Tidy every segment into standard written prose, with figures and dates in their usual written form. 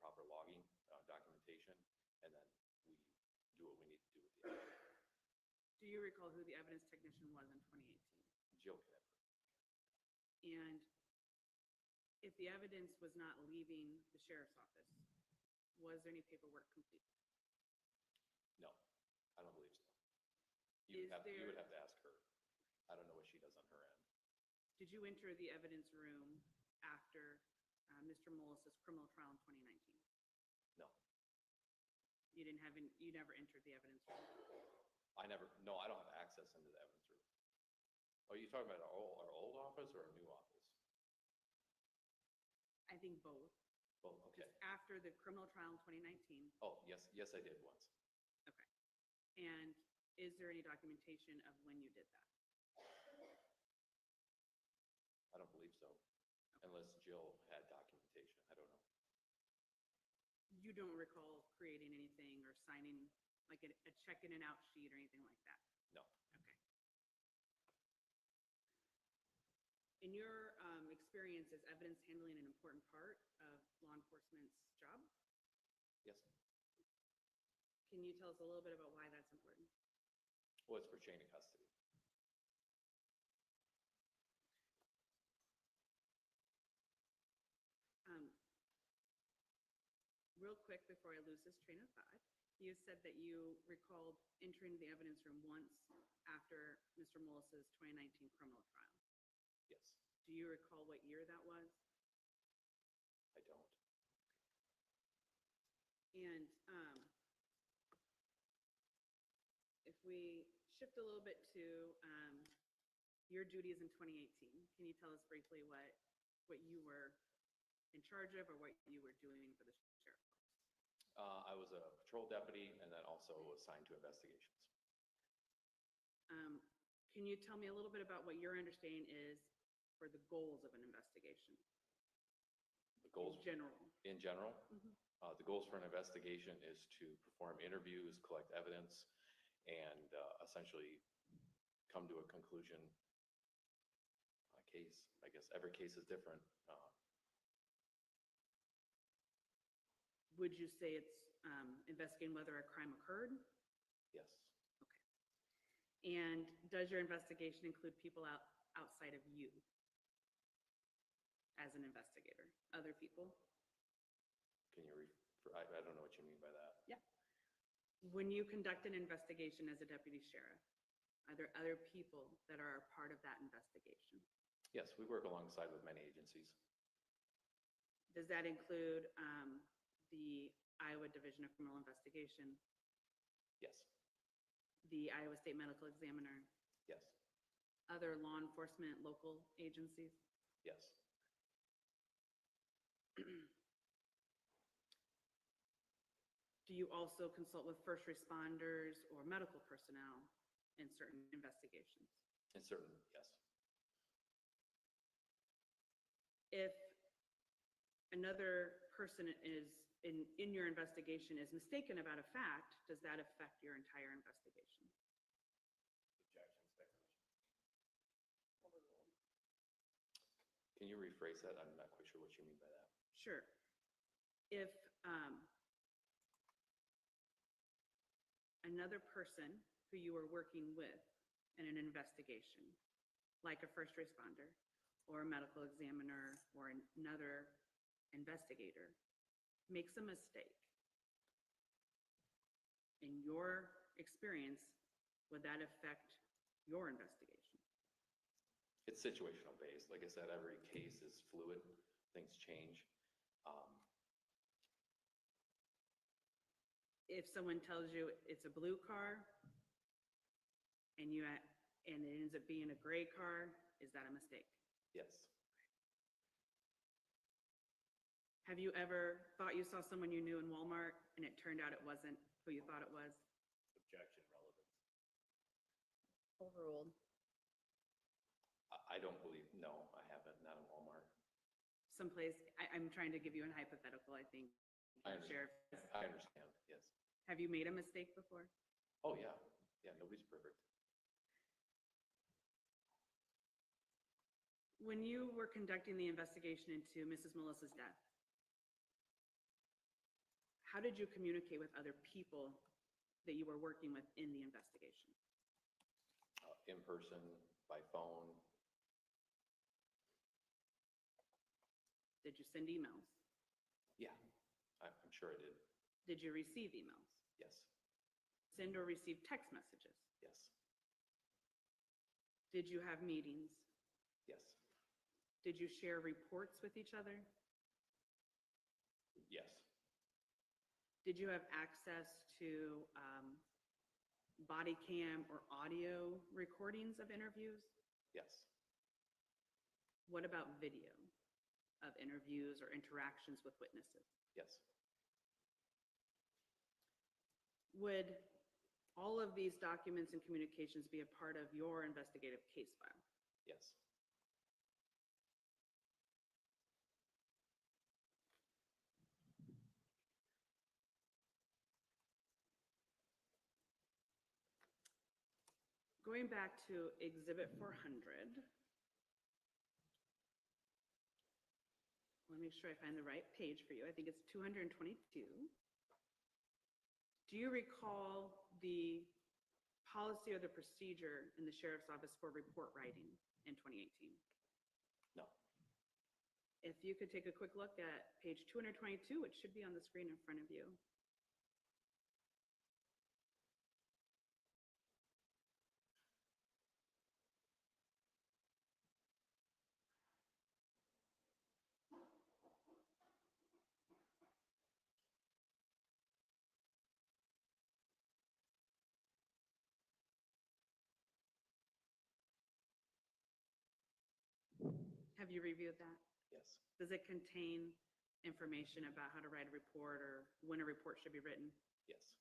proper logging, documentation, and then we do what we need to do with the evidence. Do you recall who the evidence technician was in 2018? Jill Knipper. And if the evidence was not leaving the sheriff's office, was there any paperwork completed? No, I don't believe so. Is You would there- have to ask her. I don't know what she does on her end. Did you enter the evidence room after Mr. Mullis's criminal trial in 2019? No, You didn't have, you never entered the evidence room? no, I don't have access into the evidence room. Are you talking about our old office or our new office? I think both. Both, okay. Just after the criminal trial in 2019. Oh, yes, I did once. Okay. And is there any documentation of when you did that? I don't believe so, unless Jill had documentation. I don't know. You don't recall creating anything or signing like a check in and out sheet or anything like that? No. Okay. In your experience, is evidence handling an important part of law enforcement's job? Yes. Can you tell us a little bit about why that's important? Well, it's for chain of custody. Real quick before I lose this train of thought, you said that you recalled entering the evidence room once after Mr. Mullis's 2019 criminal trial. Yes, Do you recall what year that was? I don't. And if we shift a little bit to your duties in 2018, can you tell us briefly what you were in charge of or what you were doing for the sheriff? I was a patrol deputy and then also assigned to investigations. Can you tell me a little bit about what your understanding is for the goals of an investigation? The goals In general. in general, the goals for an investigation is to perform interviews, collect evidence, and essentially come to a conclusion. A case, I guess every case is different. Would you say it's investigating whether a crime occurred? Yes, And does your investigation include people outside of you as an investigator, other people? can you I don't know what you mean by that. When you conduct an investigation as a deputy sheriff, are there other people that are a part of that investigation? Yes, we work alongside with many agencies. Does that include the Iowa Division of Criminal Investigation, Yes, the Iowa State Medical Examiner, yes, other law enforcement local agencies? yes. Do you also consult with first responders or medical personnel in certain investigations? In certain, yes. If another person is in your investigation is mistaken about a fact, does that affect your entire investigation? Can you rephrase that? I'm not quite sure what you mean by that. Sure. If another person who you are working with in an investigation, like a first responder or a medical examiner or another investigator, makes a mistake, in your experience, would that affect your investigation? It's situational based. Like I said, every case is fluid. Things change. If someone tells you it's a blue car and it ends up being a gray car, is that a mistake? Yes, Have you ever thought you saw someone you knew in Walmart and it turned out it wasn't who you thought it was? objection, relevance. Overruled. I don't believe, no, I haven't, not in Walmart. Someplace, I'm trying to give you a hypothetical, I think. I Sheriff, understand, yes. have you made a mistake before? Oh, yeah, nobody's perfect. When you were conducting the investigation into Mrs. Mullis's death, how did you communicate with other people that you were working with in the investigation? In person, by phone, Did you send emails? yeah, I'm sure I did. Did you receive emails? Yes, Send or receive text messages? yes, Did you have meetings? yes, Did you share reports with each other? yes, Did you have access to body cam or audio recordings of interviews? yes, What about video of interviews or interactions with witnesses? yes, Would all of these documents and communications be a part of your investigative case file? yes, Going back to Exhibit 400, let me make sure I find the right page for you. I think it's 222. Do you recall the policy or the procedure in the sheriff's office for report writing in 2018? no, If you could take a quick look at page 222, it should be on the screen in front of you. Have you reviewed that? yes, Does it contain information about how to write a report or when a report should be written? yes,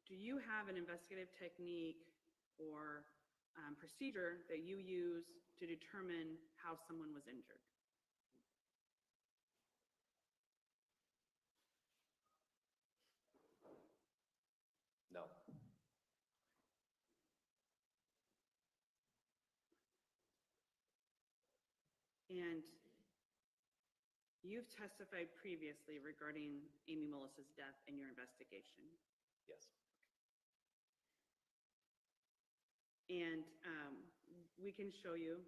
Do you have an investigative technique or procedure that you use to determine how someone was injured? no, And you've testified previously regarding Amy Mullis's death in your investigation. yes, And we can show you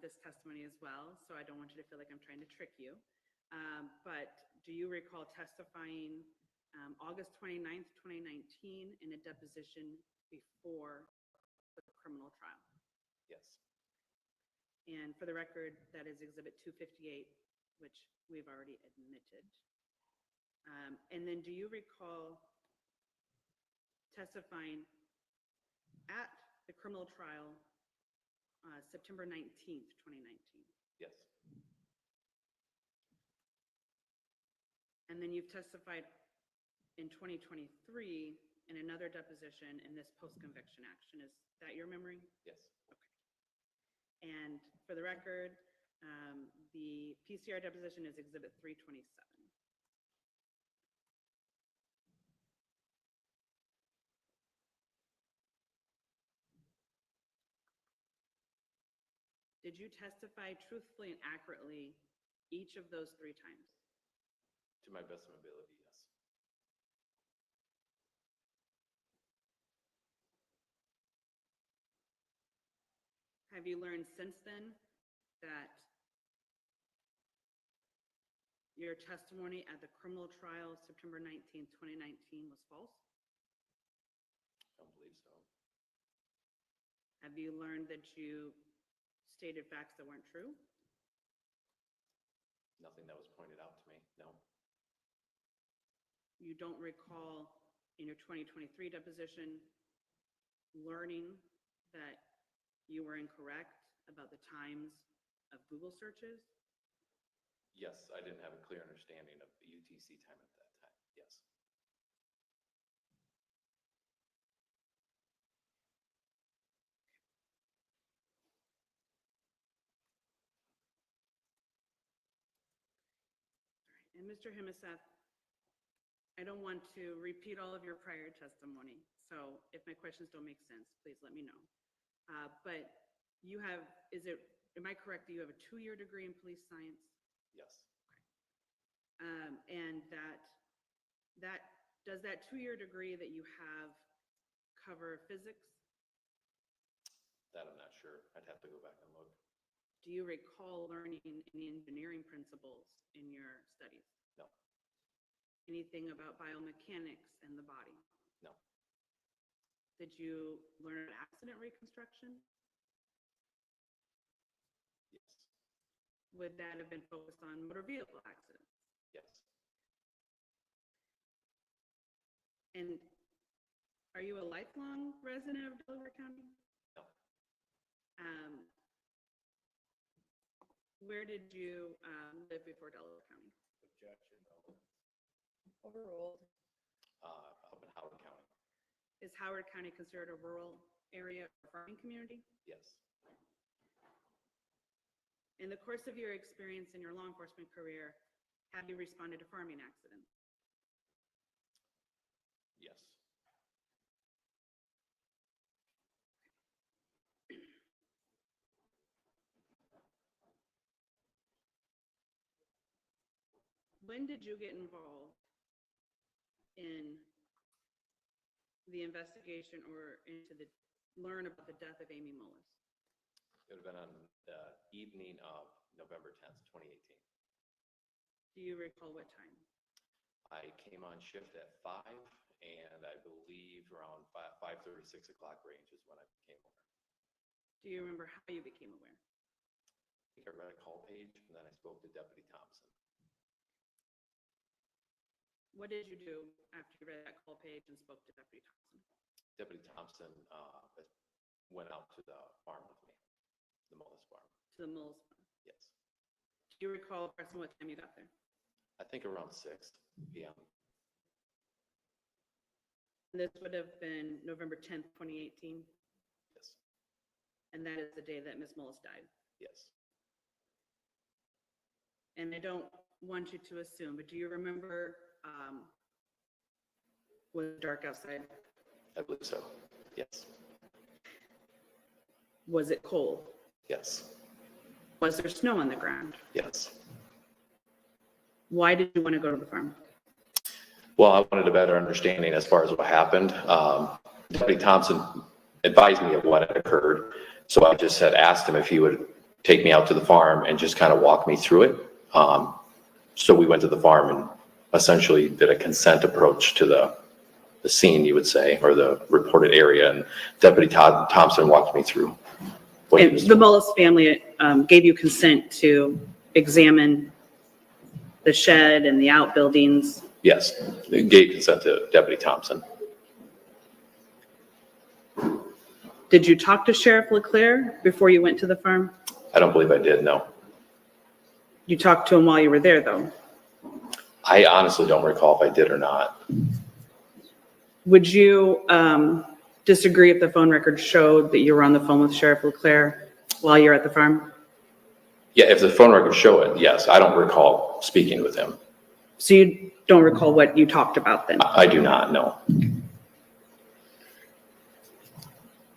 this testimony as well, so I don't want you to feel like I'm trying to trick you. But do you recall testifying August 29th, 2019 in a deposition before the criminal trial? yes, And for the record, that is Exhibit 258, which we've already admitted. And then do you recall testifying at the criminal trial September 19th, 2019? yes, And then you've testified in 2023 in another deposition in this post-conviction action. Is that your memory? yes, And for the record, the PCR deposition is Exhibit 327. Did you testify truthfully and accurately each of those 3 times? to my best of my ability, yes, Have you learned since then that your testimony at the criminal trial September 19th, 2019 was false? I don't believe so, Have you learned that you stated facts that weren't true? nothing that was pointed out to me, no, You don't recall in your 2023 deposition learning that you were incorrect about the times of Google searches? yes, I didn't have a clear understanding of the UTC time at that time, yes, And Mr. Himiseth, I don't want to repeat all of your prior testimony. So if my questions don't make sense, please let me know. But you have, am I correct that you have a 2-year degree in police science? Yes. And does that 2-year degree that you have cover physics? That I'm not sure. I'd have to go back and look. Do you recall learning any engineering principles in your studies? No. Anything about biomechanics and the body? No. Did you learn accident reconstruction? Yes. Would that have been focused on motor vehicle accidents? Yes. And are you a lifelong resident of Delaware County? No. Where did you live before Delaware County? Objection. Overruled. Up in Howard County. Is Howard County considered a rural area or farming community? Yes. In the course of your experience in your law enforcement career, have you responded to farming accidents? Yes. When did you get involved in the investigation or learn about the death of Amy Mullis? It would have been on the evening of November 10th, 2018. Do you recall what time? I came on shift at 5, and I believe around 5:30, 6 o'clock range is when I became aware. Do you remember how you became aware? I think I read a call page, and then I spoke to Deputy Thompson. What did you do after you read that call page and spoke to Deputy Thompson? Deputy Thompson went out to the farm with me, the Mullis farm. To the Mullis farm? Yes. Do you recall approximately what time you got there? I think around 6 p.m. This would have been November 10th, 2018, Yes. and that is the day that Ms. Mullis died. Yes. And I don't want you to assume, but do you remember, was it dark outside? I believe so. Yes. Was it cold? Yes. Was there snow on the ground? Yes. Why did you want to go to the farm? Well, I wanted a better understanding as far as what happened. Deputy Thompson advised me of what had occurred. So I just had asked him if he would take me out to the farm and just kind of walk me through it. So we went to the farm and essentially did a consent approach to the scene, you would say, or the reported area. And Deputy Todd Thompson walked me through. And the Mullis family gave you consent to examine the shed and the outbuildings? Yes, it gave consent to Deputy Thompson. Did you talk to Sheriff LeClaire before you went to the farm? I don't believe I did, no. You talked to him while you were there, though? I honestly don't recall if I did or not. Would you disagree if the phone record showed that you were on the phone with Sheriff LeClaire while you're at the farm? Yeah, if the phone records show it, yes. I don't recall speaking with him. So you don't recall what you talked about then? I do not, no.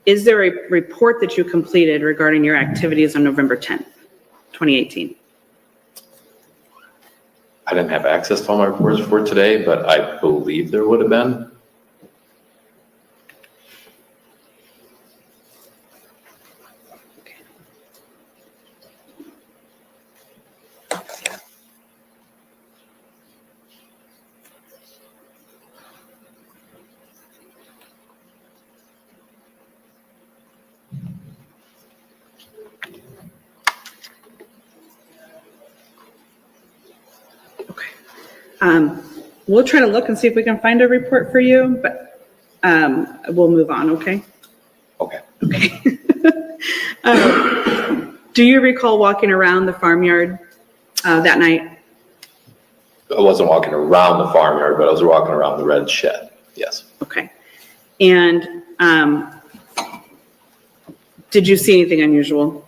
Is there a report that you completed regarding your activities on November 10th, 2018? I didn't have access to all my reports for today, but I believe there would have been. We'll try to look and see if we can find a report for you, but we'll move on, okay? Okay. Okay. Do you recall walking around the farmyard that night? I wasn't walking around the farmyard, but I was walking around the red shed, yes. Okay. And did you see anything unusual?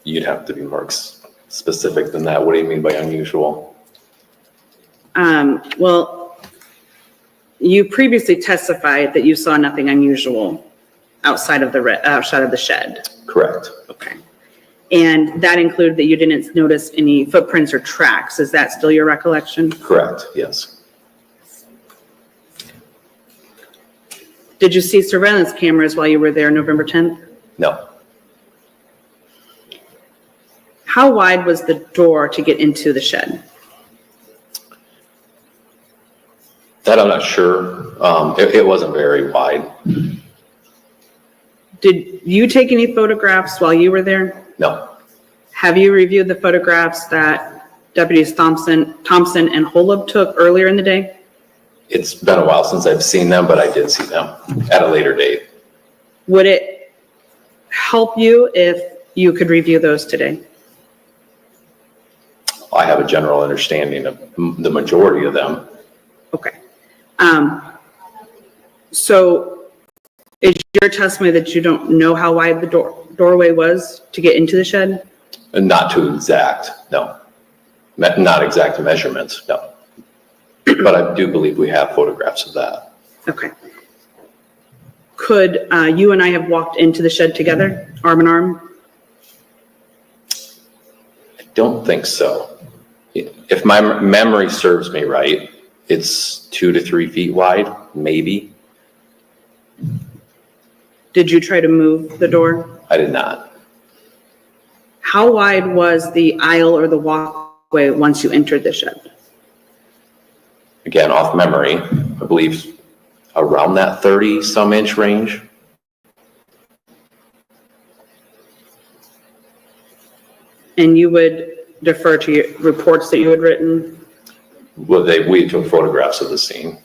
You'd have to be more specific than that. What do you mean by unusual? Well, you previously testified that you saw nothing unusual outside of the shed. Correct. Okay. And that included that you didn't notice any footprints or tracks. Is that still your recollection? Correct, yes. Did you see surveillance cameras while you were there November 10th? No. How wide was the door to get into the shed? That I'm not sure. It wasn't very wide. Did you take any photographs while you were there? No. Have you reviewed the photographs that Deputies Thompson and Holub took earlier in the day? It's been a while since I've seen them, but I did see them at a later date. Would it help you if you could review those today? I have a general understanding of the majority of them. Okay. So is your testimony that you don't know how wide the doorway was to get into the shed? And not to exact, no. Not exact measurements, no. But I do believe we have photographs of that. Okay. Could you and I have walked into the shed together, arm in arm? I don't think so. If my memory serves me right, it's 2 to 3 feet wide, maybe. Did you try to move the door? I did not. How wide was the aisle or the walkway once you entered the shed? Again, off memory, I believe around that 30-some inch range. And you would defer to your reports that you had written? Well, we took photographs of the scene.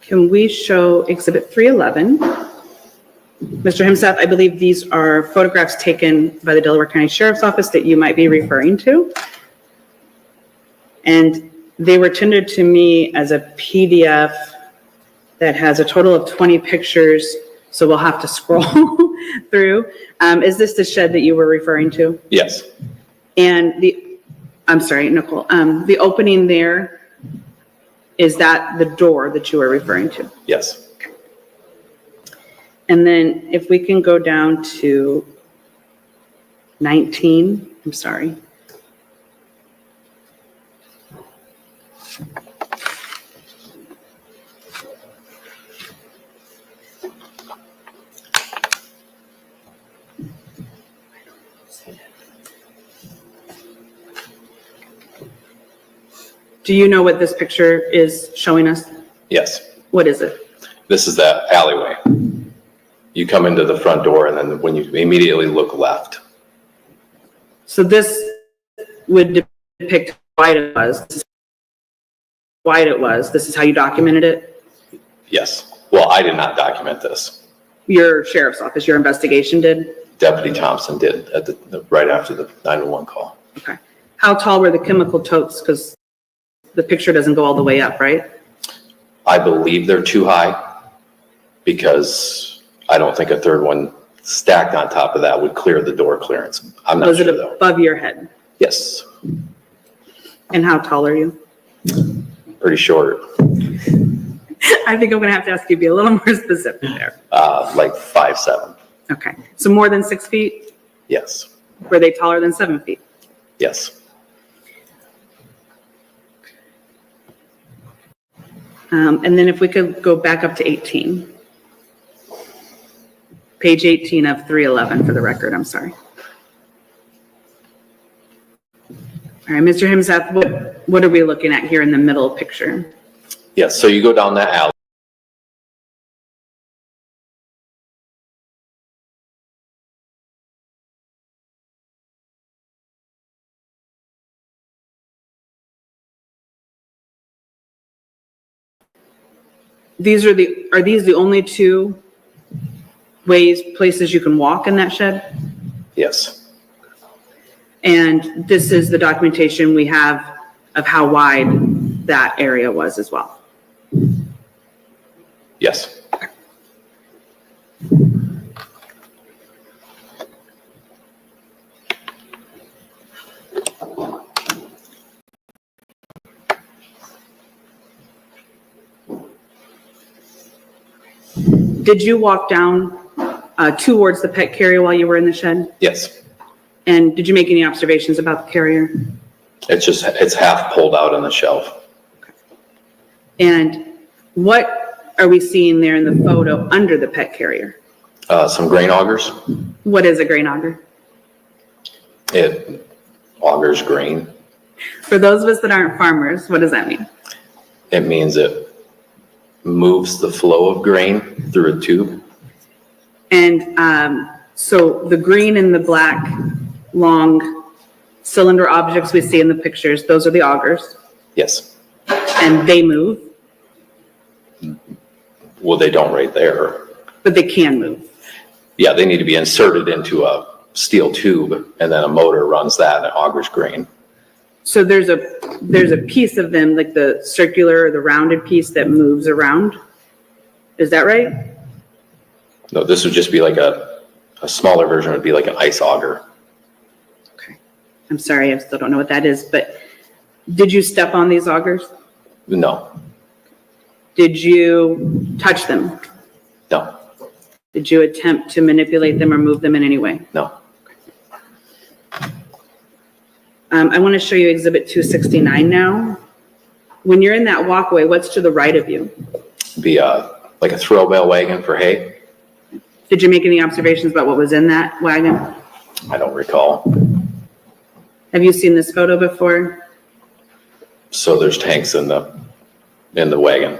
Can we show Exhibit 311? Mr. Himsath, I believe these are photographs taken by the Delaware County Sheriff's Office that you might be referring to. And they were tendered to me as a PDF that has a total of 20 pictures, so we'll have to scroll through. Is this the shed that you were referring to? Yes. And I'm sorry, Nicole, the opening there, is that the door that you were referring to? Yes. And then if we can go down to 19, I'm sorry. Do you know what this picture is showing us? Yes. What is it? This is that alleyway. You come into the front door and then when you immediately look left. So this would depict how wide it was. This is how wide it was. This is how you documented it? Yes. Well, I did not document this. Your sheriff's office, your investigation did? Deputy Thompson did at right after the 911 call. Okay. How tall were the chemical totes? Because the picture doesn't go all the way up, right? I believe they're too high because I don't think a third one stacked on top of that would clear the door clearance. I'm not Was sure it though. above your head? Yes. And how tall are you? Pretty short. I think I'm going to have to ask you to be a little more specific there. Like 5'7". Okay. So more than 6 feet? Yes. Were they taller than 7 feet? Yes. And then if we could go back up to 18. Page 18 of 311 for the record, I'm sorry. All right, Mr. Himsath, what are we looking at here in the middle picture? Yes. So you go down that alley. Are these the only two places you can walk in that shed? Yes. And this is the documentation we have of how wide that area was as well. Yes. Did you walk down towards the pet carrier while you were in the shed? Yes. And did you make any observations about the carrier? It's half pulled out on the shelf. And what are we seeing there in the photo under the pet carrier? Some grain augers. What is a grain auger? It augers grain. For those of us that aren't farmers, what does that mean? It means it moves the flow of grain through a tube. And so the green and the black long cylinder objects we see in the pictures, those are the augers, Yes. and they move, Well, they don't right there. but they can move. Yeah, they need to be inserted into a steel tube, and then a motor runs that and augers grain. So there's a piece of them, like the circular or the rounded piece that moves around. Is that right? No, this would just be like a smaller version would be like an ice auger. Okay. I'm sorry, I still don't know what that is, but did you step on these augers? No, Did you touch them? no, Did you attempt to manipulate them or move them in any way? no. I want to show you Exhibit 269 now. When you're in that walkway, what's to the right of you? Be like a throw bale wagon for hay. Did you make any observations about what was in that wagon? I don't recall. Have you seen this photo before? So there's tanks in the wagon.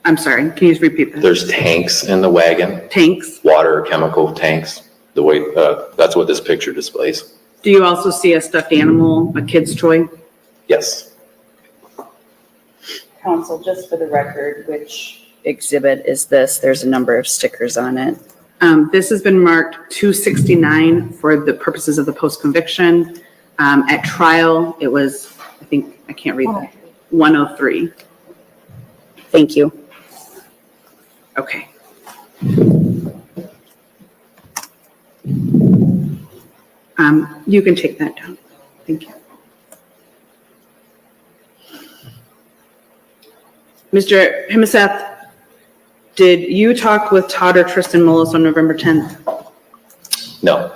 I'm sorry, can you just repeat that? There's tanks in the wagon, Tanks. water or chemical tanks. The way that's what this picture displays. Do you also see a stuffed animal, a kid's toy? Yes. Council, just for the record, which exhibit is this? There's a number of stickers on it. This has been marked 269 for the purposes of the post-conviction. At trial, it was, I think, I can't read that, 103. Thank you. Okay. You can take that down. Thank you. Mr. Himaseth, did you talk with Todd or Tristan Mullis on November 10th? No.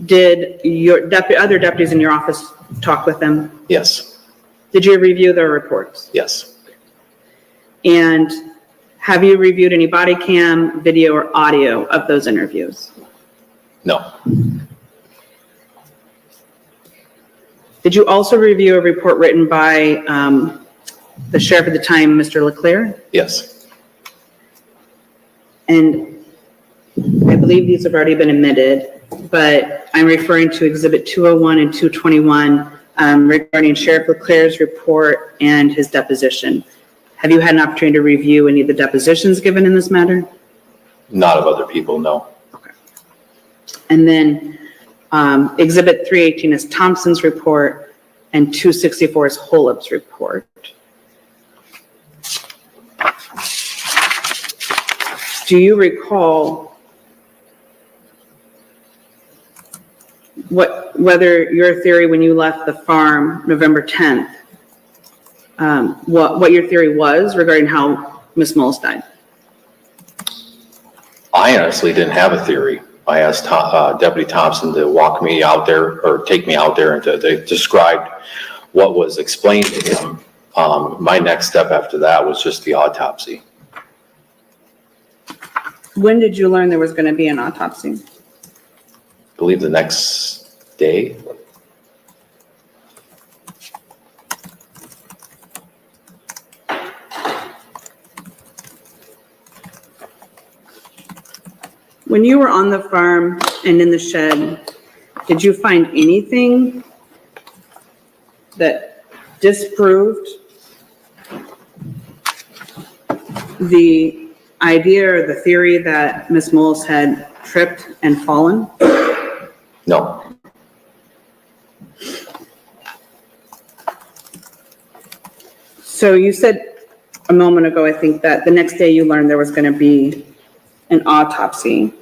Did your other deputies in your office talk with them? Yes. Did you review their reports? Yes. And have you reviewed any body cam, video, or audio of those interviews? No. Did you also review a report written by the sheriff at the time, Mr. Leclerc? Yes. And I believe these have already been admitted, but I'm referring to Exhibit 201 and 221 regarding Sheriff Leclerc's report and his deposition. Have you had an opportunity to review any of the depositions given in this matter? Not of other people, no. Okay. And then Exhibit 318 is Thompson's report and 264 is Holub's report. Do you recall whether your theory when you left the farm November 10th, what your theory was regarding how Ms. Mullis died? I honestly didn't have a theory. I asked Deputy Thompson to walk me out there or take me out there and to describe what was explained to him. My next step after that was just the autopsy. When did you learn there was going to be an autopsy? I believe the next day. When you were on the farm and in the shed, did you find anything that disproved the idea or the theory that Ms. Mullis had tripped and fallen? No. So you said a moment ago, I think, that the next day you learned there was going to be an autopsy.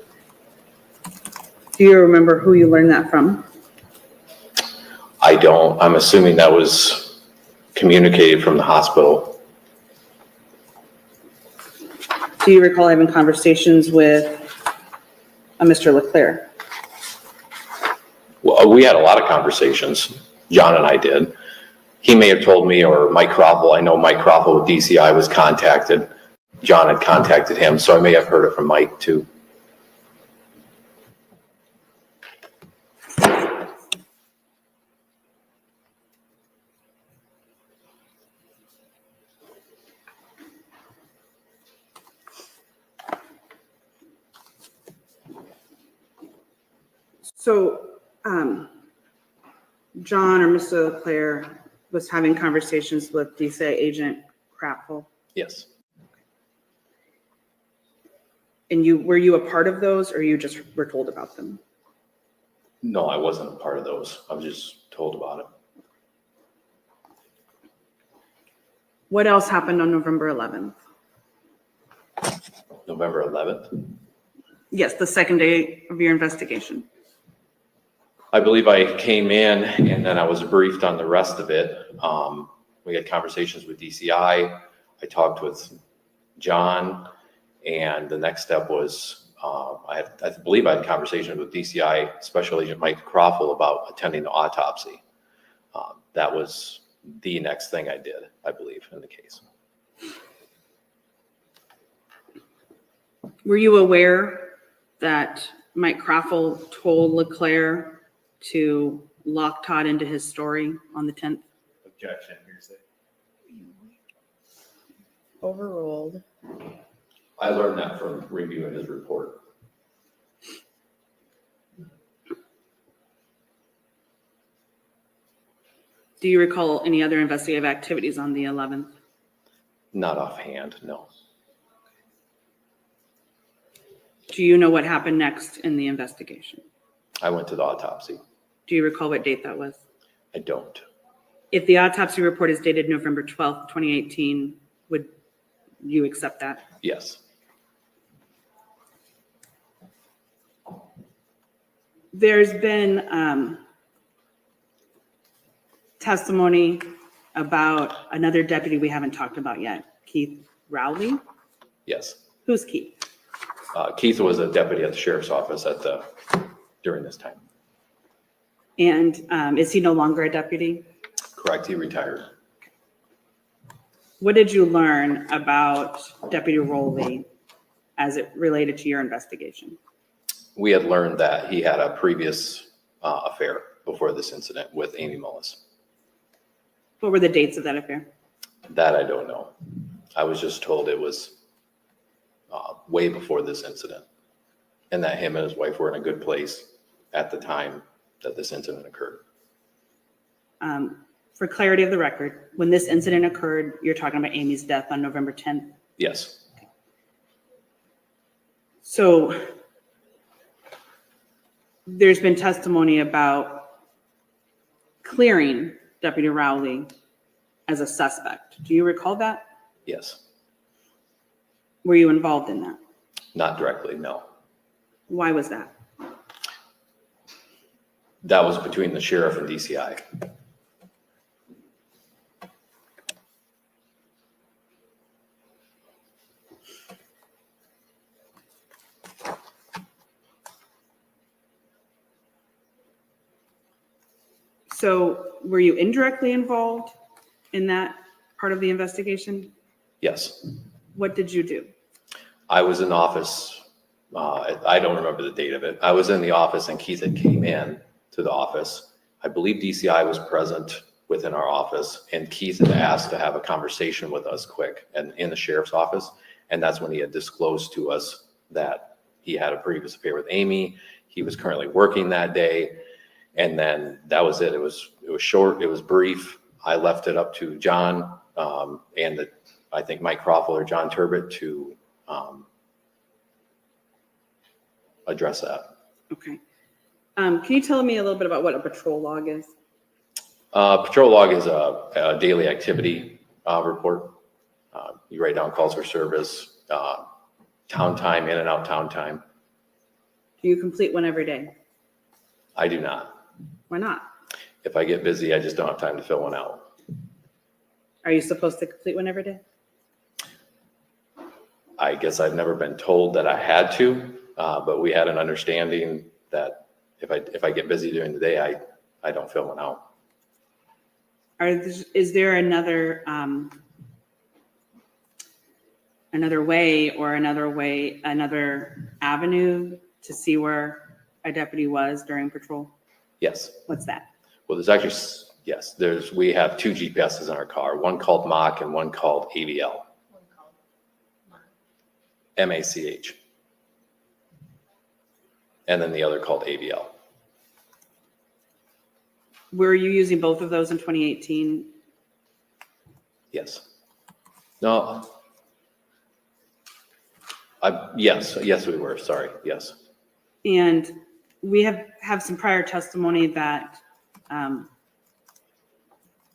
Do you remember who you learned that from? I don't. I'm assuming that was communicated from the hospital. Do you recall having conversations with Mr. Leclerc? Well, we had a lot of conversations, John and I did. He may have told me, or Mike Kroffel, I know Mike Kroffel with DCI was contacted. John had contacted him, so I may have heard it from Mike too. So, John or Mr. Leclerc was having conversations with DCI agent Kraftful, Yes. and were you a part of those, or you just were told about them? No, I wasn't a part of those. I was just told about it. What else happened on November 11th? November 11th. Yes, the second day of your investigation. I believe I came in and then I was briefed on the rest of it. We had conversations with DCI. I talked with John, and the next step was I believe I had conversations with DCI Special Agent Mike Kroffel about attending the autopsy. That was the next thing I did, I believe, in the case. Were you aware that Mike Kroffel told Leclerc to lock Todd into his story on the 10th? Objection, hearsay. Overruled. I learned that from reviewing his report. Do you recall any other investigative activities on the 11th? Not offhand, no. Do you know what happened next in the investigation? I went to the autopsy. Do you recall what date that was? I don't. If the autopsy report is dated November 12th, 2018, would you accept that? Yes. There's been testimony about another deputy we haven't talked about yet, Keith Rowley. Yes. Who's Keith? Keith was a deputy at the sheriff's office during this time. And is he no longer a deputy? Correct, he retired. What did you learn about Deputy Rowley as it related to your investigation? We had learned that he had a previous affair before this incident with Amy Mullis. What were the dates of that affair? That I don't know. I was just told it was way before this incident, and that him and his wife were in a good place at the time that this incident occurred. For clarity of the record, when this incident occurred, you're talking about Amy's death on November 10th? Yes. So there's been testimony about clearing Deputy Rowley as a suspect. Do you recall that? Yes. Were you involved in that? Not directly, no. Why was that? That was between the sheriff and DCI. So were you indirectly involved in that part of the investigation? Yes. What did you do? I was in office. I don't remember the date of it. I was in the office and Keith had came in to the office. I believe DCI was present within our office, and Keith had asked to have a conversation with us quick and in the sheriff's office. And that's when he had disclosed to us that he had a previous affair with Amy. He was currently working that day. And then that was it. It was short. It was brief. I left it up to John and I think Mike Kroffel or John Turbot to address that. Okay. Can you tell me a little bit about what a patrol log is? Patrol log is a daily activity report. You write down calls for service, town time, in and out town time. Do you complete one every day? I do not. Why not? If I get busy, I just don't have time to fill one out. Are you supposed to complete one every day? I guess I've never been told that I had to, but we had an understanding that if I get busy during the day, I don't fill one out. Is there another another avenue to see where a deputy was during patrol? Yes. What's that? Well, there's actually, yes, we have 2 GPSs in our car, one called MACH and one called AVL. MACH. And then the other called AVL. Were you using both of those in 2018? Yes. No. Yes, we were, sorry, yes. And we have some prior testimony that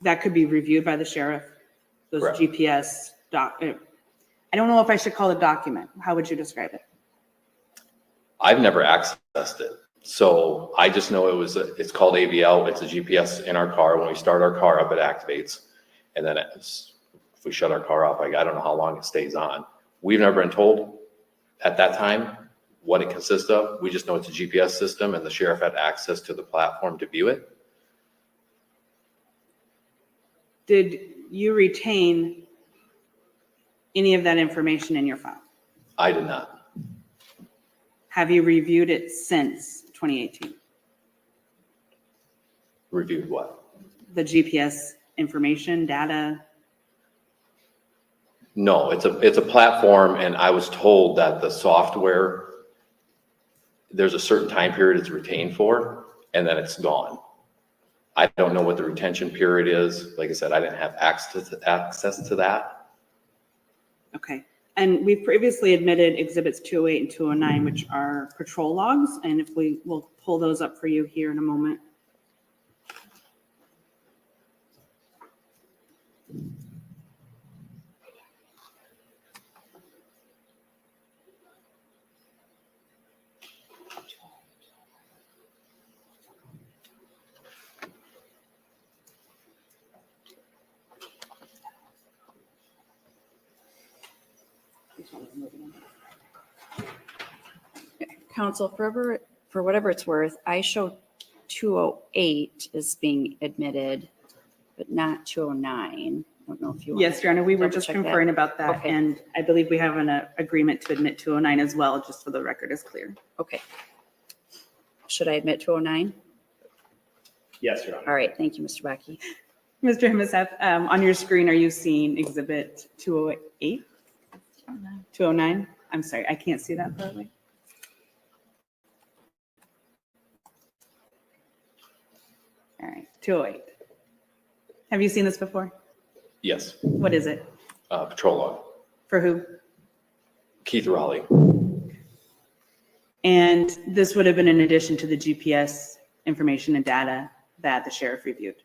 that could be reviewed by the sheriff, those Correct. GPS I don't know if I should call it a document. How would you describe it? I've never accessed it. So I just know it's called AVL. It's a GPS in our car. When we start our car up, it activates. And then if we shut our car off, I don't know how long it stays on. We've never been told at that time what it consists of. We just know it's a GPS system and the sheriff had access to the platform to view it. Did you retain any of that information in your file? I did not. Have you reviewed it since 2018? Reviewed what? The GPS information, data? No, it's a platform, and I was told that the software, there's a certain time period it's retained for, and then it's gone. I don't know what the retention period is. Like I said, I didn't have access to that. Okay. And we've previously admitted exhibits 208 and 209, which are patrol logs. And if we'll pull those up for you here in a moment. Council, for whatever it's worth, I show 208 as being admitted, but not 209. I don't know if you want. Yes, Your Honor, we were double just check that? conferring about that. Okay. And I believe we have an agreement to admit 209 as well, just so the record is clear. Okay. Should I admit 209? Yes, Your Honor. All right, thank you, Mr. Bakke. Mr. Himmelsath, on your screen, are you seeing exhibit 208? 209? I'm sorry, I can't see that probably. All right, 208. Have you seen this before? Yes, What is it? patrol log. For who? Keith Raleigh. And this would have been in addition to the GPS information and data that the sheriff reviewed.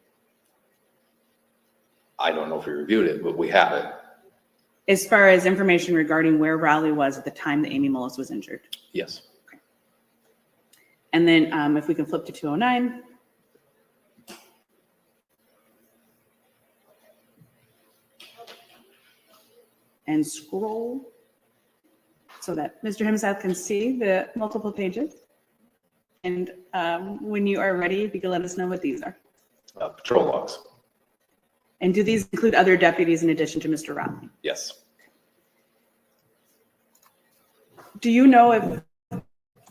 I don't know if we reviewed it, but we have it. As far as information regarding where Raleigh was at the time that Amy Mullis was injured. Yes. And then if we can flip to 209. And scroll so that Mr. Himmelsath can see the multiple pages. And when you are ready, if you can let us know what these are. Patrol logs. And do these include other deputies in addition to Mr. Raleigh? Yes. Do you know if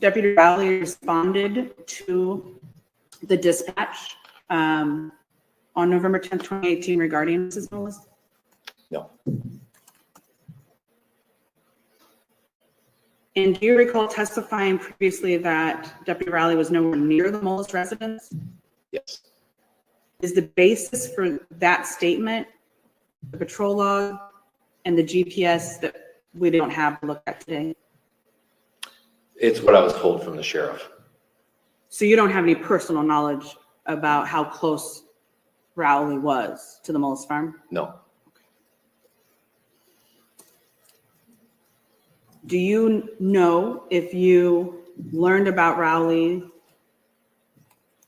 Deputy Raleigh responded to the dispatch on November 10th, 2018 regarding Mrs. Mullis? No. And do you recall testifying previously that Deputy Raleigh was nowhere near the Mullis residence? Yes. Is the basis for that statement the patrol log and the GPS that we don't have to look at today? It's what I was told from the sheriff. So you don't have any personal knowledge about how close Rowley was to the Mullis farm? No. Do you know if you learned about Rowley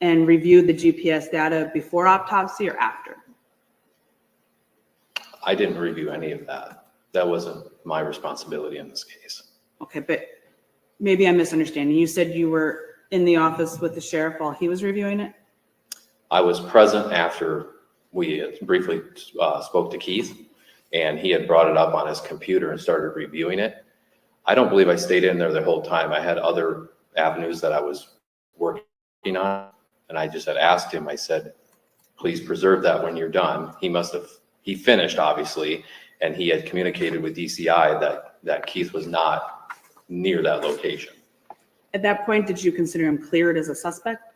and reviewed the GPS data before autopsy or after? I didn't review any of that. That wasn't my responsibility in this case. Okay, but maybe I'm misunderstanding. You said you were in the office with the sheriff while he was reviewing it? I was present after we had briefly spoke to Keith, and he had brought it up on his computer and started reviewing it. I don't believe I stayed in there the whole time. I had other avenues that I was working on, and I just had asked him, I said, please preserve that when you're done. He finished, obviously, and he had communicated with DCI that Keith was not near that location. At that point, did you consider him cleared as a suspect?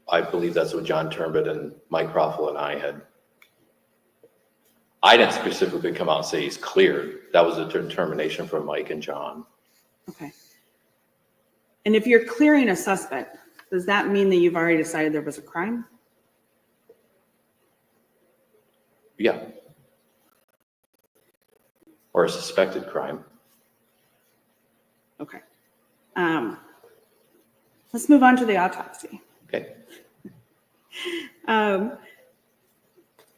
I believe that's what John Turnbutt and Mike Croffel and I didn't specifically come out and say he's cleared. That was a determination from Mike and John. Okay. And if you're clearing a suspect, does that mean that you've already decided there was a crime? Yeah. Or a suspected crime. Okay. Let's move on to the autopsy. Okay.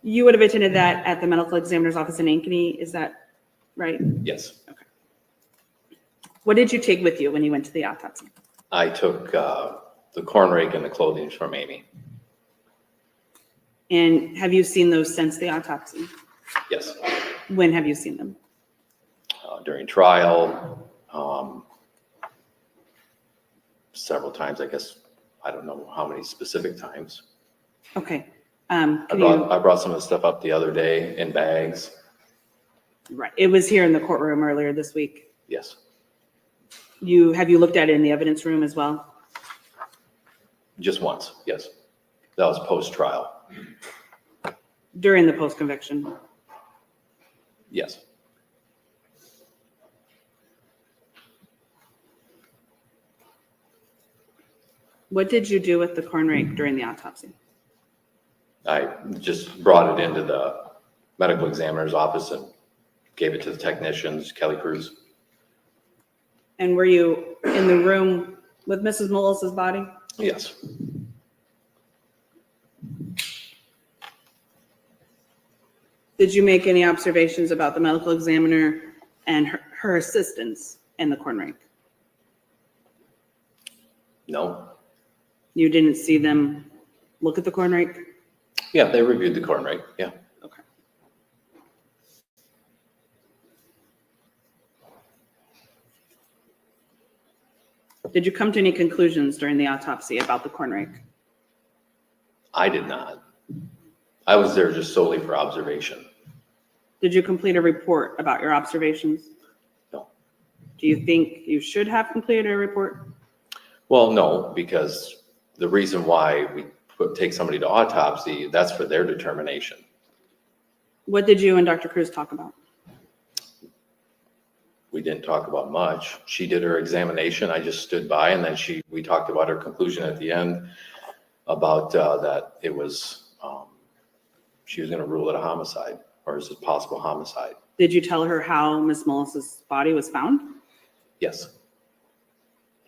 You would have attended that at the medical examiner's office in Ankeny, is that right? Yes. Okay. What did you take with you when you went to the autopsy? I took the corn rake and the clothing from Amy. And have you seen those since the autopsy? Yes. When have you seen them? During trial, several times, I guess. I don't know how many specific times. Okay. I brought some of the stuff up the other day in bags. Right. It was here in the courtroom earlier this week. Yes. Have you looked at it in the evidence room as well? Just once, yes. That was post-trial. During the post-conviction? Yes. What did you do with the corn rake during the autopsy? I just brought it into the medical examiner's office and gave it to the technicians, Kelly Cruz. And were you in the room with Mrs. Mullis's body? Yes. Did you make any observations about the medical examiner and her assistants in the corn rake? No. You didn't see them look at the corn rake? Yeah, they reviewed the corn rake, yeah. Okay. Did you come to any conclusions during the autopsy about the corn rake? I did not. I was there just solely for observation. Did you complete a report about your observations? No. Do you think you should have completed a report? Well, no, because the reason why we take somebody to autopsy, that's for their determination. What did you and Dr. Cruz talk about? We didn't talk about much. She did her examination. I just stood by, and then we talked about her conclusion at the end about that it was, she was going to rule it a homicide, or is it possible homicide? Did you tell her how Ms. Mullis's body was found? Yes.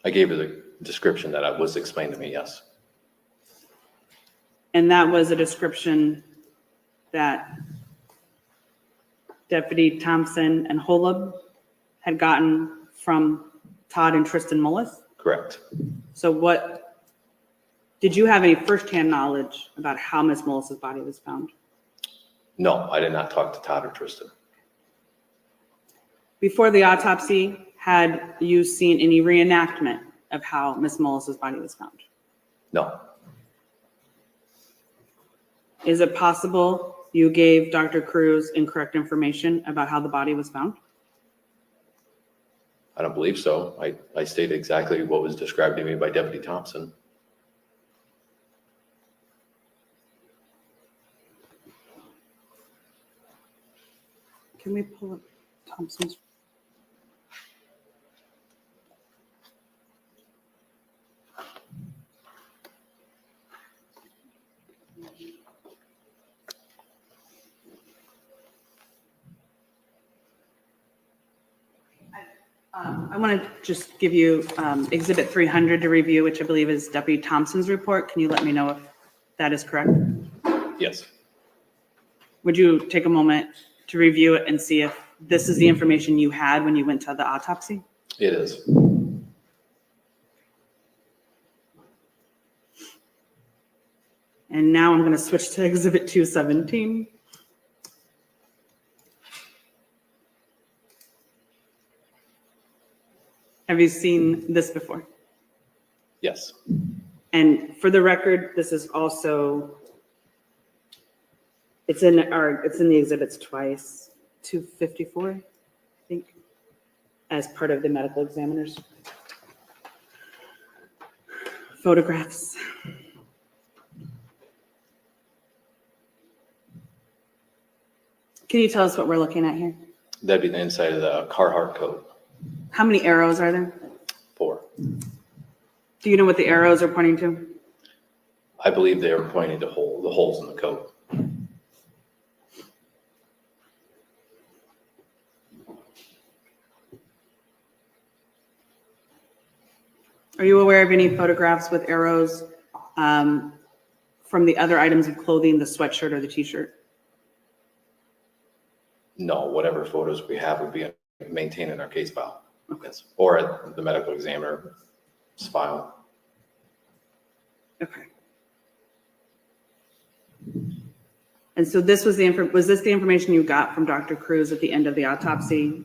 I gave her the description that was explained to me, yes. And that was a description that Deputy Thompson and Holub had gotten from Todd and Tristan Mullis? Correct. So did you have any firsthand knowledge about how Ms. Mullis's body was found? No, I did not talk to Todd or Tristan. Before the autopsy, had you seen any reenactment of how Ms. Mullis's body was found? No. Is it possible you gave Dr. Cruz incorrect information about how the body was found? I don't believe so. I stated exactly what was described to me by Deputy Thompson. Can we pull up Thompson's? I want to just give you Exhibit 300 to review, which I believe is Deputy Thompson's report. Can you let me know if that is correct? Yes. Would you take a moment to review it and see if this is the information you had when you went to the autopsy? It is. And now I'm going to switch to Exhibit 217. Have you seen this before? Yes. And for the record, this is also, it's in the exhibits twice, 254, I think, as part of the medical examiner's photographs. Can you tell us what we're looking at here? That'd be the inside of the Carhartt coat. How many arrows are there? 4. Do you know what the arrows are pointing to? I believe they were pointing to the holes in the coat. Are you aware of any photographs with arrows from the other items of clothing, the sweatshirt or the t-shirt? No, whatever photos we have would be maintained in our case file. Yes. Or at the medical examiner's file. Okay. And so this was was this the information you got from Dr. Cruz at the end of the autopsy,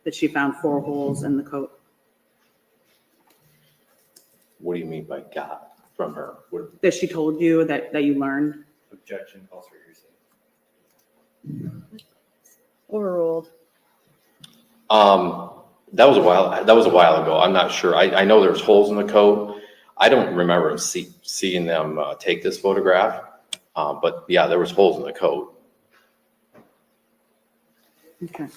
that she found 4 holes in the coat? What do you mean by got from her? That she told you that you learned? Objection, calls for hearsay. Overruled. That was a while ago. I'm not sure. I know there's holes in the coat. I don't remember seeing them take this photograph. But yeah, there was holes in the coat. Okay.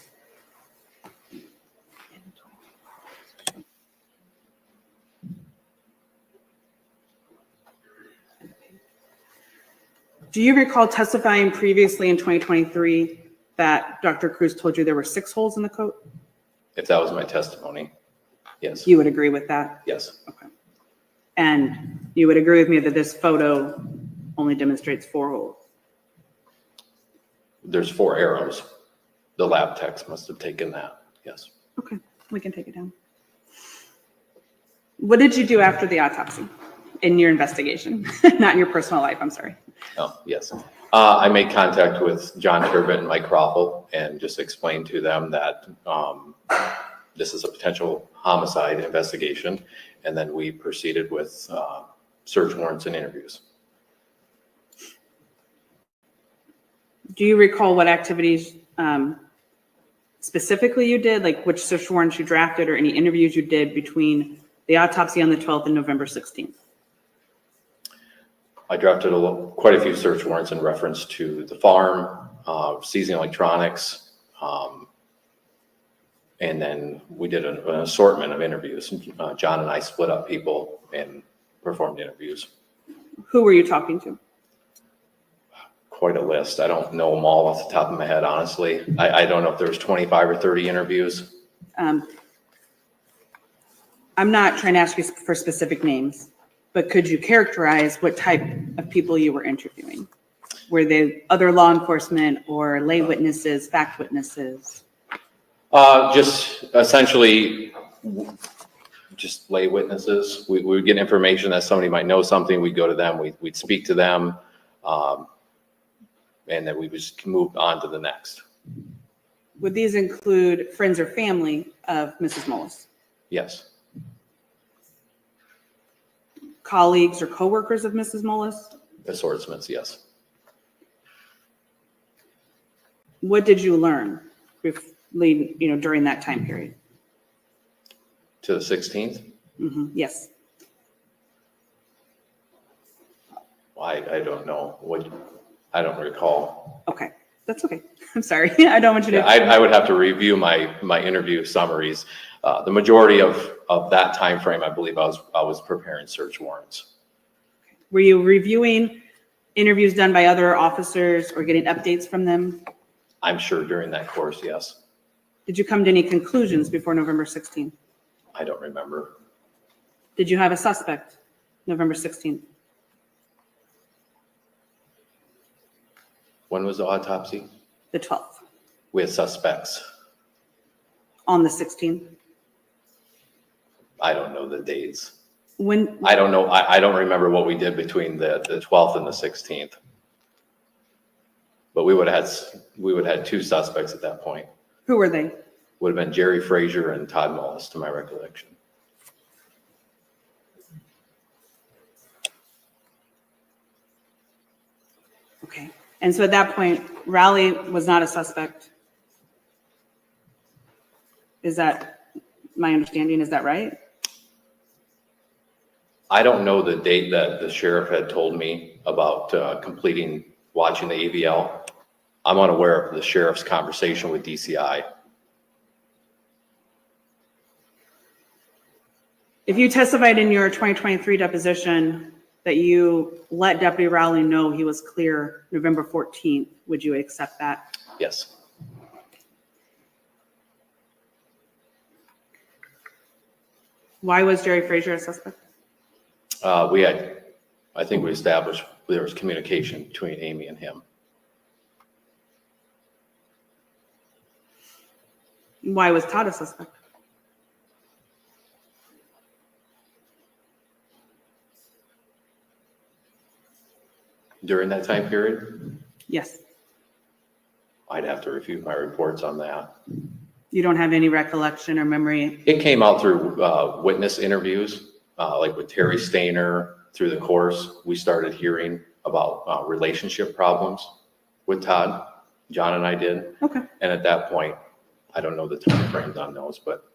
Do you recall testifying previously in 2023 that Dr. Cruz told you there were 6 holes in the coat? If that was my testimony, yes. You would agree with that? Yes. Okay. And you would agree with me that this photo only demonstrates 4 holes? There's 4 arrows. The lab techs must have taken that. Yes. Okay, we can take it down. What did you do after the autopsy in your investigation? Not in your personal life, I'm sorry. Oh, yes. I made contact with John Turbett and Mike Roffel and just explained to them that this is a potential homicide investigation. And then we proceeded with search warrants and interviews. Do you recall what activities specifically you did, like which search warrants you drafted or any interviews you did between the autopsy on the 12th and November 16th? I drafted quite a few search warrants in reference to the farm, seizing electronics, and then we did an assortment of interviews. John and I split up people and performed interviews. Who were you talking to? Quite a list. I don't know them all off the top of my head, honestly. I don't know if there was 25 or 30 interviews. I'm not trying to ask you for specific names, but could you characterize what type of people you were interviewing? Were they other law enforcement or lay witnesses, fact witnesses? Just essentially just lay witnesses. We would get information that somebody might know something. We'd go to them. We'd speak to them. And then we just move on to the next. Would these include friends or family of Mrs. Mullis? Yes. Colleagues or coworkers of Mrs. Mullis? Assortments, yes. What did you learn during that time period? To the 16th? Yes. I don't know. I don't recall. Okay, that's okay. I'm sorry. I don't want you to. Yeah, I would have to review my interview summaries. The majority of that time frame, I believe, I was preparing search warrants. Were you reviewing interviews done by other officers or getting updates from them? I'm sure during that course, yes. Did you come to any conclusions before November 16th? I don't remember. Did you have a suspect November 16th? When was the autopsy? The 12th. We had suspects. On the 16th? I don't know the dates. When, I don't know. I don't remember what we did between the 12th and the 16th. But we would have had two suspects at that point. who were they? Would have been Jerry Frazier and Todd Mullis, to my recollection. Okay. And so at that point, Raleigh was not a suspect. Is that my understanding? Is that right? I don't know the date that the sheriff had told me about watching the AVL. I'm unaware of the sheriff's conversation with DCI. If you testified in your 2023 deposition that you let Deputy Rowley know he was clear November 14th, would you accept that? Yes. Why was Jerry Frazier a suspect? I think we established there was communication between Amy and him. Why was Todd a suspect? During that time period, Yes. I'd have to review my reports on that. You don't have any recollection or memory? It came out through witness interviews, like with Terry Stainer. Through the course, we started hearing about relationship problems with Todd. John and I did. Okay. And at that point, I don't know the time frames on those, but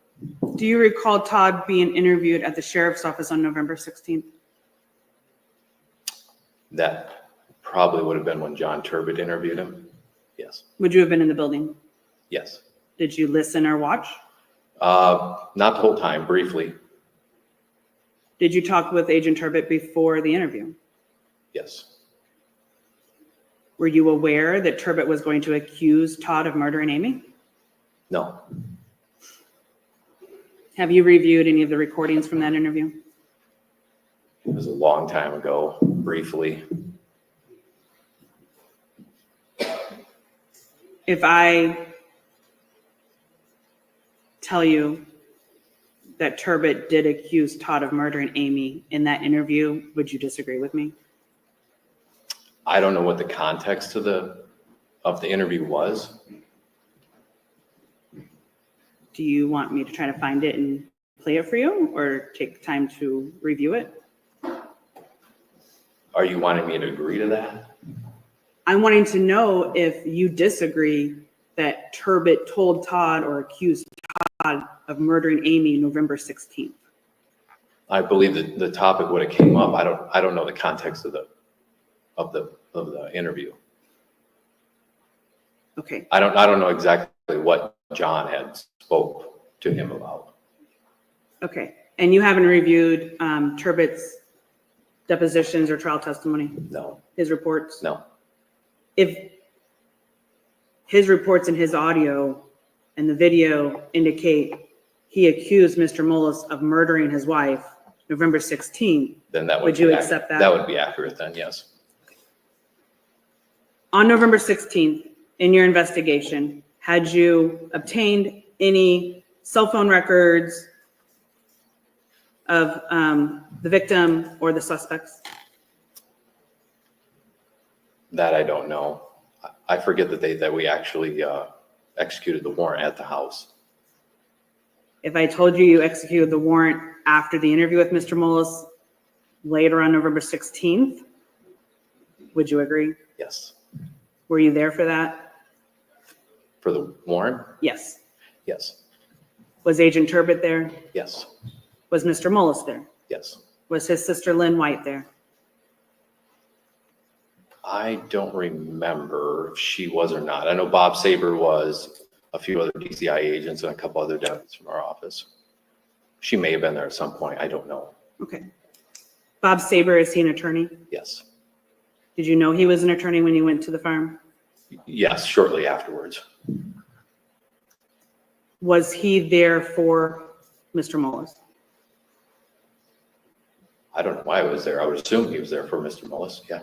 Do you recall Todd being interviewed at the sheriff's office on November 16th? that probably would have been when John Turbot interviewed him. Yes, Would you have been in the building? yes. Did you listen or watch? Not the whole time, briefly, Did you talk with Agent Turbot before the interview? yes. Were you aware that Turbot was going to accuse Todd of murdering Amy? No, Have you reviewed any of the recordings from that interview? it was a long time ago, briefly. If I tell you that Turbot did accuse Todd of murdering Amy in that interview, would you disagree with me? I don't know what the context of the interview was. Do you want me to try to find it and play it for you, or take time to review it? Are you wanting me to agree to that? I'm wanting to know if you disagree that Turbot told Todd or accused Todd of murdering Amy November 16th. I believe that the topic would have came up. I don't know the context of the interview. Okay, I don't know exactly what John had spoke to him about. okay. And you haven't reviewed Turbot's depositions or trial testimony, No, his reports? no. If his reports and his audio and the video indicate he accused Mr. Mullis of murdering his wife November 16th, Then that would you accept that? That would be accurate then, yes. On November 16th, in your investigation, had you obtained any cell phone records of the victim or the suspects? That I don't know. I forget that we actually executed the warrant at the house. If I told you you executed the warrant after the interview with Mr. Mullis later on November 16th, would you agree? Yes. Were you there for that? For the warrant? Yes. Yes. Was Agent Turbot there? Yes. Was Mr. Mullis there? Yes. Was his sister Lynn White there? I don't remember if she was or not. I know Bob Saber was, a few other DCI agents, and a couple other deputies from our office. She may have been there at some point. I don't know. Okay. Bob Saber, is he an attorney? Yes. Did you know he was an attorney when you went to the farm? Yes, shortly afterwards. Was he there for Mr. Mullis? I don't know why I was there. I would assume he was there for Mr. Mullis. Yeah.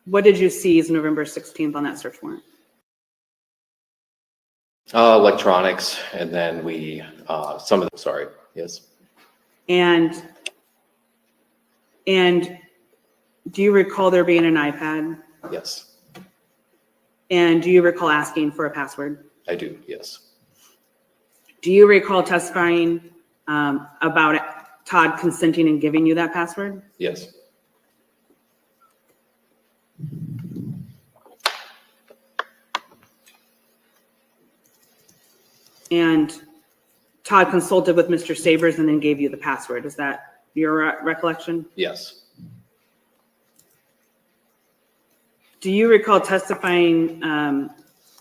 What did you seize November 16th on that search warrant? Electronics, and then we, some of them, sorry, yes. And do you recall there being an iPad? Yes, And do you recall asking for a password? I do, yes. Do you recall testifying about Todd consenting and giving you that password? Yes, And Todd consulted with Mr. Sabers and then gave you the password. Is that your recollection? yes, Do you recall testifying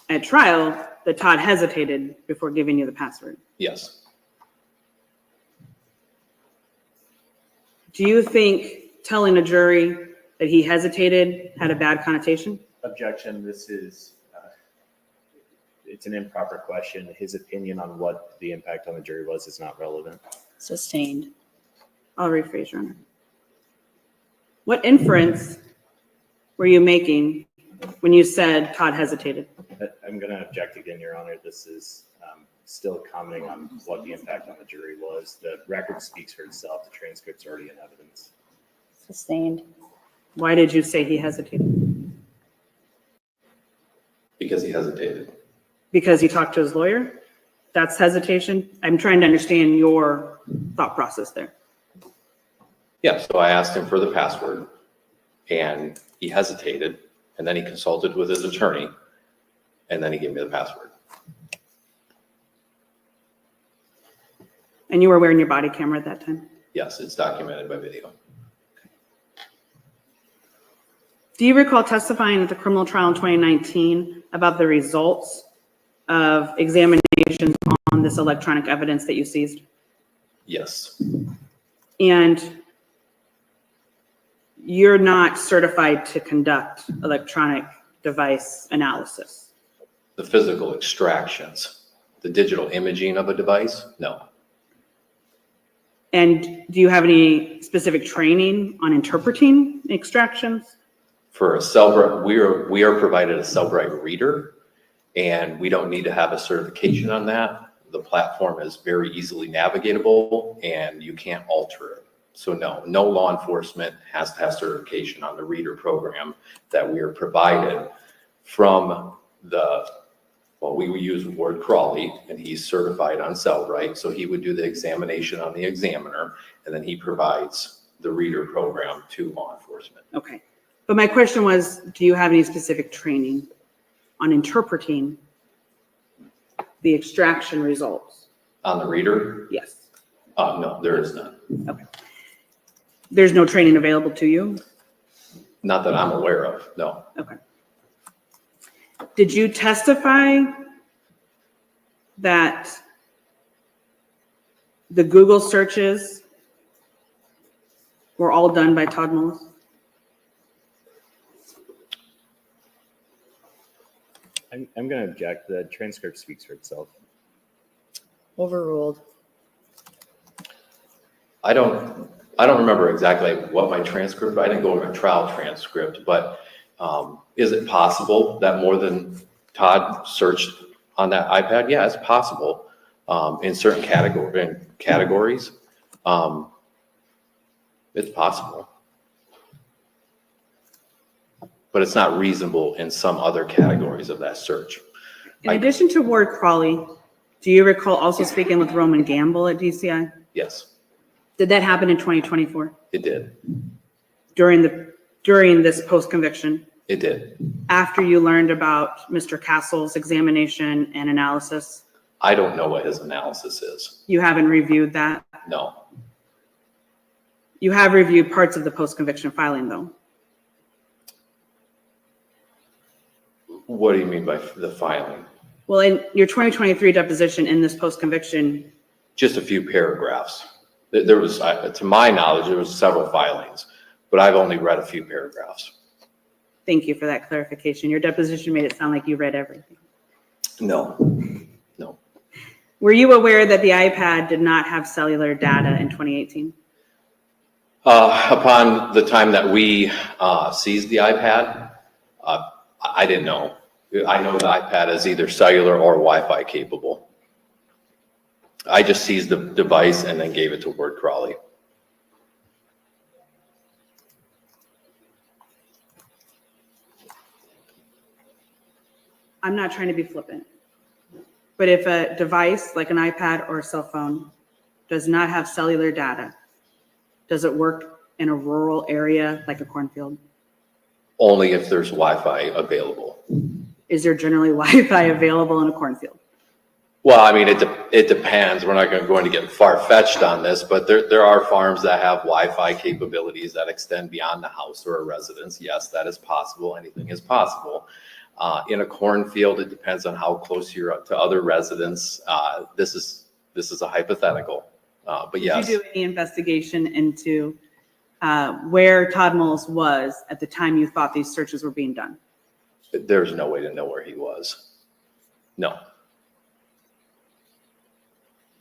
at trial that Todd hesitated before giving you the password? yes. Do you think telling a jury that he hesitated had a bad connotation? Objection, this is, it's an improper question. His opinion on what the impact on the jury was is not relevant. Sustained. I'll rephrase, Your Honor. What inference were you making when you said Todd hesitated? I'm going to object again, Your Honor. This is still commenting on what the impact on the jury was. The record speaks for itself. The transcript's already in evidence. Sustained. Why did you say he hesitated? Because he hesitated. Because he talked to his lawyer? That's hesitation? I'm trying to understand your thought process there. Yeah, so I asked him for the password, and he hesitated, and then he consulted with his attorney, and then he gave me the password. And you were wearing your body camera at that time? Yes, it's documented by video. Do you recall testifying at the criminal trial in 2019 about the results of examinations on this electronic evidence that you seized? Yes, And you're not certified to conduct electronic device analysis. the physical extractions, the digital imaging of a device, no. And do you have any specific training on interpreting extractions? For a Cellbrite, we are provided a Cellbrite reader, and we don't need to have a certification on that. The platform is very easily navigatable, and you can't alter it. So no law enforcement has to have certification on the reader program that we are provided from we would use the word Crawley, and he's certified on Cellbrite, so he would do the examination on the examiner, and then he provides the reader program to law enforcement. Okay. But my question was, do you have any specific training on interpreting the extraction results? On the reader? Yes. No, there is none. Okay. There's no training available to you? Not that I'm aware of, no. Okay. Did you testify that the Google searches were all done by Todd Mullis? I'm going to object. The transcript speaks for itself. Overruled. I don't remember exactly what my transcript, I didn't go over my trial transcript, but is it possible that more than Todd searched on that iPad? Yeah, it's possible in certain categories. It's possible. But it's not reasonable in some other categories of that search. In addition to Ward Crawley, do you recall also speaking with Roman Gamble at DCI? Yes, Did that happen in 2024 it did. during this post-conviction? It did. After you learned about Mr. Castle's examination and analysis? I don't know what his analysis is. You haven't reviewed that? No. You have reviewed parts of the post-conviction filing, though? What do you mean by the filing? Well, in your 2023 deposition in this post-conviction, Just a few paragraphs. There was, to my knowledge, there was several filings, but I've only read a few paragraphs. thank you for that clarification. Your deposition made it sound like you read everything. No. Were you aware that the iPad did not have cellular data in 2018? Upon the time that we seized the iPad, I didn't know. I know the iPad is either cellular or Wi-Fi capable. I just seized the device and then gave it to Word Crawley. I'm not trying to be flippant, but if a device like an iPad or a cell phone does not have cellular data, does it work in a rural area like a cornfield? Only if there's Wi-Fi available. Is there generally Wi-Fi available in a cornfield? Well, I mean, it depends. We're not going to get far-fetched on this, but there are farms that have Wi-Fi capabilities that extend beyond the house or a residence. Yes, that is possible. Anything is possible. In a cornfield, it depends on how close you're to other residents. This is a hypothetical, but yes. Did you do any investigation into where Todd Mullis was at the time you thought these searches were being done? There's no way to know where he was. No,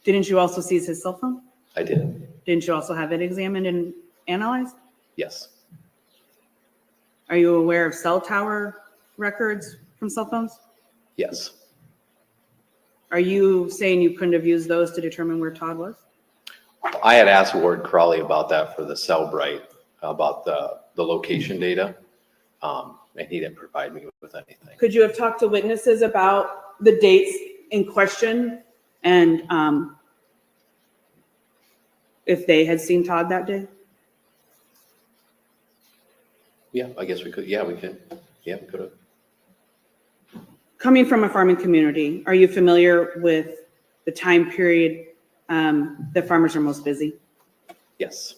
Didn't you also seize his cell phone? I didn't. Didn't you also have it examined and analyzed? Yes, Are you aware of cell tower records from cell phones? yes. Are you saying you couldn't have used those to determine where Todd was? I had asked Ward Crawley about that for the Cellbrite, about the location data, and he didn't provide me with anything. Could you have talked to witnesses about the dates in question and if they had seen Todd that day? Yeah, I guess we could. Yeah, we could. Yeah, we could have. Coming from a farming community, are you familiar with the time period that farmers are most busy? Yes.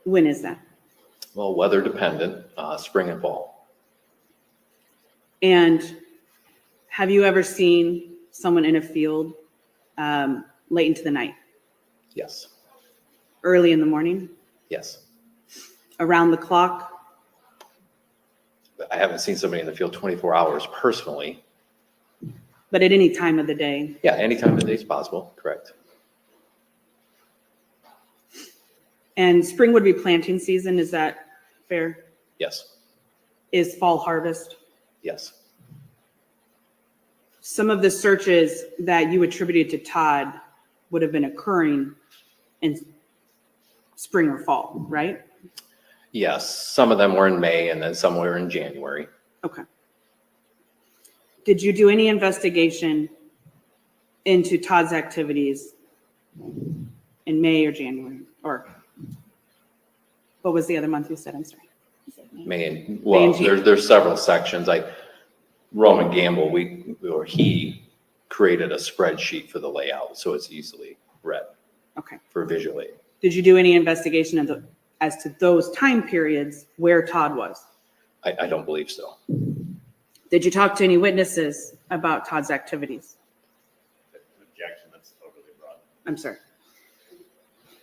When is that? Well, weather dependent, spring and fall. And have you ever seen someone in a field late into the night, Yes. early in the morning, Yes. around the clock? I haven't seen somebody in the field 24 hours personally. But at any time of the day? Yeah, any time of the day is possible. Correct. And spring would be planting season, is that fair? Yes. Is fall harvest? Yes. Some of the searches that you attributed to Todd would have been occurring in spring or fall, right? Yes. Some of them were in May and then some were in January. Okay. Did you do any investigation into Todd's activities in May or January? Or what was the other month you said? I'm sorry. May and, well, there's several sections. Roman Gamble, he created a spreadsheet for the layout, so it's easily read. Okay. For visual aid. Did you do any investigation as to those time periods where Todd was? I don't believe so. Did you talk to any witnesses about Todd's activities? Objection, that's overly broad. I'm sorry.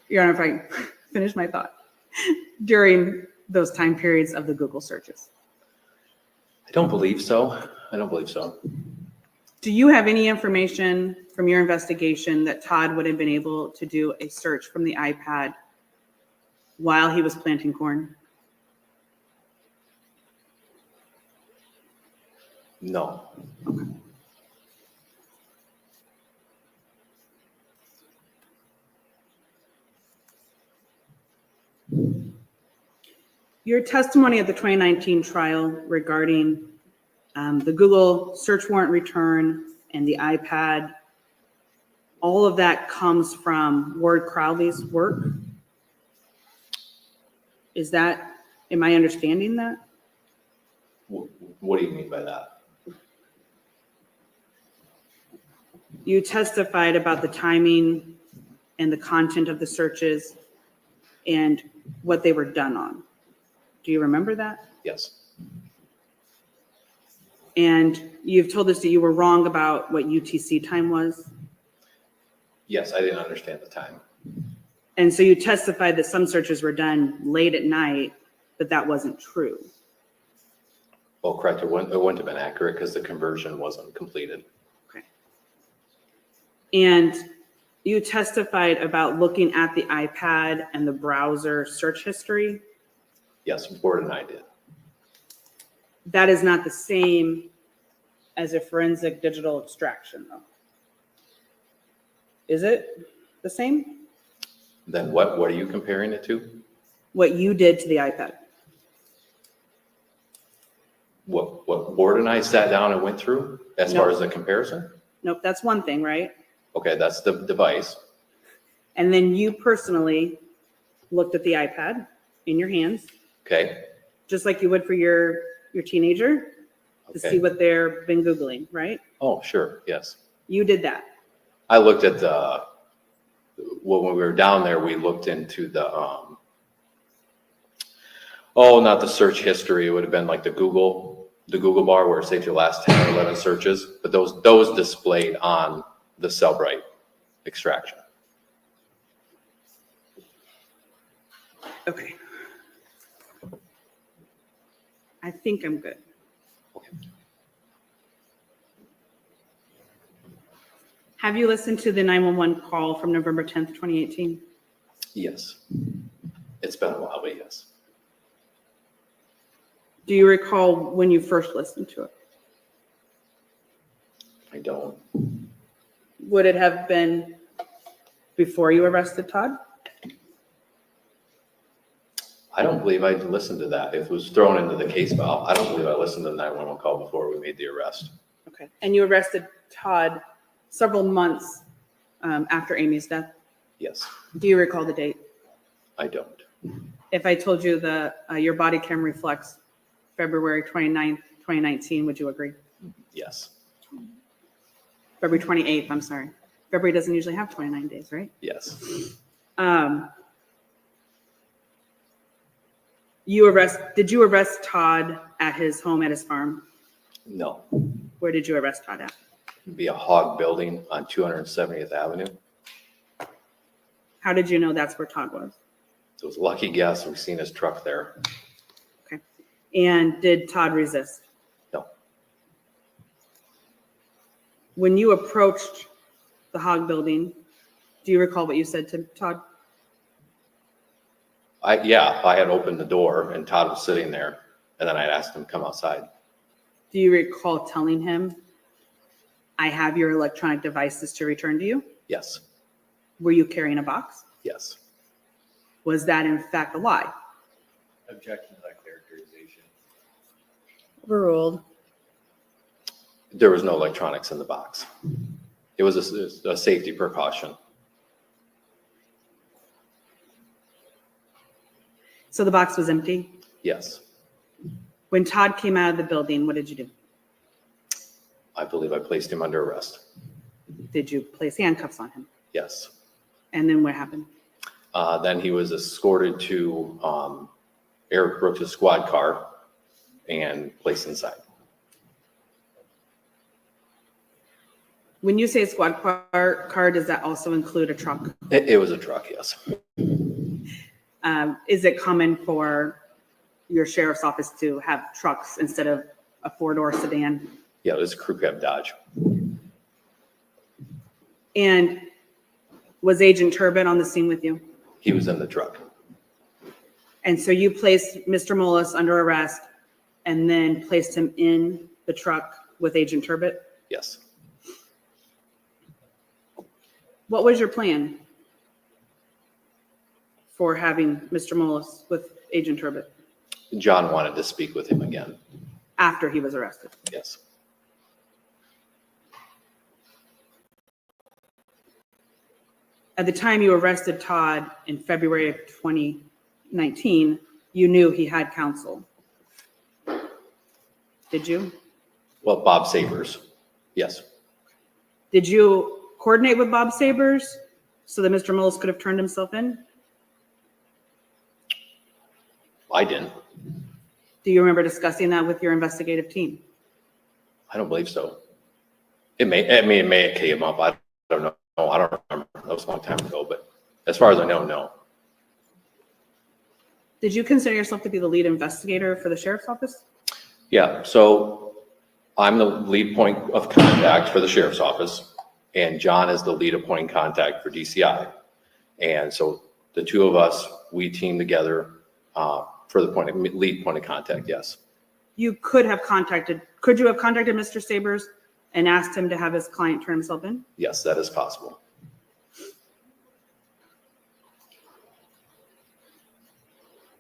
Your Honor, if I can finish my thought. During those time periods of the Google searches. I don't believe so. I don't believe so. Do you have any information from your investigation that Todd would have been able to do a search from the iPad while he was planting corn? No. Okay. Your testimony at the 2019 trial regarding the Google search warrant return and the iPad, all of that comes from Ward Crowley's work? Am I understanding that? What do you mean by that? You testified about the timing and the content of the searches and what they were done on. Do you remember that? Yes. And you've told us that you were wrong about what UTC time was. Yes, I didn't understand the time. And so you testified that some searches were done late at night, but that wasn't true. Well, correct. It wouldn't have been accurate because the conversion wasn't completed. Okay. And you testified about looking at the iPad and the browser search history. Yes, Ward and I did. That is not the same as a forensic digital extraction, though. Is it the same? Then what are you comparing it to? What you did to the iPad? What Board and I sat down and went through as far as the comparison? Nope, that's one thing, right? Okay, that's the device. And then you personally looked at the iPad in your hands, Okay, just like you would for your teenager, to see okay. what they've been Googling, right? Oh, sure, yes. You did that. I looked at when we were down there, we looked into the, not the search history. It would have been like the Google bar where it saves your last 10 or 11 searches, but those displayed on the Cellbrite extraction. Okay. I think I'm good. Okay. Have you listened to the 911 call from November 10th, 2018? Yes. It's been a while, but yes. Do you recall when you first listened to it? I don't. Would it have been before you arrested Todd? I don't believe I listened to that. If it was thrown into the case file, I don't believe I listened to the 911 call before we made the arrest. Okay. And you arrested Todd several months after Amy's death? Yes, Do you recall the date? I don't. If I told you your body cam reflects February 29th, 2019, would you agree? Yes, February 28th, I'm sorry. February doesn't usually have 29 days, right? yes. Did you arrest Todd at his home, at his farm? No. Where did you arrest Todd at? It'd be a hog building on 270th Avenue. How did you know that's where Todd was? It was a lucky guess. We've seen his truck there. Okay. And did Todd resist? No. When you approached the hog building, do you recall what you said to Todd? I had opened the door and Todd was sitting there, and then I asked him to come outside. Do you recall telling him, I have your electronic devices to return to you? Yes, Were you carrying a box? yes. Was that in fact a lie? Objection to that characterization. Overruled. There was no electronics in the box. It was a safety precaution. So the box was empty? Yes, When Todd came out of the building, what did you do? I believe I placed him under arrest. Did you place handcuffs on him? Yes. And then what happened? Then he was escorted to Eric Brooks' squad car and placed inside. When you say squad car, does that also include a truck? It was a truck, yes. Is it common for your sheriff's office to have trucks instead of a four-door sedan? Yeah, it was a crew cab Dodge. And was Agent Turbin on the scene with you? He was in the truck. And so you placed Mr. Mullis under arrest and then placed him in the truck with Agent Turbin? Yes. What was your plan for having Mr. Mullis with Agent Turbin John wanted to speak with him again. after he was arrested? Yes. At the time you arrested Todd in February of 2019, you knew he had counsel. Did you? Well, Bob Sabers. Yes. Did you coordinate with Bob Sabers so that Mr. Mullis could have turned himself in? I didn't. Do you remember discussing that with your investigative team? I don't believe so. It may have came up. I don't know. I don't remember. That was a long time ago, but as far as I know, no. Did you consider yourself to be the lead investigator for the sheriff's office? Yeah, so I'm the lead point of contact for the sheriff's office, and John is the lead point contact for DCI. And so the two of us, we team together for the lead point of contact, yes. you could you have contacted Mr. Sabers and asked him to have his client turn himself in? Yes, that is possible.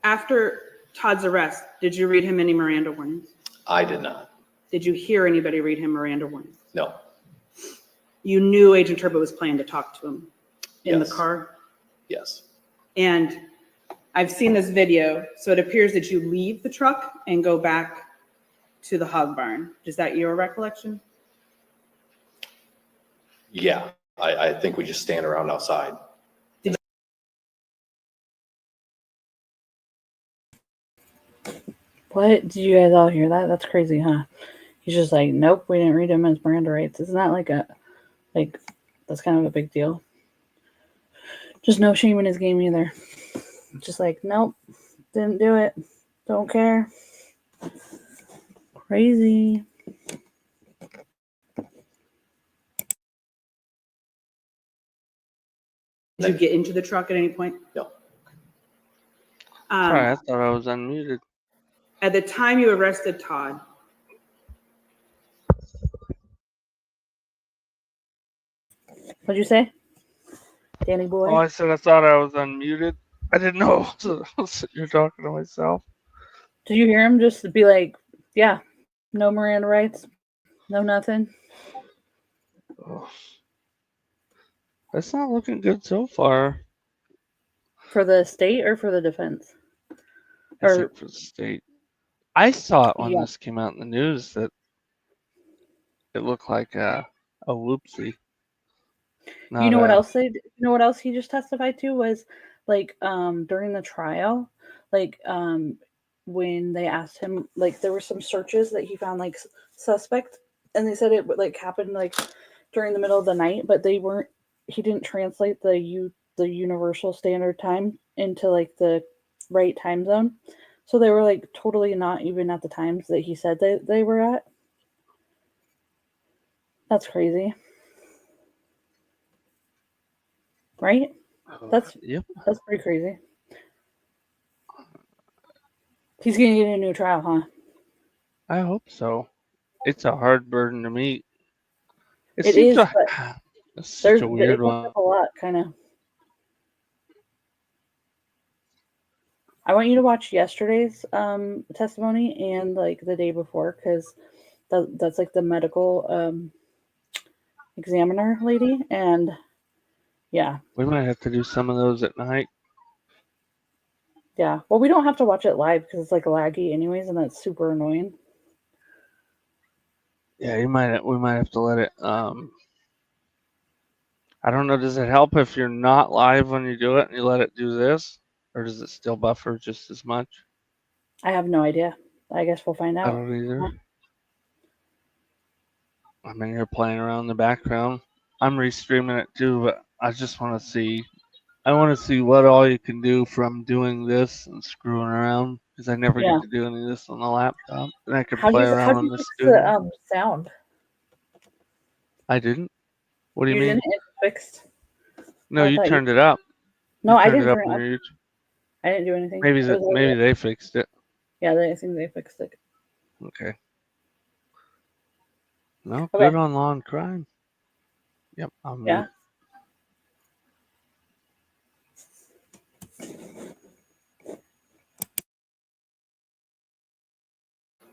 After Todd's arrest, did you read him any Miranda warnings? I did not. Did you hear anybody read him Miranda warnings? No. You knew Agent Turbo was planning to talk to him in the Yes. car? Yes. And I've seen this video, so it appears that you leave the truck and go back to the hog barn. Is that your recollection? Yeah, I think we just stand around outside. What? Did you guys all hear that? That's crazy, huh? He's just like, nope, we didn't read him his Miranda rights. It's not like that's kind of a big deal. Just no shame in his game either. Just like, nope, didn't do it. Don't care. Crazy. Did you get into the truck at any point? No. Sorry, I thought I was unmuted. At the time you arrested Todd, What'd you say? Danny boy? Oh, I said I thought I was unmuted. I didn't know. You're talking to myself. Did you hear him just be like, yeah, no Miranda rights, no nothing? Oh. That's not looking good so far. For the state or for the defense? Except for the state. I saw it when Yeah. this came out in the news that it looked like a whoopsie. You know what else you know what else he just testified to was like during the trial, like when they asked him, like there were some searches that he found like suspect, and they said it like happened like during the middle of the night, but he didn't translate the universal standard time into like the right time zone, so they were like totally not even at the times that he said they were at. That's crazy. Right? Yep. That's pretty crazy. He's gonna get a new trial, huh? I hope so. It's a hard burden to meet. It seems is, like but it's such a it weird comes one. up a lot, kind of. I want you to watch yesterday's testimony and like the day before, because that's like the medical examiner lady, and yeah. We might have to do some of those at night. Yeah. Well, we don't have to watch it live because it's like laggy anyways, and that's super annoying. Yeah, we might have to let it. I don't know. Does it help if you're not live when you do it and you let it do this, or does it still buffer just as much? I have no idea. I guess we'll find I out. don't either. I'm in here playing around in the background. I'm restreaming it too, but I just want to see. I want to see what all you can do from doing this and screwing around, because I never Yeah. get to do any of this on the laptop, and I could How do play you around on the studio. sound? I didn't. What do you mean? Didn't? It's fixed. No, I you thought turned it up. No, You I turned didn't it up turn it on up. your YouTube. I didn't do anything. Maybe It was over maybe there. they fixed it. Yeah, I think they fixed it. Okay. No, Okay. good on law and crime. Yep, I'm Yeah.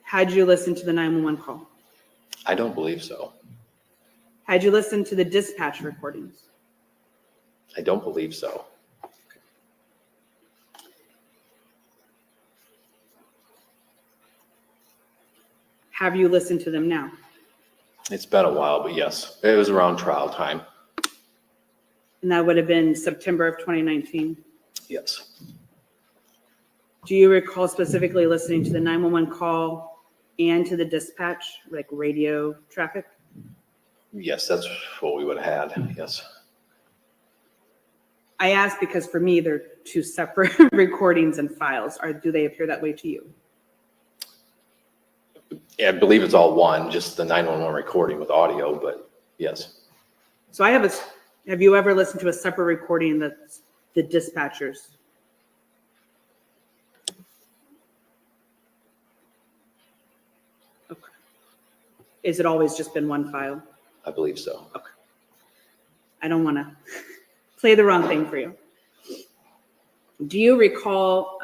had you listened to the 911 call? I don't believe so. Had you listened to the dispatch recordings? I don't believe so. Have you listened to them now? It's been a while, but yes, it was around trial time. And that would have been September of 2019. Yes. Do you recall specifically listening to the 911 call and to the dispatch, like radio traffic? Yes, that's what we would have had. Yes. I ask because for me, they're two separate recordings and files. Do they appear that way to you? Yeah, I believe it's all one, just the 911 recording with audio, but yes. So have you ever listened to a separate recording that's the dispatchers? Is it always just been one file? I believe so. I don't want to play the wrong thing for you. Do you recall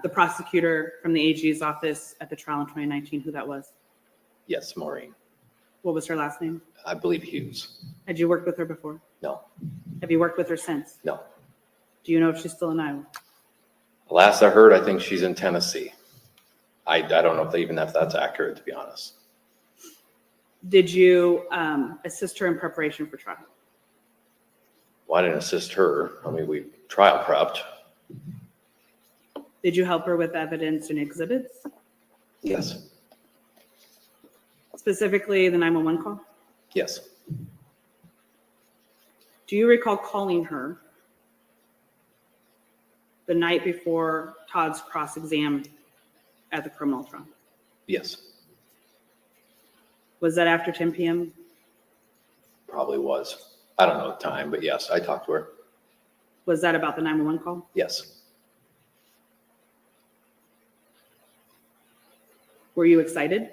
the prosecutor from the AG's office at the trial in 2019, who that was? Yes, Maureen. What was her last name? I believe Hughes. Had you worked with her before? No, Have you worked with her since? no. Do you know if she's still in Iowa? Last I heard, I think she's in Tennessee. I don't know if that's accurate, to be honest. Did you assist her in preparation for trial? Well, I didn't assist her. I mean, we trial prepped. Did you help her with evidence and exhibits? Yes, Specifically the 911 call? yes, Do you recall calling her the night before Todd's cross-exam at the criminal trial? yes. Was that after 10 p.m.? Probably was. I don't know the time, but yes, I talked to her. Was that about the 911 call? Yes. Were you excited?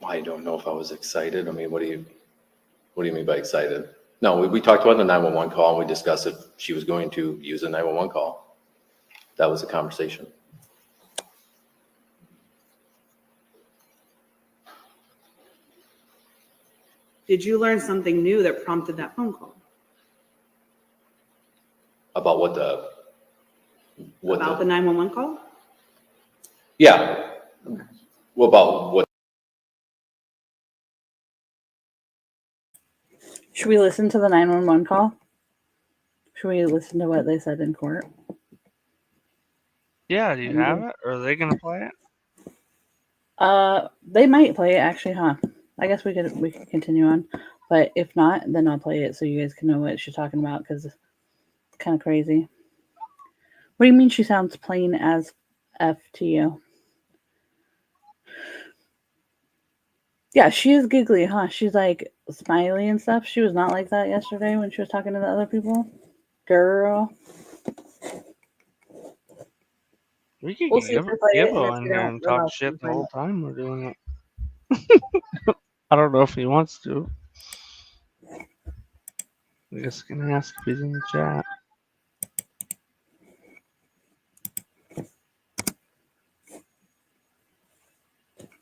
I don't know if I was excited. I mean, what do you mean by excited? No, we talked about the 911 call and we discussed if she was going to use a 911 call. That was the conversation. Did you learn something new that prompted that phone call? About About the 911 call? yeah. Well, about what? Should we listen to the 911 call? Should we listen to what they said in court? Yeah, do you have it? Or are they gonna play it? They might play it actually, huh? I guess we could continue on, but if not, then I'll play it so you guys can know what she's talking about because it's kind of crazy. What do you mean she sounds plain as F to you? Yeah, she is giggly, huh? She's like smiley and stuff. She was not like that yesterday when she was talking to the other people. Girl. We could We'll see if give they play it, and Gibbo if in we here don't, and we'll talk have shit to the play whole it. time we're doing it. I don't know if he wants to. I guess I can ask if he's in the chat.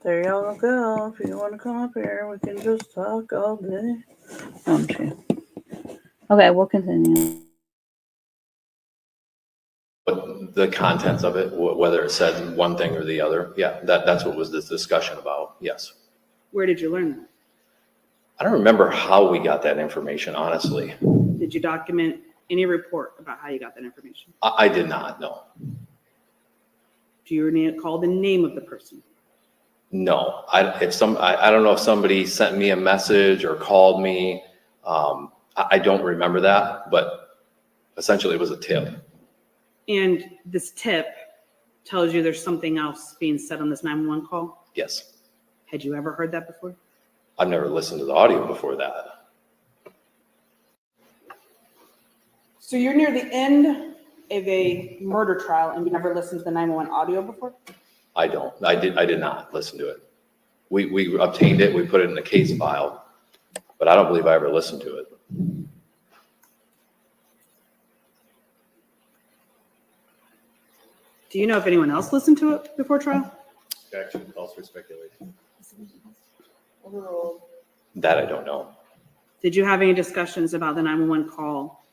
There y'all go. If you want to come up here, we can just talk all day. Oh, I'm kidding. Okay, we'll continue. But the contents of it, whether it said one thing or the other, yeah, that's what was this discussion about. Yes. Where did you learn that? I don't remember how we got that information, honestly. Did you document any report about how you got that information? I did not know. Do you recall the name of the person? No, I don't know if somebody sent me a message or called me. I don't remember that, but essentially it was a tip. And this tip tells you there's something else being said on this 911 call? Yes. Had you ever heard that before? I've never listened to the audio before that. So you're near the end of a murder trial and you never listened to the 911 audio before? I did not listen to it. We obtained it, we put it in the case file, but I don't believe I ever listened to it. Do you know if anyone else listened to it before trial? Objection calls for speculation. That I don't know. Did you have any discussions about the 911 call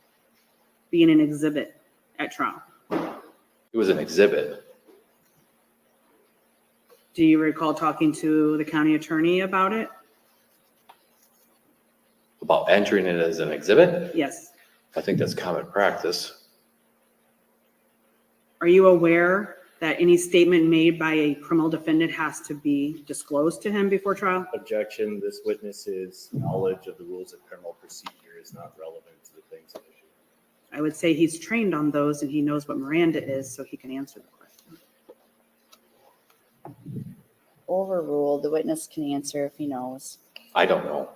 being an exhibit at trial? It was an exhibit. Do you recall talking to the county attorney about it? About entering it as an exhibit? Yes. I think that's common practice. Are you aware that any statement made by a criminal defendant has to be disclosed to him before trial? Objection, this witness's knowledge of the rules of criminal procedure is not relevant to the things at issue. I would say he's trained on those and he knows what Miranda is, so he can answer the question. Overruled. The witness can answer if he knows. I don't know.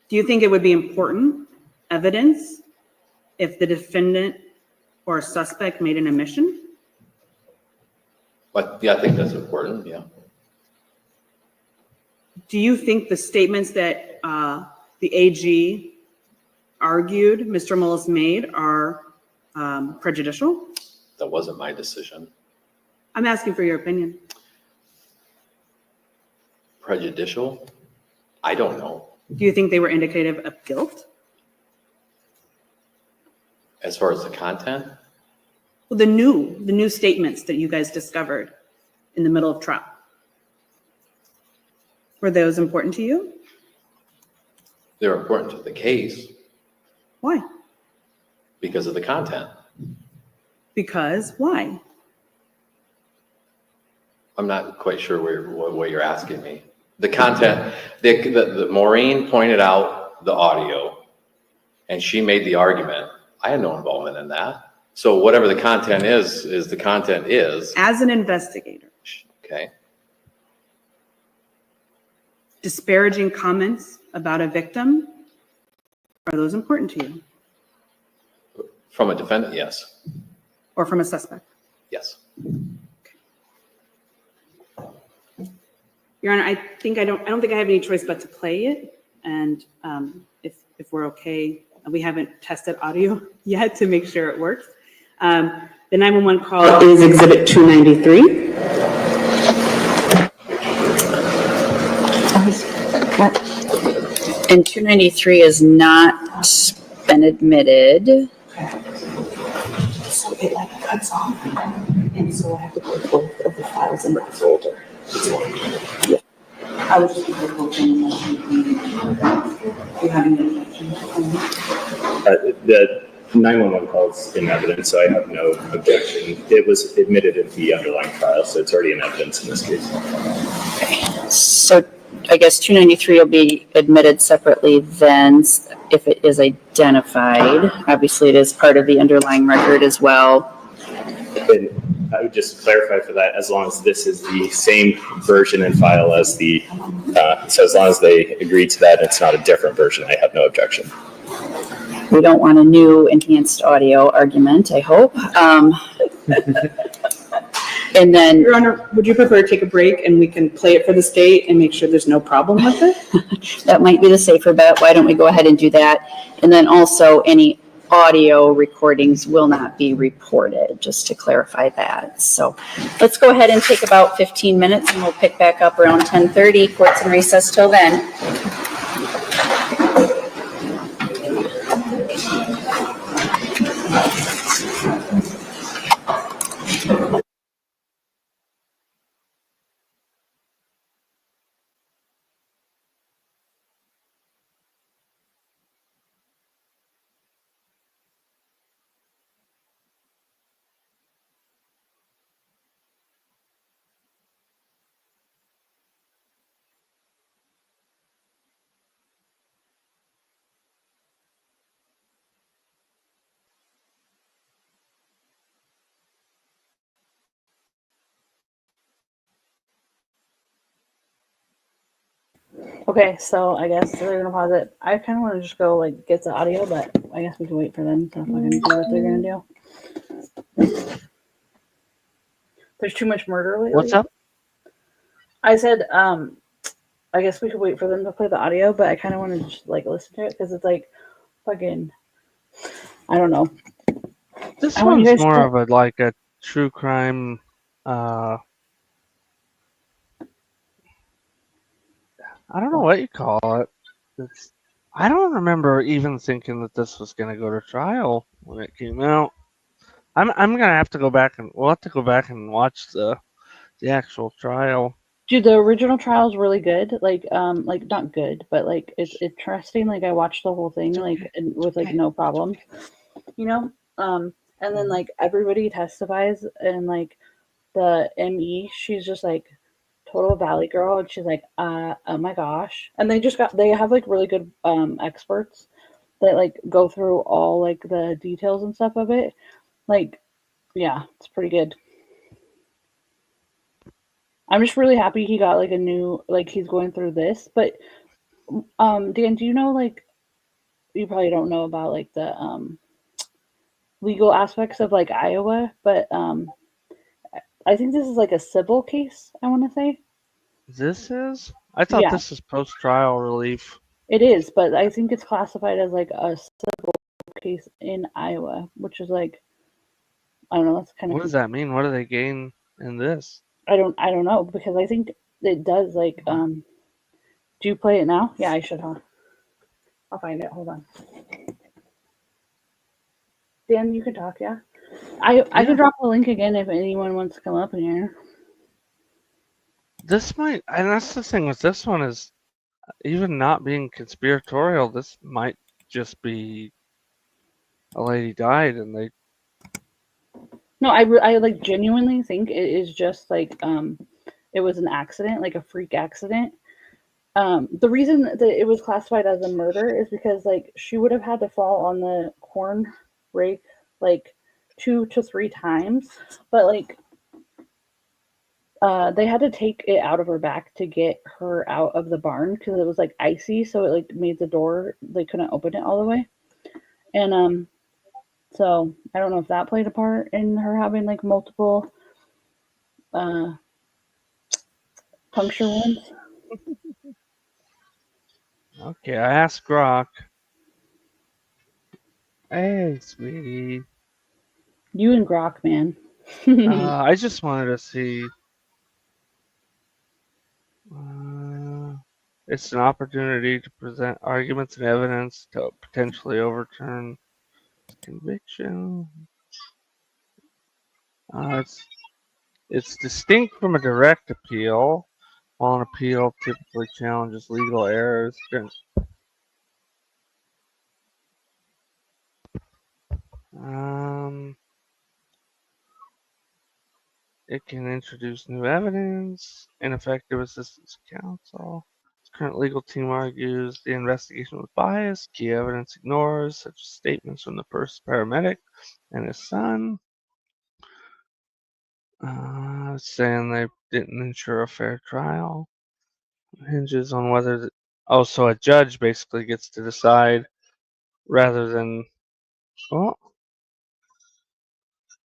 Do you think it would be important evidence if the defendant or a suspect made an admission? But yeah, I think that's important, yeah. Do you think the statements that the AG argued Mr. Mullis made are prejudicial? That wasn't my decision. I'm asking for your opinion. Prejudicial? I don't know. Do you think they were indicative of guilt? As far as the content, Well, the new statements that you guys discovered in the middle of trial, were those important to you? they're important to the case Why? because of the content. Because why? I'm not quite sure what you're asking me. The content, the Maureen pointed out the audio and she made the argument. I had no involvement in that. So whatever the content is the content is. As an investigator, Okay. disparaging comments about a victim, are those important to you? From a defendant, yes. Or from a suspect? Yes. Your Honor, I don't think I have any choice but to play it. And if we're okay, we haven't tested audio yet to make sure it works. The 911 call is Exhibit 293. And 293 has not been admitted. So it like cuts off, and so I have to put both of the files in that folder. Yeah. I was just hoping you have any objections? The 911 calls in evidence, so I have no objection. It was admitted in the underlying trial, so it's already in evidence in this case. So I guess 293 will be admitted separately then if it is identified. Obviously, it is part of the underlying record as well. And I would just clarify for that, as long as this is the same version and file as the, so as long as they agree to that, it's not a different version, I have no objection. We don't want a new enhanced audio argument, I hope. And then, Your Honor, would you prefer to take a break and we can play it for the state and make sure there's no problem with it? that might be the safer bet. Why don't we go ahead and do that? And then also any audio recordings will not be reported, just to clarify that. So let's go ahead and take about 15 minutes and we'll pick back up around 10:30. Court's in recess till then. Okay, so I guess they're gonna pause it. I kind of want to just go like get the audio, but I guess we can wait for them to fucking do what they're gonna do. There's too much murder lately. What's up? I said, I guess we could wait for them to play the audio, but I kind of want to just like listen to it because it's like fucking, I don't know. This I want you one's guys more to- of a like a true crime. I don't know what you call it. I don't remember even thinking that this was going to go to trial when it came out. I'm gonna have to go back and we'll have to go back and watch the actual trial. Dude, the original trial is really good. Like not good, but like it's interesting. Like I watched the whole thing like with like no problems, you know. And then like everybody testifies, and like the ME, she's just like total valley girl, and she's like, oh my gosh. And they have like really good experts that like go through all like the details and stuff of it. Like, yeah, it's pretty good. I'm just really happy he got like a new, like he's going through this. But Dan, do you know, like, you probably don't know about like the legal aspects of like Iowa, but I think this is like a civil case, I want to say. This is? I thought Yeah. this is post-trial relief. It is, but I think it's classified as like a civil case in Iowa, which is like, I don't know, that's kind of. What does that mean? What do they gain in this? I don't know, because I think it does like, do you play it now? Yeah, I should, huh? I'll find it. Hold on. Dan, you can talk, yeah? I can drop the link again if anyone wants to come up in here. This might, and that's the thing with this one is, even not being conspiratorial, this might just be a lady died and they. No, I like genuinely think it is just like, it was an accident, like a freak accident. The reason that it was classified as a murder is because like she would have had to fall on the corn rake like 2 to 3 times, but like they had to take it out of her back to get her out of the barn because it was like icy, so it like made the door, they couldn't open it all the way. And so I don't know if that played a part in her having like multiple puncture wounds. Okay, I asked Grok. Hey, sweetie. You and Grok, man. I just wanted to see. It's an opportunity to present arguments and evidence to potentially overturn conviction. It's distinct from a direct appeal, while an appeal typically challenges legal errors. It can introduce new evidence, ineffective assistance of counsel. Its current legal team argues the investigation was biased, key evidence ignores, such as statements from the first paramedic and his son, saying they didn't ensure a fair trial. It hinges on whether, so a judge basically gets to decide rather than, well,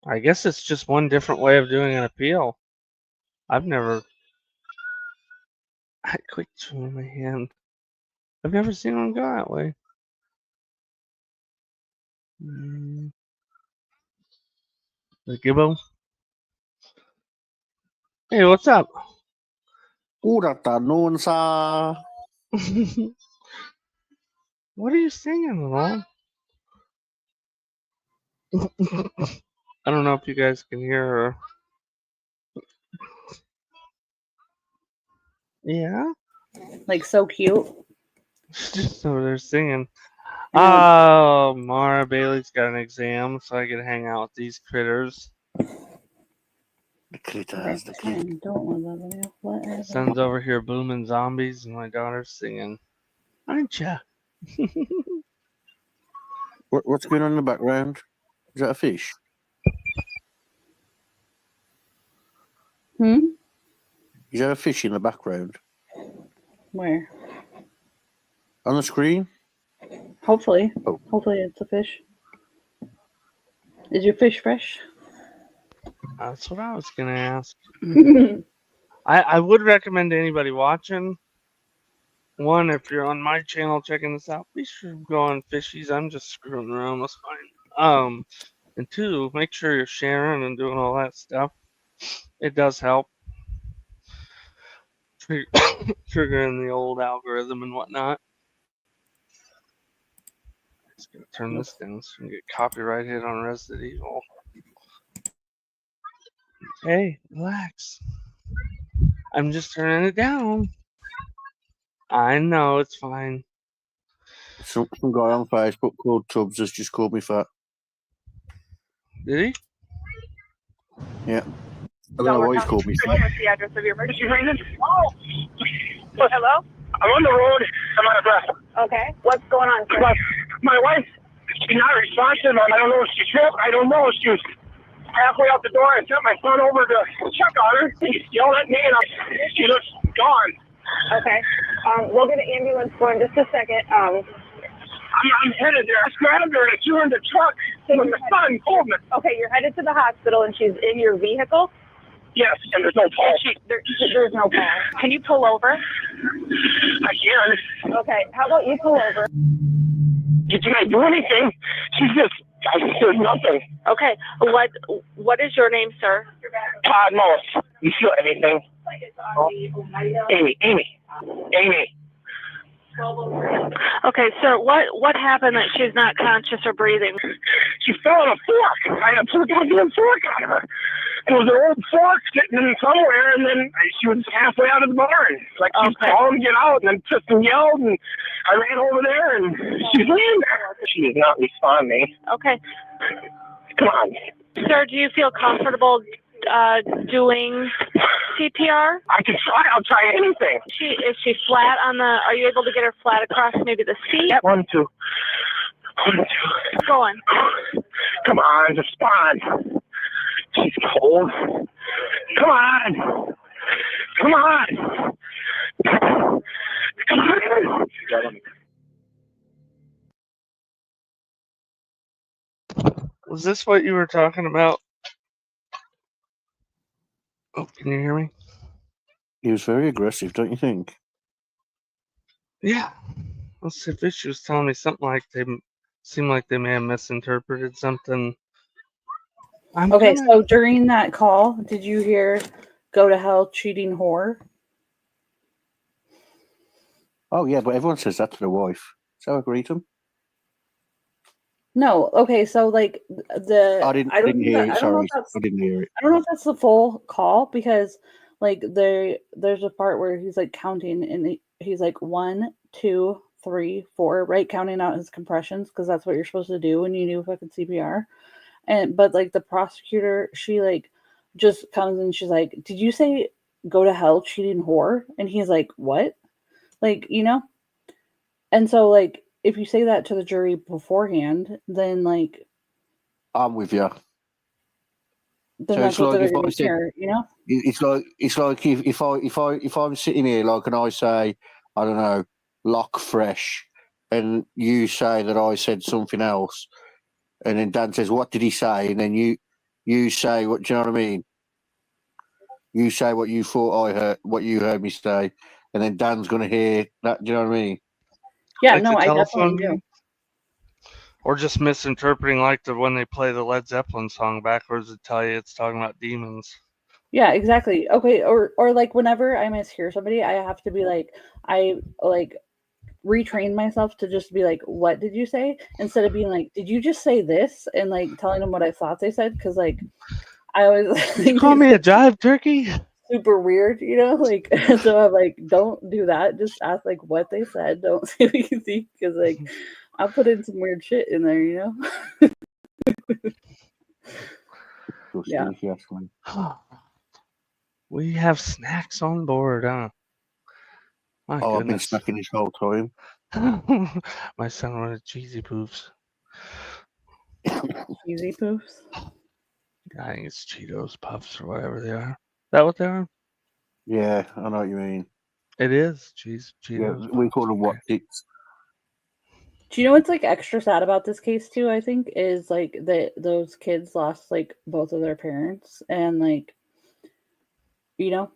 I guess it's just one different way of doing an appeal. I quit chewing my hand. I've never seen one go that way. The Gibbo. Hey, what's up? Good afternoon, sir. What are you singing, Lon? I don't know if you guys can hear her. Yeah? Like so cute. She's just over there singing. I know. Oh, Mara Bailey's got an exam, so I get to hang out with these critters. The critters, the critters. Fine, don't want that video. Whatever. Son's over here booming zombies, and my daughter's singing. Aren't ya? What's going on in the background? Is that a fish? Hmm? Is there a fish in the background? Where? On the screen? Hopefully. Oh. Hopefully it's a fish. Is your fish fresh? That's what I was going to ask. I would recommend to anybody watching, one, if you're on my channel checking this out, be sure to go on Fishies. I'm just screwing around. That's fine. And two, make sure you're sharing and doing all that stuff. It does help. Triggering the old algorithm and whatnot. Just gonna turn this down so we can get copyright hit on Resident Evil. Hey, relax. I'm just turning it down. I know, it's fine. Some guy on Facebook called Tubbs has just called me fat. Did he? Yeah. I don't know why he's called me fat. What's the address of your emergency reason? Oh, hello? I'm on the road. I'm out of breath. Okay. What's going on, sir? My wife, she's not responsive. I don't know if she's sick. I don't know. She was halfway out the door. I sent my son over to check on her. He yelled at me, and she looks gone. Okay. We'll get an ambulance for in just a second. I'm headed there. I grabbed her and I threw her in the truck when my son pulled me. Okay, you're headed to the hospital, and she's in your vehicle? Yes, and there's no pulse. There's no pulse. Can you pull over? I can. Okay, how about you pull over? Did you guys do anything? There's nothing. Okay, what is your name, sir? Todd Mullis. You feel anything? Amy. Okay, sir, what happened that she's not conscious or breathing? She fell on a fork. I had to put a goddamn fork on her. It was an old fork sitting in somewhere, and then she was halfway out of the barn. Like, she was calling to get out, and then Tristan yelled, and I ran over there, and she's laying there. She is not responding. Okay. Come on. Sir, do you feel comfortable doing CPR? I can try. I'll try anything. Is she flat on the, are you able to get her flat across maybe the seat? Yep. 1, 2. Go on. Come on, respond. She's cold. Come on. Come on. Come on. Was this what you were talking about? Oh, can you hear me? He was very aggressive, don't you think? Yeah. Let's see if she was telling me something like they seemed like they may have misinterpreted something. So during that call, did you hear "Go to hell, cheating whore"? Oh yeah, but everyone says that to their wife. So agree to him. No. Okay. So like I didn't hear it. Sorry, I didn't hear it. I don't know if that's the full call because like there's a part where he's like counting and he's like 1, 2, 3, 4, right? Counting out his compressions because that's what you're supposed to do when you do fucking CPR. But like the prosecutor, she like just comes and she's like, "Did you say go to hell, cheating whore?" And he's like, "What?" Like, you know? And so like if you say that to the jury beforehand, then like I'm with you. Then that's what they're going to hear, you know? It's like if I'm sitting here like and I say, I don't know, lock fresh, and you say that I said something else, and then Dan says, "What did he say?" And then you say, "What do you know what I mean?" You say what you thought I heard, what you heard me say, and then Dan's going to hear that. Do you know what I mean? Yeah, like no, I definitely do. Or just misinterpreting like when they play the Led Zeppelin song backwards to tell you it's talking about demons. Yeah, exactly. Okay, or like whenever I mishear somebody, I have to be like, I like retrain myself to just be like, "What did you say?" Instead of being like, "Did you just say this?" and like telling them what I thought they said, because like I always think call me a jive turkey. Super weird, you know, like so I'm like, don't do that. Just ask like what they said. Don't say what you think, because like I'll put in some weird shit in there, you know. Yeah. We have snacks on board, huh? My goodness. I've been snacking this whole time. My son wanted cheesy poofs. Cheesy poofs? I think it's Cheetos Puffs or whatever they are. Is that what they are? Yeah, I know what you mean. It is Cheetos. Yeah, we call them what ticks. Do you know what's like extra sad about this case too? I think is like that those kids lost like both of their parents, and like, you know,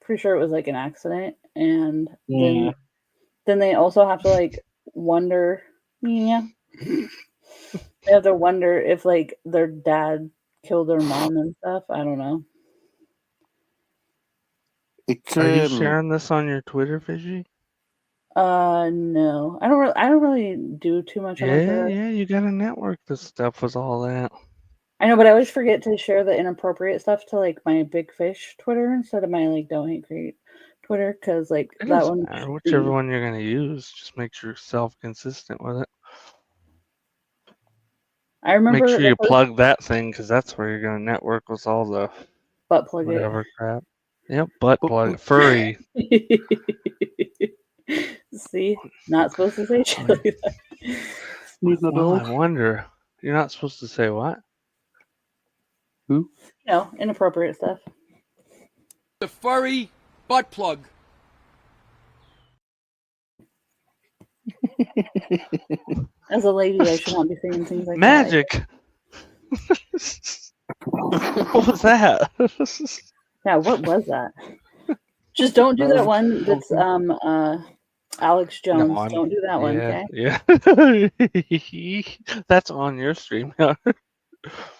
pretty sure it was like an accident, and then they also have to like wonder, they have to wonder if like their dad killed their mom and stuff. I don't know. Are you sharing this on your Twitter, Fishy? No, I don't really do too much. Yeah, you gotta network this stuff with all that. I know, but I always forget to share the inappropriate stuff to like my Big Fish Twitter instead of my like Don't Hate Create Twitter, because like it that one. Matter. Whichever one you're gonna use, just make yourself consistent with it. I remember. Make sure you plug that thing, because that's where you're gonna network with all the butt plug whatever crap. Yep, butt plug furry. See, not supposed to say shit like that. Well, I wonder. You're not supposed to say what? Who? No, inappropriate stuff. The furry butt plug. As a lady, I should not be saying things like Magic. that. What was that? Yeah, what was that? Just don't do that one that's Alex Jones. No, Don't do that one, okay? Yeah. That's on your stream.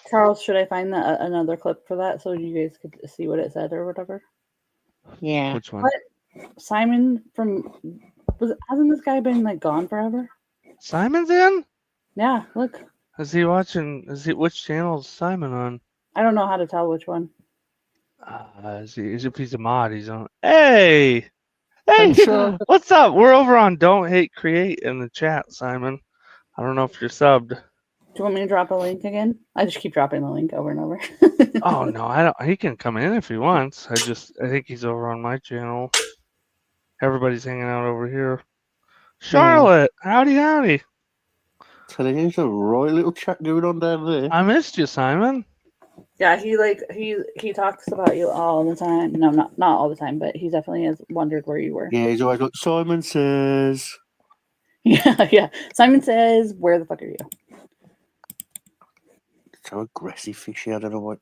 Charles, should I find another clip for that so you guys could see what it said or whatever? Yeah. Which one? What? Simon hasn't this guy been like gone forever? Simon's in? Yeah, look. Is he watching? Which channel is Simon on? I don't know how to tell which one. If he's a mod, he's on. Hey! I'm sure. What's up? We're over on Don't Hate Create in the chat, Simon. I don't know if you're subbed. Do you want me to drop a link again? I just keep dropping the link over and over. Oh no, I don't. He can come in if he wants. I think he's over on my channel. Everybody's hanging out over here. Charlotte, howdy. So there's a right little chat going on down there. I missed you, Simon. Yeah, he talks about you all the time. No, not all the time, but he definitely has wondered where you were. Yeah, he's always like, Simon says. Yeah. Simon says, "Where the fuck are you?" So aggressive, fishy. I don't know what.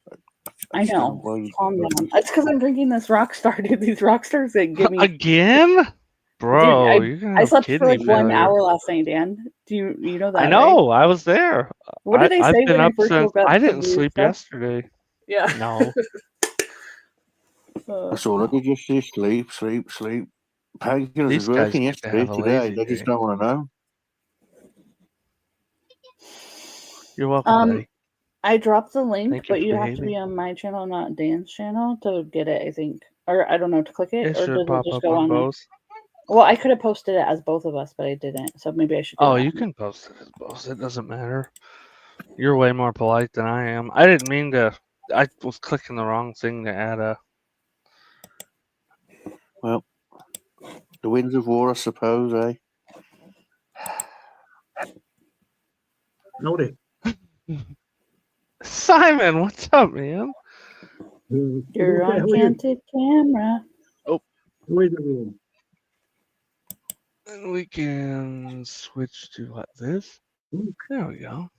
I know. Calm down. It's because I'm drinking this Rockstar, dude. These Rockstars that give me again, bro. Dude, I slept for like 1 hour last night, Dan. Do you know that? I know. Right? I was there. What did they say when I first woke up? I didn't sleep yesterday. Yeah. No. That's all I did yesterday. Sleep. Painkillers was working yesterday. Today, they just don't want to know. You're welcome, buddy. I dropped the link, Thank but you you for have to be on my channel, not Dan's channel, to get it, I think. Or I don't know, to click it, It or should does pop it just up go on on both. Well, I could have posted it as both of us, but I didn't. So maybe I should do Oh, that. you can post it as both. It doesn't matter. You're way more polite than I am. I didn't mean to. I was clicking the wrong thing to add a. Well, the winds of war, I suppose, eh? Howdy. Simon, what's up, man? You're on Canted Camera. Oh. Who is everyone? And we can switch to what, this? There we go.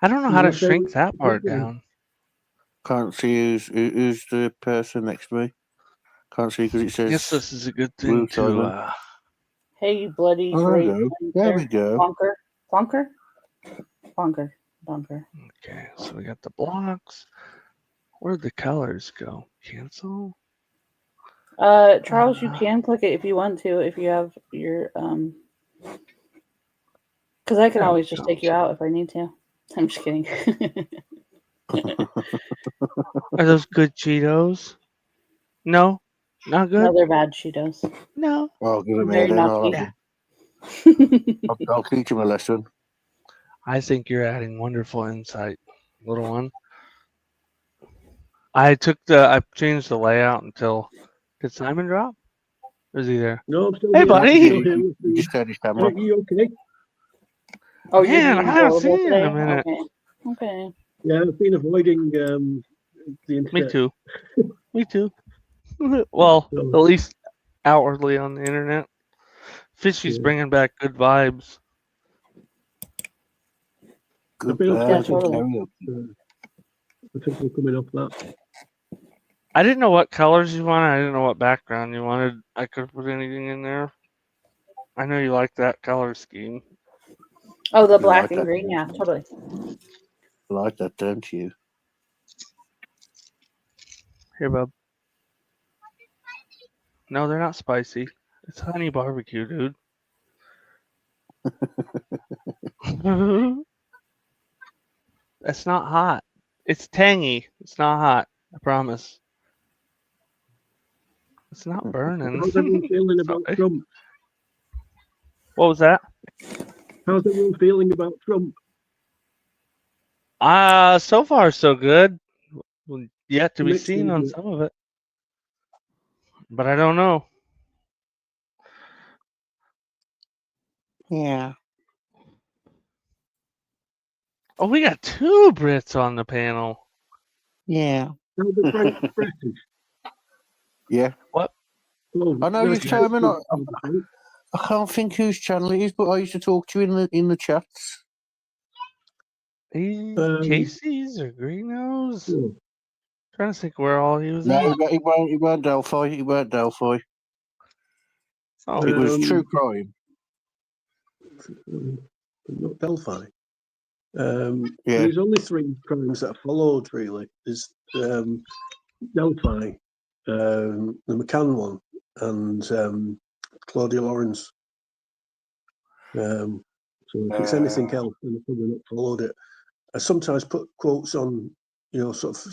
I don't know how to shrink that part down. Can't see who's the person next to me. Can't see because it says. I guess this is a good thing to. Hey, you bloody great. There we go. Bonker. Okay, so we got the blocks. Where'd the colors go? Cancel? Charles, you can click it if you want to, if you have your because I can always just take you out if I need to. I'm just kidding. Are those good Cheetos? No, not good. No, they're bad Cheetos. No. I'll give him Very I'll teach him a lesson. I think you're adding wonderful insight, little one. I changed the layout until. Did Simon drop? Or is he there? No, I'm still Hey, here. buddy. You just turned his camera. Are you okay? Oh, man, I haven't seen you in a minute. Okay. Yeah, I've been avoiding the internet. Me too. Me too. Well, at least outwardly on the internet. Fishy's bringing back good vibes. Good I think we're coming off that. I didn't know what colors you wanted. I didn't know what background you wanted. I could put anything in there. I know you like that color scheme. Oh, the black and green, yeah, totally. I like that, don't you? Here, bub. No, they're not spicy. It's honey barbecue, dude. It's not hot. It's tangy. It's not hot. I promise. It's not burning. How's everyone feeling about Trump? What was that? How's everyone feeling about Trump? So far so good. Yet to be Mixed seen on into it. some of it. But I don't know. Yeah. Oh, we got 2 Brits on the panel. Yeah. How's the Frank British? Yeah. What? Oh, I know no, you're Simon. I can't think whose channel it is, but I used to talk to you in the chats. Casey's or Greenos? Trying to think where all he was No, at. it weren't Delphi. It weren't Delphi. Oh, It was true crime. Not Delphi. Yeah. There's only 3 crimes that are followed, really. There's Delphi, the McCann one, and Claudia Lawrence. So if it's anything else, then I've probably not followed it. I sometimes put quotes on, sort of,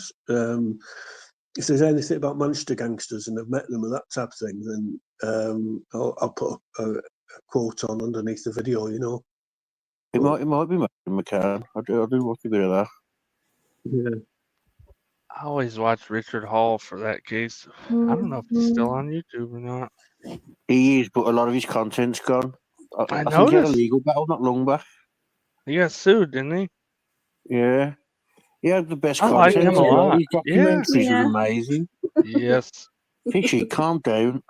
if there's anything about Manchester gangsters and I've met them and that type of thing, then I'll put a quote on underneath the video, It might be McCann. I do watch a bit of that. Yeah. I always watch Richard Hall for that case. I don't know if he's still on YouTube or not. He is, but a lot of his content's gone. I think he had a noticed. legal battle not long back. He got sued, didn't he? Yeah. He had the best I like content. him a lot. His documentaries Yeah. were amazing. Yes. Fishy, calm down.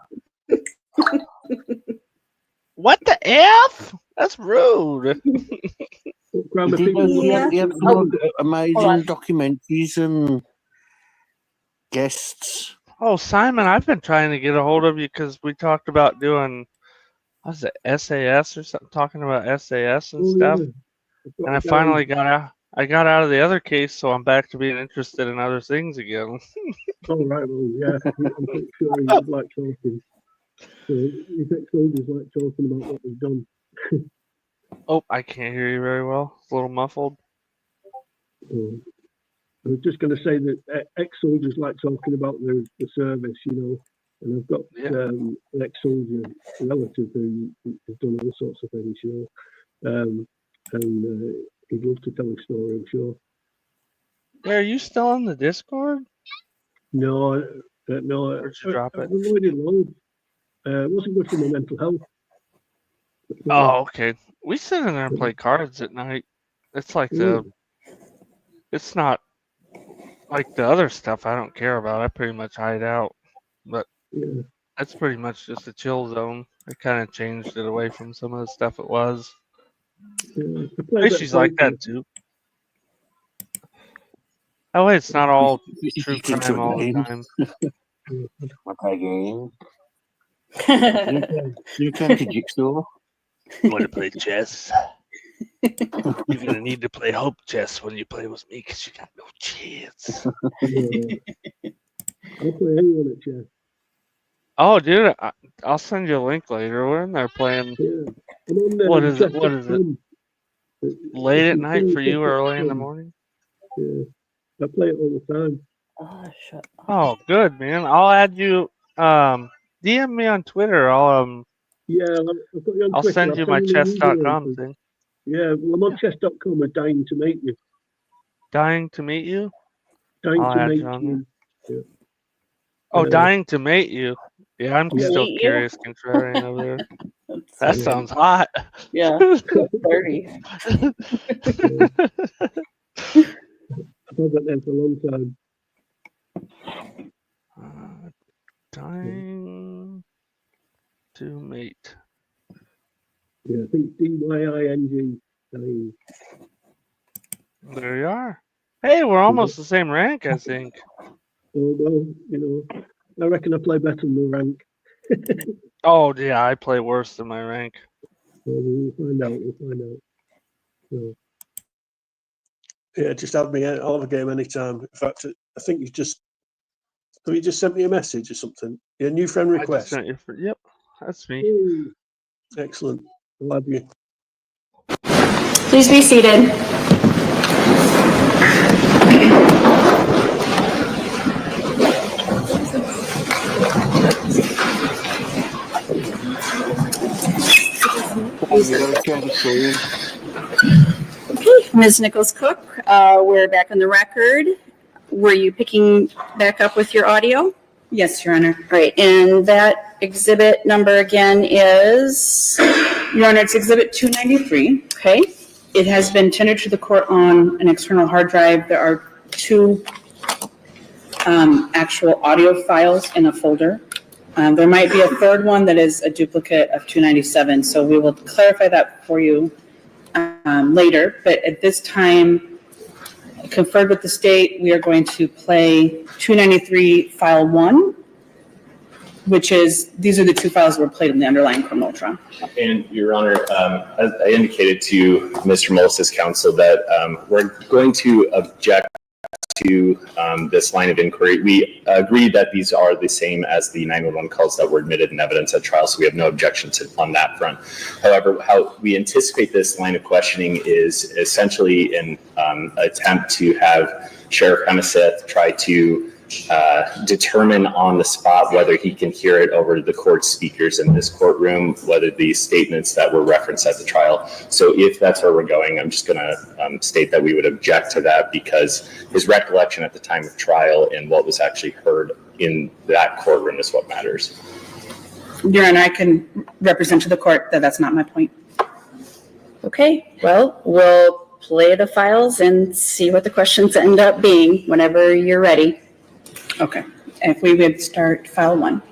What the F? That's rude. He had some amazing documentaries and guests. Oh, Simon, I've been trying to get a hold of you because we talked about doing, what was it, SAS or something, talking about SAS and stuff. Yeah. And I finally got out. I got out of the other case, so I'm back to being interested in other things again. Oh, right. Well, yeah. I'm pretty sure he would like talking. So his ex-soldiers like talking about what they've done. Oh, I can't hear you very well. It's a little muffled. I was just going to say that ex-soldiers like talking about the service, and I've got an ex-soldier relative who has done all sorts of things, and he'd love to tell a story, I'm sure. Yeah, are you still on the Discord? No. Where'd you drop it? I've avoided loads. It wasn't good for my mental health. Oh, okay. We sit in there and play cards at night. It's like it's not like the other stuff I don't care about. I pretty much hide out. But that's pretty much just a chill zone. I kind of changed it away from some of the stuff it was. She's like that too. That way it's not all true crime all the time. You came to Jigsaw. You want to play chess? You're going to need to play hope chess when you play with me because you got no chance. I'll play anyone at chess. Oh, dude, I'll send you a link later. We're in there playing. Yeah. What is it? What is it? Late at night for you, early in the morning? Yeah. I play it all the time. Oh, shut up. Oh, good, man. I'll add you. DM me on Twitter. I've got you on Twitter. Send you my chess.com thing. Yeah, well, I'm on chess.com. We're dying to meet you. Dying to meet you? Dying to meet you. Yeah. Oh, dying to meet you. Yeah, I'm still Meet curious considering over there. That sounds hot. Yeah, 30. I've had that there for a long time. Dying to mate. Yeah, I think DYING. Dying. There you are. Hey, we're almost the same rank, I think. Oh, well, I reckon I play better than the rank. Oh, yeah, I play worse than my rank. Well, we'll find out. So, yeah, just have me. I'll have a game anytime. In fact, I think have you just sent me a message or something? Yeah, new friend request. Yep, that's me. Ooh, excellent. I'll have you. Please be seated. Ms. Nichols-Cook, we're back on the record. Were you picking back up with your audio? Yes, Your Honor. All right, and that exhibit number again is? Your Honor, it's Exhibit 293. Okay. It has been tendered to the court on an external hard drive. There are 2 actual audio files in a folder. There might be a third one that is a duplicate of 297, so we will clarify that for you later. But at this time, conferred with the state. We are going to play 293 file 1, which is, these are the two files that were played in the underlying criminal trial. And Your Honor, as I indicated to Mr. Mullis's counsel that we're going to object to this line of inquiry. We agree that these are the same as the 911 calls that were admitted in evidence at trial, so we have no objection on that front. However, how we anticipate this line of questioning is essentially an attempt to have Sheriff Hemeseth try to determine on the spot whether he can hear it over the court speakers in this courtroom, whether the statements that were referenced at the trial. So if that's where we're going, I'm just going to state that we would object to that because his recollection at the time of trial and what was actually heard in that courtroom is what matters. Your Honor, I can represent to the court that that's not my point. Okay, well, we'll play the files and see what the questions end up being whenever you're ready. Okay, if we would start file 1.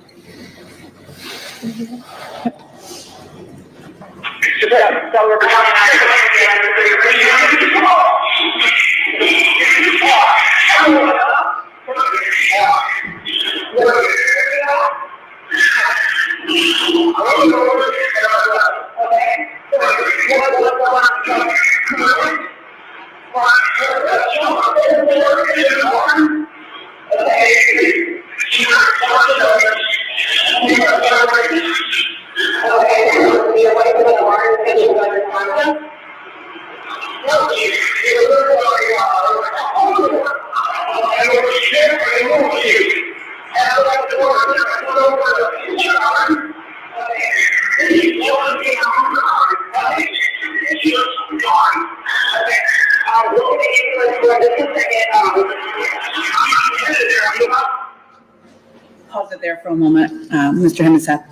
Pause it there for a moment. Mr. Hemeseth,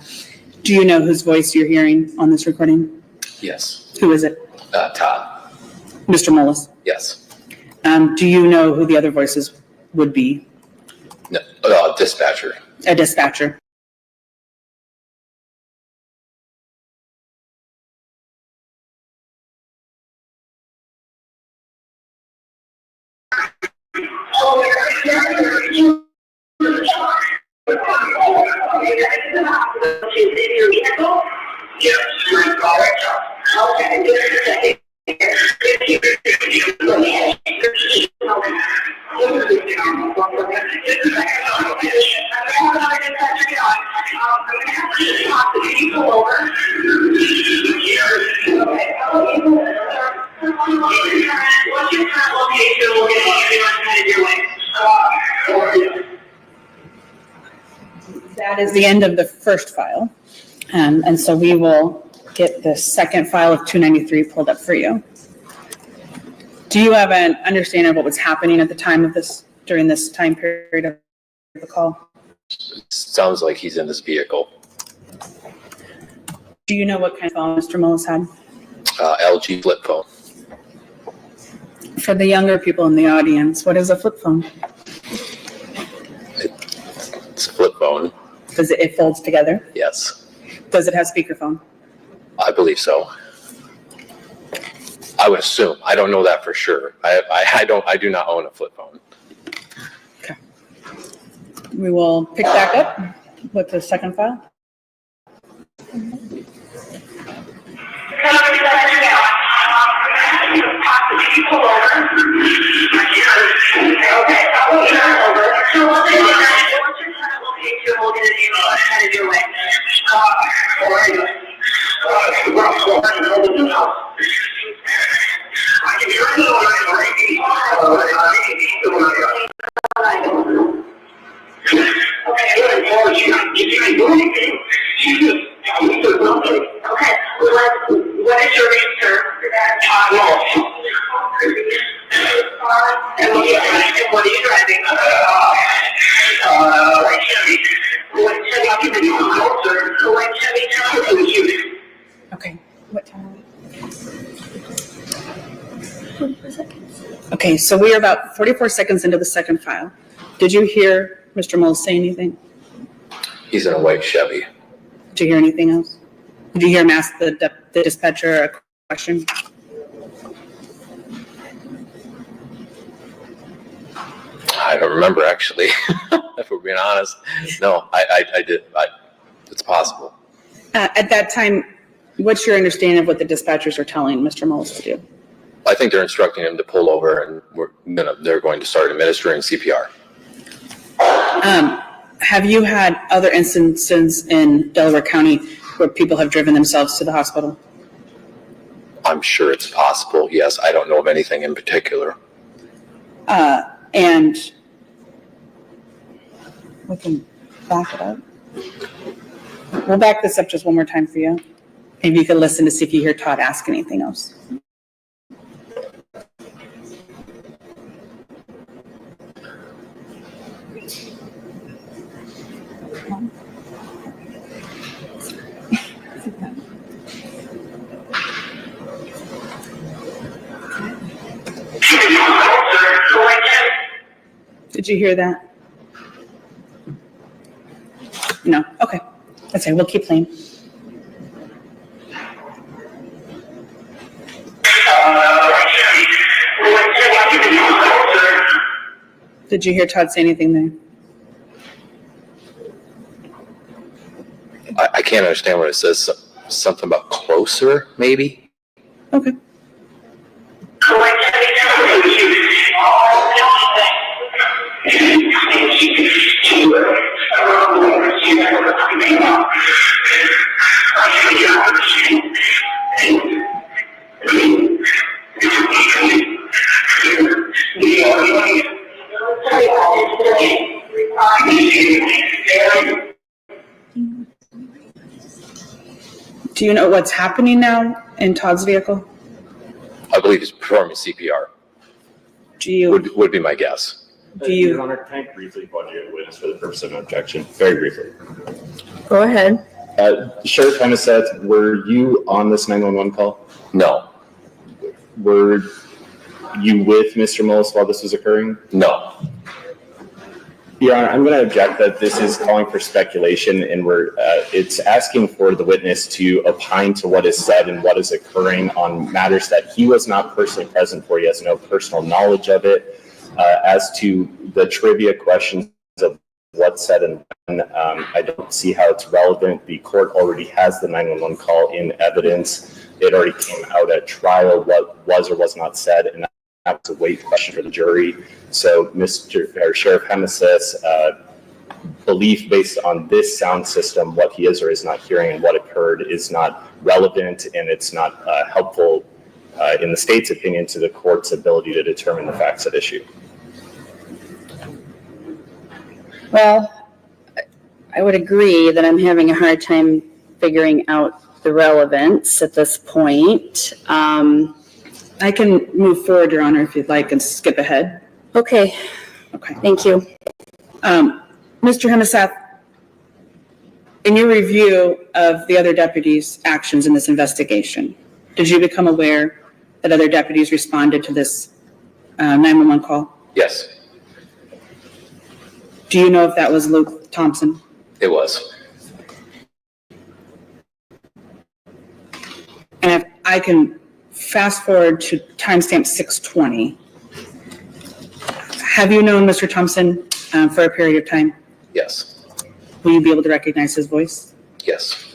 do you know whose voice you're hearing on this recording? Yes. Who is it? Todd. Mr. Mullis? Yes. Do you know who the other voices would be? No, dispatcher. A dispatcher. That is the end of the first file. And so we will get the second file of 293 pulled up for you. Do you have an understanding of what was happening at the time of this, during this time period of the call? Sounds like he's in his vehicle. Do you know what kind of phone Mr. Mullis had? LG flip phone. For the younger people in the audience, what is a flip phone? It's a flip phone. Does it folds together? Yes. Does it have speakerphone? I believe so. I would assume. I don't know that for sure. I do not own a flip phone. Okay. We will pick back up with the second file. What is your name, sir? Todd. And what are you driving? White Chevy. White Chevy. Okay, what time? Okay, so we are about 44 seconds into the second file. Did you hear Mr. Mullis say anything? He's in a white Chevy. Did you hear anything else? Did you hear him ask the dispatcher a question? I don't remember actually, if we're being honest. No, I did. It's possible. At that time, what's your understanding of what the dispatchers are telling Mr. Mullis to do? I think they're instructing him to pull over, and they're going to start administering CPR. Have you had other instances in Delaware County where people have driven themselves to the hospital? I'm sure it's possible. Yes, I don't know of anything in particular. And we can back it up. We'll back this up just one more time for you. Maybe you can listen to see if you hear Todd ask anything else. Did you hear that? No? Okay. That's right. We'll keep playing. Did you hear Todd say anything there? I can't understand what it says. Something about closer, maybe? Okay. Do you know what's happening now in Todd's vehicle? I believe he's performing CPR. Do you? Would be my guess. Do you? Your Honor, can I briefly budget a witness for the purpose of an objection? Very briefly. Go ahead. Sheriff Hemeseth, were you on this 911 call? No. Were you with Mr. Mullis while this was occurring? No. Your Honor, I'm going to object that this is calling for speculation, and it's asking for the witness to opine to what is said and what is occurring on matters that he was not personally present for. He has no personal knowledge of it. As to the trivia questions of what's said and when, I don't see how it's relevant. The court already has the 911 call in evidence. It already came out at trial what was or was not said, and that was a weight question for the jury. So Sheriff Hemeseth's belief based on this sound system, what he is or is not hearing and what occurred, is not relevant, and it's not helpful in the state's opinion to the court's ability to determine the facts at issue. Well, I would agree that I'm having a hard time figuring out the relevance at this point. I can move forward, Your Honor, if you'd like, and skip ahead. Okay. Okay. Thank you. Mr. Hemeseth, in your review of the other deputies' actions in this investigation, did you become aware that other deputies responded to this 911 call? Yes, Do you know if that was Luke Thompson? it was. And if I can fast forward to timestamp 6:20. Have you known Mr. Thompson for a period of time? Yes. Will you be able to recognize his voice? Yes.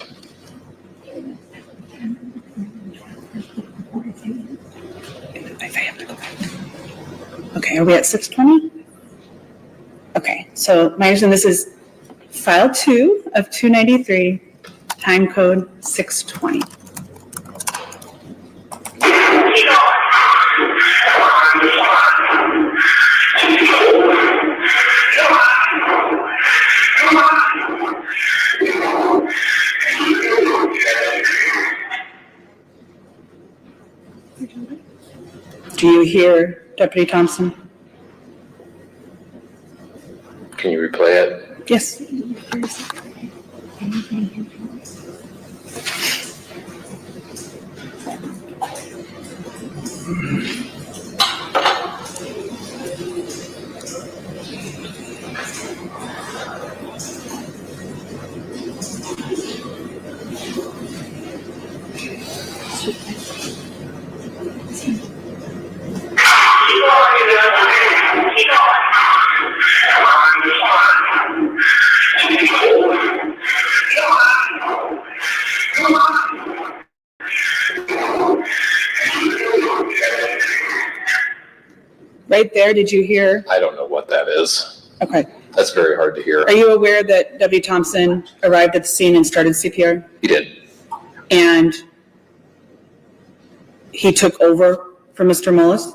If I have to go back. Okay, are we at 6:20? Okay, so my understanding, this is file 2 of 293, time code 6:20. Do you hear Deputy Thompson? Can you replay it? Yes. right there, did you hear? I don't know what that is. Okay. That's very hard to hear. Are you aware that W. Thompson arrived at the scene and started CPR? He did. And he took over for Mr. Mullis?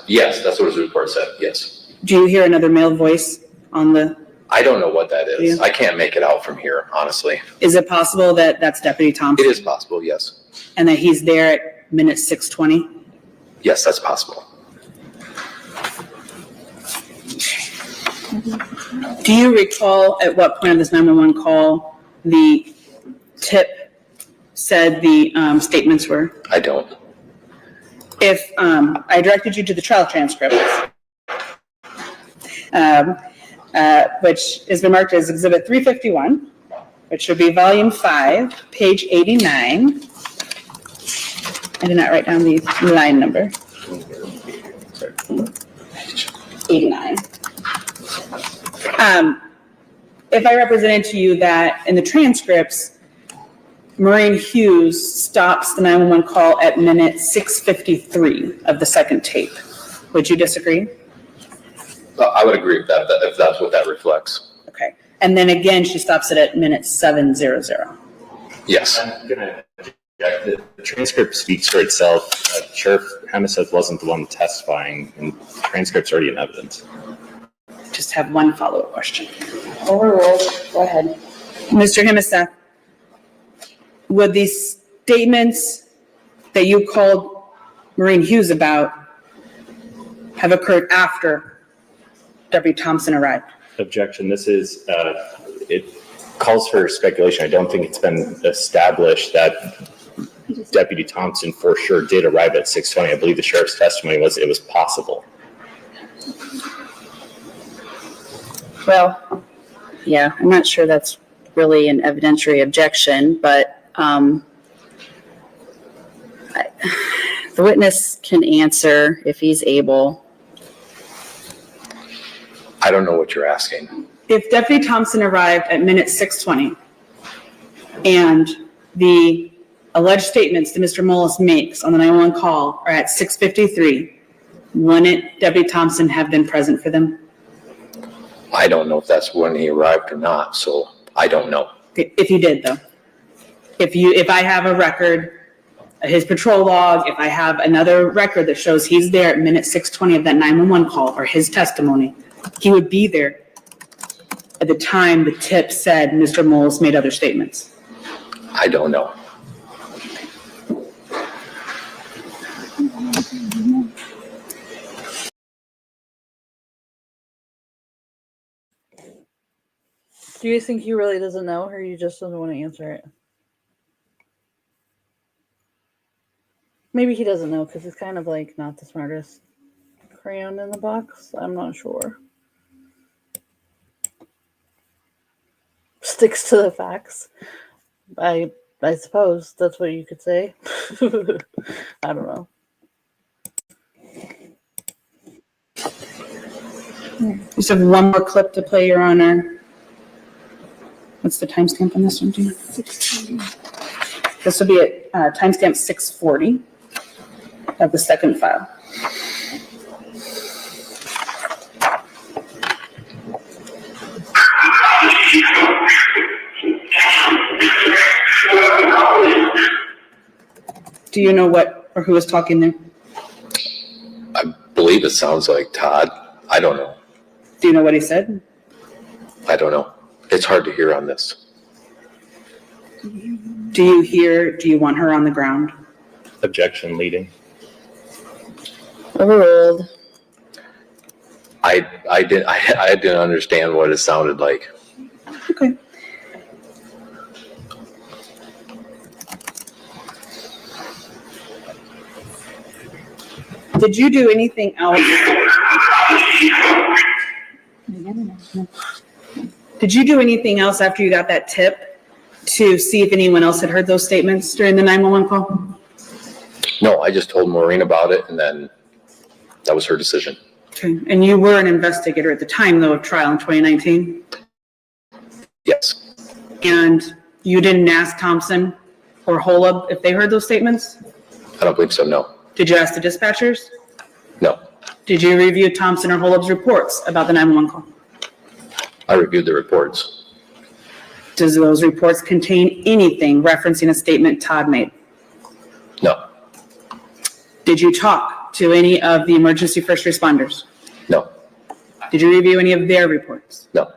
Yes, that's what his report said, yes. Do you hear another male voice on the? I don't know what that is. Yeah. I can't make it out from here, honestly. Is it possible that that's Deputy Thompson? It is possible, yes. And that he's there at minute 6:20? Yes, that's possible. Do you recall at what point of this 911 call the tip said the statements were? I don't. If I directed you to the trial transcript, which has been marked as Exhibit 351, which should be Volume 5, page 89. I did not write down the line number. 89. If I represented to you that in the transcripts, Maureen Hughes stops the 911 call at minute 6:53 of the second tape, would you disagree? I would agree with that, if that's what that reflects. Okay. And then again, she stops it at minute 7:00. Yes. I'm gonna object. The transcript speaks for itself. Sheriff Hemeseth wasn't the one testifying, and the transcript's already in evidence. Just have one follow-up question. Overruled. Go ahead. Mr. Hemeseth, would these statements that you called Maureen Hughes about have occurred after W. Thompson arrived? Objection. This is, it calls for speculation. I don't think it's been established that Deputy Thompson for sure did arrive at 6:20. I believe the sheriff's testimony was it was possible. Well, yeah, I'm not sure that's really an evidentiary objection, but the witness can answer if he's able. I don't know what you're asking. If Deputy Thompson arrived at minute 6:20 and the alleged statements that Mr. Mullis makes on the 911 call are at 6:53, wouldn't Deputy Thompson have been present for them? I don't know if that's when he arrived or not, so I don't know. If you did, though. If I have a record, his patrol log, if I have another record that shows he's there at minute 6:20 of that 911 call or his testimony, he would be there at the time the tip said Mr. Mullis made other statements. I don't know. Do you think he really doesn't know, or he just doesn't want to answer it? Maybe he doesn't know because he's kind of like not the smartest crayon in the box. I'm not sure. Sticks to the facts. I suppose that's what you could say. I don't know. We just have one more clip to play, Your Honor. What's the timestamp on this one, Gina? 6:40. This will be at timestamp 6:40 of the second file. Do you know what or who is talking there? I believe it sounds like Todd. I don't know. Do you know what he said? I don't know. It's hard to hear on this. Do you want her on the ground? Objection leading. Overruled. I didn't understand what it sounded like. Okay. Did you do anything else? Did you do anything else after you got that tip to see if anyone else had heard those statements during the 911 call? No, I just told Maureen about it, and then that was her decision. Okay. And you were an investigator at the time, though, of trial in 2019? Yes. And you didn't ask Thompson or Holub if they heard those statements? I don't believe so, no. Did you ask the dispatchers? No, Did you review Thompson or Holub's reports about the 911 call? I reviewed the reports. Does those reports contain anything referencing a statement Todd made? No, Did you talk to any of the emergency first responders? no, Did you review any of their reports? no.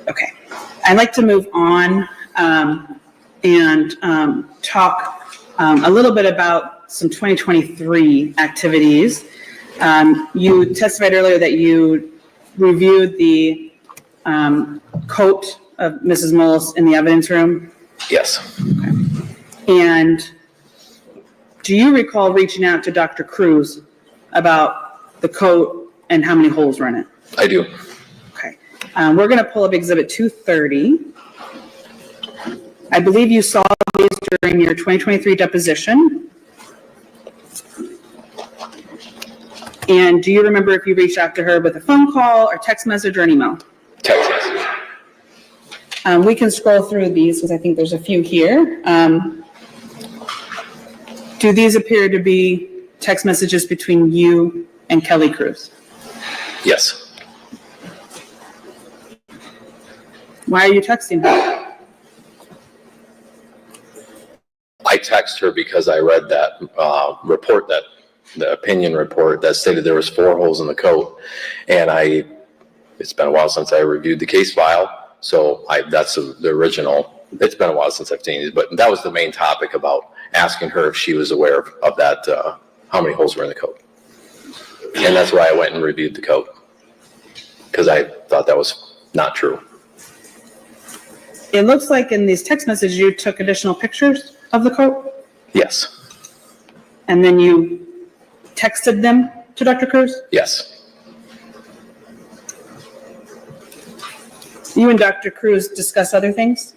Okay. I'd like to move on and talk a little bit about some 2023 activities. You testified earlier that you reviewed the coat of Mrs. Mullis in the evidence room. Yes, And do you recall reaching out to Dr. Cruz about the coat and how many holes were in it? I do. Okay. We're going to pull up Exhibit 230. I believe you saw these during your 2023 deposition. And do you remember if you reached out to her with a phone call or text message or an email? Text message. We can scroll through these because I think there's a few here. Do these appear to be text messages between you and Kelly Cruz? Yes. Why are you texting her? I text her because I read that report, that the opinion report that stated there was 4 holes in the coat, and it's been a while since I reviewed the case file, so that's the original. It's been a while since I've seen it, but that was the main topic about asking her if she was aware of that, how many holes were in the coat, and that's why I went and reviewed the coat because I thought that was not true. It looks like in these text messages you took additional pictures of the coat? Yes. And then you texted them to Dr. Cruz? Yes. You and Dr. Cruz discuss other things?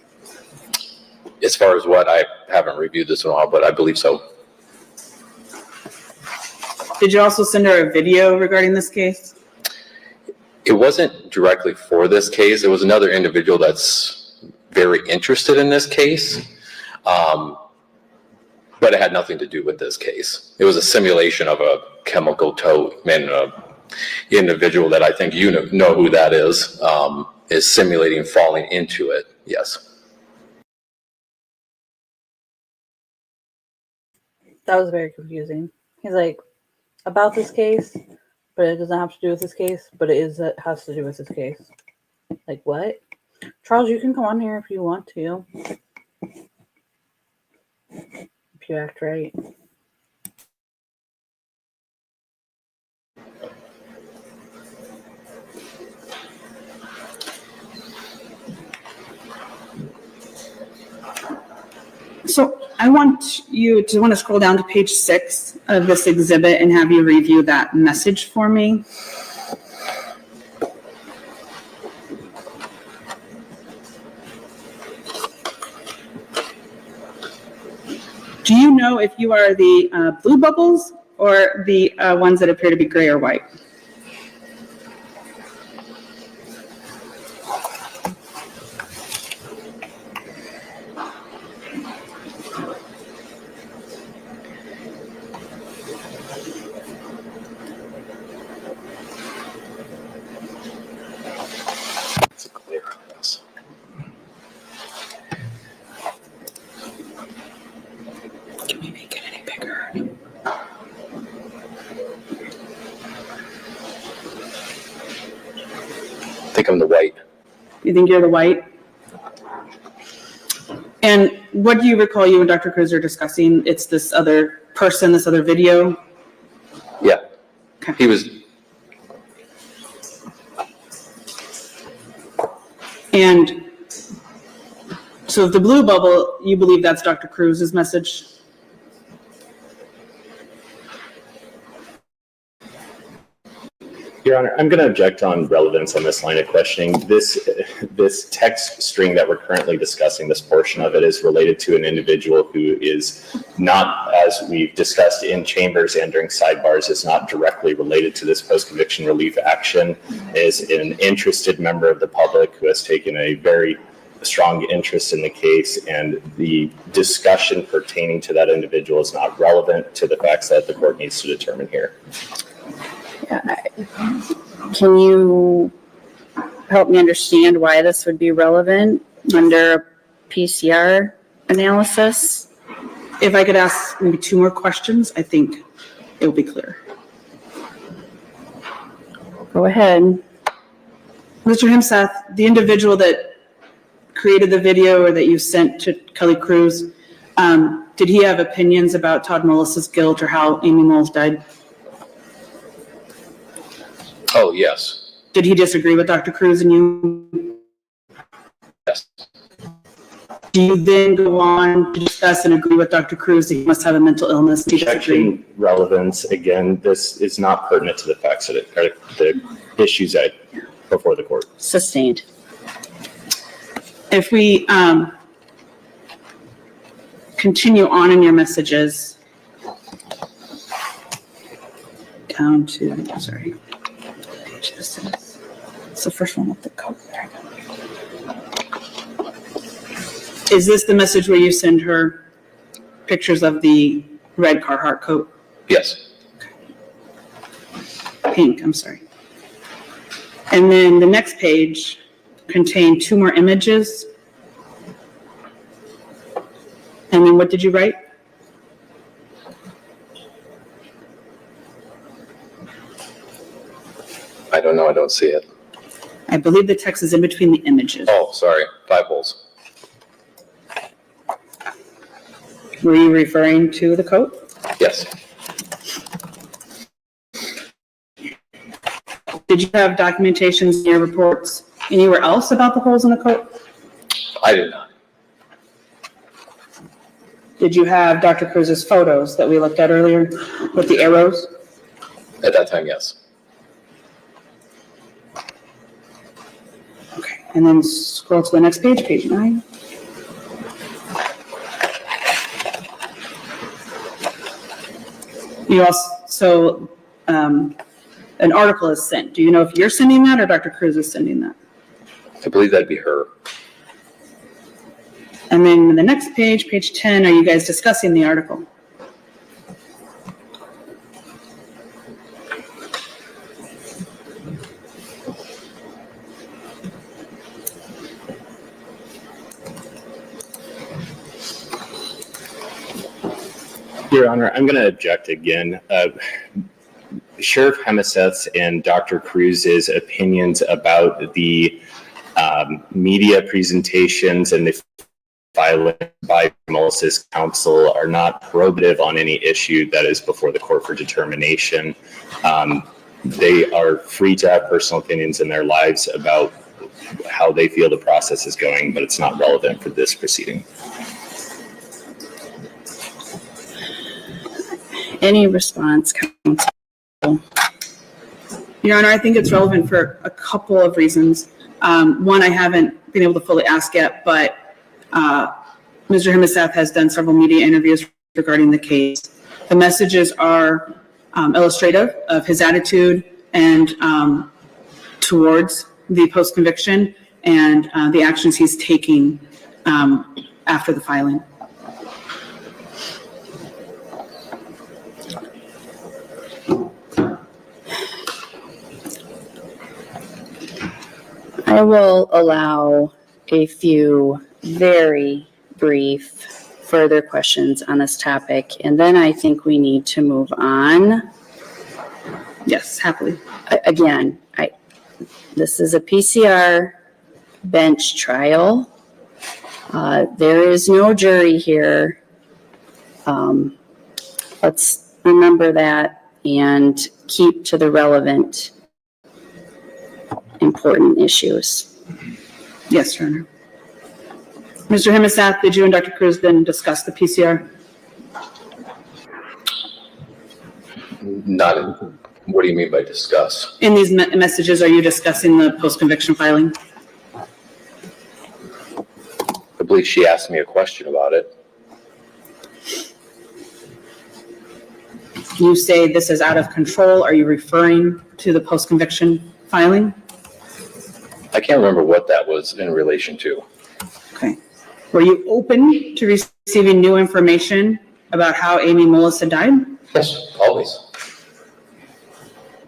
As far as what, I haven't reviewed this in a while, but I believe so. Did you also send her a video regarding this case? It wasn't directly for this case. It was another individual that's very interested in this case, but it had nothing to do with this case. It was a simulation of a chemical tote, and an individual that I think you know who that is simulating falling into it. Yes. That was very confusing. He's like, about this case, but it doesn't have to do with this case, but it has to do with this case. Like, what? Charles, you can come on here if you want to. If you act right. So I want you to scroll down to page 6 of this exhibit and have you review that message for me. Do you know if you are the blue bubbles or the ones that appear to be gray or white? It's clear on this. Can we make it any bigger? I think I'm the white. You think you're the white? And what do you recall you and Dr. Cruz are discussing? It's this other person, this other video? Yeah. Okay. He was. And so the blue bubble, you believe that's Dr. Cruz's message? Your Honor, I'm going to object on relevance on this line of questioning. This text string that we're currently discussing, this portion of it is related to an individual who is not as we've discussed in chambers and during sidebars, is not directly related to this post-conviction relief action, is an interested member of the public who has taken a very strong interest in the case, and the discussion pertaining to that individual is not relevant to the facts that the court needs to determine here. Can you help me understand why this would be relevant under a PCR analysis? If I could ask maybe 2 more questions, I think it will be clear. Go ahead. Mr. Himsath, the individual that created the video or that you sent to Kelly Cruz, did he have opinions about Todd Mullis's guilt or how Amy Mullis died? Oh, yes. Did he disagree with Dr. Cruz and you? Yes. Do you then go on to discuss and agree with Dr. Cruz that he must have a mental illness? Objection relevance, again, this is not pertinent to the facts of the issues before the court. Sustained. If we continue on in your messages, down to, sorry, page this is. It's the first one with the cover there. Is this the message where you send her pictures of the red Carhartt coat? Yes. Pink, I'm sorry. And then the next page contained 2 more images. And then what did you write? I don't know. I don't see it. I believe the text is in between the images. Oh, sorry. 5 holes. Were you referring to the coat? Yes. Did you have documentations in your reports anywhere else about the holes in the coat? I did not. Did you have Dr. Cruz's photos that we looked at earlier with the arrows? At that time, yes. Okay, and then scroll to the next page, page 9. You also, an article is sent. Do you know if you're sending that or Dr. Cruz is sending that? I believe that'd be her. And then the next page, page 10, are you guys discussing the article? Your Honor, I'm going to object again. Sheriff Hemeseth's and Dr. Cruz's opinions about the media presentations and the filing by Mullis's counsel are not probative on any issue that is before the court for determination. They are free to have personal opinions in their lives about how they feel the process is going, but it's not relevant for this proceeding. Any response, counsel? Your Honor, I think it's relevant for a couple of reasons. One, I haven't been able to fully ask yet, but Mr. Hemeseth has done several media interviews regarding the case. The messages are illustrative of his attitude and towards the post-conviction and the actions he's taking after the filing. I will allow a few very brief further questions on this topic, and then I think we need to move on. Yes, happily. Again, this is a PCR bench trial. There is no jury here. Let's remember that and keep to the relevant, important issues. Yes, Your Honor. Mr. Hemeseth, did you and Dr. Cruz then discuss the PCR? Not in, what do you mean by discuss? In these messages, are you discussing the post-conviction filing? I believe she asked me a question about it. You say this is out of control. Are you referring to the post-conviction filing? I can't remember what that was in relation to. Okay. Were you open to receiving new information about how Amy Mullis had died? Yes, always.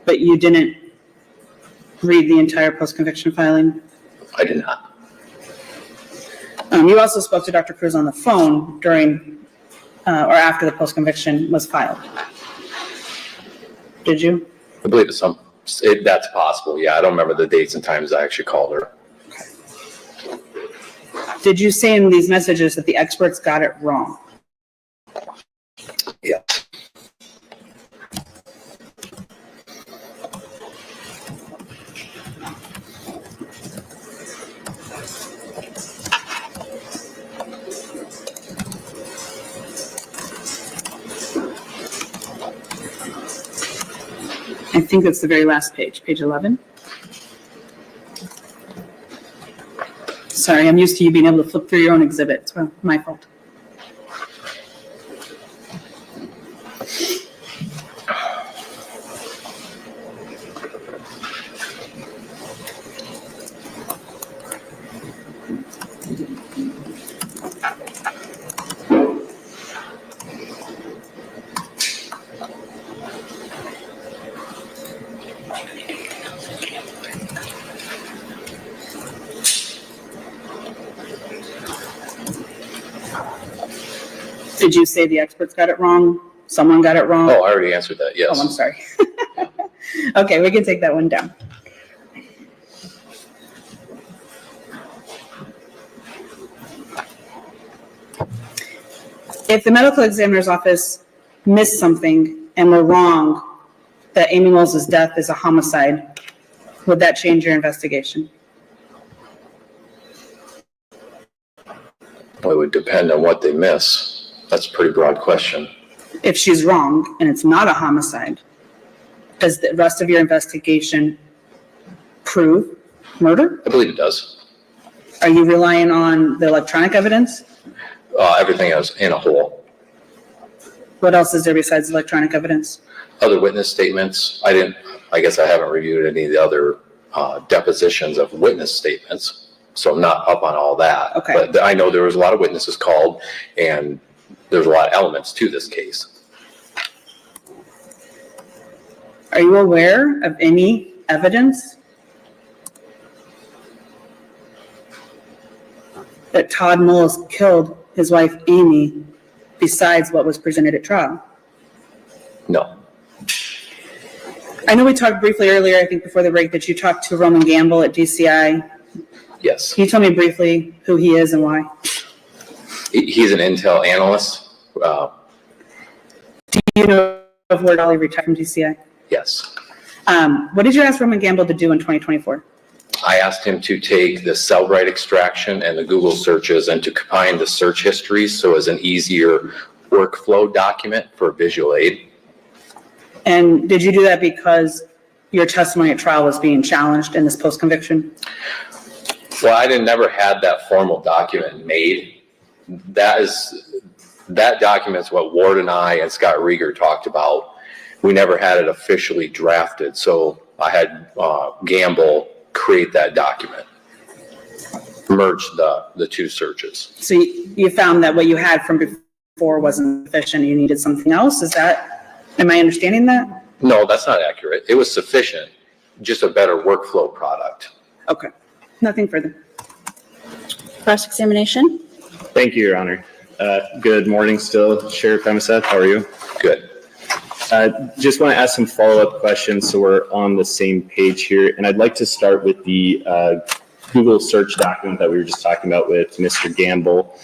But you didn't read the entire post-conviction filing? I did not. You also spoke to Dr. Cruz on the phone during or after the post-conviction was filed. Did you? I believe that's possible. Yeah, I don't remember the dates and times I actually called her. Did you say in these messages that the experts got it wrong? Yes. I think it's the very last page, page 11. Sorry, I'm used to you being able to flip through your own exhibits. Well, my fault. Did you say the experts got it wrong? Someone got it wrong? Oh, I already answered that, yes. Oh, I'm sorry. Okay, we can take that one down. If the medical examiner's office missed something and were wrong that Amy Mullis' death is a homicide, would that change your investigation? Well, it would depend on what they miss. That's a pretty broad question. If she's wrong and it's not a homicide, does the rest of your investigation prove murder? I believe it does. Are you relying on the electronic evidence? Everything else in a whole. What else is there besides electronic evidence? Other witness statements. I guess I haven't reviewed any of the other depositions of witness statements, so I'm not up on all that. Okay. But I know there was a lot of witnesses called, and there's a lot of elements to this case. Are you aware of any evidence that Todd Mullis killed his wife Amy besides what was presented at trial? No. I know we talked briefly earlier, I think before the break, that you talked to Roman Gamble at DCI. Yes. Can you tell me briefly who he is and why? He's an Intel analyst. Do you know of where Dolly retired from DCI? Yes. What did you ask Roman Gamble to do in 2024? I asked him to take the Cellbrite extraction and the Google searches and to combine the search histories so as an easier workflow document for visual aid. And did you do that because your testimony at trial was being challenged in this post-conviction? Well, I never had that formal document made. That document's what Ward and I and Scott Rieger talked about. We never had it officially drafted, so I had Gamble create that document, merge the two searches. So you found that what you had from before wasn't sufficient, you needed something else? Am I understanding that? No, that's not accurate. It was sufficient, just a better workflow product. Okay, nothing further. Cross-examination? Thank you, Your Honor. Good morning still, Sheriff Emiseth. How are you? Good. Just want to ask some follow-up questions so we're on the same page here. And I'd like to start with the Google search document that we were just talking about with Mr. Gamble.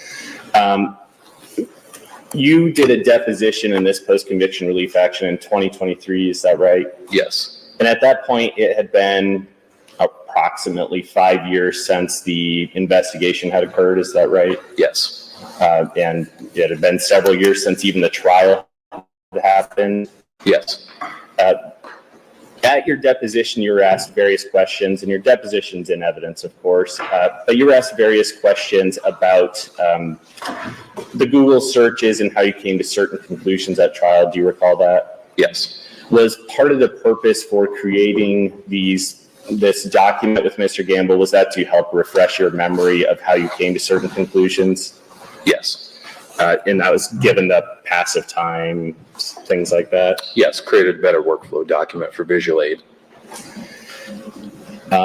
You did a deposition in this post-conviction relief action in 2023, is that right? Yes. And at that point, it had been approximately 5 years since the investigation had occurred, is that right? Yes. And it had been several years since even the trial had happened? Yes. At your deposition, you were asked various questions, and your deposition's in evidence, of course, but you were asked various questions about the Google searches and how you came to certain conclusions at trial. Do you recall that? Yes. Was part of the purpose for creating this document with Mr. Gamble, was that to help refresh your memory of how you came to certain conclusions? Yes. And that was given the passive time, things like that? Yes, created a better workflow document for visual aid.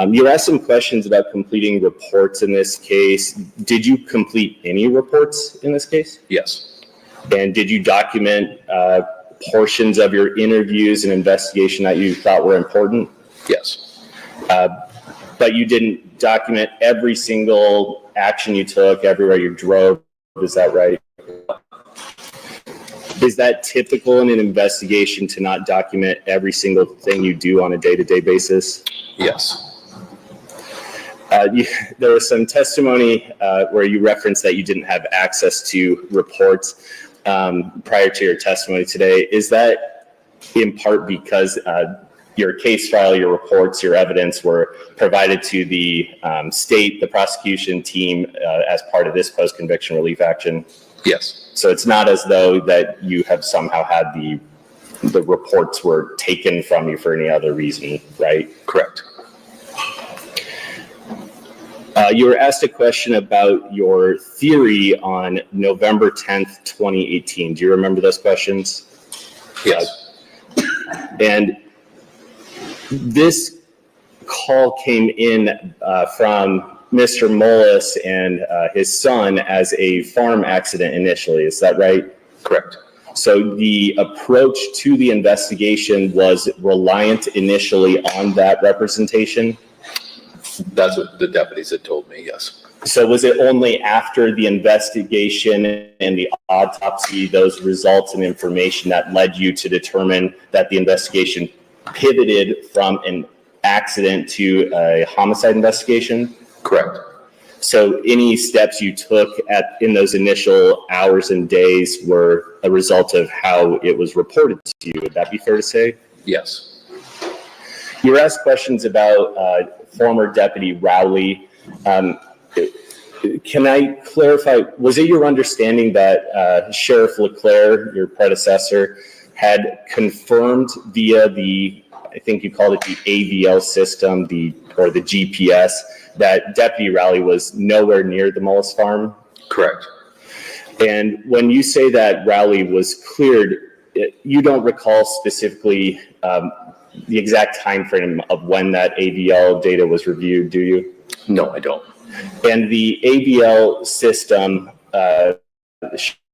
You asked some questions about completing reports in this case. Did you complete any reports in this case? Yes. And did you document portions of your interviews and investigation that you thought were important? Yes. But you didn't document every single action you took, everywhere you drove, is that right? Is that typical in an investigation to not document every single thing you do on a day-to-day basis? Yes. There was some testimony where you referenced that you didn't have access to reports prior to your testimony today. Is that in part because your case file, your reports, your evidence were provided to the state, the prosecution team as part of this post-conviction relief action? Yes. So it's not as though that you have somehow had the reports were taken from you for any other reason, right? Correct. You were asked a question about your theory on November 10th, 2018. Do you remember those questions? Yes. And this call came in from Mr. Mullis and his son as a farm accident initially. Is that right? Correct. So the approach to the investigation was reliant initially on that representation? That's what the deputies had told me, yes. So was it only after the investigation and the autopsy, those results and information that led you to determine that the investigation pivoted from an accident to a homicide investigation? Correct. So any steps you took in those initial hours and days were a result of how it was reported to you. Would that be fair to say? Yes. You were asked questions about former Deputy Rowley. Can I clarify, was it your understanding that Sheriff LeClaire, your predecessor, had confirmed via I think you called it the AVL system, or the GPS, that Deputy Rowley was nowhere near the Mullis farm? Correct. And when you say that Rowley was cleared, you don't recall specifically the exact time frame of when that AVL data was reviewed, do you? No, I don't. And the AVL system,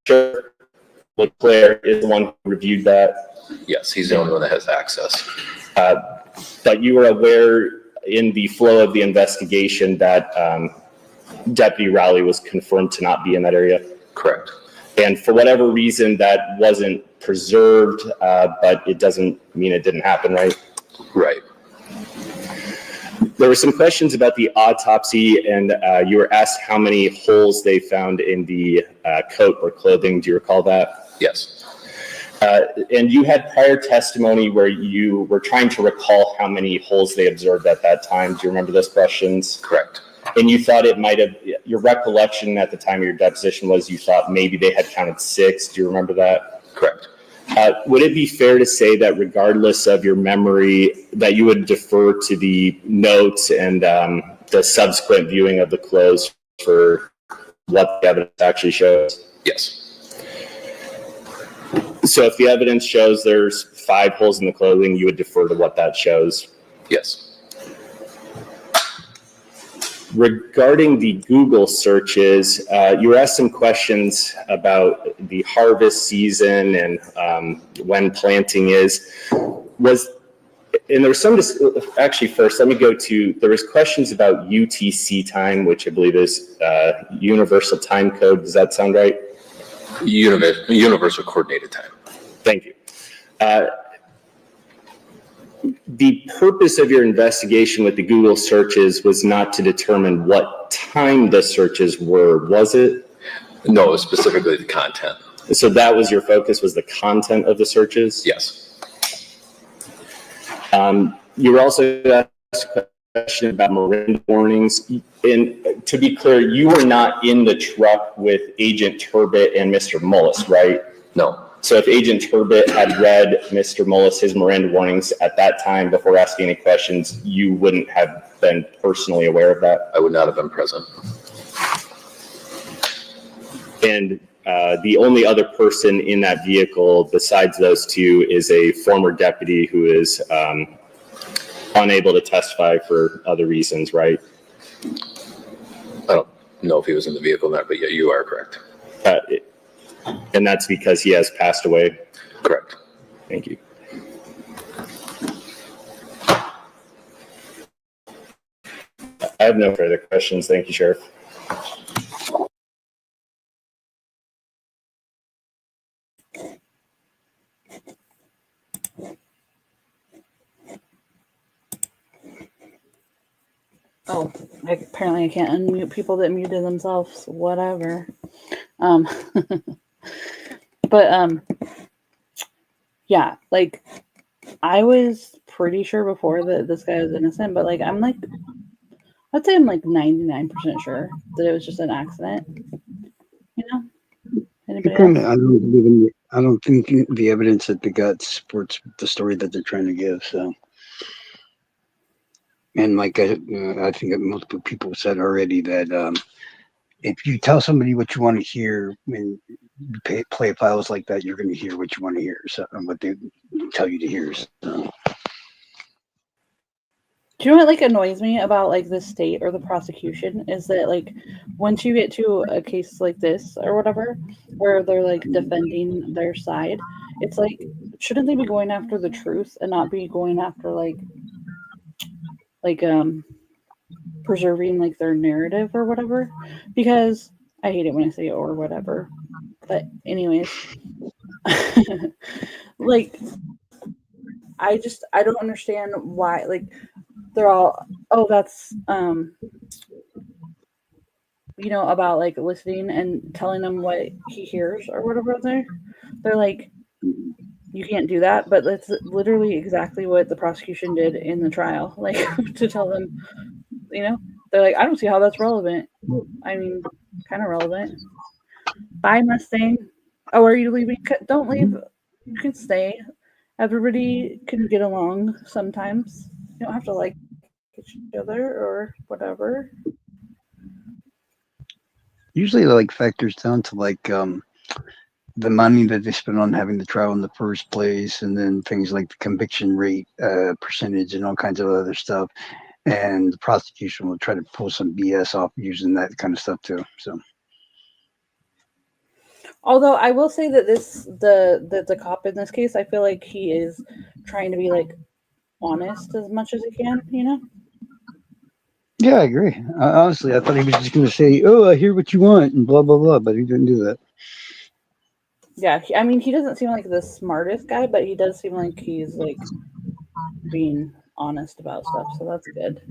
Sheriff LeClaire is the one who reviewed that? Yes, he's the only one that has access. But you were aware in the flow of the investigation that Deputy Rowley was confirmed to not be in that area? Correct. And for whatever reason, that wasn't preserved, but it doesn't mean it didn't happen, right? Right. There were some questions about the autopsy, and you were asked how many holes they found in the coat or clothing. Do you recall that? Yes. And you had prior testimony where you were trying to recall how many holes they observed at that time. Do you remember those questions? Correct. And you thought it might have, your recollection at the time of your deposition was you thought maybe they had counted 6. Do you remember that? Correct. Would it be fair to say that regardless of your memory, that you would defer to the notes and the subsequent viewing of the clothes for what the evidence actually shows? Yes. So if the evidence shows there's 5 holes in the clothing, you would defer to what that shows? Yes. Regarding the Google searches, you were asked some questions about the harvest season and when planting is. And there was some, actually first, let me go to, there was questions about UTC time, which I believe is Universal Time Code. Does that sound right? Universal Coordinated Time. Thank you. The purpose of your investigation with the Google searches was not to determine what time the searches were, was it? No, specifically the content. So that was your focus, was the content of the searches? Yes. You were also asked a question about Miranda warnings. And to be clear, you were not in the truck with Agent Turbot and Mr. Mullis, right? No. So if Agent Turbot had read Mr. Mullis his Miranda warnings at that time before asking any questions, you wouldn't have been personally aware of that? I would not have been present. And the only other person in that vehicle besides those two is a former deputy who is unable to testify for other reasons, right? I don't know if he was in the vehicle or not, but yeah, you are correct. And that's because he has passed away? Correct. Thank you. I have no further questions. Thank you, Sheriff. Oh, apparently I can't unmute people that muted themselves. Whatever. But yeah, like I was pretty sure before that this guy was innocent, but like I'd say I'm like 99% sure that it was just an accident. You know? Anybody else? I don't think the evidence that they got supports the story that they're trying to give. So, and like I think that multiple people said already that if you tell somebody what you want to hear when you play files like that, you're going to hear what you want to hear. So, what they tell you to hear. So. Do you know what like annoys me about like the state or the prosecution is that like once you get to a case like this or whatever where they're like defending their side, it's like shouldn't they be going after the truth and not be going after like preserving like their narrative or whatever? Because I hate it when I say or whatever. But anyways, like I don't understand why like they're all, oh, that's, you know, about like listening and telling them what he hears or whatever. They're like, you can't do that. But that's literally exactly what the prosecution did in the trial. Like to tell them, you know, they're like, I don't see how that's relevant. I mean, kind of relevant. Bye, Mustang. Oh, are you leaving? Don't leave. You can stay. Everybody can get along sometimes. You don't have to like each other or whatever. Usually, like factors down to like the money that they spent on having the trial in the first place, and then things like the conviction rate percentage and all kinds of other stuff. And the prosecution will try to pull some BS off using that kind of stuff too. So. Although I will say that the cop in this case, I feel like he is trying to be like honest as much as he can, you know? Yeah, I agree. Honestly, I thought he was just going to say, "Oh, I hear what you want," and blah blah blah, but he didn't do that. Yeah, I mean, he doesn't seem like the smartest guy, but he does seem like he's like being honest about stuff, so that's good.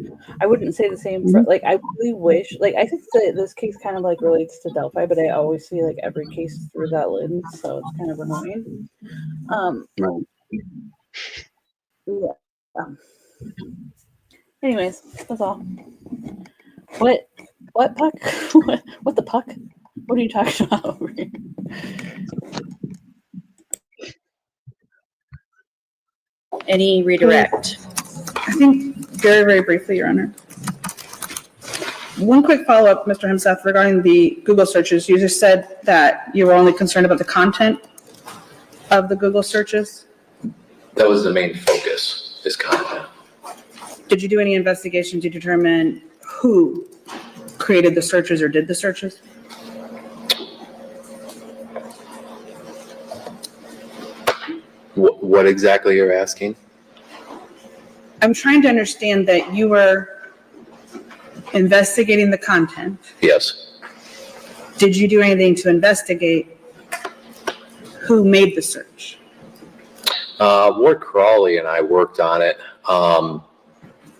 I wouldn't say the same for like I really wish like I think that this case kind of like relates to Delphi, but I always see like every case through that lens, so it's kind of annoying. Right. Yeah. Anyways, that's all. What puck? What the puck? What are you talking about over here? Any redirect? I think very, very briefly, Your Honor. One quick follow-up, Mr. Himseth, regarding the Google searches. You just said that you were only concerned about the content of the Google searches. That was the main focus, is content. Did you do any investigation to determine who created the searches or did the searches? What exactly you're asking? I'm trying to understand that you were investigating the content. Yes. Did you do anything to investigate who made the search? Ward Crawley and I worked on it.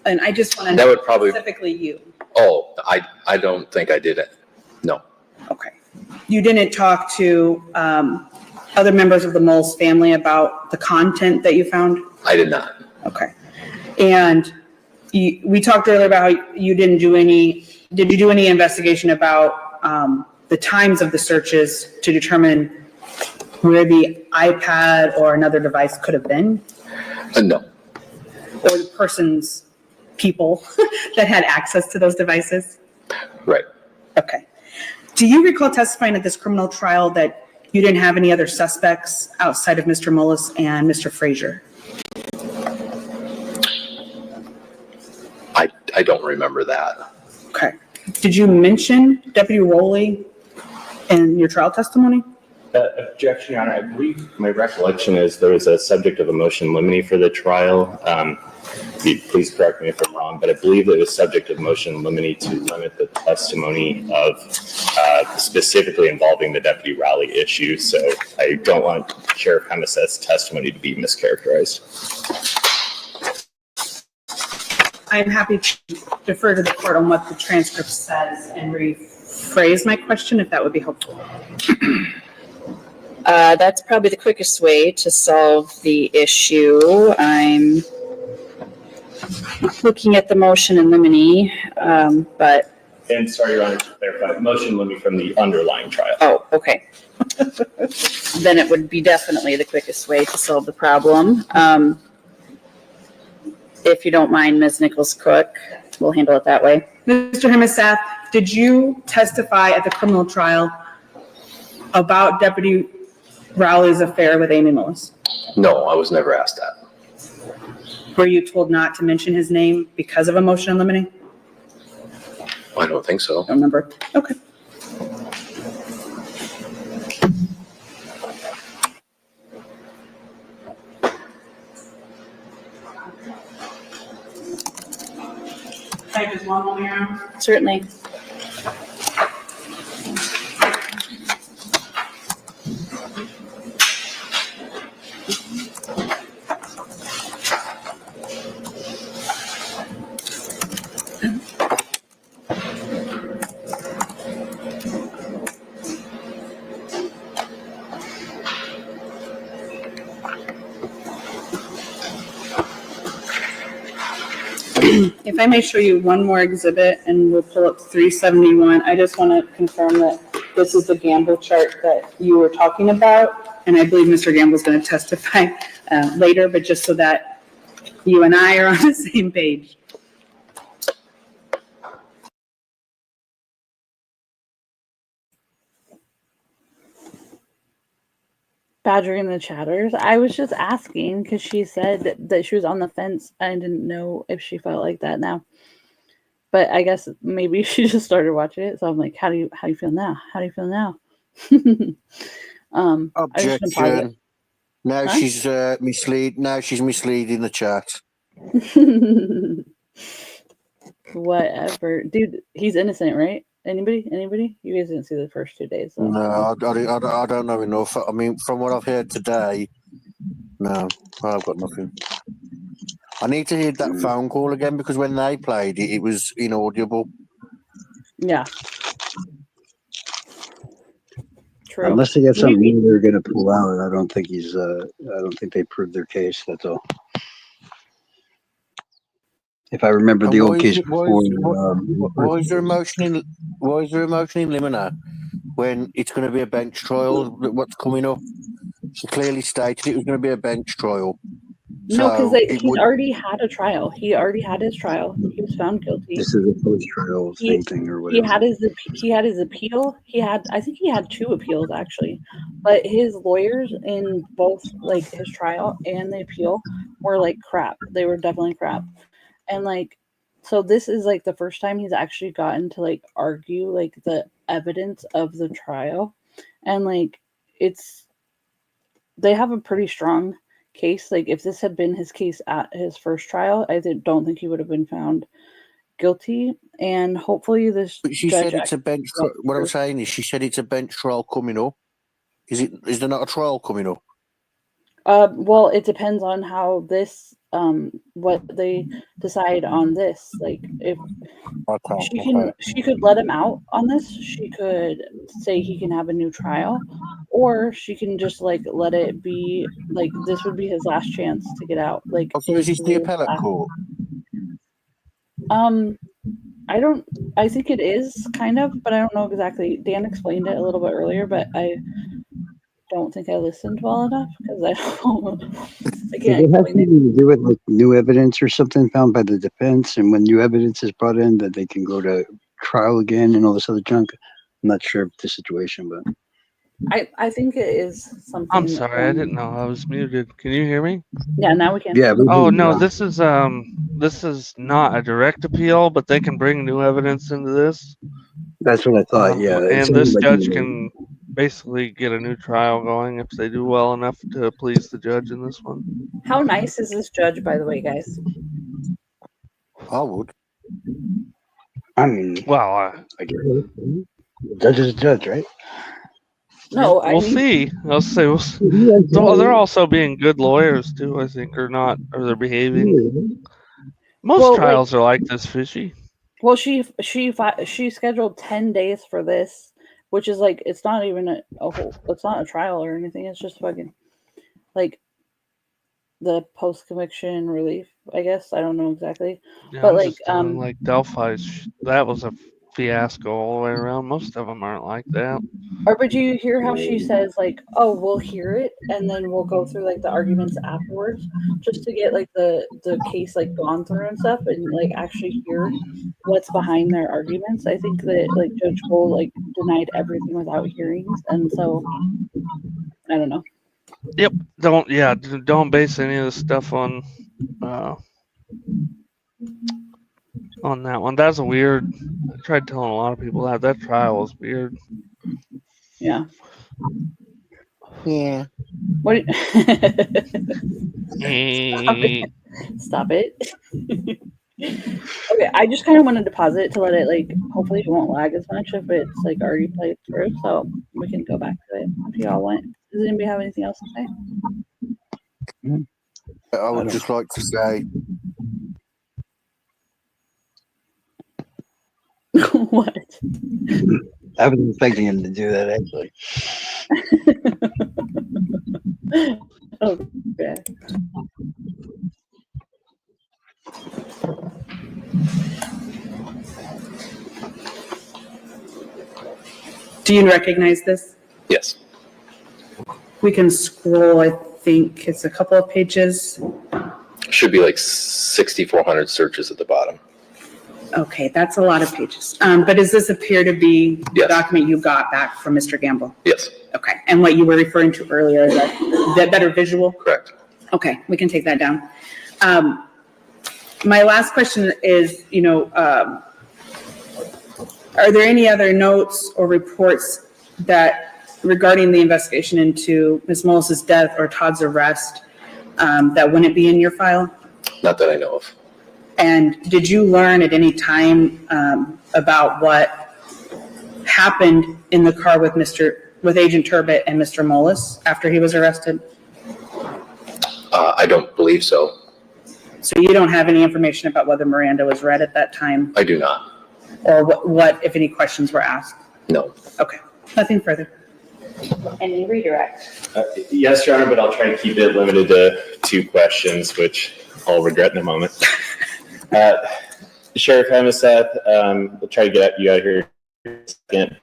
And I just want to That know would probably- specifically you. Oh, I don't think I did it. No. Okay. You didn't talk to other members of the Mullis family about the content that you found? I did not. Okay. And we talked earlier about how you did you do any investigation about the times of the searches to determine where the iPad or another device could have been? No. Or the person's people that had access to those devices? Right. Okay. Do you recall testifying at this criminal trial that you didn't have any other suspects outside of Mr. Mullis and Mr. Frazier? I don't remember that. Okay. Did you mention Deputy Rowley in your trial testimony? Objection, Your Honor. I believe my recollection is there was a subject of a motion limine for the trial. Please correct me if I'm wrong, but I believe it was subject of motion limine to limit the testimony of specifically involving the Deputy Rowley issue. So I don't want Sheriff Hemeseth's testimony to be mischaracterized. I'm happy to defer to the court on what the transcript says and rephrase my question if that would be helpful. That's probably the quickest way to solve the issue. I'm looking at the motion in limine, but. And sorry, Your Honor, to clarify, motion limine from the underlying trial. Oh, okay. Then it would be definitely the quickest way to solve the problem. If you don't mind, Ms. Nichols-Cook, we'll handle it that way. Mr. Hemeseth, did you testify at the criminal trial about Deputy Rowley's affair with Amy Mullis? No, I was never asked that. Were you told not to mention his name because of a motion in limine? I don't think so. Don't remember. Okay. Can I just one more round? Certainly. If I may show you one more exhibit and we'll pull up 371. I just want to confirm that this is the Gamble chart that you were talking about. And I believe Mr. Gamble is going to testify later, but just so that you and I are on the same page. Badgering the chatters. I was just asking because she said that she was on the fence. I didn't know if she felt like that now. But I guess maybe she just started watching it. So I'm like, how do you feel now? How do you feel now? Objection. Now Huh? she's Now she's misleading the chat. Whatever. Dude, he's innocent, right? Anybody? You guys didn't see the first 2 days. So. No, I don't know enough. I mean, from what I've heard today, no, I've got nothing. I need to hear that phone call again because when they played it, it was inaudible. Yeah. True. Unless they got something they're going to pull out, I don't think they proved their case. That's all. If I remember the old case before. Why is there a motion in limine when it's going to be a bench trial? What's coming up? She clearly stated it was going to be a bench trial. No, because he's already had a trial. He already had his trial. He was found guilty. This is a post-trial same thing or whatever. He had his appeal. I think he had 2 appeals actually, but his lawyers in both like his trial and the appeal were like crap. They were definitely crap. And like, so this is like the first time he's actually gotten to like argue like the evidence of the trial. And like, they have a pretty strong case. Like if this had been his case at his first trial, I don't think he would have been found guilty. And hopefully this. But she said it's a bench. What I'm saying is, she said it's a bench trial coming up. Is there not a trial coming up? Well, it depends on how this, what they decide on this. Like, if she could let him out on this, she could say he can have a new trial, or she can just like let it be like this would be his last chance to get out. Like, so is this the appellate court? I think it is kind of, but I don't know exactly. Dan explained it a little bit earlier, but I don't think I listened well enough because I don't. Does it have something to do with like new evidence or something found by the defense, and when new evidence is brought in, that they can go to trial again and all this other junk? I'm not sure of the situation, but I think it is something. I'm sorry, I didn't know I was muted. Can you hear me? Yeah, now we can. yeah. Oh no, this is not a direct appeal, but they can bring new evidence into this. That's what I thought. Yeah, it and sounded this like judge you- can basically get a new trial going if they do well enough to please the judge in this one. How nice is this judge, by the way, guys? I would. I mean, well, I guess judge is a judge, right? No, we'll see. I'll say we'll see. They're also being good lawyers too, I think, or not, or they're behaving. Most trials are like this, fishy. Well, she scheduled 10 days for this, which is like it's not even a whole. It's not a trial or anything. It's just fucking like the post conviction relief. I guess I don't know exactly, Yeah, but like Delphi's, that was a fiasco all the way around. Most of them aren't like that. Or but do you hear how she says like, oh, we'll hear it and then we'll go through like the arguments afterwards, just to get like the case like gone through and stuff, and like actually hear what's behind their arguments. I think that like Judge Cole like denied everything without hearings, and so I don't know. Yep. Don't base any of the stuff on that one. That's a weird. I tried telling a lot of people that trial was weird. Yeah. Yeah. What? Stop it. Okay, I just kind of wanted to pause it to let it like. Hopefully, it won't lag as much if it's like already played through, so we can go back to it if y'all want. Does anybody have anything else to say? I would just like to say. What? I was expecting him to do that actually. Okay. Do you recognize this? Yes. We can scroll, I think it's a couple of pages. Should be like 6,400 searches at the bottom. Okay, that's a lot of pages. But does this appear to be the document you got back from Mr. Gamble? Yes. Okay, and what you were referring to earlier, is that better visual? Correct. Okay, we can take that down. My last question is, are there any other notes or reports that regarding the investigation into Ms. Mullis's death or Todd's arrest that wouldn't be in your file? Not that I know of. And did you learn at any time about what happened in the car with Agent Turbot and Mr. Mullis after he was arrested? I don't believe so. So you don't have any information about whether Miranda was read at that time? I do not. Or what, if any, questions were asked? No. Okay, nothing further. Any redirect? Yes, Your Honor, but I'll try to keep it limited to 2 questions, which I'll regret in a moment. Sheriff Hemeseth, we'll try to get you out of here in a second.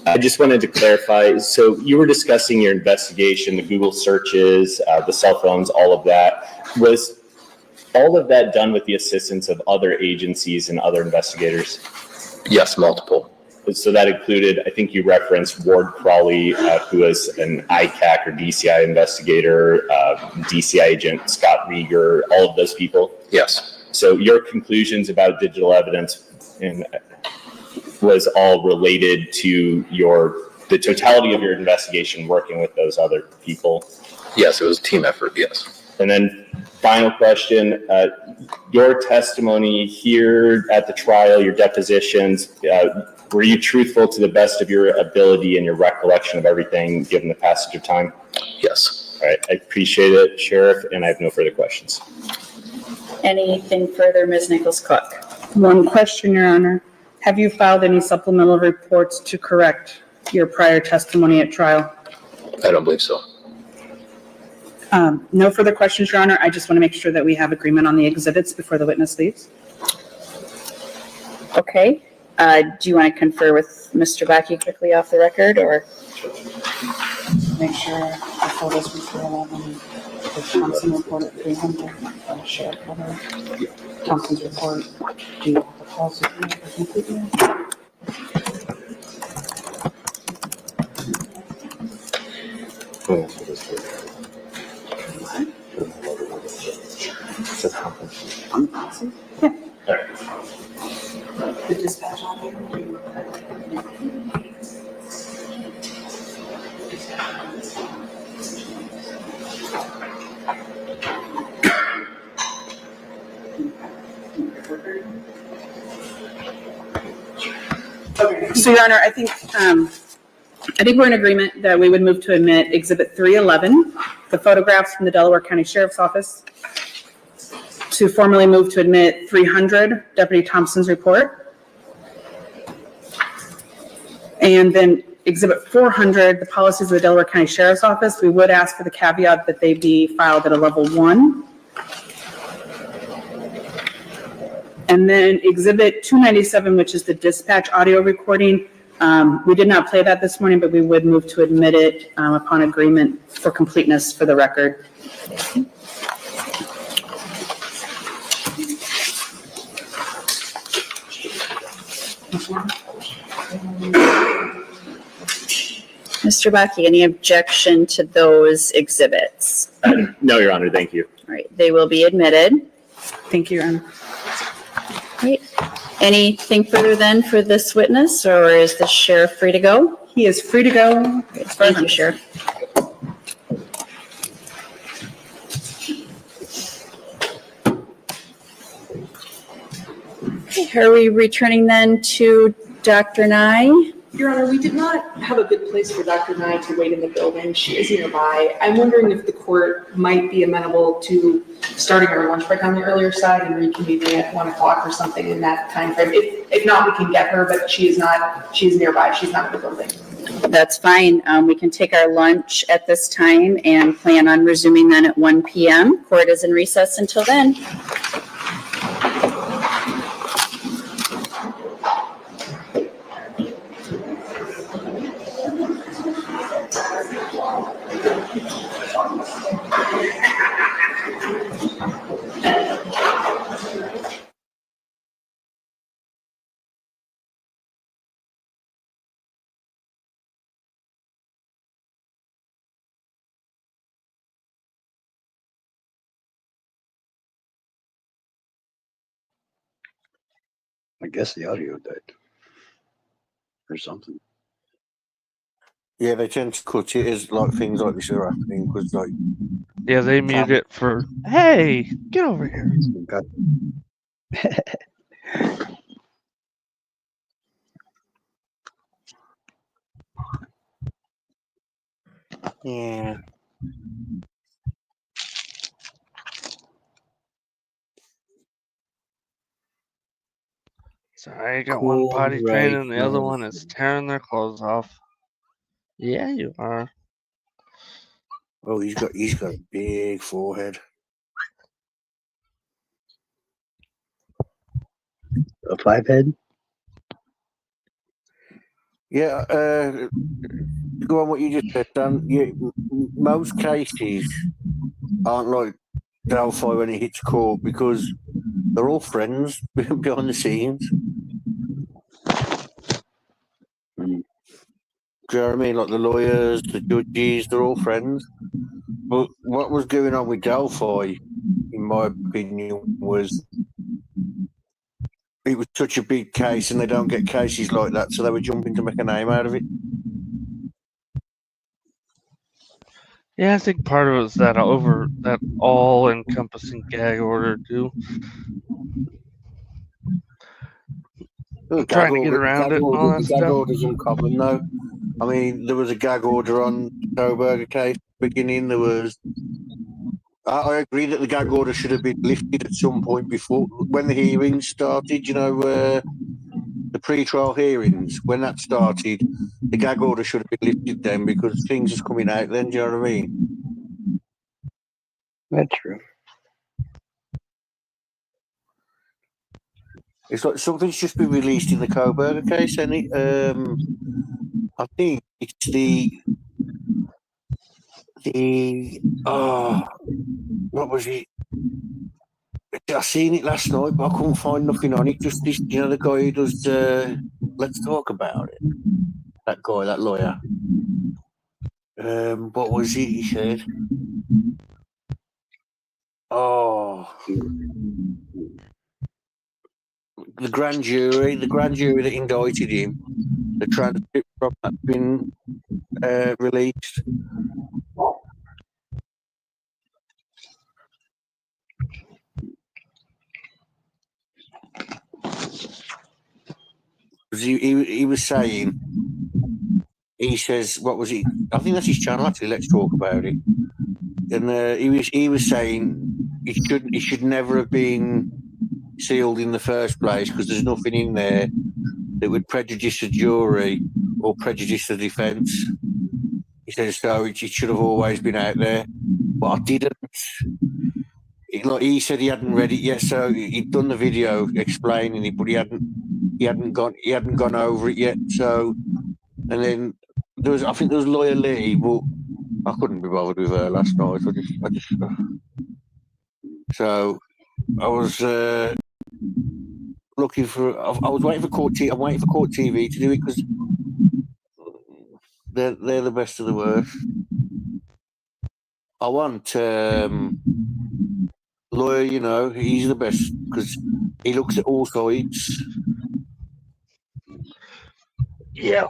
I just wanted to clarify, so you were discussing your investigation, the Google searches, the cell phones, all of that. Was all of that done with the assistance of other agencies and other investigators? Yes, multiple. So that included, I think you referenced Ward Crawley, who was an ICAC or DCI investigator, DCI agent Scott Rieger, all of those people? Yes. So your conclusions about digital evidence was all related to the totality of your investigation working with those other people? Yes, it was a team effort, yes. And then final question, your testimony here at the trial, your depositions, were you truthful to the best of your ability and your recollection of everything given the passage of time? Yes. All right, I appreciate it, Sheriff, and I have no further questions. Anything further, Ms. Nichols-Cook? One question, Your Honor. Have you filed any supplemental reports to correct your prior testimony at trial? I don't believe so. No further questions, Your Honor. I just want to make sure that we have agreement on the exhibits before the witness leaves. Okay. Do you want to confer with Mr. Bakke quickly off the record, or? Make sure the photos from 311, the Thompson report at 300, sheriff cover, Thompson's report. Do you have the policy completely? On the policy? Yeah. The dispatch on here. Okay, so Your Honor, I think we're in agreement that we would move to admit Exhibit 311, the photographs from the Delaware County Sheriff's Office, to formally move to admit 300, Deputy Thompson's report. And then Exhibit 400, the policies of the Delaware County Sheriff's Office, we would ask for the caveat that they be filed at a level 1. And then Exhibit 297, which is the dispatch audio recording, we did not play that this morning, but we would move to admit it upon agreement for completeness for the record. Mr. Bucky, any objection to those exhibits? No, Your Honor, thank you. All right, they will be admitted. Thank you, Your Honor. Great. Anything further then for this witness, or is the sheriff free to go? He is free to go. Thank you, Sheriff. Okay, are we returning then to Dr. Nye? Your Honor, we did not have a good place for Dr. Nye to wait in the building. She is nearby. I'm wondering if the court might be amenable to starting our lunch break on the earlier side and reconvening at 1 o'clock or something in that time frame. If not, we can get her, but she is nearby. She's not in the building. That's fine. We can take our lunch at this time and plan on resuming then at 1 p.m. Court is in recess until then. I guess the audio died. Or something. Yeah, they tend to cut it as like things like this are happening because like. Yeah, they mute it for. Hey, get over here. Yeah. So I got one potty training and the other one is tearing their clothes off. Yeah, you are. Oh, he's got a big forehead. A 5 head? Yeah, go on what you just said, Dan. Yeah, most cases aren't like Delphi when he hits court because they're all friends behind the scenes. Do you know what I mean? Like the lawyers, the judges, they're all friends. But what was going on with Delphi, in my opinion, was it was such a big case and they don't get cases like that, so they were jumping to make a name out of it. Yeah, I think part of it is that all-encompassing gag order too. Trying to get around it and all that stuff. Gag order's uncommon though. I mean, there was a gag order on the Coburger case beginning. There was. I agree that the gag order should have been lifted at some point before when the hearings started. You know, the pre-trial hearings when that started, the gag order should have been lifted then because things was coming out then. Do you know what I mean? That's true. It's like something's just been released in the Coburger case, and I think it's the What was it? I seen it last night, but I couldn't find nothing on it. Just this, the guy who does Let's Talk About It. That guy, that lawyer. What was it he said? The grand jury that indicted him, the transcript from that's been released. He was saying, he says, what was it? I think that's his channel actually. Let's Talk About It. And he was saying it should never have been sealed in the first place because there's nothing in there that would prejudice the jury or prejudice the defence. He says so. It should have always been out there, but I didn't. He said he hadn't read it yet, so he'd done the video explaining it, but he hadn't gone over it yet. So, and then I think there was Lawyer Lee, but I couldn't be bothered with her last night. So I was looking for. I was waiting for Court TV. I'm waiting for Court TV to do it because they're the best of the worst. I want lawyer. He's the best because he looks at all sides. Yeah.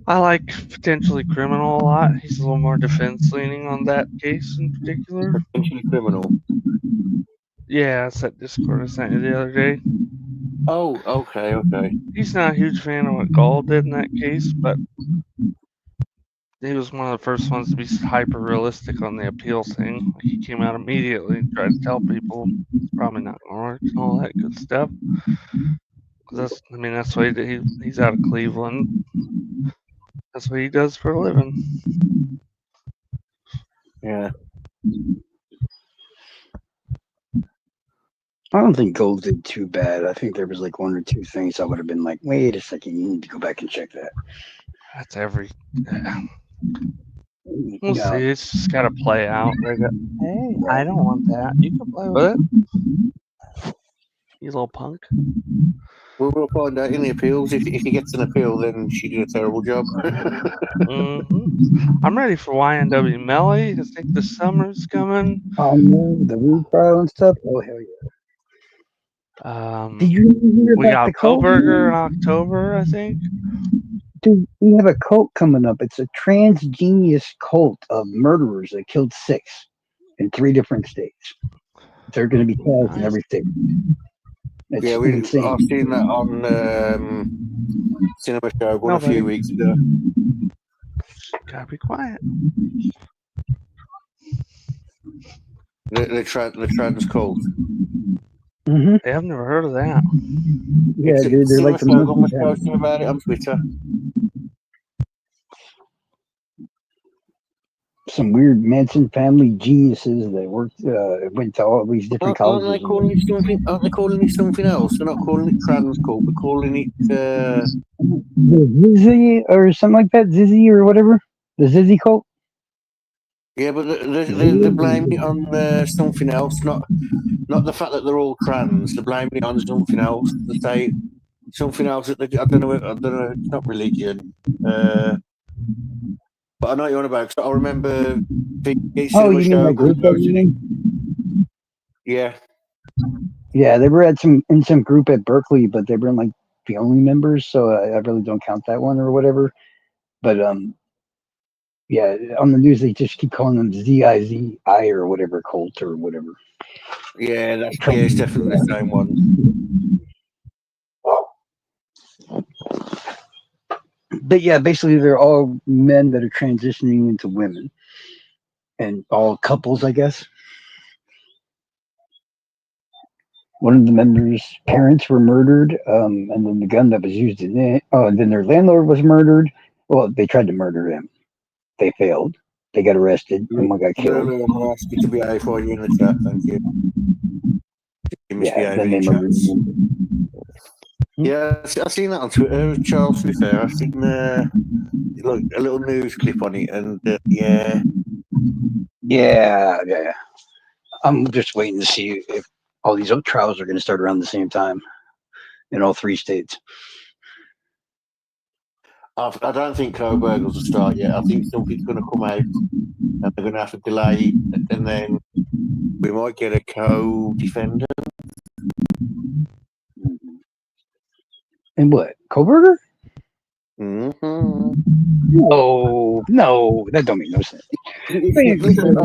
I like potentially criminal a lot. He's a little more defense leaning on that case in particular. Potentially criminal. Yeah, it's that Discord I sent you the other day. Oh, okay. He's not a huge fan of what Gall did in that case, but he was one of the first ones to be hyper realistic on the appeal thing. He came out immediately and tried to tell people it's probably not going to work and all that good stuff. That's what he did. He's out of Cleveland. That's what he does for a living. Yeah. I don't think Gold did too bad. I think there was like one or two things I would have been like, wait a second, you need to go back and check that. That's every. We'll see. It's just got to play out. Hey, I don't want that. You can play with it. You little punk. We'll find out in the appeals. If he gets an appeal, then she did a terrible job. I'm ready for YNW Melly. I think the summer's coming. Oh no, the retrial and stuff. Oh hell yeah! Did you hear we about got Koberger in October, I think. Dude, we have a cult coming up. It's a transgenius cult of murderers that killed 6 in 3 different states. They're going to be trials in every state. It's insane. I've seen that on Cinema Show a few weeks ago. Gotta be quiet. The trans cult. Mm-hmm. Hey, I've never heard of that. Yeah, dude, they're like the Someone posting about it on Twitter. Some weird Manson family geniuses that went to all these different colleges. Aren't they calling it something else? They're not calling it trans cult. They're calling it the Zizzy or something like that. Zizzy or whatever. The Zizzy cult. Yeah, but they're blaming it on something else. Not the fact that they're all trans. They're blaming it on something else. They say something else that I don't know. It's not religion. But I know what you're on about. Cause I remember you mean that group that you mean? Yeah. Yeah, they were in some group at Berkeley, but they were like the only members, so I really don't count that one or whatever. But yeah, on the news they just keep calling them ZIZI or whatever cult or whatever. Yeah, it's definitely the same one. But yeah, basically they're all men that are transitioning into women, and all couples, I guess. One of the members' parents were murdered, and then the gun that was used in it. Oh, and then their landlord was murdered. Well, they tried to murder him. They failed. They got arrested, and one got killed. I'm going to ask you to behave for you in the chat. Thank you. Yeah, then they murdered him. Yeah, I've seen that on Twitter, Charles. To be fair, I've seen like a little news clip on it, and yeah. Yeah. I'm just waiting to see if all these trials are going to start around the same time in all 3 states. I don't think Coburgers will start yet. I think something's going to come out, and they're going to have to delay it, and then we might get a co-defendant. And what? Coburger? Mm-hmm. No, that don't make no sense. Listen,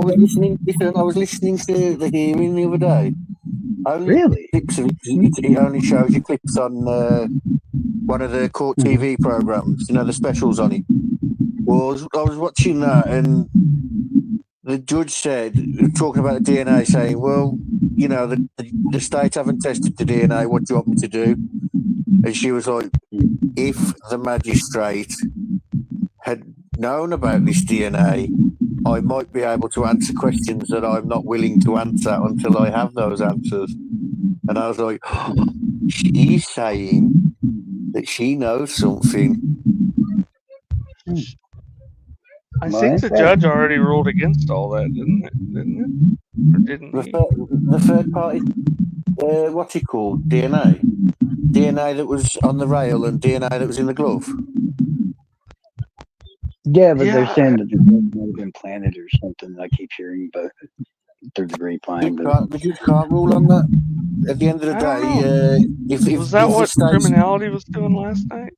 I was listening to the hearing the other day. Really? It only shows you clips on one of the court TV programs. You know, the specials on it. Well, I was watching that, and the judge said, talking about the DNA, saying, "Well, you know, the state haven't tested the DNA. What do you want me to do?" And she was like, "If the magistrate had known about this DNA, I might be able to answer questions that I'm not willing to answer until I have those answers." And I was like, she's saying that she knows something. I think the judge already ruled against all that, didn't it? Or didn't he? The third party, what's it called? DNA? DNA that was on the rail and DNA that was in the glove? Yeah, but they're saying that the drug might have been planted or something. I keep hearing about through the grapevine. The judge can't rule on that. At the end of the day, was that what criminality was doing last night?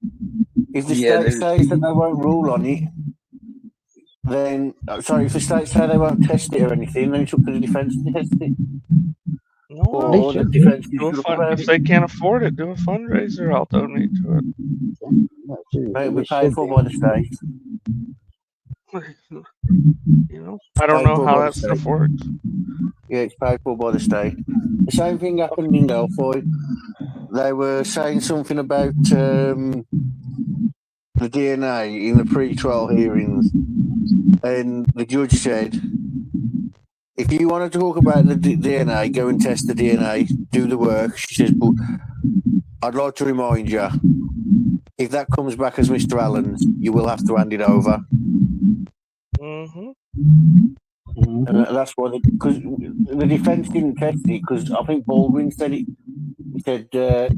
If the state says that they won't rule on it, then if the state say they won't test it or anything, then it's up to the defence to test it. No, or the defence if they can't afford it, do a fundraiser. I'll donate to it. It'll be paid for by the state. You know, I don't know how that stuff works. Yeah, it's paid for by the state. The same thing happened in Delphi. They were saying something about the DNA in the pre-trial hearings, and the judge said, if you want to talk about the DNA, go and test the DNA, do the work. She says, but I'd like to remind you, if that comes back as Mr. Allen's, you will have to hand it over. And that's why, because the defence didn't test it, because I think Baldwin said it. He said, do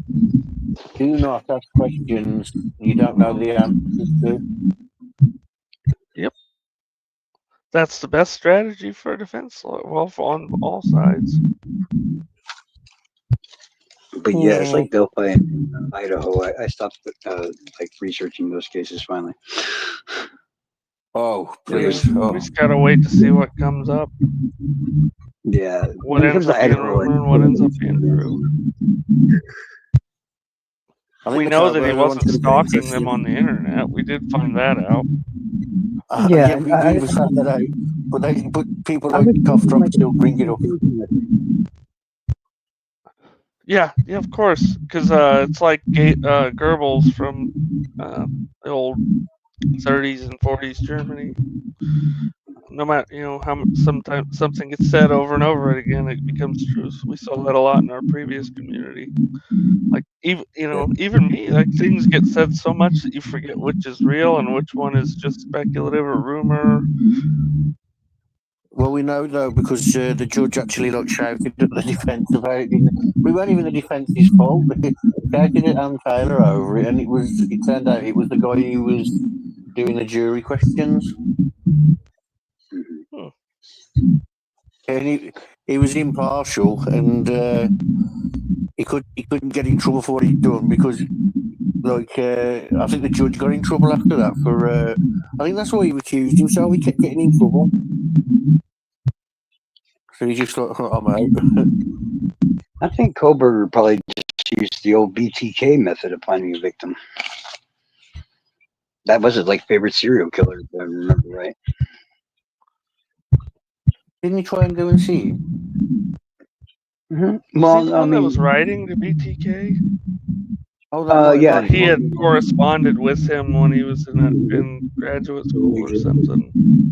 not ask questions you don't know the answers to. Yep. That's the best strategy for a defense lawyer. Well, on all sides. But yeah, it's like Delphi in Idaho. I stopped like researching those cases finally. Oh, please! We just gotta wait to see what comes up. Yeah, what ends up being rumor and what ends up being true. We know that he wasn't stalking them on the internet. We did find that out. Yeah, we found that out. But people like Cough Drop still bring it up. Yeah, of course, because it's like Goebbels from the old 30s and 40s Germany. No matter how sometimes something gets said over and over again, it becomes true. So we saw that a lot in our previous community. Like even me, like things get said so much that you forget which is real and which one is just speculative or rumor. Well, we know though because the judge actually shouted at the defence about it. We weren't even the defence's fault. They shouted at Ann Taylor over it, and it turned out it was the guy who was doing the jury questions. And he was impartial, and he couldn't get in trouble for what he'd done because, I think the judge got in trouble after that for. I think that's why he accused himself. He kept getting in trouble. So he just like, I'm out. I think Koberger probably just used the old BTK method of finding a victim. That was his favorite serial killer, if I remember right. Didn't he try and go and see him? Mm-hmm. Was he the one that was writing the BTK? Oh, yeah. He had corresponded with him when he was in graduate school or something.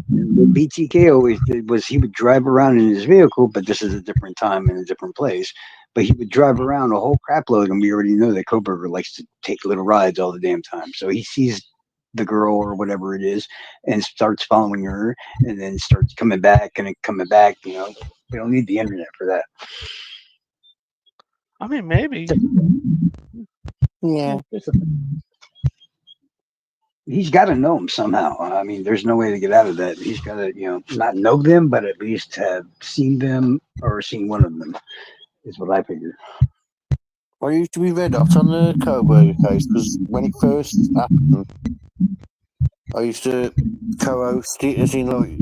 What BTK always did was he would drive around in his vehicle, but this is a different time and a different place. But he would drive around a whole crap load, and we already know that Koberger likes to take little rides all the damn time. So he sees the girl or whatever it is, and starts following her, and then starts coming back and coming back. You know, we don't need the internet for that. I mean, maybe. Yeah. He's got to know them somehow. I mean, there's no way to get out of that. He's got to, not know them, but at least have seen them or seen one of them, is what I figure. I used to be red hot on the Coburger case because when it first happened, I used to co-host it, as in like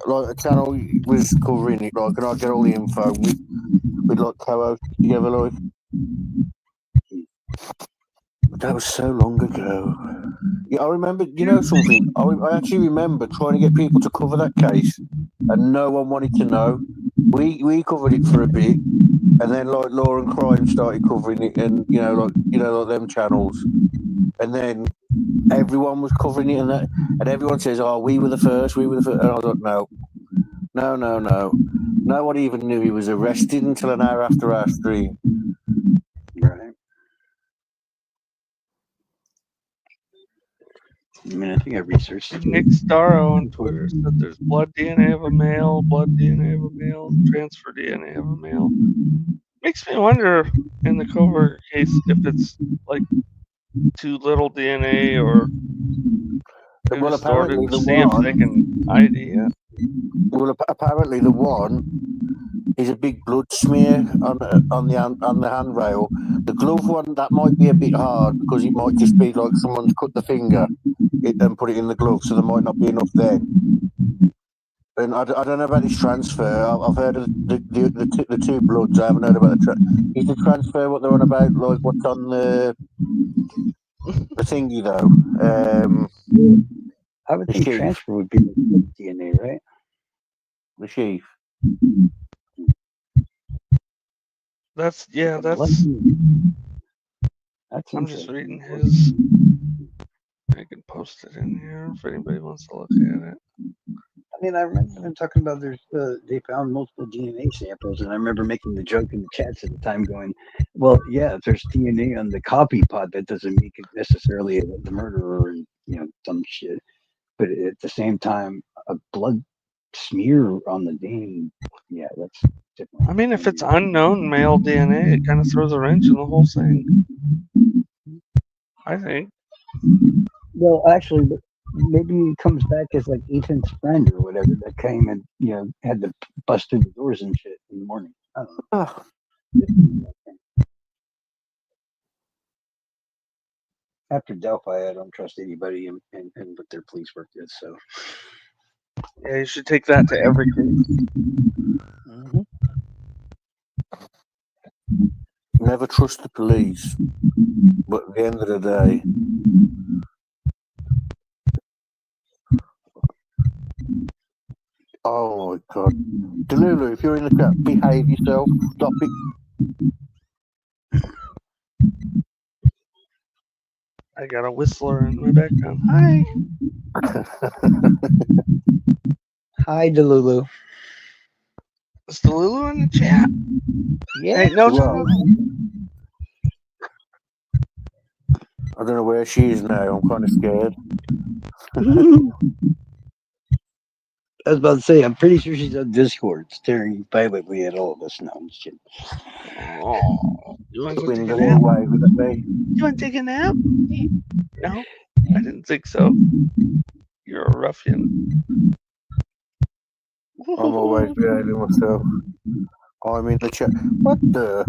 like a channel was covering it, like, and I'd get all the info. We'd like co-host it together, like. But that was so long ago. Yeah, I remember. You know something? I actually remember trying to get people to cover that case, and no one wanted to know. We covered it for a bit, and then like Law and Crime started covering it, and like them channels, and then everyone was covering it, and everyone says, "Oh, we were the first, we were the first." And I was like, no. No one even knew he was arrested until an hour after our stream. Right. I mean, I think I researched it. Nick Starro on Twitter said there's blood DNA of a male, blood DNA of a male, transfer DNA of a male. Makes me wonder in the Coburger case if it's like too little DNA or well, apparently distorted to see if they can ID it. Well, apparently the one is a big blood smear on the handrail. The glove one, that might be a bit hard because it might just be like someone's cut the finger and put it in the glove, so there might not be enough there. And I don't know about this transfer. I've heard of the two bloods. I haven't heard about is the transfer what they're on about, like what's on the thingy though. I would think sheath. transfer would be DNA, right? The sheath. That's I'm just reading his. I can post it in here if anybody wants to look at it. I mean, I remember them talking about they found multiple DNA samples, and I remember making the joke in the chats at the time, going, "Well, yeah, if there's DNA on the copy pot, that doesn't make it necessarily the murderer, and some shit. But at the same time, a blood smear on the dame, yeah, that's different. I mean, if it's unknown male DNA, it kind of throws a wrench in the whole thing. I think. Well, actually, maybe it comes back as like Ethan's friend or whatever that came and had to bust through the doors and shit in the morning. I don't know. After Delphi, I don't trust anybody and what their police work is. So yeah, you should take that to every case. Mm-hmm. Never trust the police, but at the end of the day. Oh my God. Delulu, if you're in the crowd, behave yourself. Stop it. I got a whistler in my background. Hi. Hi, Delulu. Is Delulu in the chat? Yeah. Hey, no, well, I don't know where she is now. I'm kind of scared. I was about to say, I'm pretty sure she's on Discord, staring violently at all of us now. Shit. Oh, you want to go take a nap? You want to take a nap? No, I didn't think so. You're a ruffian. I'm always behaving myself. I'm in the chat. What the?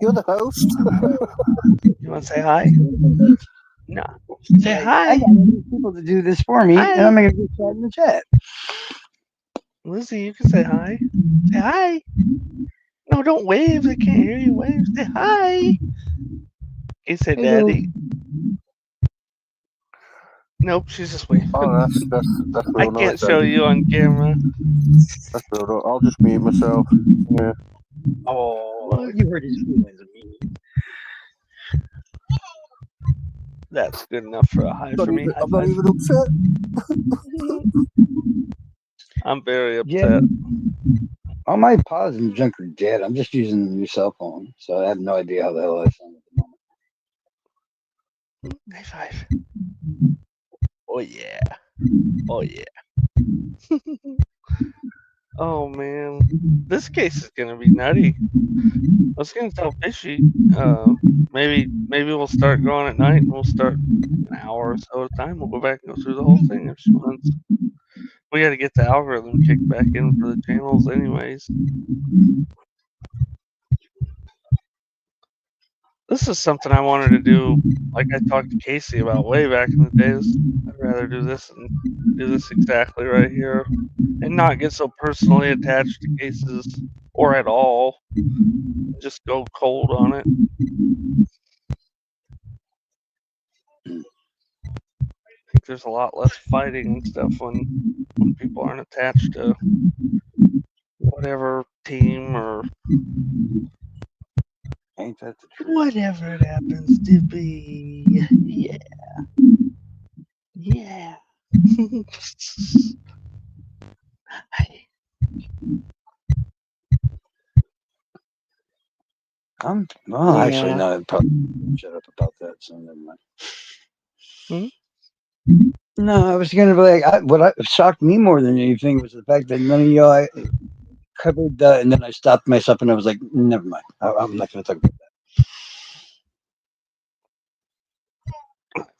You're the host? You want to say hi? No. Say hi. I got people to do this for me, and I'm going to chat in the chat. Lizzie, you can say hi. Say hi. No, don't wave. They can't hear you wave. Say hi. He said, Hey, Daddy. Nope, she's just waving. Oh, that's real I can't nice, show you on camera. That's real nice. I'll just mute myself. Yeah. Oh, you hurt his feelings. That's good enough for a hi for me. I'm not even upset. I'm very upset. All my pause and junk are dead. I'm just using the new cell phone, so I have no idea how the hell I sound at the moment. High five. Oh yeah. Oh yeah. Oh man, this case is gonna be nutty. I was gonna tell Fishy, maybe we'll start going at night and we'll start an hour or so at a time. We'll go back and go through the whole thing if she wants. We got to get the algorithm kicked back in for the channels, anyways. This is something I wanted to do, like I talked to Casey about way back in the days. I'd rather do this and do this exactly right here, and not get so personally attached to cases or at all. Just go cold on it. I think there's a lot less fighting and stuff when people aren't attached to whatever team or Ain't that the truth? whatever it happens to be. Yeah. Yeah. Well, Yeah. actually, no, I'd probably shut up about that, so never mind. No, I was gonna be like, what shocked me more than anything was the fact that none of y'all covered that, and then I stopped myself and I was like, never mind, I'm not gonna talk about that.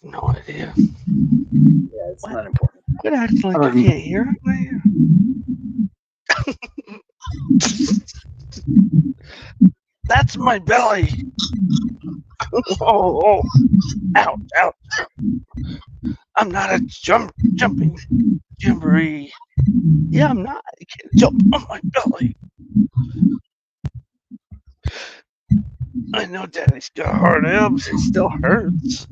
No idea. Yeah, it's not important. Quit acting like you can't hear it. That's my belly. Oh, ouch, ouch. I'm not a jumping jamboree. Yeah, I'm not. I can't jump on my belly. I know Daddy's got hard abs. It still hurts.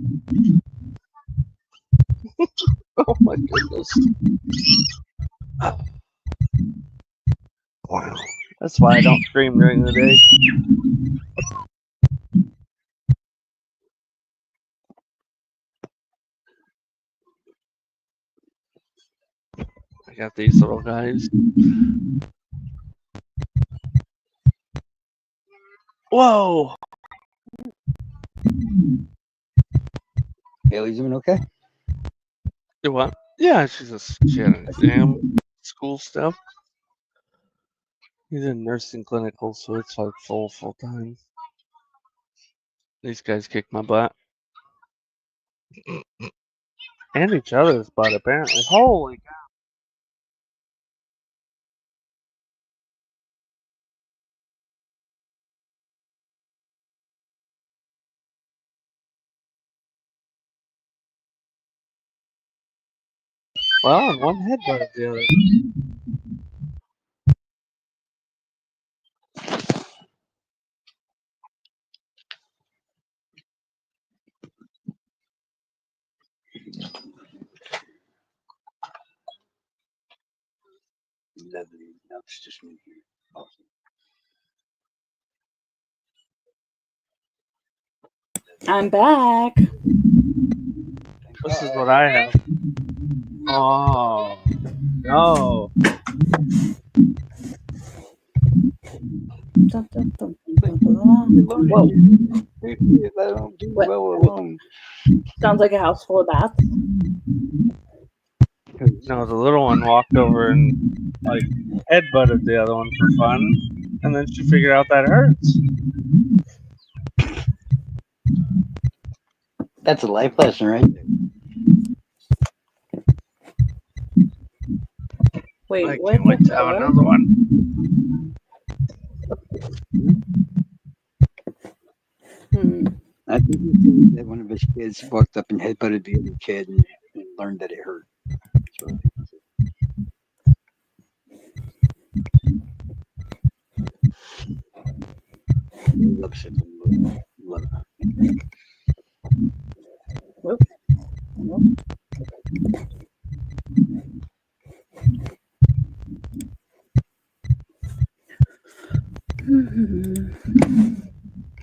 Oh my goodness. Wow. That's why I don't scream during the day. I got these little guys. Whoa! Haley's doing okay? Do what? Yeah, she had an exam, school stuff. He's in nursing clinical, so it's like full time. These guys kick my butt. And each other's butt, apparently. Holy cow. Well, and one headbutt the other. Lovely. No, it's just me here. Awesome. I'm back. This is what I have. Oh, no. Whoa. Sounds like a house full of bats. No, the little one walked over and like headbutted the other one for fun, and then she figured out that hurts. That's a life lesson, right? Wait, I can't wait to have another one. I think he said that one of his kids walked up and headbutted the other kid and learned that it hurt. That's what I think he said. Loves it. Love it. Whoop.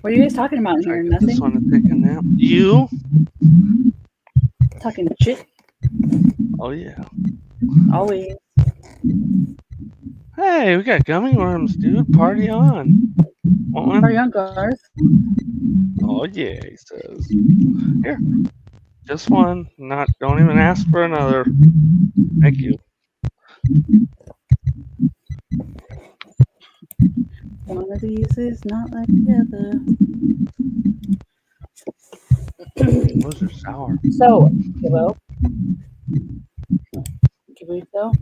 What are you guys talking about in here? I Nothing? just want to take a nap. You? Talking shit? Oh, yeah. Always. Hey, we got gummy worms, dude. Party on. Want one? Party on, Garth. Oh, yeah, he says. Here. Just one. Don't even ask for another. Thank you. One of these is not like the other. Those are sour. So, Gibbo. Gibbo.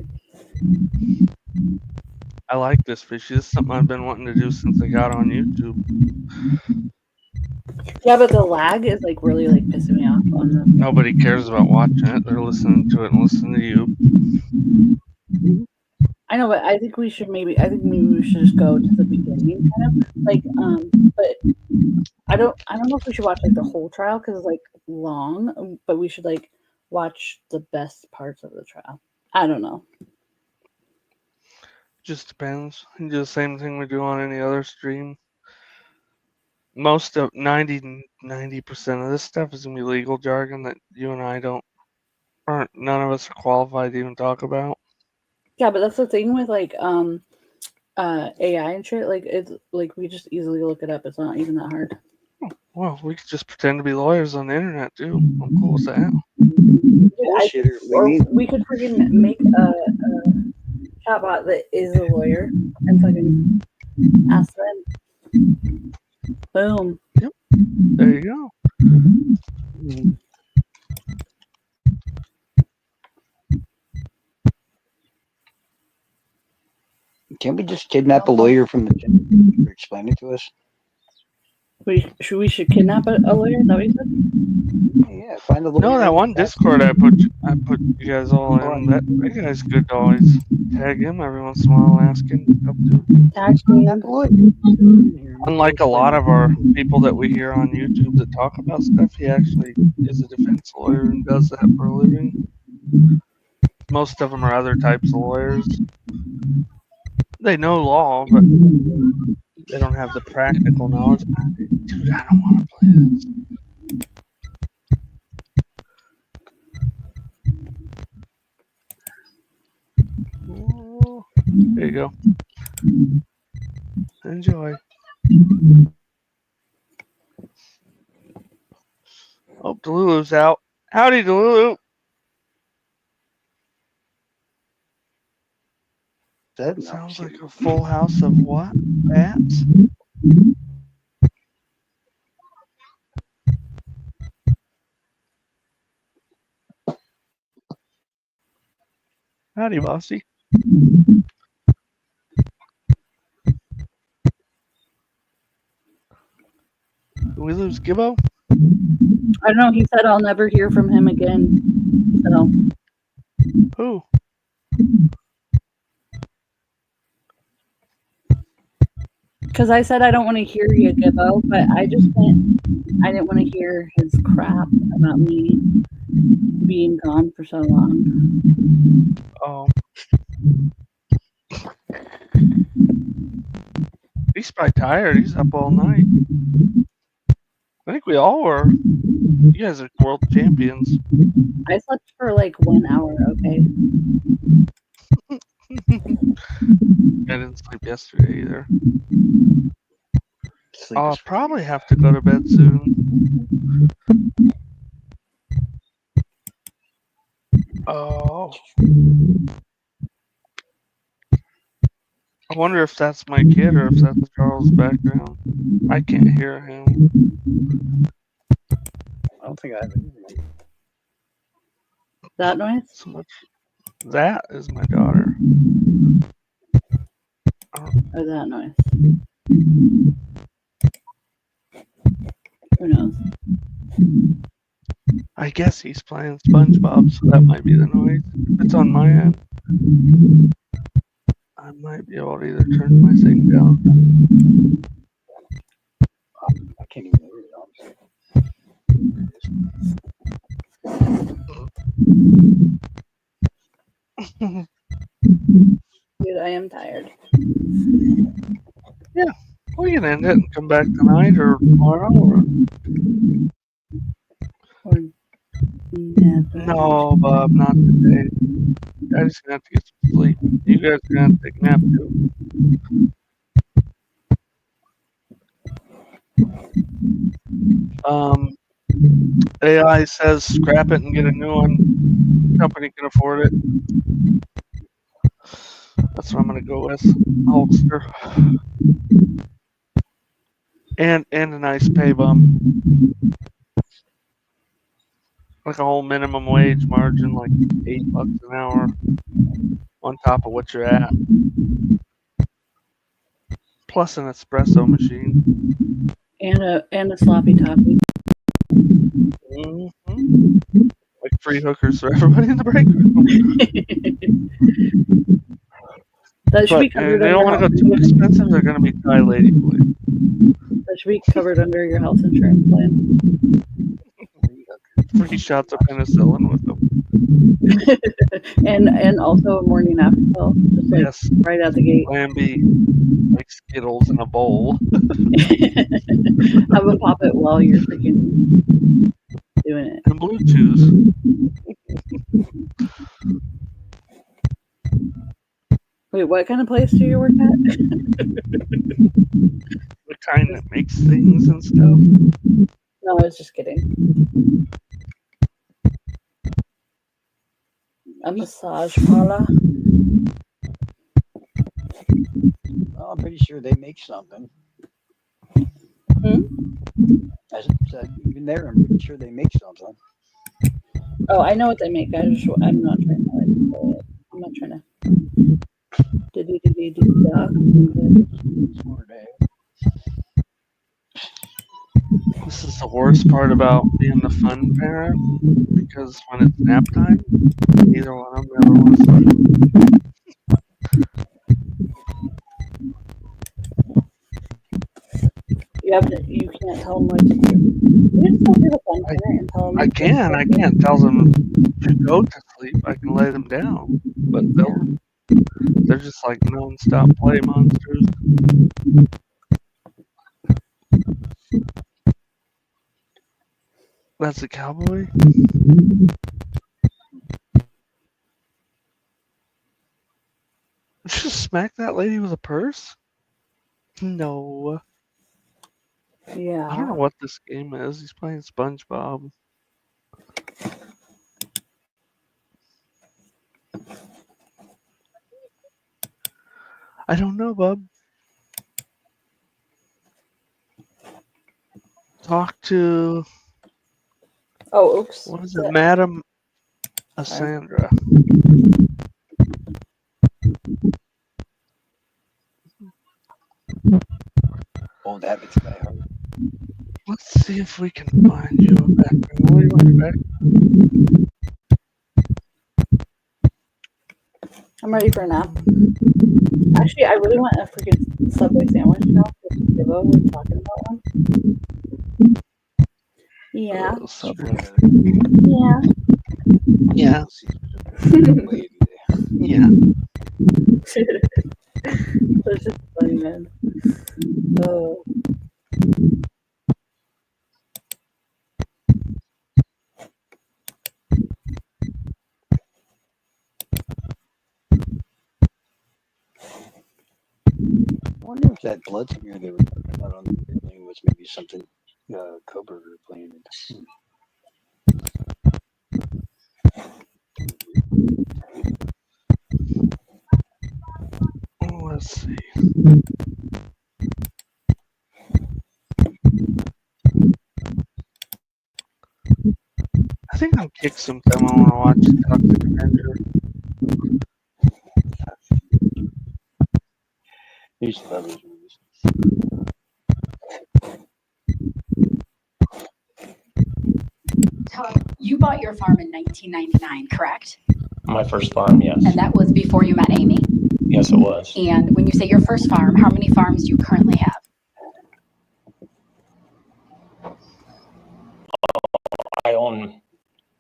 I like this fish. This is something I've been wanting to do since I got on YouTube. Yeah, but the lag is like really like pissing me off on the. Nobody cares about watching it. They're listening to it and listening to you. I know, but I think we should maybe we should just go to the beginning, kind of like But I don't know if we should watch like the whole trial because it's like long. But we should like watch the best parts of the trial. I don't know. Just depends. We do the same thing we do on any other stream. Most of 90% of this stuff is gonna be legal jargon that you and I none of us are qualified to even talk about. Yeah, but that's the thing with like AI and shit. Like it's like we just easily look it up. It's not even that hard. Well, we could just pretend to be lawyers on the internet too. I'm cool with that. Or we could freaking make a chatbot that is a lawyer and fucking ask them. Boom. Yep. There you go. Can't we just kidnap a lawyer from the gym? Explain it to us. We should kidnap a lawyer? Is that what you said? Yeah, find a lawyer. No, that one Discord I put you guys all in. That guy's good to always tag him every once in a while and ask him up to. Unlike a lot of our people that we hear on YouTube that talk about stuff, he actually is a defense lawyer and does that for a living. Most of them are other types of lawyers. They know law, but they don't have the practical knowledge. Dude, I don't want to play this. There you go. Enjoy. Oh, Delulu's out. Howdy, Delulu. That sounds like a full house of what? Bats? Howdy, bossy. Did we lose Gibbo? I don't know. He said I'll never hear from him again. So. Who? Because I said I don't want to hear you, Gibbo, but I didn't want to hear his crap about me being gone for so long. Oh. He's probably tired. He's up all night. I think we all were. You guys are world champions. I slept for like 1 hour, okay? I didn't sleep yesterday either. I'll probably have to go to bed soon. Oh. I wonder if that's my kid or if that's Charles' background. I can't hear him. I don't think I have it. That noise? So much. That is my daughter. Or that noise? Who knows? I guess he's playing SpongeBob, so that might be the noise. If it's on my end, I might be able to either turn my thing down. I can't even hear it. Dude, I am tired. Yeah, we can end it and come back tonight or tomorrow. Or never. No, Bob, not today. I just gonna have to get some sleep. You guys are gonna have to take a nap too. AI says scrap it and get a new one. Company can afford it. That's what I'm gonna go with. Holster. And a nice pay bump. Like a whole minimum wage margin, like $8 an hour on top of what you're at. Plus an espresso machine. And a sloppy toppy. Mm-hmm. Like free hookers for everybody in the break room. That should be covered they under don't want to health go too expensive. They're going to be Thai lady boys. That should be covered under your health insurance plan. Free shots of penicillin with them. and also a morning after pill, just like Yes. right out the gate. Plan B, like Skittles in a bowl. Have a pop it while you're freaking doing it. And Bluetooth. Wait, what kind of place do you work at? The kind that makes things and stuff. No, I was just kidding. A massage parlor. Well, I'm pretty sure they make something. As I said, even there, I'm pretty sure they make something. Oh, I know what they make. I'm not trying to like. I'm not trying to. This is the worst part about being the fun parent, because when it's nap time, neither one of them ever wants to sleep. You can't tell them what to do. You can still be the fun parent and tell them. I can't tell them to go to sleep. I can lay them down, but they're just like non-stop play monsters. That's a cowboy? Just smack that lady with a purse? No. Yeah. I don't know what this game is. He's playing SpongeBob. I don't know, bub. Talk to... Oh, oops. What is it? Madam Cassandra. Old habits die hard. Let's see if we can find you a background. Will you want your back? I'm ready for a nap. Actually, I really want a freaking Subway sandwich now. We're talking about one. Yeah. Subway. Yeah. Yeah. Yeah. That's just funny, man. Oh. I wonder if that blood smear they were talking about on the airplane was maybe something Cobra were playing. Let's see. I think I'll kick sometime. I want to watch Toxic Avenger. These brothers movies. Todd, you bought your farm in 1999, correct? My first farm, yes. And that was before you met Amy? Yes, it was. And when you say your first farm, how many farms do you currently have? I own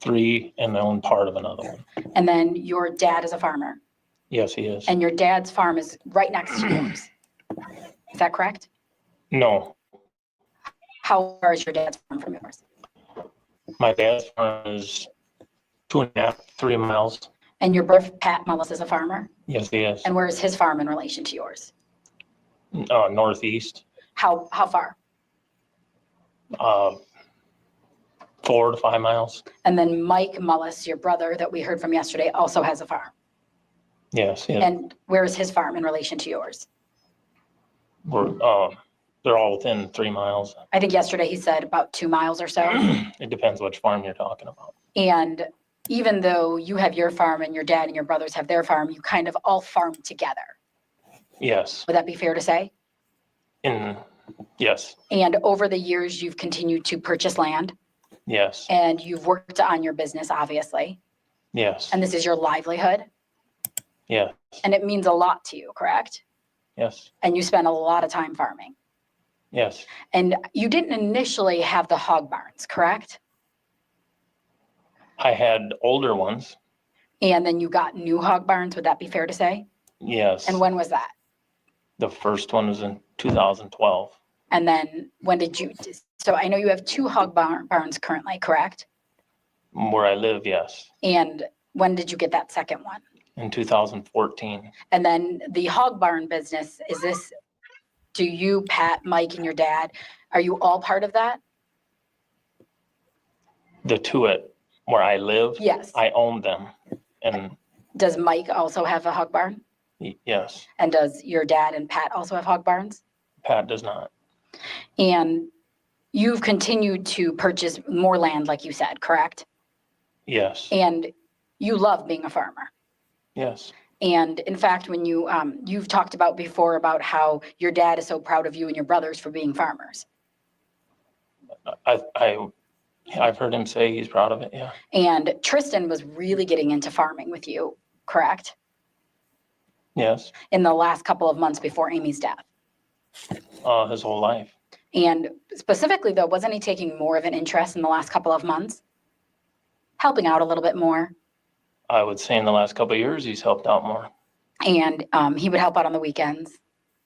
3 and I own part of another one. And then your dad is a farmer? Yes, he is. And your dad's farm is right next to yours? Is that correct? No, How far is your dad's farm from yours? my dad's farm is 2.5, 3 miles. And your brother, Pat Mullis, is a farmer? Yes, he is. And where is his farm in relation to yours? Northeast, How far? 4 to 5 miles. And then Mike Mullis, your brother that we heard from yesterday, also has a farm. Yes, yeah. And where's his farm in relation to yours? They're all within 3 miles. I think yesterday he said about 2 miles or so. It depends which farm you're talking about. And even though you have your farm and your dad and your brothers have their farm, you kind of all farm together. Yes. Would that be fair to say? Yes. And over the years, you've continued to purchase land. Yes. And you've worked on your business, obviously. Yes. And this is your livelihood. Yes. And it means a lot to you, correct? Yes. And you spend a lot of time farming. Yes. And you didn't initially have the hog barns, correct? I had older ones. And then you got new hog barns, would that be fair to say? Yes. And when was that? The first one was in 2012. And then when did you, so I know you have 2 hog barns currently, correct? Where I live, yes. And when did you get that second one? In 2014. And then the hog barn business, is this, do you, Pat, Mike, and your dad, are you all part of that? The 2 at where I live? Yes. I own them. And Does Mike also have a hog barn? yes, And does your dad and Pat also have hog barns? Pat does not. And you've continued to purchase more land, like you said, correct? Yes. And you love being a farmer. Yes. And in fact, when you've talked about before about how your dad is so proud of you and your brothers for being farmers. I've heard him say he's proud of it, yeah. And Tristan was really getting into farming with you, correct? Yes. In the last couple of months before Amy's death. His whole life. And specifically though, wasn't he taking more of an interest in the last couple of months? Helping out a little bit more? I would say in the last couple of years, he's helped out more. And he would help out on the weekends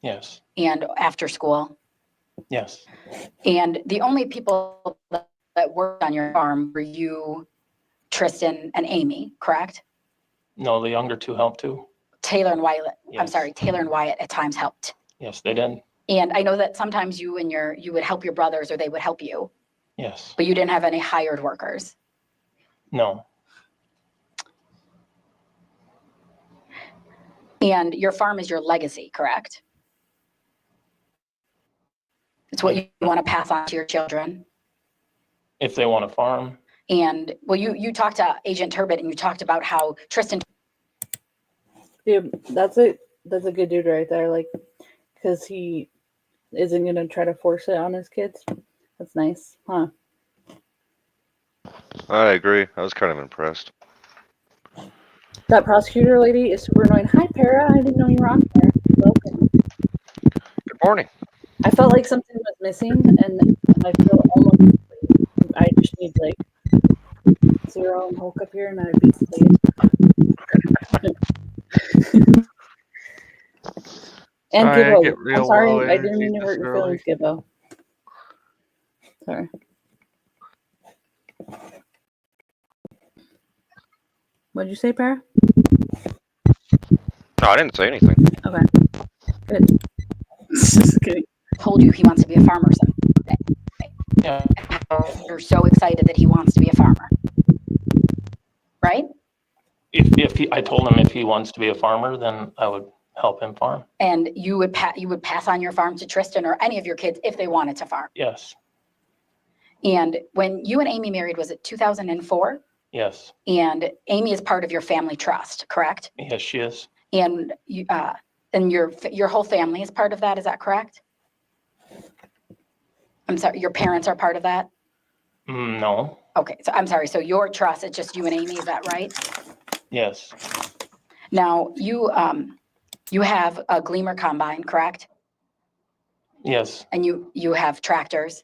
Yes. and after school. Yes. And the only people that worked on your farm were you, Tristan, and Amy, correct? No, the younger 2 helped too. Taylor and Wyatt, I'm Yes. sorry, Taylor and Wyatt at times helped. Yes, they did. And I know that sometimes you would help your brothers or they would help you, Yes. but you didn't have any hired workers. No. And your farm is your legacy, correct? It's what you want to pass on to your children. If they want to farm. And well, you talked to Agent Turbot and you talked about how Tristan. Dude, that's a good dude right there. Like, because he isn't gonna try to force it on his kids. That's nice, huh? I agree. I was kind of impressed. That prosecutor lady is super annoying. Hi, Para. I didn't know you were on there. Welcome. Good morning. I felt like something was missing, and I feel almost. I just need like 0 and Hulk up here, and I'd be complete. And Sorry, I Gibbo, get I'm real sorry, low I didn't energy mean to hurt this your early. feelings, Gibbo. Sorry. What'd you say, Para? No, I didn't say anything. Okay. Good. Just kidding. Told you he wants to be a farmer someday. Yeah. You're so excited that he wants to be a farmer, right? I told him if he wants to be a farmer, then I would help him farm. And you would pass on your farm to Tristan or any of your kids if they wanted to farm. Yes. And when you and Amy married, was it 2004? Yes. And Amy is part of your family trust, correct? Yes, she is. And you, and your whole family is part of that. Is that correct? I'm sorry, your parents are part of that? No. Okay, so I'm sorry. So your trust, it's just you and Amy, is that right? Yes. Now you have a Gleamer combine, correct? Yes. And you have tractors.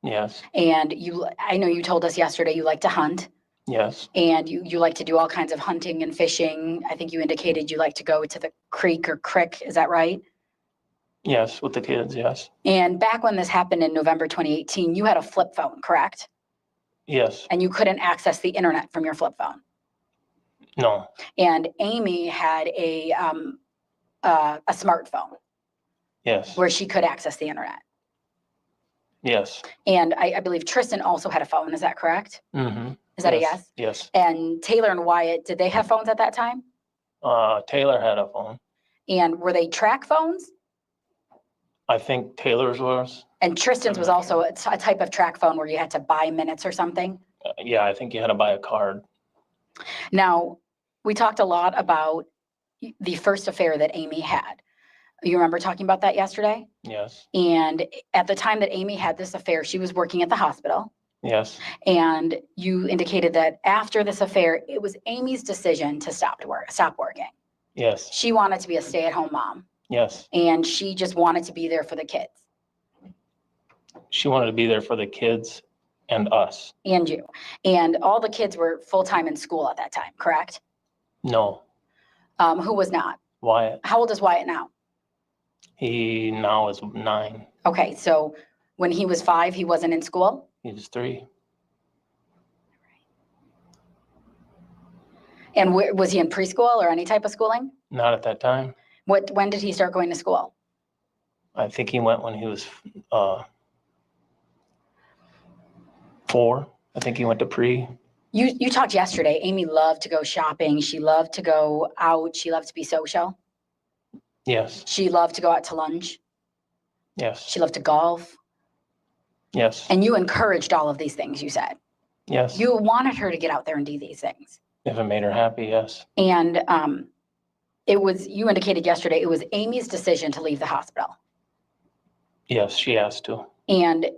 Yes. And I know you told us yesterday you like to hunt. Yes. And you like to do all kinds of hunting and fishing. I think you indicated you like to go to the creek or crick. Is that right? Yes, with the kids, yes. And back when this happened in November 2018, you had a flip phone, correct? Yes. And you couldn't access the internet from your flip phone. No. And Amy had a smartphone. Yes. Where she could access the internet. Yes. And I believe Tristan also had a phone. Is that correct? Mm-hmm. Is that a yes? Yes. And Taylor and Wyatt, did they have phones at that time? Taylor had a phone. And were they track phones? I think Taylor's was. And Tristan's was also a type of track phone where you had to buy minutes or something? Yeah, I think you had to buy a card. Now, we talked a lot about the first affair that Amy had. You remember talking about that yesterday? Yes. And at the time that Amy had this affair, she was working at the hospital. Yes. And you indicated that after this affair, it was Amy's decision to stop working. Yes. She wanted to be a stay-at-home mom. Yes. And she just wanted to be there for the kids. She wanted to be there for the kids and us. And you. And all the kids were full-time in school at that time, correct? No. Who was not? Wyatt. How old is Wyatt now? He now is 9. Okay, so when he was 5, he wasn't in school? He was 3. And was he in preschool or any type of schooling? Not at that time. When did he start going to school? I think he went when he was 4. I think he went to pre. You talked yesterday. Amy loved to go shopping. She loved to go out. She loved to be social. Yes. She loved to go out to lunch. Yes. She loved to golf. Yes. And you encouraged all of these things, you said. Yes. You wanted her to get out there and do these things. If it made her happy, yes. And you indicated yesterday, it was Amy's decision to leave the hospital. Yes, she asked to. And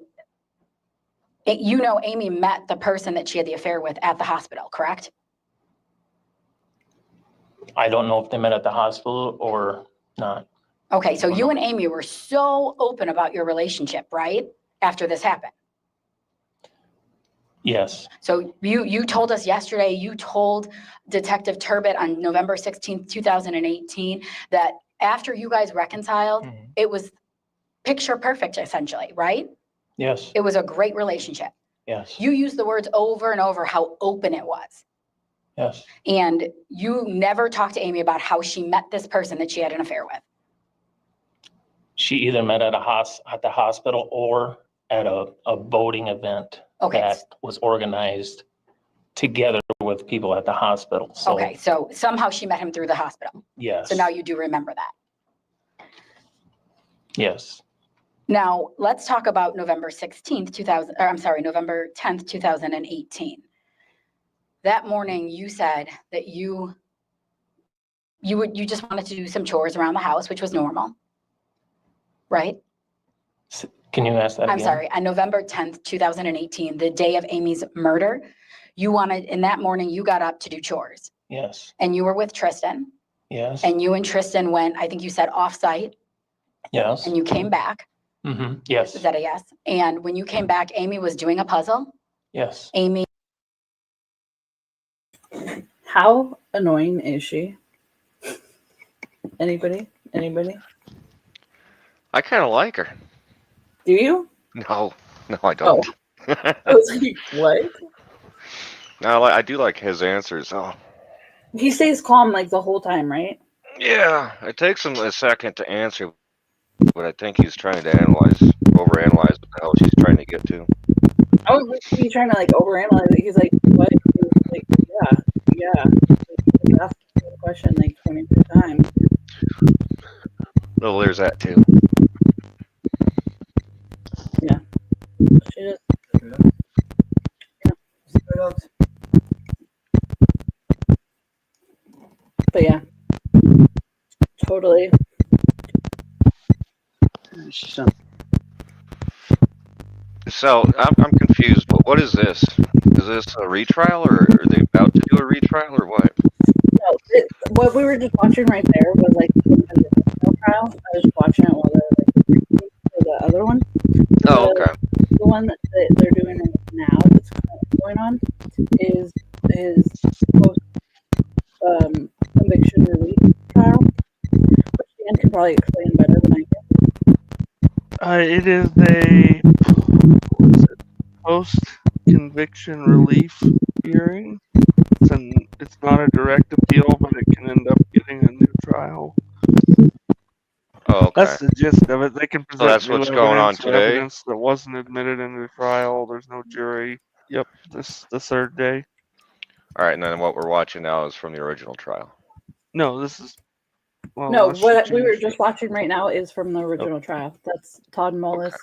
Amy met the person that she had the affair with at the hospital, correct? I don't know if they met at the hospital or not. Okay, so you and Amy were so open about your relationship, right? After this happened. Yes. So you told us yesterday, you told Detective Turbot on November 16th, 2018, that after you guys reconciled, it was picture perfect, essentially, right? Yes. It was a great relationship. Yes. You used the words over and over how open it was. Yes. And you never talked to Amy about how she met this person that she had an affair with. She either met at the hospital or at a boating event that was organized together with people at the hospital. So, Okay, so somehow she met him through the hospital. yes. So now you do remember that. Yes. Now, let's talk about November 16th, November 10th, 2018. That morning you said that you just wanted to do some chores around the house, which was normal, right? Can you ask that again? I'm sorry, on November 10th, 2018, the day of Amy's murder, in that morning, you got up to do chores. Yes. And you were with Tristan. Yes. And you and Tristan went, I think you said off-site. Yes. And you came back. Mm-hmm. Yes. Is that a yes? And when you came back, Amy was doing a puzzle. Yes. Amy. How annoying is she? Anybody? I kind of like her. Do you? No, I don't. I was like, what? No, I do like his answers. Oh, He stays calm like the whole time, right? yeah. It takes him a second to answer, but I think he's trying to overanalyze what the hell she's trying to get to. I was he's trying to like overanalyze it. He's like, what? He was like, yeah. He asked the question like 23 times. Well, there's that too. Yeah. She just. Yeah. But yeah. Totally. So I'm confused. But what is this? Is this a retrial, or are they about to do a retrial, or what? No, what we were just watching right there was like the trial. I was watching it while they were like the other one. Oh, okay. The one that they're doing now that's going on is post conviction relief trial, which Dan can probably explain better than I can. It is a post-conviction relief hearing. It's not a direct appeal, but it can end up getting a new trial. Oh, okay. That's the gist of it. They can present that's new what's going on evidence or today? evidence that wasn't admitted in the trial. There's no jury. Yep, this the third day. All right, and then what we're watching now is from the original trial. No, this is No, unless you what we were change- just watching right now is from the original trial. That's Todd Mullis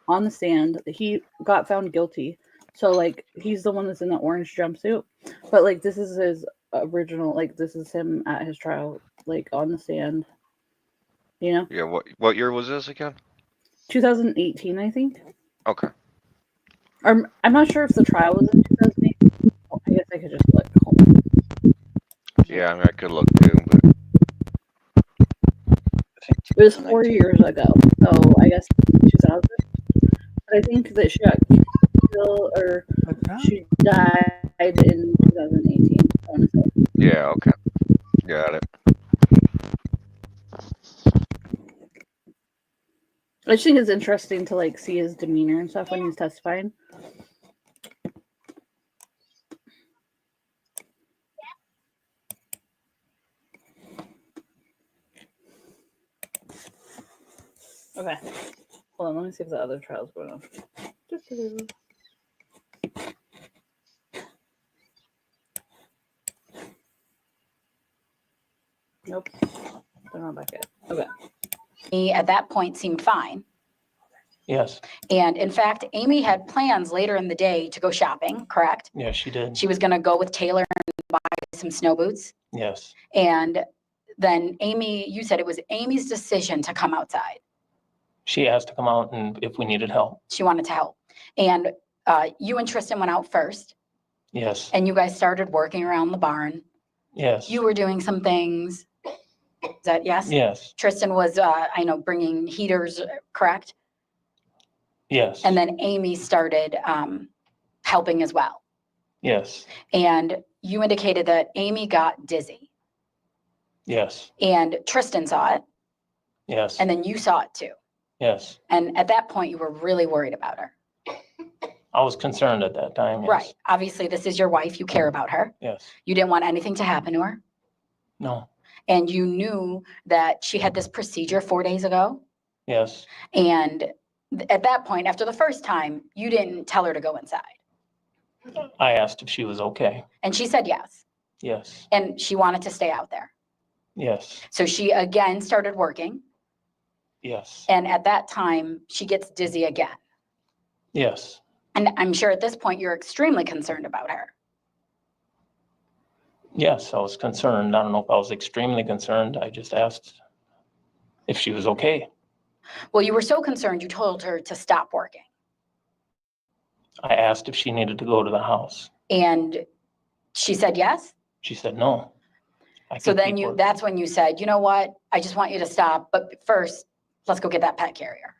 on the stand. He got found guilty. So, like, he's the one that's in the orange jumpsuit. But, like, this is his original, like, this is him at his trial, like, on the stand. You know? Yeah, what year was this again? 2018, I think. Okay. I'm not sure if the trial was in 2018. I guess I could just look. Hold on. Yeah, I mean, I could look too, but It was 4 years ago. So, I guess 2000. But I think that she got killed, or she died in 2018. I want to say. yeah, okay. Got it. I just think it's interesting to like see his demeanor and stuff when he's testifying. Okay. Hold on, let me see if the other trial's going on. Nope. They're not back yet. Okay. He at that point seemed fine. Yes. And in fact, Amy had plans later in the day to go shopping, correct? Yes, she did. She was going to go with Taylor and buy some snow boots. Yes. And then Amy, you said it was Amy's decision to come outside. She asked to come out and if we needed help. She wanted to help. And you and Tristan went out first. Yes. And you guys started working around the barn. Yes. You were doing some things. Is that yes? Yes. Tristan was, I know, bringing heaters, correct? Yes. And then Amy started helping as well. Yes. And you indicated that Amy got dizzy. Yes. And Tristan saw it. Yes. And then you saw it too. Yes. And at that point, you were really worried about her. I was concerned at that time. Yes. Right. Obviously, this is your wife. You care about her. Yes. You didn't want anything to happen to her. No. And you knew that she had this procedure 4 days ago. Yes. And at that point, after the first time, you didn't tell her to go inside. I asked if she was okay. And she said yes. Yes. And she wanted to stay out there. Yes. So she again started working. Yes. And at that time, she gets dizzy again. Yes. And I'm sure at this point, you're extremely concerned about her. Yes, I was concerned. I don't know if I was extremely concerned. I just asked if she was okay. Well, you were so concerned, you told her to stop working. I asked if she needed to go to the house. And she said yes? She said no. So then that's when you said, you know what? I just want you to stop. But first, let's go get that pet carrier.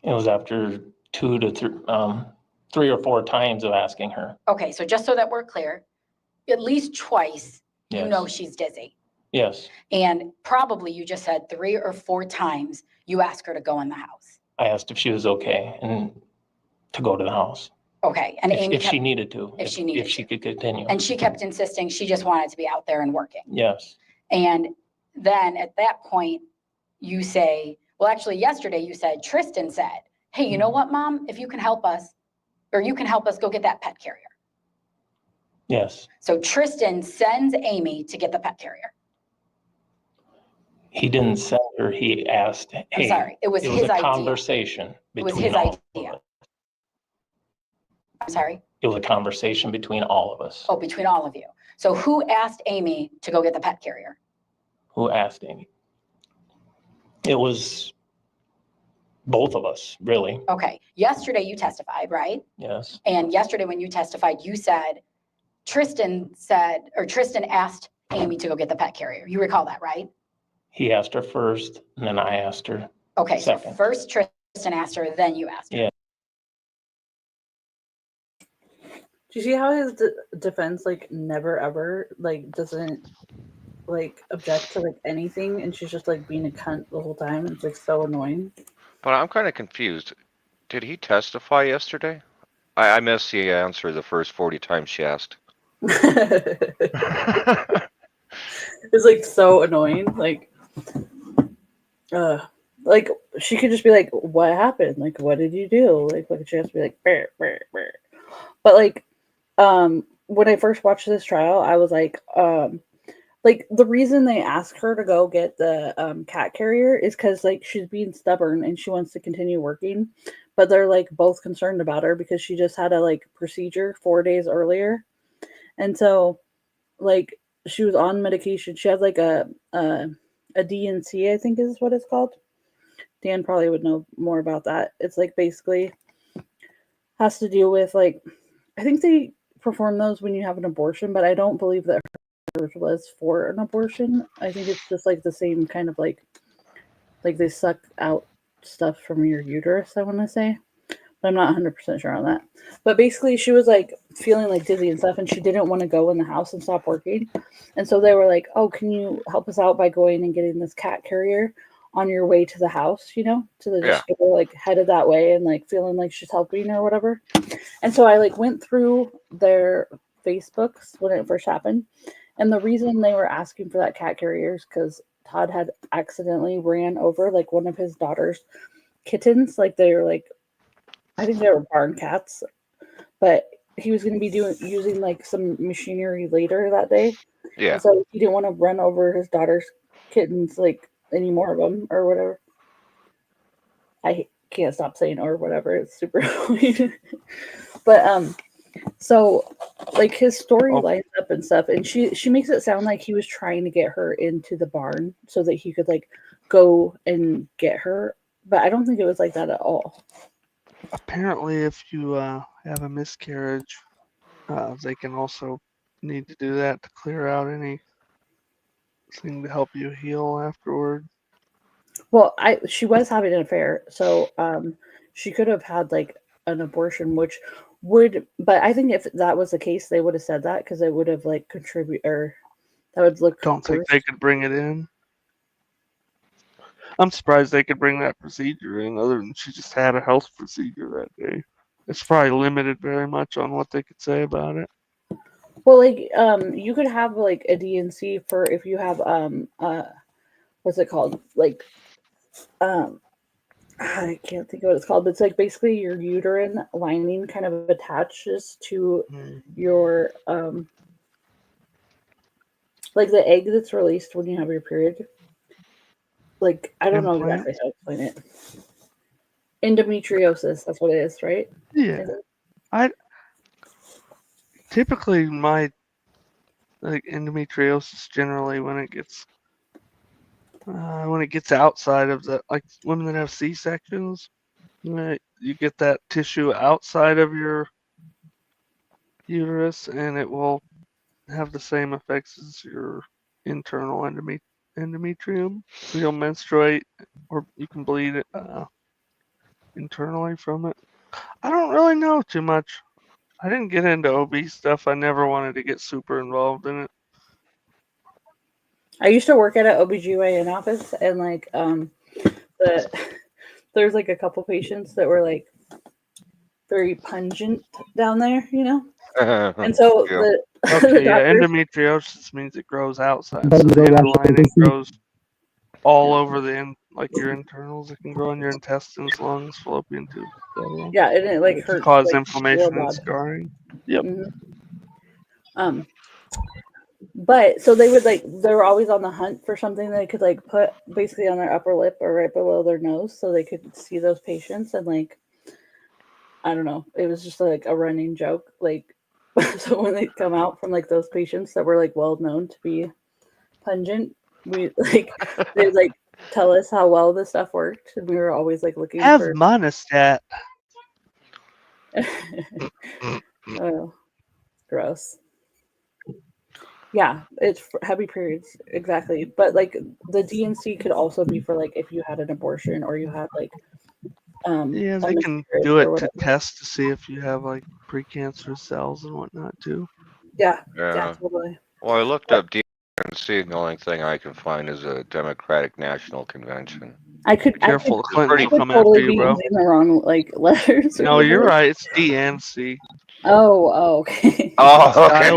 It was after 2 to 3 or 4 times of asking her. Okay, so just so that we're clear, at least twice, you Yes. know she's dizzy. Yes. And probably you just said 3 or 4 times you asked her to go in the house. I asked if she was okay and to go to the house. Okay, and Amy If she needed to. if she needed If she could continue. And she kept insisting she just wanted to be out there and working. Yes. And then at that point, you say, well, actually, yesterday you said, Tristan said, hey, you know what, Mom? If you can help us, or you can help us go get that pet carrier. Yes. So Tristan sends Amy to get the pet carrier. He didn't send her. He asked. Hey, I'm sorry. It was his a idea. conversation. It was between his all of idea. us. I'm sorry. It was a conversation between all of us. Oh, between all of you. So who asked Amy to go get the pet carrier? Who asked Amy? It was both of us, really. Okay. Yesterday you testified, right? Yes. And yesterday when you testified, you said, Tristan asked Amy to go get the pet carrier. You recall that, right? He asked her first, and then I asked her. Okay. So Second. first Tristan asked her, then you asked her. Yeah. Do you see how his defense like never ever like doesn't like object to like anything, and she's just like being a cunt the whole time? It's like so annoying. But I'm kind of confused. Did he testify yesterday? I missed the answer the first 40 times she asked. It's like so annoying. Like like she could just be like, "What happened? Like, what did you do?" Like, what could she have to be like, "Brr, brr, brr." But like, when I first watched this trial, I was like the reason they asked her to go get the cat carrier is because like she's being stubborn and she wants to continue working, but they're like both concerned about her because she just had a like procedure 4 days earlier, and so like she was on medication. She had like a DNC, I think is what it's called. Dan probably would know more about that. It's like basically has to deal with like, I think they perform those when you have an abortion, but I don't believe that hers was for an abortion. I think it's just like the same kind of like they suck out stuff from your uterus, I want to say. But I'm not 100% sure on that. But basically, she was like feeling like dizzy and stuff, and she didn't want to go in the house and stop working. And so they were like, "Oh, can you help us out by going and getting this cat carrier on your way to the house, you know, to the Yeah. they were like headed that way and like feeling like she's helping or whatever." And so I like went through their Facebooks when it first happened. And the reason they were asking for that cat carrier is because Todd had accidentally ran over like one of his daughter's kittens. Like they were like, I think they were barn cats, but he was going to be using like some machinery later that day. Yeah. And so he didn't want to run over his daughter's kittens, like any more of them or whatever. I can't stop saying or whatever. It's super annoying. But so like his story lines up and stuff, and she makes it sound like he was trying to get her into the barn so that he could like go and get her, but I don't think it was like that at all. Apparently, if you have a miscarriage, they can also need to do that to clear out anything to help you heal afterward. Well, she was having an affair, so she could have had like an abortion, which would, but I think if that was the case, they would have said that because it would have like contribute or that would look. Don't think they could bring it in. I'm surprised they could bring that procedure in, other than she just had a health procedure that day. It's probably limited very much on what they could say about it. Well, like you could have like a DNC for if you have what's it called? Like I can't think of what it's called, but it's like basically your uterine lining kind of attaches to your like the egg that's released when you have your period. Like I don't know exactly how to explain it. Endometriosis, that's what it is, right? Yeah. I typically my like endometriosis generally when it gets outside of the, like women that have C-sections, you get that tissue outside of your uterus and it will have the same effects as your internal endometrium. You'll menstruate or you can bleed it internally from it. I don't really know too much. I didn't get into OB stuff. I never wanted to get super involved in it. I used to work at an OBGYN office and like there's like a couple patients that were like very pungent down there, you know? And so Yeah. the doctors, endometriosis means it grows outside. So the inner lining grows all over like your internals. It can grow in your intestines, lungs, fallopian tubes, etc. yeah, and it like It hurts. can cause like, inflammation real and bad. scarring. Yep. Mm-hmm. But so they were always on the hunt for something they could like put basically on their upper lip or right below their nose so they could see those patients and like I don't know, it was just like a running joke. Like so when they come out from like those patients that were like well known to be pungent, we like they like tell us how well this stuff worked and we were always like looking Have for monostat. Oh, gross. Yeah, it's for heavy periods, exactly. But like the DNC could also be for like if you had an abortion or you had like Yeah, they can do it to test to see if you have like precancerous cells and whatnot too. Yeah, Yeah. totally. Well, I looked up DNC, and the only thing I can find is a Democratic National Convention. I could Careful, It's Clinton pretty will come totally after you, be bro. using the wrong like letters. or No, you're whatever. right. It's DNC. Oh, okay. Oh, okay.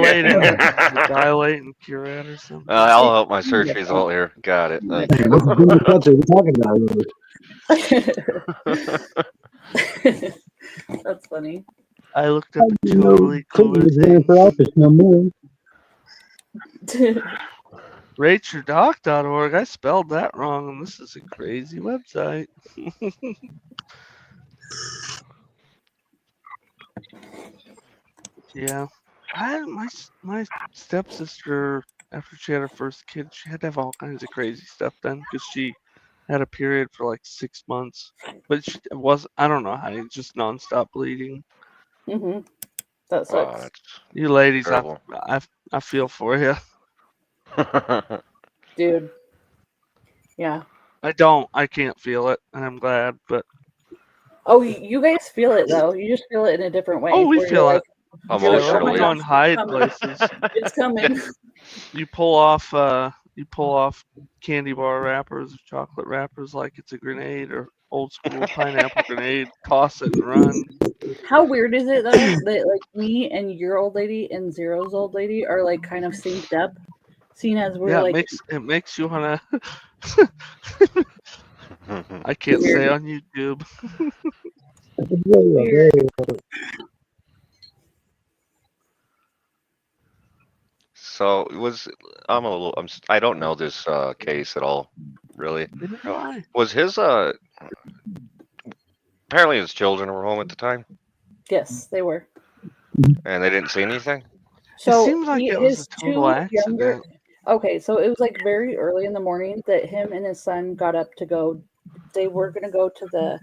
Dilate and curate or something. I'll help my search result here. Got it. Thank Hey, you. what the cuts are we talking about? That's funny. I looked up a totally Clinton cooler was running thing. for office no more. RateYourDoc.org. I spelled that wrong, and this is a crazy website. Yeah, my stepsister, after she had her first kid, she had to have all kinds of crazy stuff done because she had a period for like 6 months, but it was, I don't know how, just nonstop bleeding. Mm-hmm. That Oh, sucks. that's You ladies, terrible. I feel for you. Dude. Yeah. I can't feel it, and I'm glad, but Oh, you guys feel it though. You just feel it in a different way. oh, we where feel you're it. like, you're like, oh my Emotionally. Go and gosh, hide it's coming. places. It's coming. You pull off candy bar wrappers, chocolate wrappers like it's a grenade or old school pineapple grenade. Toss it and run. How weird is it though that like me and your old lady and Zero's old lady are like kind of synced up, seeing as we're Yeah, like it makes you wanna. I can't Weird. say on YouTube. So I don't know this case at all, really. Neither do I. Was his apparently his children were home at the time Yes, they were. and they didn't see anything? It So seems like it was his a total two accident. younger. Okay, so it was like very early in the morning that him and his son got up to go. They were gonna go to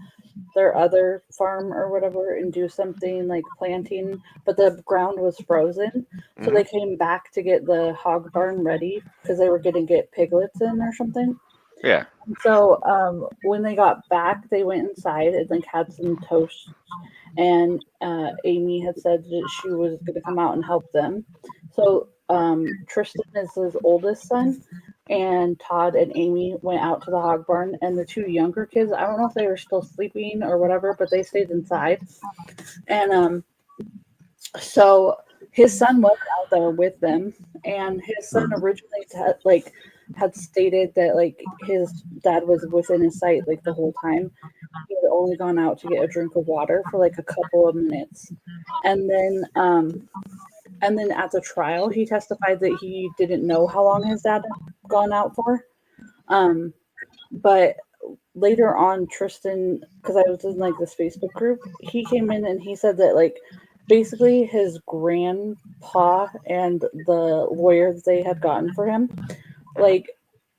their other farm or whatever and do something like planting, but the ground was frozen. So they came back to get the hog barn ready because they were gonna get piglets in or something. Yeah. So when they got back, they went inside and like had some toast. And Amy had said that she was going to come out and help them. So Tristan is his oldest son, and Todd and Amy went out to the hog barn. And the two younger kids, I don't know if they were still sleeping or whatever, but they stayed inside. And so his son was out there with them, and his son originally had stated that like his dad was within his sight like the whole time. He had only gone out to get a drink of water for like a couple of minutes, and then at the trial he testified that he didn't know how long his dad had gone out for. But later on, Tristan, because I was in like this Facebook group, he came in and he said that like basically his grandpa and the lawyer that they had gotten for him, like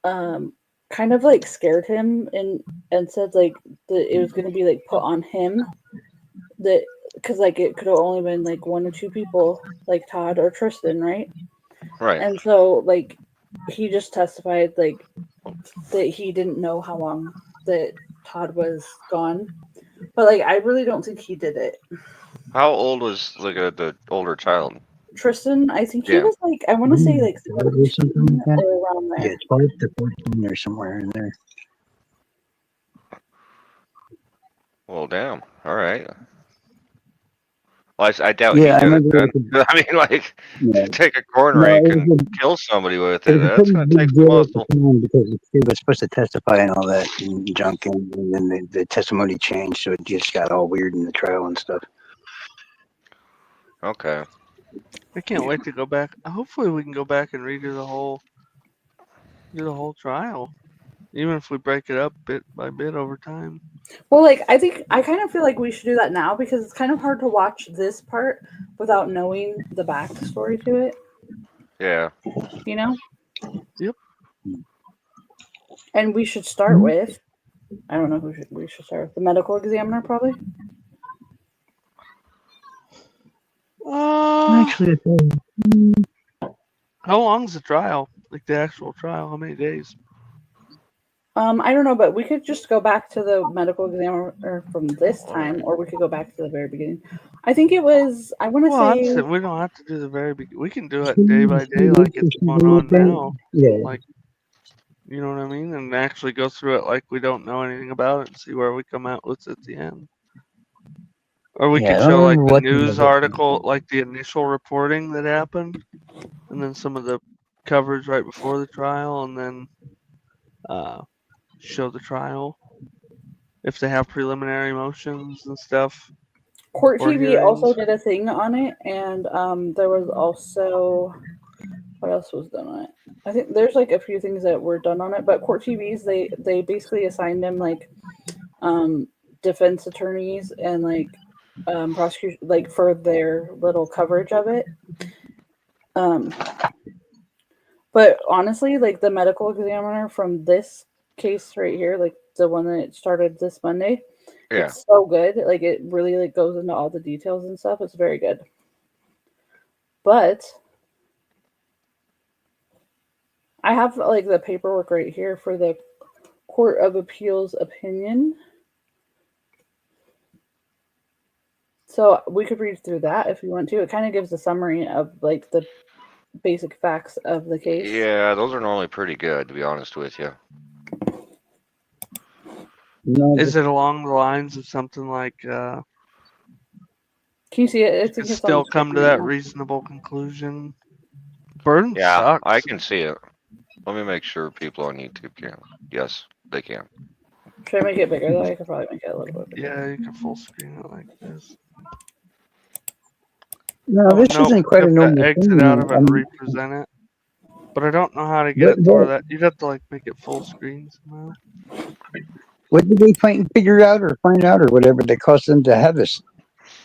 kind of like scared him and said like that it was going to be like put on him, that because like it could have only been like one or two people like Todd or Tristan, right? Right. And so like he just testified like that he didn't know how long that Todd was gone, but like I really don't think he did it. How old was the older child? Tristan, I think he Yeah. was like, I want to say like 13 or around there. Yeah, 12 to 14 or somewhere in there. Well, damn. All right. Well, I doubt Yeah, I he did it remember then. I mean, like, Yeah. to take a corn No, rake it and was kill somebody with It it, was a that's pretty going to take big some deal at the muscle. time because he was supposed to testify and all that and junk, and then the testimony changed, so it just got all weird in the trial and stuff. Okay. I can't wait to go back. Hopefully, we can go back and redo the whole trial, even if we break it up bit by bit over time. Well, like I think I kind of feel like we should do that now because it's kind of hard to watch this part without knowing the backstory to it, Yeah. you know? Yep. And we should start with, I don't know who we should start with, the medical examiner probably. Actually, how long's the trial? Like the actual trial? How many days? I don't know, but we could just go back to the medical examiner from this time, or we could go back to the very beginning. I think it was, I want to Well, I'm say, saying we don't have to do the very beginning. We can do it day by day, like it's going on now. Yeah. Like, you know what I mean? And actually go through it like we don't know anything about it and see where we come out with at the end. Or we Yeah, I could don't show like remember the what news article, like the initial reporting that happened, and then some of the coverage right before the trial, and then show the trial if they have preliminary motions and stuff. Court or TV also hearings. did a thing on it, and there was also what else was done on it? I think there's like a few things that were done on it, but Court TVs they basically assigned them like defense attorneys and like prosecution like for their little coverage of it. But honestly, like the medical examiner from this case right here, like the one that started this Monday, Yeah. it's so good. Like it really like goes into all the details and stuff. It's very good. But I have like the paperwork right here for the Court of Appeals opinion. So we could read through that if you want to. It kind of gives a summary of like the basic facts of the case. Yeah, those are normally pretty good, to be honest with you. Is it along the lines of something like can you see it? I think it's still on the come to screen that now. reasonable conclusion? Burden Yeah, sucks. I can see it. Let me make sure people on YouTube can. Yes, they can. Should I make it bigger though? I could probably make it a little bit bigger. Yeah, you can full screen it like this. No, Oh, this nope, isn't quite you a have normal to exit thing. out of it and represent it. But I don't know how to get it to where that you'd have to like make it full screen somehow. What did they figure out or find out or whatever that caused them to have this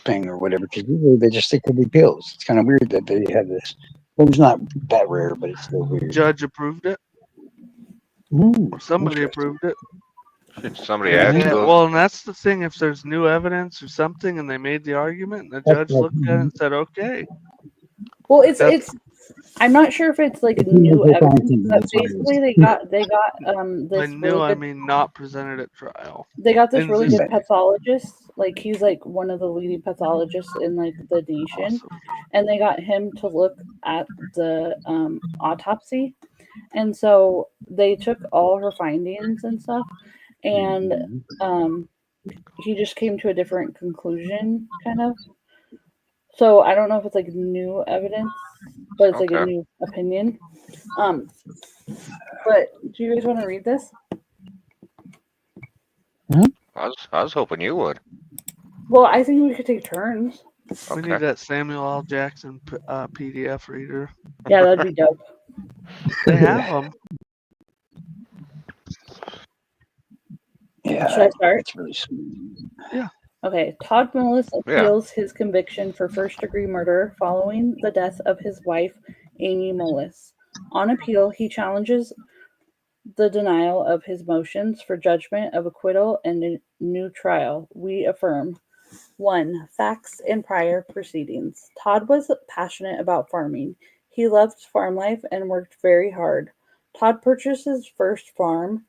thing or whatever? Because usually they just stick to the pills. It's kind of weird that they have this. Well, it's not that rare, but it's still weird. Judge approved it. Or somebody approved it. Somebody asked Yeah, to. well, and that's the thing. If there's new evidence or something, and they made the argument, and the judge looked at it and said, "Okay." Well, it's. I'm not sure if it's like new evidence, but basically they got By this new, really I good. mean not presented at trial. They got this In really this good pathologist. Like he's like one of the leading pathologists in like the nation, and they got him to look at the autopsy, and so they took all her findings and stuff, and he just came to a different conclusion, kind of. So I don't know if it's like new evidence, but it's like a Okay. new opinion. But do you guys want to read this? I was hoping you would. Well, I think we could take turns. We need that Samuel L. Jackson PDF reader. Yeah, that'd be dope. They have them. Yeah. Should I start? It's really sweet. Yeah. Okay. Todd Mullis appeals his conviction for first-degree murder following the death of his wife, Amy Mullis. On appeal, he challenges the denial of his motions for judgment of acquittal and a new trial. We affirm. 1. Facts in prior proceedings. Todd was passionate about farming. He loved farm life and worked very hard. Todd purchased his first farm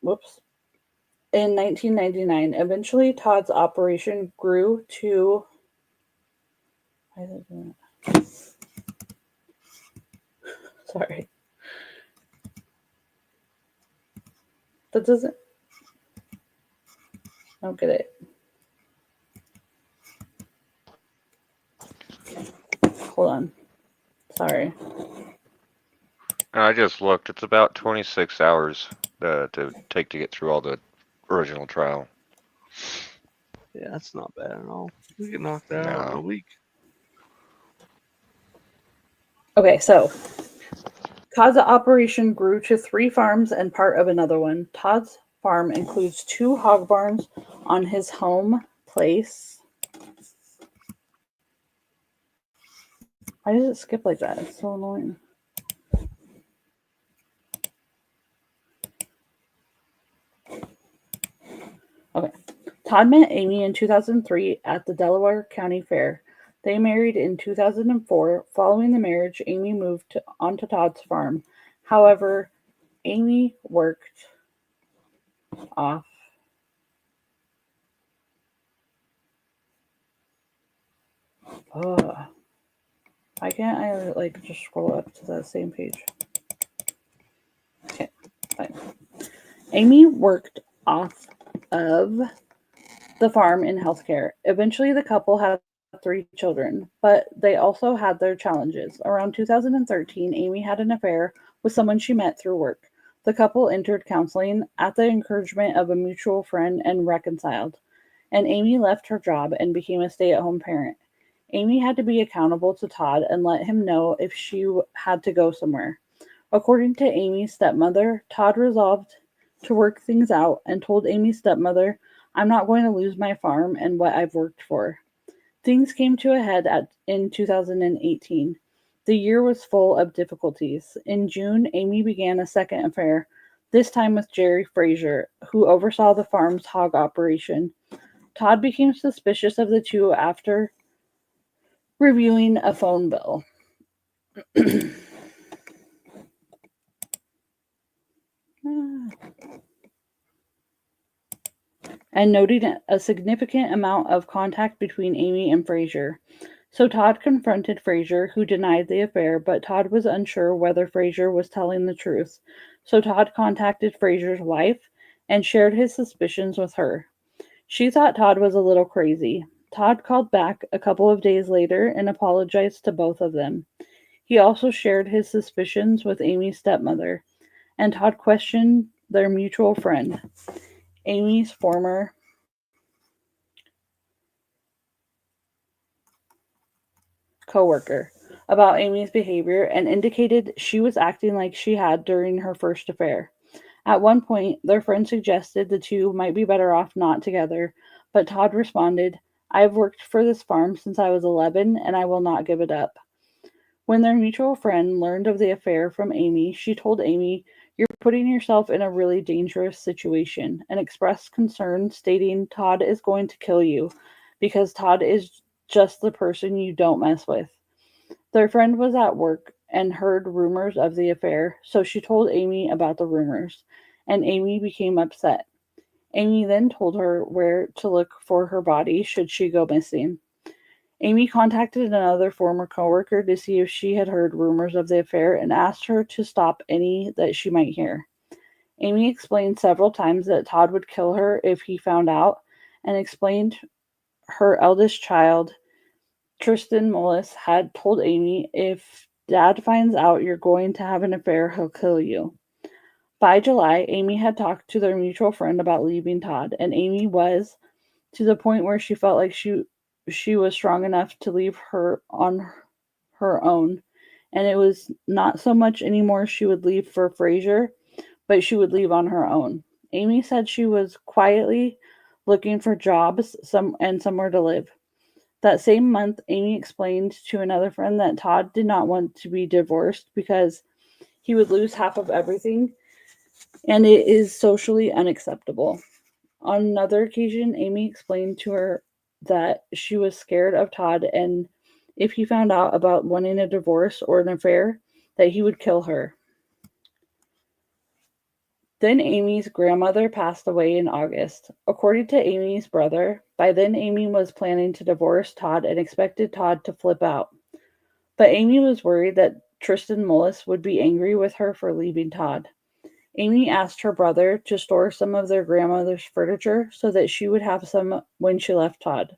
in 1999. Eventually, Todd's operation grew to sorry. That doesn't I don't get it. Hold on. Sorry. I just looked. It's about 26 hours to take to get through all the original trial. Yeah, that's not bad at all. We can knock that out in a week. Okay, so Todd's operation grew to 3 farms and part of another one. Todd's farm includes 2 hog barns on his home place. Why does it skip like that? It's so annoying. Okay. Todd met Amy in 2003 at the Delaware County Fair. They married in 2004. Following the marriage, Amy moved onto Todd's farm. However, Amy worked off. Why can't I like just scroll up to that same page? Okay, fine. Amy worked off of the farm, and healthcare. Eventually, the couple had 3 children, but they also had their challenges. Around 2013, Amy had an affair with someone she met through work. The couple entered counseling at the encouragement of a mutual friend and reconciled, and Amy left her job and became a stay-at-home parent. Amy had to be accountable to Todd and let him know if she had to go somewhere. According to Amy's stepmother, Todd resolved to work things out and told Amy's stepmother, "I'm not going to lose my farm and what I've worked for." Things came to a head in 2018. The year was full of difficulties. In June, Amy began a second affair, this time with Jerry Frazier, who oversaw the farm's hog operation. Todd became suspicious of the two after reviewing a phone bill. And noting a significant amount of contact between Amy and Frazier. So Todd confronted Frazier, who denied the affair, but Todd was unsure whether Frazier was telling the truth. So Todd contacted Frazier's wife and shared his suspicions with her. She thought Todd was a little crazy. Todd called back a couple of days later and apologized to both of them. He also shared his suspicions with Amy's stepmother, and Todd questioned their mutual friend, Amy's former co-worker, about Amy's behavior and indicated she was acting like she had during her first affair. At one point, their friend suggested the two might be better off not together, but Todd responded, "I've worked for this farm since I was 11 and I will not give it up." When their mutual friend learned of the affair from Amy, she told Amy, "You're putting yourself in a really dangerous situation," and expressed concern, stating Todd is going to kill you because Todd is just the person you don't mess with. Their friend was at work and heard rumors of the affair, so she told Amy about the rumors, and Amy became upset. Amy then told her where to look for her body should she go missing. Amy contacted another former coworker to see if she had heard rumors of the affair and asked her to stop any that she might hear. Amy explained several times that Todd would kill her if he found out, and explained her eldest child, Tristan Mullis, had told Amy, "If Dad finds out you're going to have an affair, he'll kill you." By July, Amy had talked to their mutual friend about leaving Todd, and Amy was to the point where she felt like she was strong enough to leave her on her own. And it was not so much anymore she would leave for Frazier, but she would leave on her own. Amy said she was quietly looking for jobs and somewhere to live. That same month, Amy explained to another friend that Todd did not want to be divorced because he would lose half of everything, and it is socially unacceptable. On another occasion, Amy explained to her that she was scared of Todd, and if he found out about wanting a divorce or an affair, that he would kill her. Then Amy's grandmother passed away in August. According to Amy's brother, by then Amy was planning to divorce Todd and expected Todd to flip out. But Amy was worried that Tristan Mullis would be angry with her for leaving Todd. Amy asked her brother to store some of their grandmother's furniture so that she would have some when she left Todd.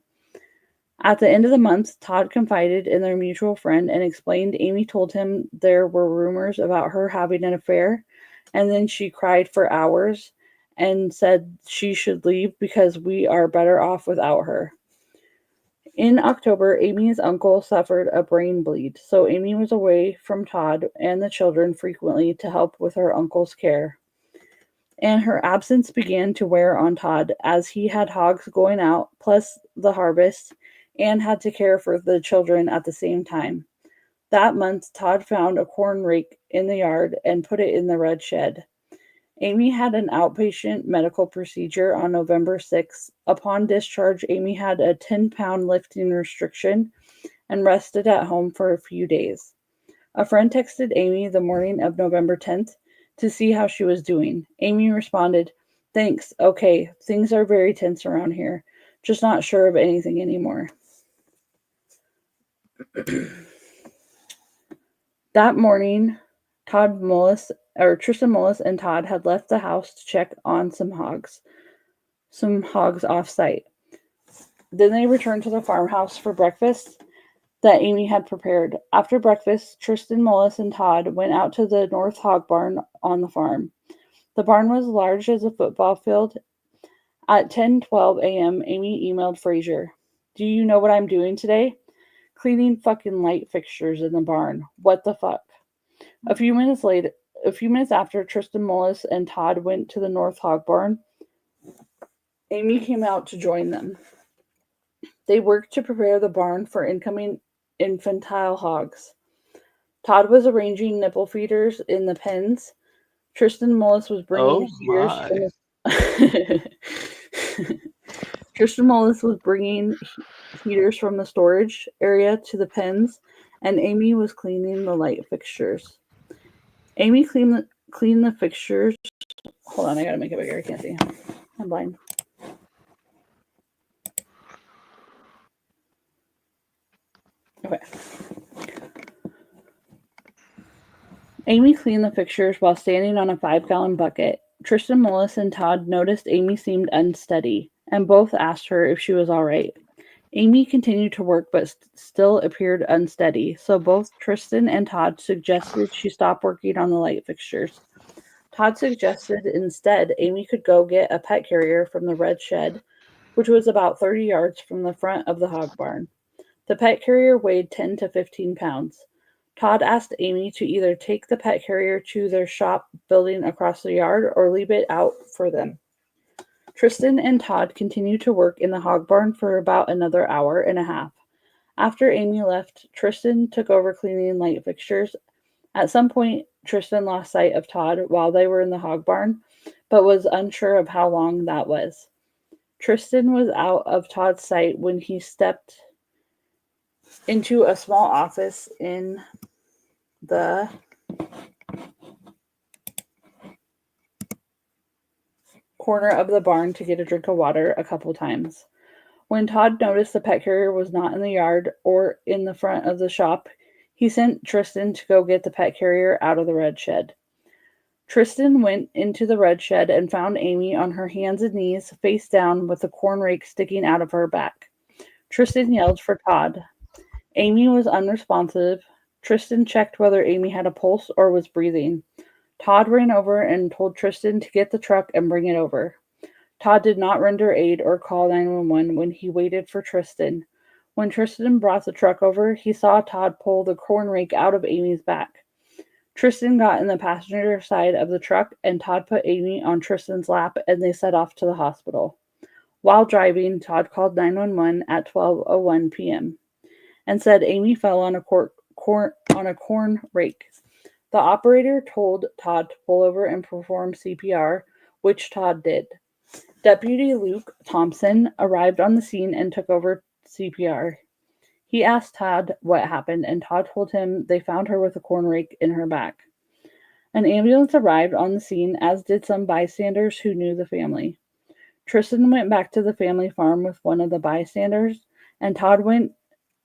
At the end of the month, Todd confided in their mutual friend and explained Amy told him there were rumors about her having an affair, and then she cried for hours and said she should leave because we are better off without her. In October, Amy's uncle suffered a brain bleed, so Amy was away from Todd and the children frequently to help with her uncle's care. And her absence began to wear on Todd as he had hogs going out, plus the harvest, and had to care for the children at the same time. That month, Todd found a corn rake in the yard and put it in the red shed. Amy had an outpatient medical procedure on November 6th. Upon discharge, Amy had a 10-pound lifting restriction and rested at home for a few days. A friend texted Amy the morning of November 10th to see how she was doing. Amy responded, "Thanks, okay, things are very tense around here. Just not sure of anything anymore." That morning, Tristan Mullis and Todd had left the house to check on some hogs off-site. Then they returned to the farmhouse for breakfast that Amy had prepared. After breakfast, Tristan, Mullis, and Todd went out to the North Hog Barn on the farm. The barn was large as a football field. At 10:12 a.m., Amy emailed Frazier, "Do you know what I'm doing today? Cleaning fucking light fixtures in the barn. What the fuck?" A few minutes after Tristan, Mullis, and Todd went to the North Hog Barn, Amy came out to join them. They worked to prepare the barn for incoming infantile hogs. Todd was arranging nipple feeders in the pens. Tristan, Mullis was bringing feeders from Tristan, Mullis was bringing heaters from the storage area to the pens, and Amy was cleaning the light fixtures. Amy cleaned the fixtures. Hold on, I gotta make it bigger. I can't see. I'm blind. Okay. Amy cleaned the fixtures while standing on a 5-gallon bucket. Tristan, Mullis, and Todd noticed Amy seemed unsteady, and both asked her if she was all right. Amy continued to work but still appeared unsteady, so both Tristan and Todd suggested she stop working on the light fixtures. Todd suggested instead Amy could go get a pet carrier from the red shed, which was about 30 yards from the front of the hog barn. The pet carrier weighed 10 to 15 pounds. Todd asked Amy to either take the pet carrier to their shop building across the yard or leave it out for them. Tristan and Todd continued to work in the hog barn for about another hour and a half. After Amy left, Tristan took over cleaning light fixtures. At some point, Tristan lost sight of Todd while they were in the hog barn, but was unsure of how long that was. Tristan was out of Todd's sight when he stepped into a small office in the corner of the barn to get a drink of water a couple times. When Todd noticed the pet carrier was not in the yard or in the front of the shop, he sent Tristan to go get the pet carrier out of the red shed. Tristan went into the red shed and found Amy on her hands and knees, face down, with a corn rake sticking out of her back. Tristan yelled for Todd. Amy was unresponsive. Tristan checked whether Amy had a pulse or was breathing. Todd ran over and told Tristan to get the truck and bring it over. Todd did not render aid or call 911 when he waited for Tristan. When Tristan brought the truck over, he saw Todd pull the corn rake out of Amy's back. Tristan got in the passenger side of the truck, and Todd put Amy on Tristan's lap, and they set off to the hospital. While driving, Todd called 911 at 12:01 p.m. and said Amy fell on a corn rake. The operator told Todd to pull over and perform CPR, which Todd did. Deputy Luke Thompson arrived on the scene and took over CPR. He asked Todd what happened, and Todd told him they found her with a corn rake in her back. An ambulance arrived on the scene, as did some bystanders who knew the family. Tristan went back to the family farm with one of the bystanders, and Todd went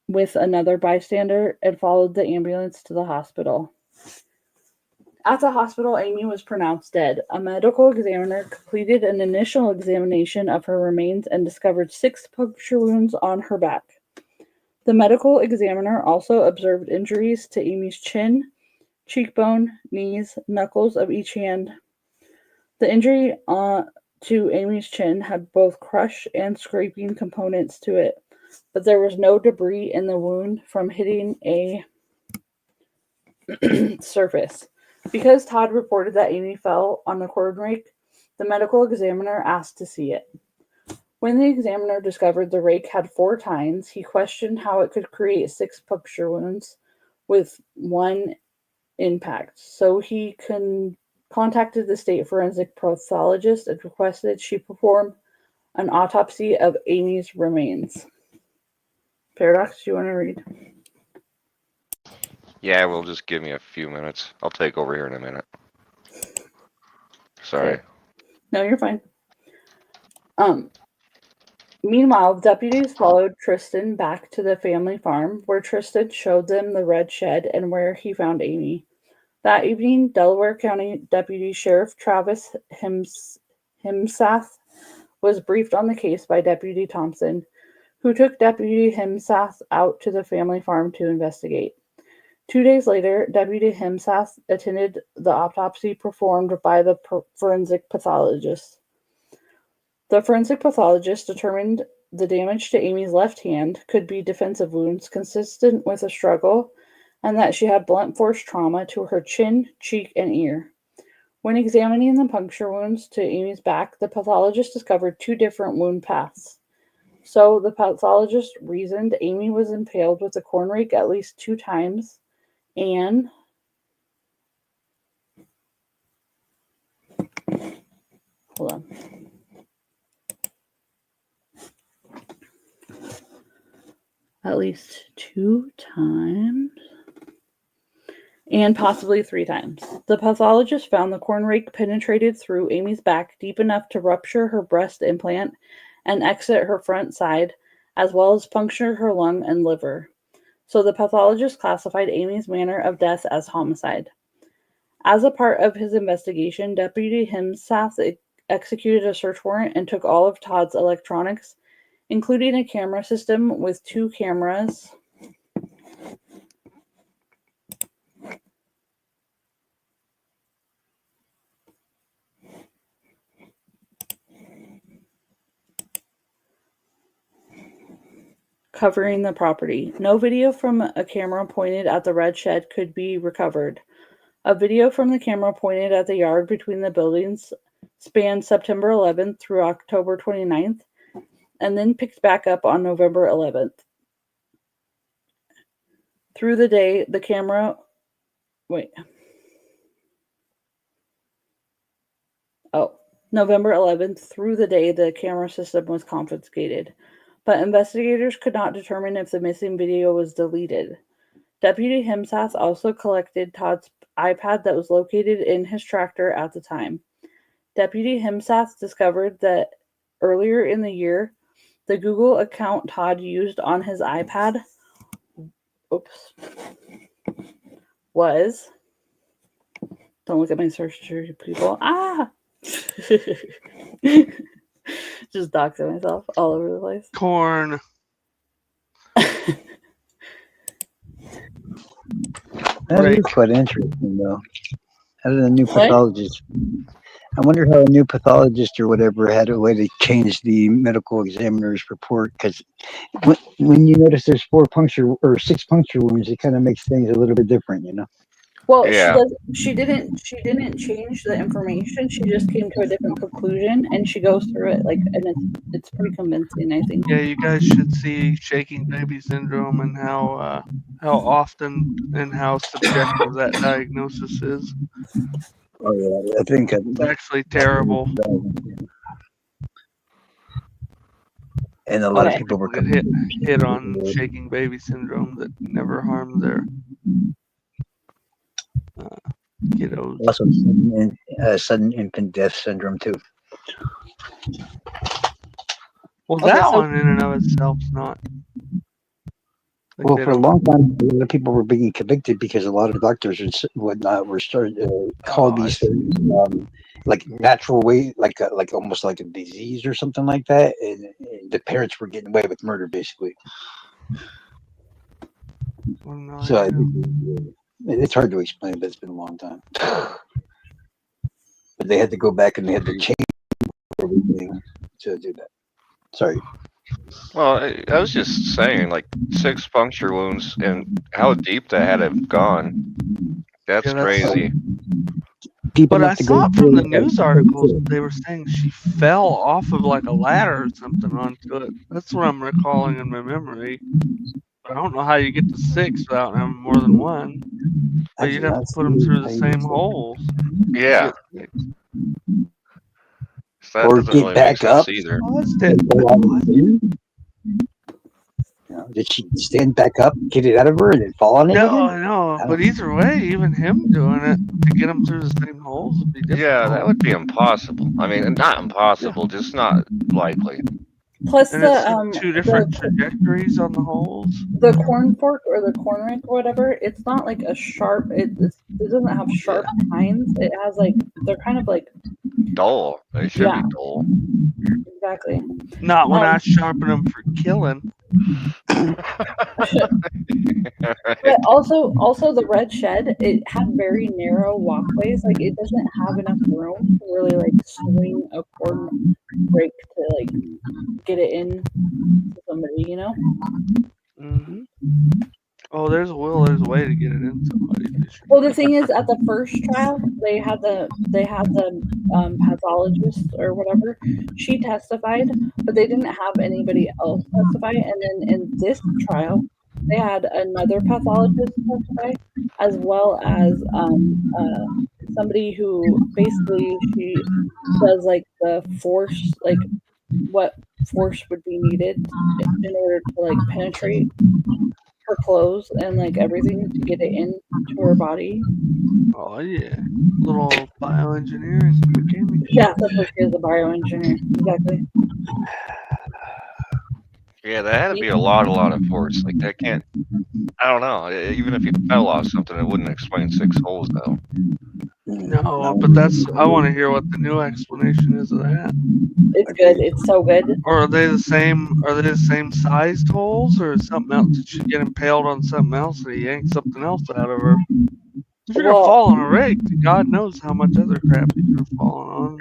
with another bystander and followed the ambulance to the hospital. At the hospital, Amy was pronounced dead. A medical examiner completed an initial examination of her remains and discovered 6 puncture wounds on her back. The medical examiner also observed injuries to Amy's chin, cheekbone, knees, knuckles of each hand. The injury to Amy's chin had both crush and scraping components to it, but there was no debris in the wound from hitting a surface. Because Todd reported that Amy fell on the corn rake, the medical examiner asked to see it. When the examiner discovered the rake had 4 tines, he questioned how it could create 6 puncture wounds with one impact. So he contacted the state forensic pathologist and requested she perform an autopsy of Amy's remains. Paradox, do you want to read? Yeah, well, just give me a few minutes. I'll take over here in a minute. Sorry. Okay. No, you're fine. Meanwhile, deputies followed Tristan back to the family farm, where Tristan showed them the red shed and where he found Amy. That evening, Delaware County Deputy Sheriff Travis Himsath was briefed on the case by Deputy Thompson, who took Deputy Himsath out to the family farm to investigate. 2 days later, Deputy Himsath attended the autopsy performed by the forensic pathologist. The forensic pathologist determined the damage to Amy's left hand could be defensive wounds consistent with a struggle, and that she had blunt force trauma to her chin, cheek, and ear. When examining the puncture wounds to Amy's back, the pathologist discovered 2 different wound paths. So the pathologist reasoned Amy was impaled with a corn rake at least 2 times, and hold on. At least 2 times, and possibly 3 times. The pathologist found the corn rake penetrated through Amy's back deep enough to rupture her breast implant and exit her front side, as well as puncture her lung and liver. So the pathologist classified Amy's manner of death as homicide. As a part of his investigation, Deputy Himsath executed a search warrant and took all of Todd's electronics, including a camera system with 2 cameras, covering the property. No video from a camera pointed at the red shed could be recovered. A video from the camera pointed at the yard between the buildings spanned September 11th through October 29th, and then picked back up on November 11th. Through the day, the camera... November 11th, through the day, the camera system was confiscated, but investigators could not determine if the missing video was deleted. Deputy Himsath also collected Todd's iPad that was located in his tractor at the time. Deputy Himsath discovered that earlier in the year, the Google account Todd used on his iPad was... Don't look at my search history, people. Just doxing myself all over the place. Corn. That is quite interesting, though. How did a new pathologist? I wonder how a new pathologist or whatever had a way to change the medical examiner's report. Because when you notice there's 6 puncture wounds, it kind of makes things a little bit different, you know. Well, she didn't change the information. She just came to a different conclusion, and she goes through it and it's pretty convincing, I think. Yeah, you guys should see shaking baby syndrome and how often and how subjective that diagnosis is. Oh yeah, I think it's actually terrible. And a lot of people were get hit on shaking baby syndrome that never harmed their kiddos. Also, sudden infant death syndrome too. Well, that one in and of itself is not. Well, for a long time, a lot of people were being convicted because a lot of doctors and whatnot were called these things like natural way, like almost like a disease or something like that, and the parents were getting away with murder basically. So it's hard to explain, but it's been a long time. But they had to go back and they had to change everything to do that. Sorry. Well, I was just saying, like 6 puncture wounds and how deep that had have gone. That's crazy. But I saw from the news articles they were saying she fell off of like a ladder or something onto it. That's what I'm recalling in my memory. But I don't know how you get to 6 without having more than one. But you'd have to put them through the same holes. Yeah. So that or doesn't get really back make up. sense either. Did she stand back up, get it out of her, and then fall on it? No, I know. But either way, even him doing it to get them through the same holes would be difficult. Yeah, that would be impossible. I mean, not impossible, just not likely. Plus and it's 2 different trajectories on the holes. The corn fork or the corn rake or whatever, it's not like a sharp. It doesn't have sharp tines. It has like they're kind of like dull. They should Yeah. be dull. Exactly. Not when I sharpen them for killing. But also the red shed, it had very narrow walkways. Like it doesn't have enough room to really like swing a cord break to like get it in to somebody, you know? Mm-hmm. Oh, there's a will. There's a way to get it in somebody. Well, the thing is, at the first trial, they had the pathologist or whatever. She testified, but they didn't have anybody else testify. And then in this trial, they had another pathologist testify, as well as somebody who basically she does like the force, like what force would be needed in order to like penetrate her clothes and like everything to get it into her body. Oh yeah, little bioengineering mechanic. Yeah, that's what she is, a bioengineer. Exactly. Yeah, that had to be a lot of force. Like that can't. I don't know. Even if you fell off something, it wouldn't explain 6 holes though. No, but that's. I want to hear what the new explanation is of that. It's good. It's so good. Or are they the same? Are they the same sized holes, or is something else? Did she get impaled on something else, and he yanked something else out of her? If you're gonna fall on a rig, God knows how much other crap you could have fallen on.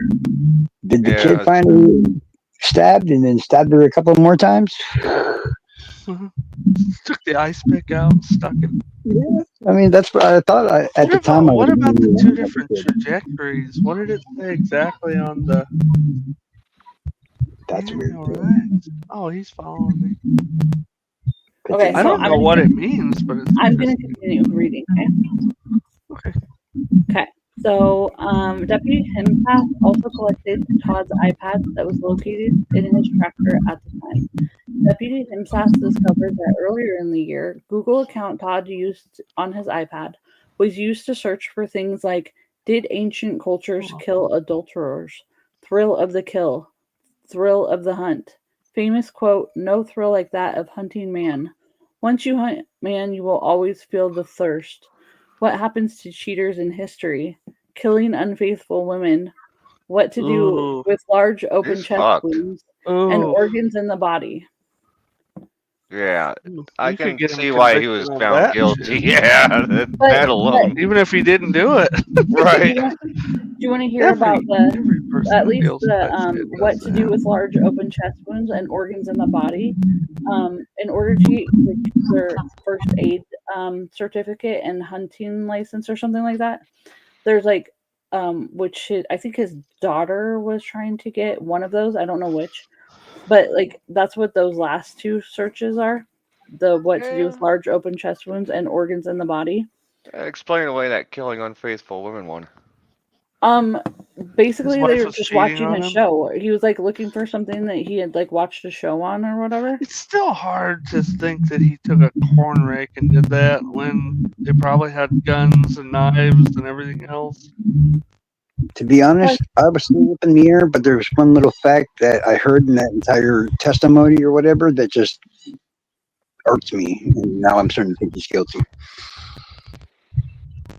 Did the kid finally stabbed and then stabbed her a couple more times? Took the ice pick out, and stuck it. Yeah, I mean that's what I thought. At the time, What about the 2 different trajectories? What did it say exactly on the? That's weird. All right. Oh, he's following me. Okay, I don't know what it means, but it's I'm going to continue reading. Okay. Okay. So, Deputy Himpath also collected Todd's iPad that was located in his tractor at the time. Deputy Himpath discovered that earlier in the year, Google account Todd used on his iPad was used to search for things like, did ancient cultures kill adulterers? Thrill of the kill. Thrill of the hunt. Famous quote, no thrill like that of hunting man. Once you hunt man, you will always feel the thirst. What happens to cheaters in history? Killing unfaithful women. What to do with large open chest wounds and organs in the body. Yeah, I You could can get him see why he was convicted on found that guilty. shit. Yeah, that alone. Even if he didn't do it. Right. Do you want to hear about the at least the what to do with large open chest wounds and organs in the body? In order to get their first aid certificate and hunting license or something like that, there's like which I think his daughter was trying to get one of those. I don't know which, but like that's what those last 2 searches are. The what to do with large open chest wounds and organs in the body. Explain away that killing unfaithful women one. Basically His wife they were was just cheating watching on a him? show. He was like looking for something that he had like watched a show on or whatever. It's still hard to think that he took a corn rake and did that when they probably had guns and knives and everything else. To be honest, I was still up in the air, but there was one little fact that I heard in that entire testimony or whatever that just irked me, and now I'm starting to think he's guilty.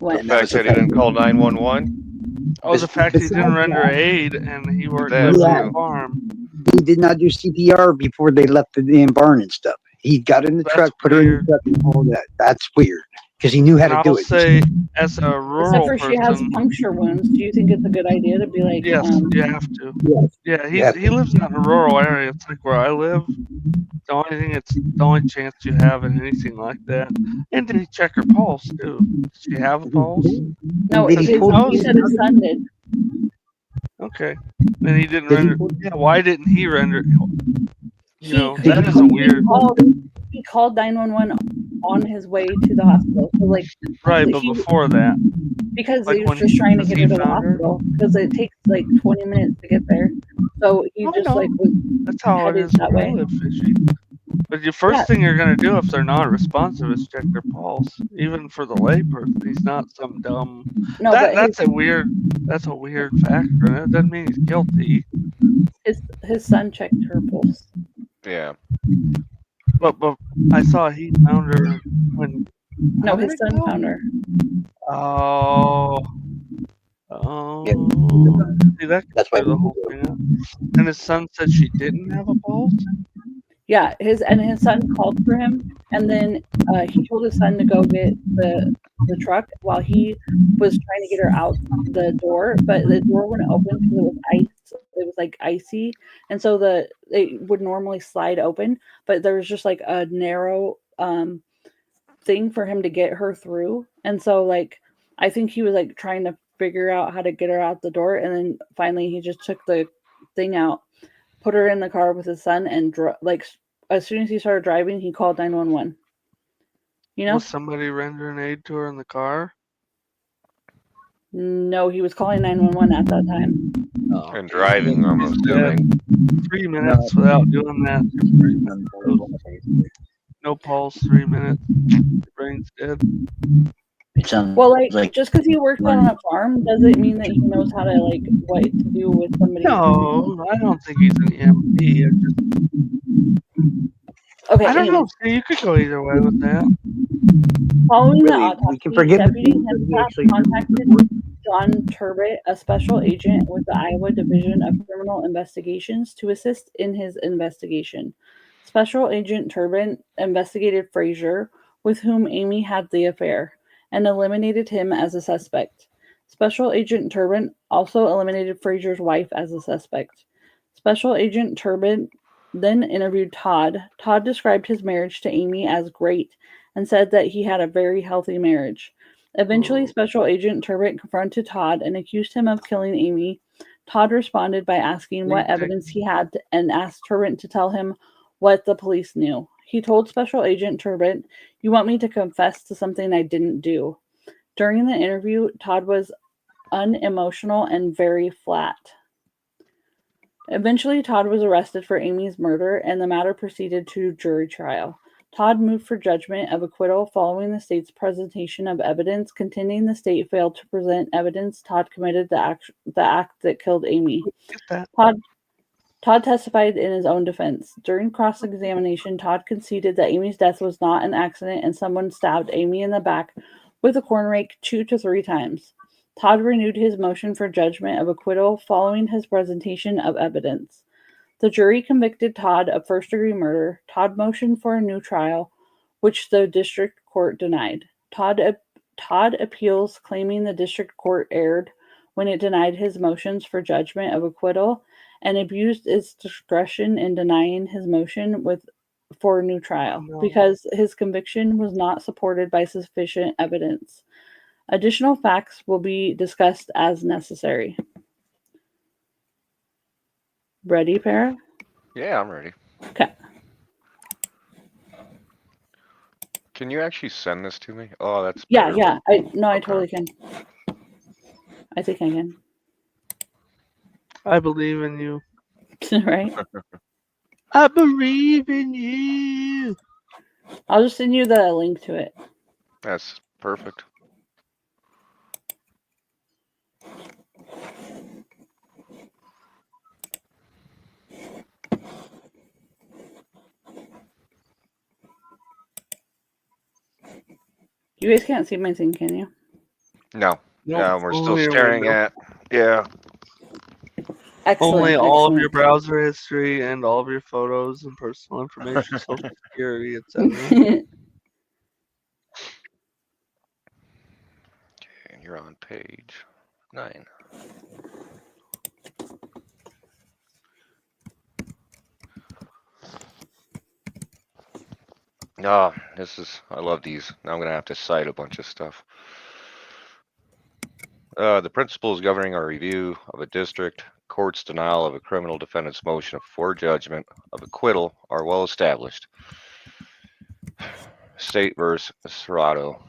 The fact that he didn't call 911? Oh, the fact he didn't render aid and he worked That on Yeah. the farm. He did not do CPR before they left the damn barn and stuff. He got in the truck, put her in the truck, and all that. That's weird because he knew how And to do I'll it. say, as a Except rural for she has person, puncture wounds. Do you think it's a good idea to be like, yes, you have to. Yeah, Yeah. he lives out in a rural area. It's like where I live. It's the only chance you have in anything like that. And did he check her pulse too? Did she have a pulse? no, Because he said his son did. Okay. And he didn't Did he render. Yeah, why didn't he render? You know, He that is a weird. He called 911 on his way to the hospital. So like, Right, but before that, because like he was when just trying to get he her to the found her? hospital because it takes like 20 minutes to get there. So he just like was That's how it headed is that where I way. live, Fishy. But the first thing you're gonna do if they're not responsive is check their pulse. Even for the layperson, he's not some dumb. No, but That's a weird factor. That doesn't mean he's guilty. His son checked her pulse. Yeah. But I saw he found her when. No, how did his it son go? found her. Oh. Oh, Yeah. see, that could That's why clear the whole thing up. And his son said she didn't have a pulse? Yeah, his son called for him, and then he told his son to go get the truck while he was trying to get her out the door, but the door wouldn't open because it was ice. It was like icy, and so it would normally slide open, but there was just like a narrow thing for him to get her through, and so like I think he was like trying to figure out how to get her out the door, and then finally he just took the thing out, put her in the car with his son, and like as soon as he started driving, he called 911. You know? Was somebody rendering aid to her in the car? No, he was calling 911 at that time. Oh. And driving, I'm assuming. 3 minutes without doing that. 3 minutes. No pulse, 3 minutes. Brain's dead. It sounds Well, like just because he works on a farm doesn't mean that he knows how to like what to do with somebody. No, I don't think he's an EMT. Okay, I don't know. anyways. See, you could go either way with that. Following the Really, we autopsy, can forgive him Deputy because he Hempcraft actually contacted John Turbett, a special agent with the Iowa Division of Criminal Investigations, to assist in his investigation. Special Agent Turbett investigated Frazier, with whom Amy had the affair, and eliminated him as a suspect. Special Agent Turbett also eliminated Frazier's wife as a suspect. Special Agent Turbett then interviewed Todd. Todd described his marriage to Amy as great and said that he had a very healthy marriage. Eventually, Special Agent Turbett confronted Todd and accused him of killing Amy. Todd responded by asking what evidence he had and asked Turbett to tell him what the police knew. He told Special Agent Turbett, "You want me to confess to something I didn't do." During the interview, Todd was unemotional and very flat. Eventually, Todd was arrested for Amy's murder, and the matter proceeded to jury trial. Todd moved for judgment of acquittal following the state's presentation of evidence, contending the state failed to present evidence Todd committed the act that killed Amy. Todd testified in his own defense. During cross-examination, Todd conceded that Amy's death was not an accident and someone stabbed Amy in the back with a corn rake 2 to 3 times. Todd renewed his motion for judgment of acquittal following his presentation of evidence. The jury convicted Todd of first-degree murder. Todd motioned for a new trial, which the district court denied. Todd appeals, claiming the district court erred when it denied his motions for judgment of acquittal and abused its discretion in denying his motion for a new trial because his conviction was not supported by sufficient evidence. Additional facts will be discussed as necessary. Ready, Para? Yeah, I'm ready. Okay. Can you actually send this to me? Oh, that's Yeah, better. yeah. I totally can. I think I can. I believe in you. Right? I believe in you. I'll just send you the link to it. That's perfect. You guys can't see my thing, can you? No. Nope, No, we're still only your staring window. at. Yeah. Excellent. Only all of excellent. your browser history and all of your photos and personal information, social security, etc. Okay, and you're on page 9. Ah, I love these. Now I'm going to have to cite a bunch of stuff. The principles governing our review of a district court's denial of a criminal defendant's motion for judgment of acquittal are well established. State versus Serrato.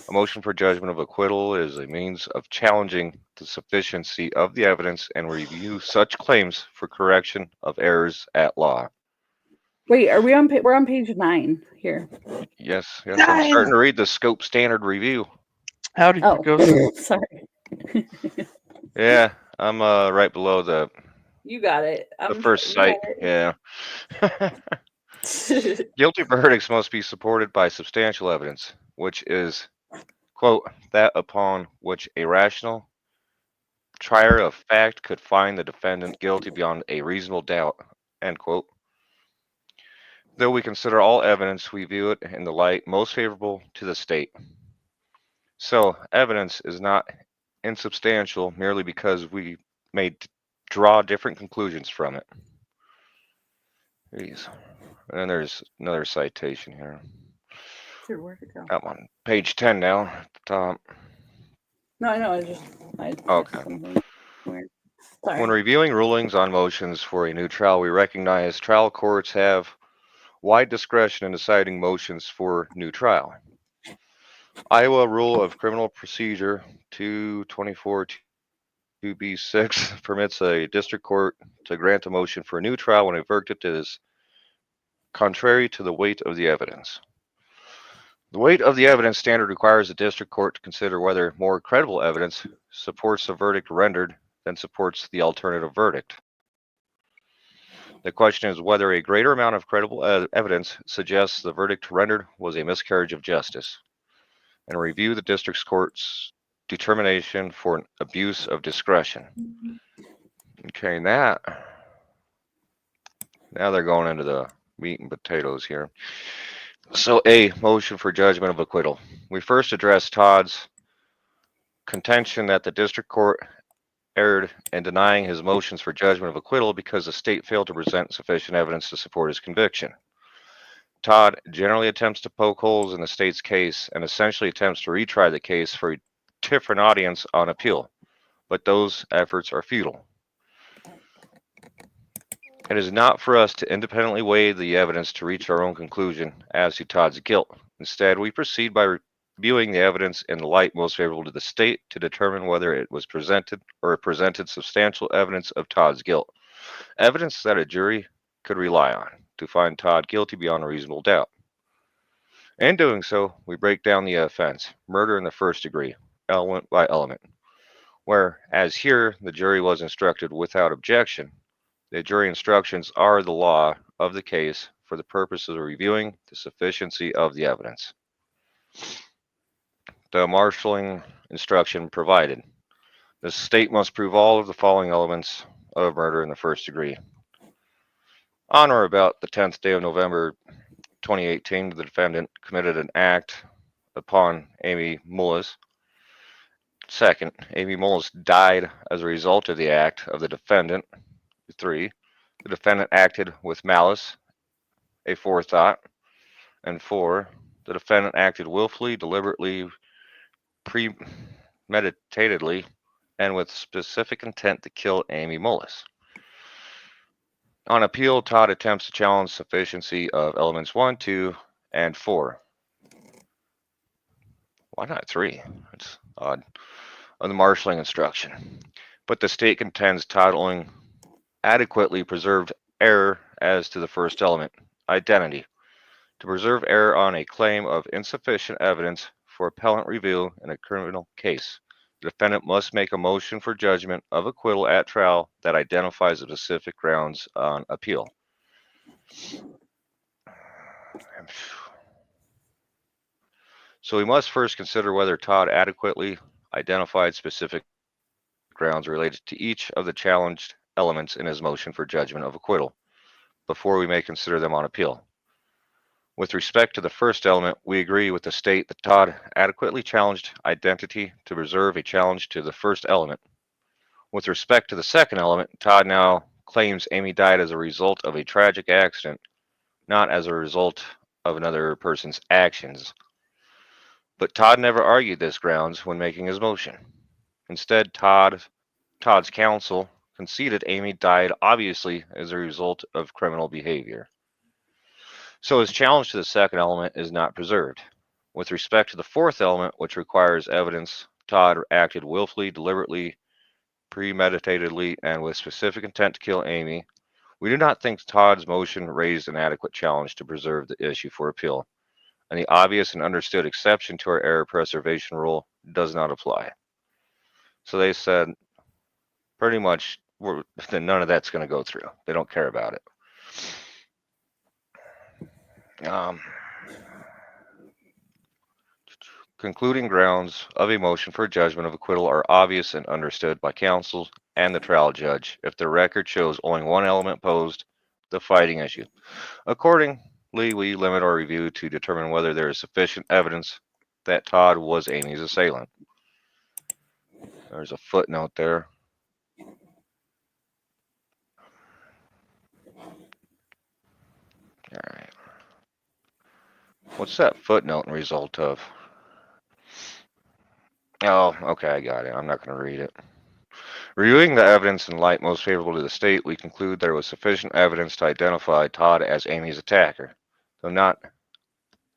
A motion for judgment of acquittal is a means of challenging the sufficiency of the evidence and review such claims for correction of errors at law. Wait, are we on? We're on page 9 here. Yes, I'm starting to read the scope standard review. How did you go? Sorry. Yeah, I'm right below the You got it. the first site. Yeah. Guilty verdicts must be supported by substantial evidence, which is quote, that upon which a rational trier of fact could find the defendant guilty beyond a reasonable doubt, end quote. Though we consider all evidence, we view it in the light most favorable to the state. So, evidence is not insubstantial merely because we may draw different conclusions from it. Jeez. And then there's another citation here. Dude, where'd it go? I'm on page 10 now, at the top. No, I know. I Okay. something weird. Sorry. When reviewing rulings on motions for a new trial, we recognize trial courts have wide discretion in deciding motions for new trial. Iowa Rule of Criminal Procedure 224 2B6 permits a district court to grant a motion for a new trial when a verdict is contrary to the weight of the evidence. The weight of the evidence standard requires the district court to consider whether more credible evidence supports the verdict rendered than supports the alternative verdict. The question is whether a greater amount of credible evidence suggests the verdict rendered was a miscarriage of justice, and review the district court's determination for an abuse of discretion. Okay, now they're going into the meat and potatoes here. So, A, motion for judgment of acquittal. We first addressed Todd's contention that the district court erred in denying his motions for judgment of acquittal because the state failed to present sufficient evidence to support his conviction. Todd generally attempts to poke holes in the state's case and essentially attempts to retry the case for a different audience on appeal, but those efforts are futile. It is not for us to independently weigh the evidence to reach our own conclusion as to Todd's guilt. Instead, we proceed by reviewing the evidence in the light most favorable to the state to determine whether it was presented or it presented substantial evidence of Todd's guilt. Evidence that a jury could rely on to find Todd guilty beyond a reasonable doubt. In doing so, we break down the offense, murder in the first degree, element by element, where, as here, the jury was instructed without objection. The jury instructions are the law of the case for the purpose of reviewing the sufficiency of the evidence. The marshalling instruction provided. The state must prove all of the following elements of murder in the first degree. On or about the 10th day of November 2018, the defendant committed an act upon Amy Mullis. Second, Amy Mullis died as a result of the act of the defendant. 3, the defendant acted with malice, a forethought. And 4, the defendant acted willfully, deliberately, premeditatedly, and with specific intent to kill Amy Mullis. On appeal, Todd attempts to challenge sufficiency of elements 1, 2, and 4. Why not 3? That's odd. Of the marshalling instruction. But the state contends Todd only adequately preserved error as to the first element, identity. To preserve error on a claim of insufficient evidence for appellant review in a criminal case, the defendant must make a motion for judgment of acquittal at trial that identifies the specific grounds on appeal. So we must first consider whether Todd adequately identified specific grounds related to each of the challenged elements in his motion for judgment of acquittal before we may consider them on appeal. With respect to the first element, we agree with the state that Todd adequately challenged identity to preserve a challenge to the first element. With respect to the second element, Todd now claims Amy died as a result of a tragic accident, not as a result of another person's actions. But Todd never argued this grounds when making his motion. Instead, Todd's counsel conceded Amy died obviously as a result of criminal behavior. So his challenge to the second element is not preserved. With respect to the fourth element, which requires evidence, Todd acted willfully, deliberately, premeditatedly, and with specific intent to kill Amy. We do not think Todd's motion raised an adequate challenge to preserve the issue for appeal, and the obvious and understood exception to our error preservation rule does not apply. So they said pretty much none of that's going to go through. They don't care about it. concluding grounds of a motion for judgment of acquittal are obvious and understood by counsel and the trial judge if the record shows only one element posed, the fighting issue. Accordingly, we limit our review to determine whether there is sufficient evidence that Todd was Amy's assailant. There's a footnote there. All right. What's that footnote in result of? Oh, okay, I got it. I'm not going to read it. Reviewing the evidence in light most favorable to the state, we conclude there was sufficient evidence to identify Todd as Amy's attacker. Though not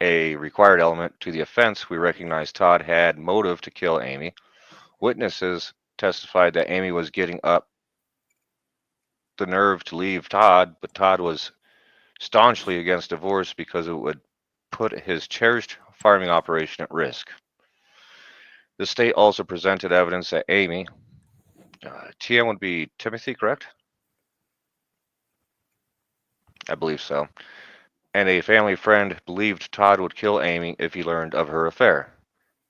a required element to the offense, we recognize Todd had motive to kill Amy. Witnesses testified that Amy was getting up the nerve to leave Todd, but Todd was staunchly against divorce because it would put his cherished farming operation at risk. The state also presented evidence that Amy, TM would be Timothy, correct? I believe so. And a family friend believed Todd would kill Amy if he learned of her affair.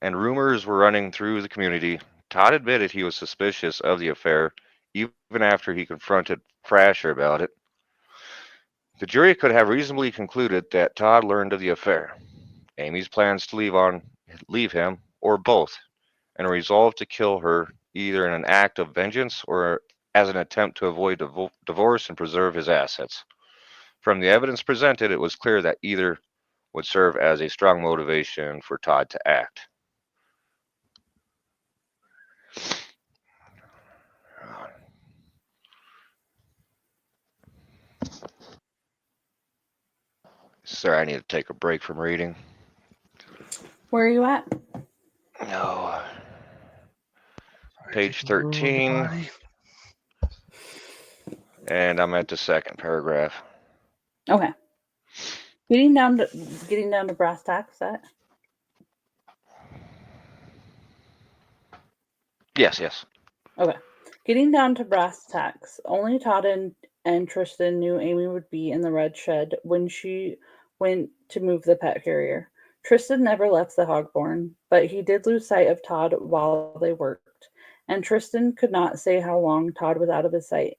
And rumors were running through the community. Todd admitted he was suspicious of the affair even after he confronted Frasher about it. The jury could have reasonably concluded that Todd learned of the affair, Amy's plans to leave him, or both, and resolved to kill her either in an act of vengeance or as an attempt to avoid divorce and preserve his assets. From the evidence presented, it was clear that either would serve as a strong motivation for Todd to act. Sir, I need to take a break from reading. Where are you at? No. Page 13. And I'm at the second paragraph. Okay. Getting down to brass tacks, that? Yes. Okay. Getting down to brass tacks, only Todd and Tristan knew Amy would be in the red shed when she went to move the pet carrier. Tristan never left the hog barn, but he did lose sight of Todd while they worked, and Tristan could not say how long Todd was out of his sight.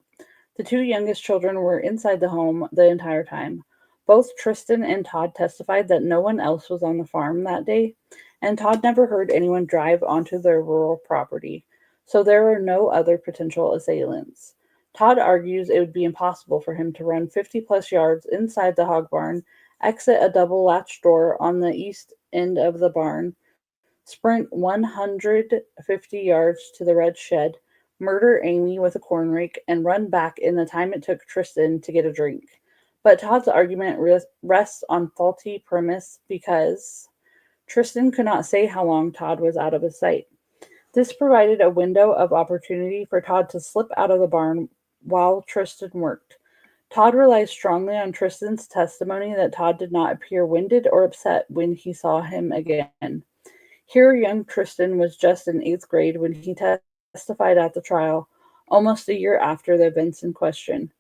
The two youngest children were inside the home the entire time. Both Tristan and Todd testified that no one else was on the farm that day, and Todd never heard anyone drive onto their rural property, so there were no other potential assailants. Todd argues it would be impossible for him to run 50-plus yards inside the hog barn, exit a double-latch door on the east end of the barn, sprint 150 yards to the red shed, murder Amy with a corn rake, and run back in the time it took Tristan to get a drink. But Todd's argument rests on faulty premise because Tristan could not say how long Todd was out of his sight. This provided a window of opportunity for Todd to slip out of the barn while Tristan worked. Todd relies strongly on Tristan's testimony that Todd did not appear winded or upset when he saw him again. Here, young Tristan was just in 8th grade when he testified at the trial, almost a year after the events in question.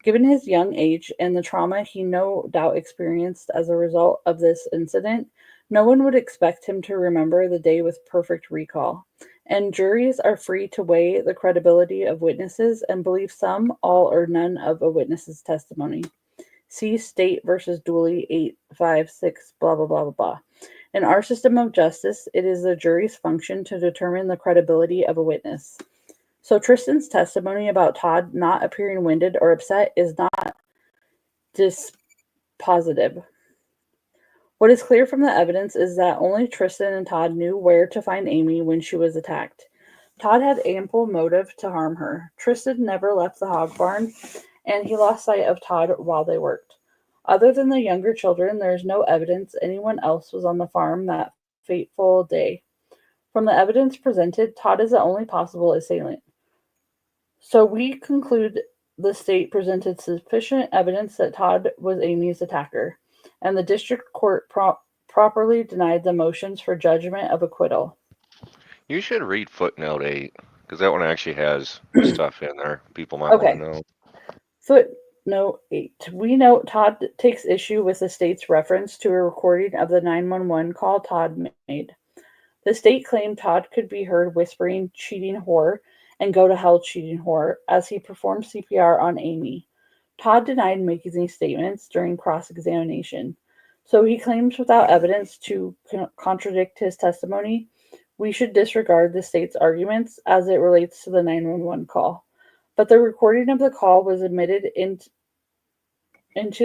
Given his young age and the trauma he no doubt experienced as a result of this incident, no one would expect him to remember the day with perfect recall, and juries are free to weigh the credibility of witnesses and believe some, all, or none of a witness's testimony. See State versus Dooley 856, blah, blah, blah, blah, blah. In our system of justice, it is the jury's function to determine the credibility of a witness. So Tristan's testimony about Todd not appearing winded or upset is not dispositive. What is clear from the evidence is that only Tristan and Todd knew where to find Amy when she was attacked. Todd had ample motive to harm her. Tristan never left the hog barn, and he lost sight of Todd while they worked. Other than the younger children, there is no evidence anyone else was on the farm that fateful day. From the evidence presented, Todd is the only possible assailant. So we conclude the state presented sufficient evidence that Todd was Amy's attacker, and the district court properly denied the motions for judgment of acquittal. You should read footnote 8, because that one actually has stuff in there people might want to know. Footnote 8. We note Todd takes issue with the state's reference to a recording of the 911 call Todd made. The state claimed Todd could be heard whispering cheating whore and go to hell cheating whore as he performed CPR on Amy. Todd denied making these statements during cross-examination. So he claims without evidence to contradict his testimony, we should disregard the state's arguments as it relates to the 911 call. But the recording of the call was admitted into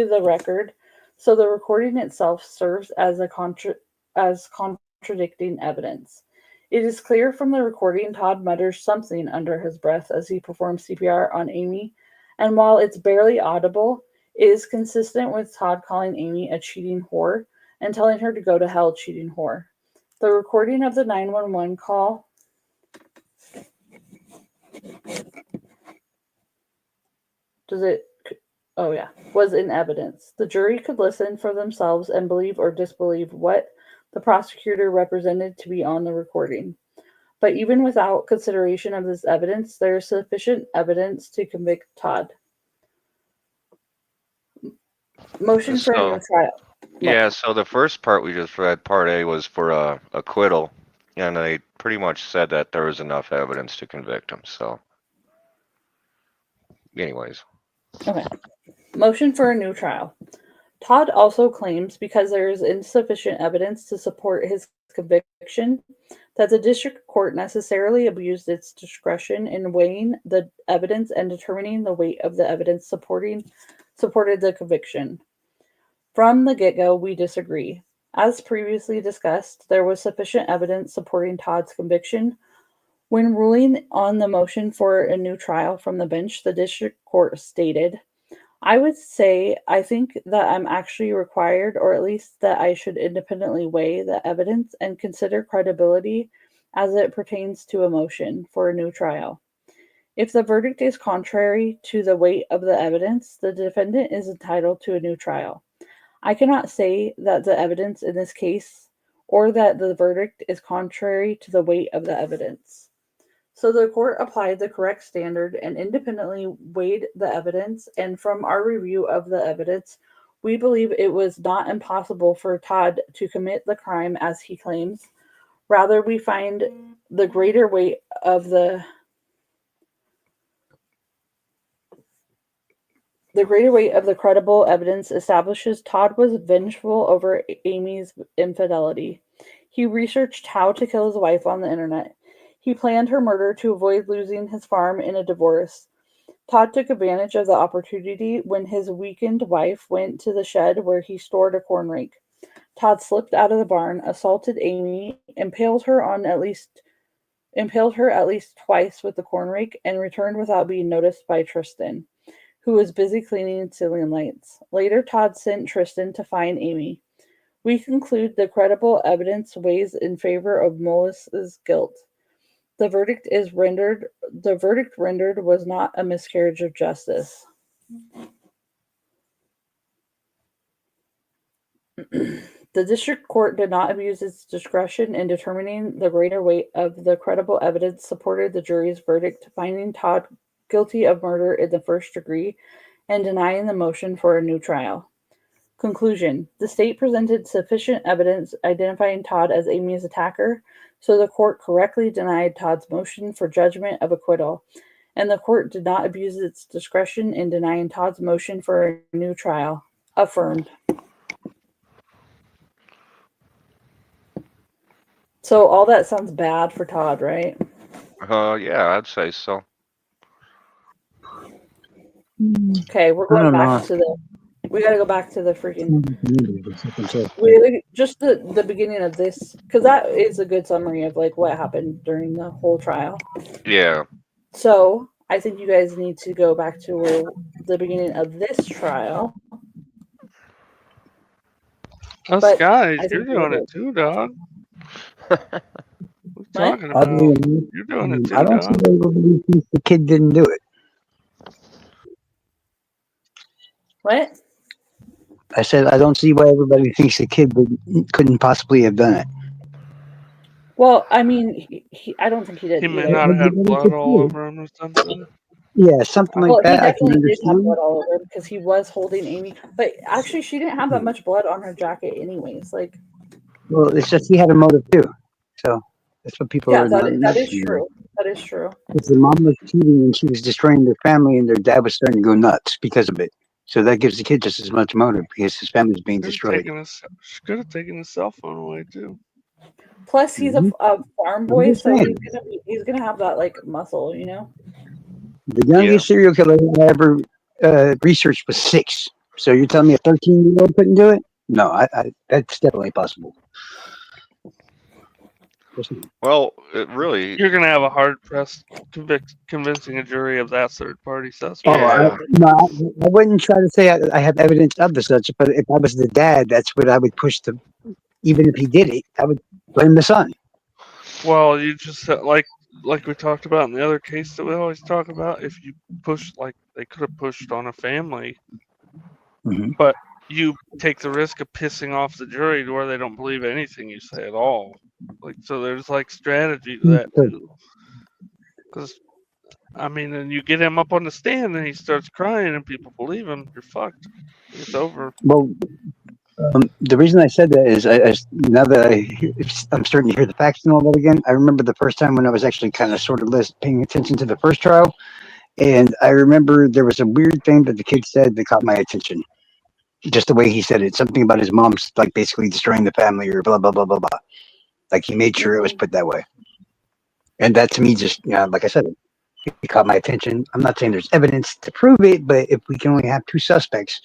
the record, so the recording itself serves as contradicting evidence. It is clear from the recording Todd mutters something under his breath as he performs CPR on Amy, and while it's barely audible, it is consistent with Todd calling Amy a cheating whore and telling her to go to hell cheating whore. The recording of the 911 call was in evidence. The jury could listen for themselves and believe or disbelieve what the prosecutor represented to be on the recording. But even without consideration of this evidence, there is sufficient evidence to convict Todd. Motion for a new trial. Yeah, so the first part we just read, part A, was for acquittal, and they pretty much said that there was enough evidence to convict him, so. Anyways. Okay. Motion for a new trial. Todd also claims, because there is insufficient evidence to support his conviction, that the district court necessarily abused its discretion in weighing the evidence and determining the weight of the evidence supported the conviction. From the get-go, we disagree. As previously discussed, there was sufficient evidence supporting Todd's conviction. When ruling on the motion for a new trial from the bench, the district court stated, I would say I think that I'm actually required, or at least that I should independently weigh the evidence and consider credibility as it pertains to a motion for a new trial. If the verdict is contrary to the weight of the evidence, the defendant is entitled to a new trial. I cannot say that the evidence in this case or that the verdict is contrary to the weight of the evidence. So the court applied the correct standard and independently weighed the evidence, and from our review of the evidence, we believe it was not impossible for Todd to commit the crime as he claims. Rather, we find the greater weight of the credible evidence establishes Todd was vengeful over Amy's infidelity. He researched how to kill his wife on the internet. He planned her murder to avoid losing his farm in a divorce. Todd took advantage of the opportunity when his weakened wife went to the shed where he stored a corn rake. Todd slipped out of the barn, assaulted Amy, impaled her at least twice with the corn rake, and returned without being noticed by Tristan, who was busy cleaning ceiling lights. Later, Todd sent Tristan to find Amy. We conclude the credible evidence weighs in favor of Mullis's guilt. The verdict rendered was not a miscarriage of justice. The district court did not abuse its discretion in determining the greater weight of the credible evidence supported the jury's verdict, finding Todd guilty of murder in the first degree and denying the motion for a new trial. Conclusion: the state presented sufficient evidence identifying Todd as Amy's attacker, so the court correctly denied Todd's motion for judgment of acquittal, and the court did not abuse its discretion in denying Todd's motion for a new trial. Affirmed. So all that sounds bad for Todd, right? Yeah, I'd say so. Okay, we're going back to the. We gotta go back to the freaking. Just the beginning of this, because that is a good summary of like what happened during the whole trial. Yeah. So I think you guys need to go back to where the beginning of this trial. Us guys, you're doing it too, dog. What you talking about? You're doing it too, I don't see dog. why everybody thinks the kid didn't do it. What? I said I don't see why everybody thinks the kid couldn't possibly have done it. Well, I mean, I don't think he did. He may not have had blood all over him or something. Yeah, something like that. He definitely did have blood all over him because he was holding Amy. But actually, she didn't have that much blood on her jacket, anyways. Like, well, it's just he had a motive too. So that's what people Yeah, are not that is noticing. true. That is true. If the mom was cheating and she was destroying their family, and their dad was starting to go nuts because of it. So that gives the kid just as much motive because his family's being destroyed. She could have taken his cell phone away too. Plus, he's a farm boy, just so saying. he's gonna have that like muscle, you know. The youngest serial killer I ever researched was 6. So you're telling me a 13-year-old couldn't do it? No, that's definitely possible. Well, it really. You're gonna have a hard pressed convincing a jury of that third party suspect. I wouldn't try to say I have evidence of the such, but if I was the dad, that's what I would push to. Even if he did it, I would blame the son. Well, you just like we talked about in the other case that we always talk about. If you push, like they could have pushed on a family, but you take the risk of pissing off the jury to where they don't believe anything you say at all. Like, so there's like strategy to that too. Because I mean, and you get him up on the stand and he starts crying and people believe him, you're fucked. It's over. Well, the reason I said that is now that I'm starting to hear the facts and all that again, I remember the first time when I was actually kind of sort of paying attention to the first trial. And I remember there was a weird thing that the kid said that caught my attention. Just the way he said it, something about his mom's like basically destroying the family or blah, blah, blah, blah, blah. Like he made sure it was put that way. And that to me just, like I said, it caught my attention. I'm not saying there's evidence to prove it, but if we can only have 2 suspects,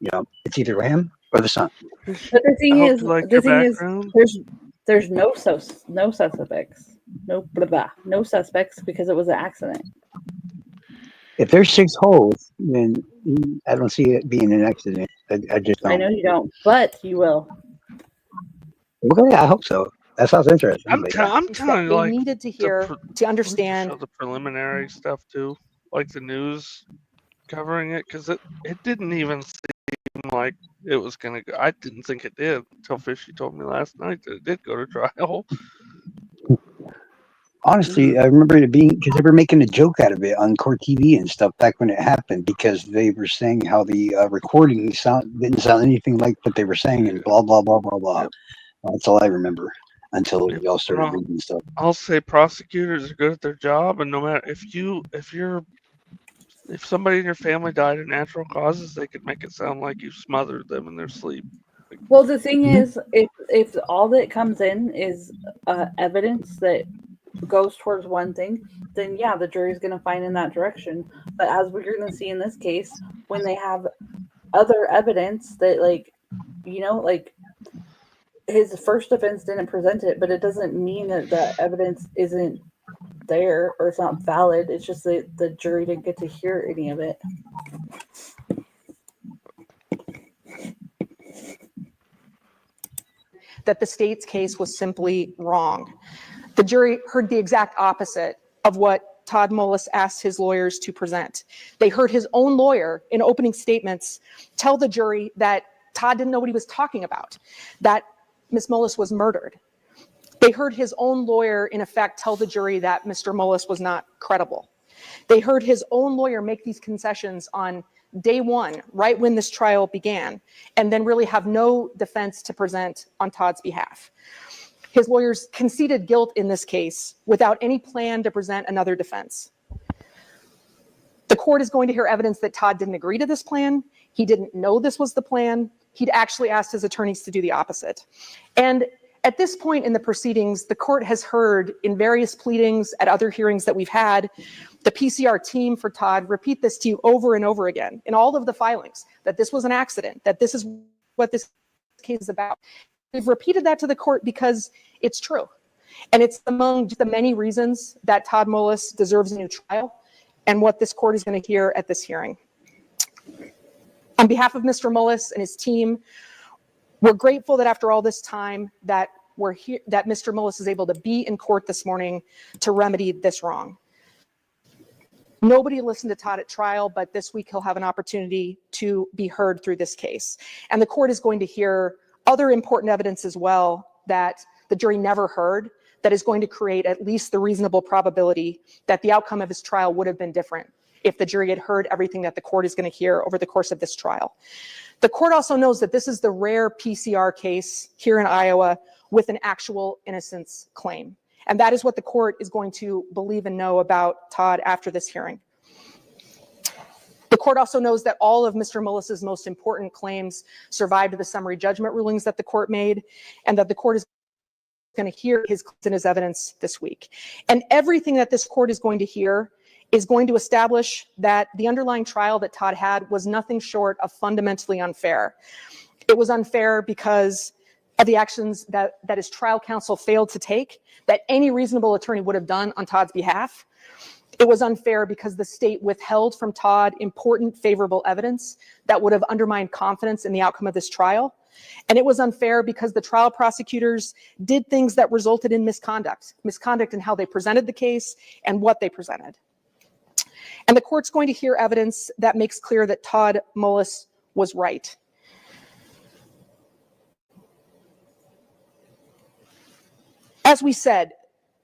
it's either him or the son. But the thing is, there's no suspects, no suspects because it was an accident. If there's 6 holes, then I don't see it being an accident. I just don't. I know you don't, but you will. Okay, I hope so. That sounds interesting. I'm telling you, they like, needed to hear to understand show the preliminary stuff too, like the news covering it, because it didn't even seem like it was gonna go. I didn't think it did until Fishy told me last night that it did go to trial. Honestly, I remember it being because they were making a joke out of it on court TV and stuff back when it happened because they were saying how the recording didn't sound anything like what they were saying and blah blah blah blah blah. That's all I remember until y'all started reading stuff. I'll say prosecutors are good at their job, and no matter if somebody in your family died of natural causes, they could make it sound like you smothered them in their sleep. Well, the thing is, if all that comes in is evidence that goes towards one thing, then yeah, the jury's going to find in that direction. But as we're going to see in this case, when they have other evidence that, like, like his first defense didn't present it, but it doesn't mean that the evidence isn't there or it's not valid. It's just that the jury didn't get to hear any of it. that the state's case was simply wrong. The jury heard the exact opposite of what Todd Mullis asked his lawyers to present. They heard his own lawyer in opening statements tell the jury that Todd didn't know what he was talking about, that Ms. Mullis was murdered. They heard his own lawyer, in effect, tell the jury that Mr. Mullis was not credible. They heard his own lawyer make these concessions on day one, right when this trial began, and then really have no defense to present on Todd's behalf. His lawyers conceded guilt in this case without any plan to present another defense. The court is going to hear evidence that Todd didn't agree to this plan. He didn't know this was the plan. He'd actually asked his attorneys to do the opposite. And at this point in the proceedings, the court has heard in various pleadings at other hearings that we've had, the PCR team for Todd repeat this to you over and over again in all of the filings, that this was an accident, that this is what this case is about. We've repeated that to the court because it's true. And it's among the many reasons that Todd Mullis deserves a new trial and what this court is going to hear at this hearing. On behalf of Mr. Mullis and his team, we're grateful that after all this time that we're here, that Mr. Mullis is able to be in court this morning to remedy this wrong. Nobody listened to Todd at trial, but this week he'll have an opportunity to be heard through this case. And the court is going to hear other important evidence as well that the jury never heard, that is going to create at least the reasonable probability that the outcome of his trial would have been different if the jury had heard everything that the court is going to hear over the course of this trial. The court also knows that this is the rare PCR case here in Iowa with an actual innocence claim. And that is what the court is going to believe and know about Todd after this hearing. The court also knows that all of Mr. Mullis's most important claims survived the summary judgment rulings that the court made, and that the court is going to hear his claims and his evidence this week. And everything that this court is going to hear is going to establish that the underlying trial that Todd had was nothing short of fundamentally unfair. It was unfair because of the actions that his trial counsel failed to take, that any reasonable attorney would have done on Todd's behalf. It was unfair because the state withheld from Todd important favorable evidence that would have undermined confidence in the outcome of this trial. And it was unfair because the trial prosecutors did things that resulted in misconduct in how they presented the case and what they presented. And the court's going to hear evidence that makes clear that Todd Mullis was right. As we said,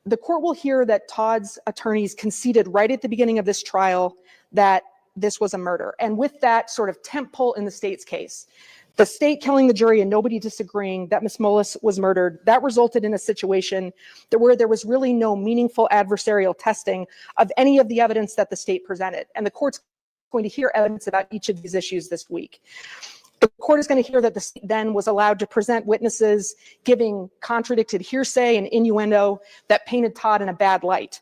the court will hear that Todd's attorneys conceded right at the beginning of this trial that this was a murder. And with that sort of tentpole in the state's case, the state killing the jury and nobody disagreeing that Ms. Mullis was murdered, that resulted in a situation where there was really no meaningful adversarial testing of any of the evidence that the state presented. And the court's going to hear evidence about each of these issues this week. The court is going to hear that the state then was allowed to present witnesses giving contradicted hearsay and innuendo that painted Todd in a bad light.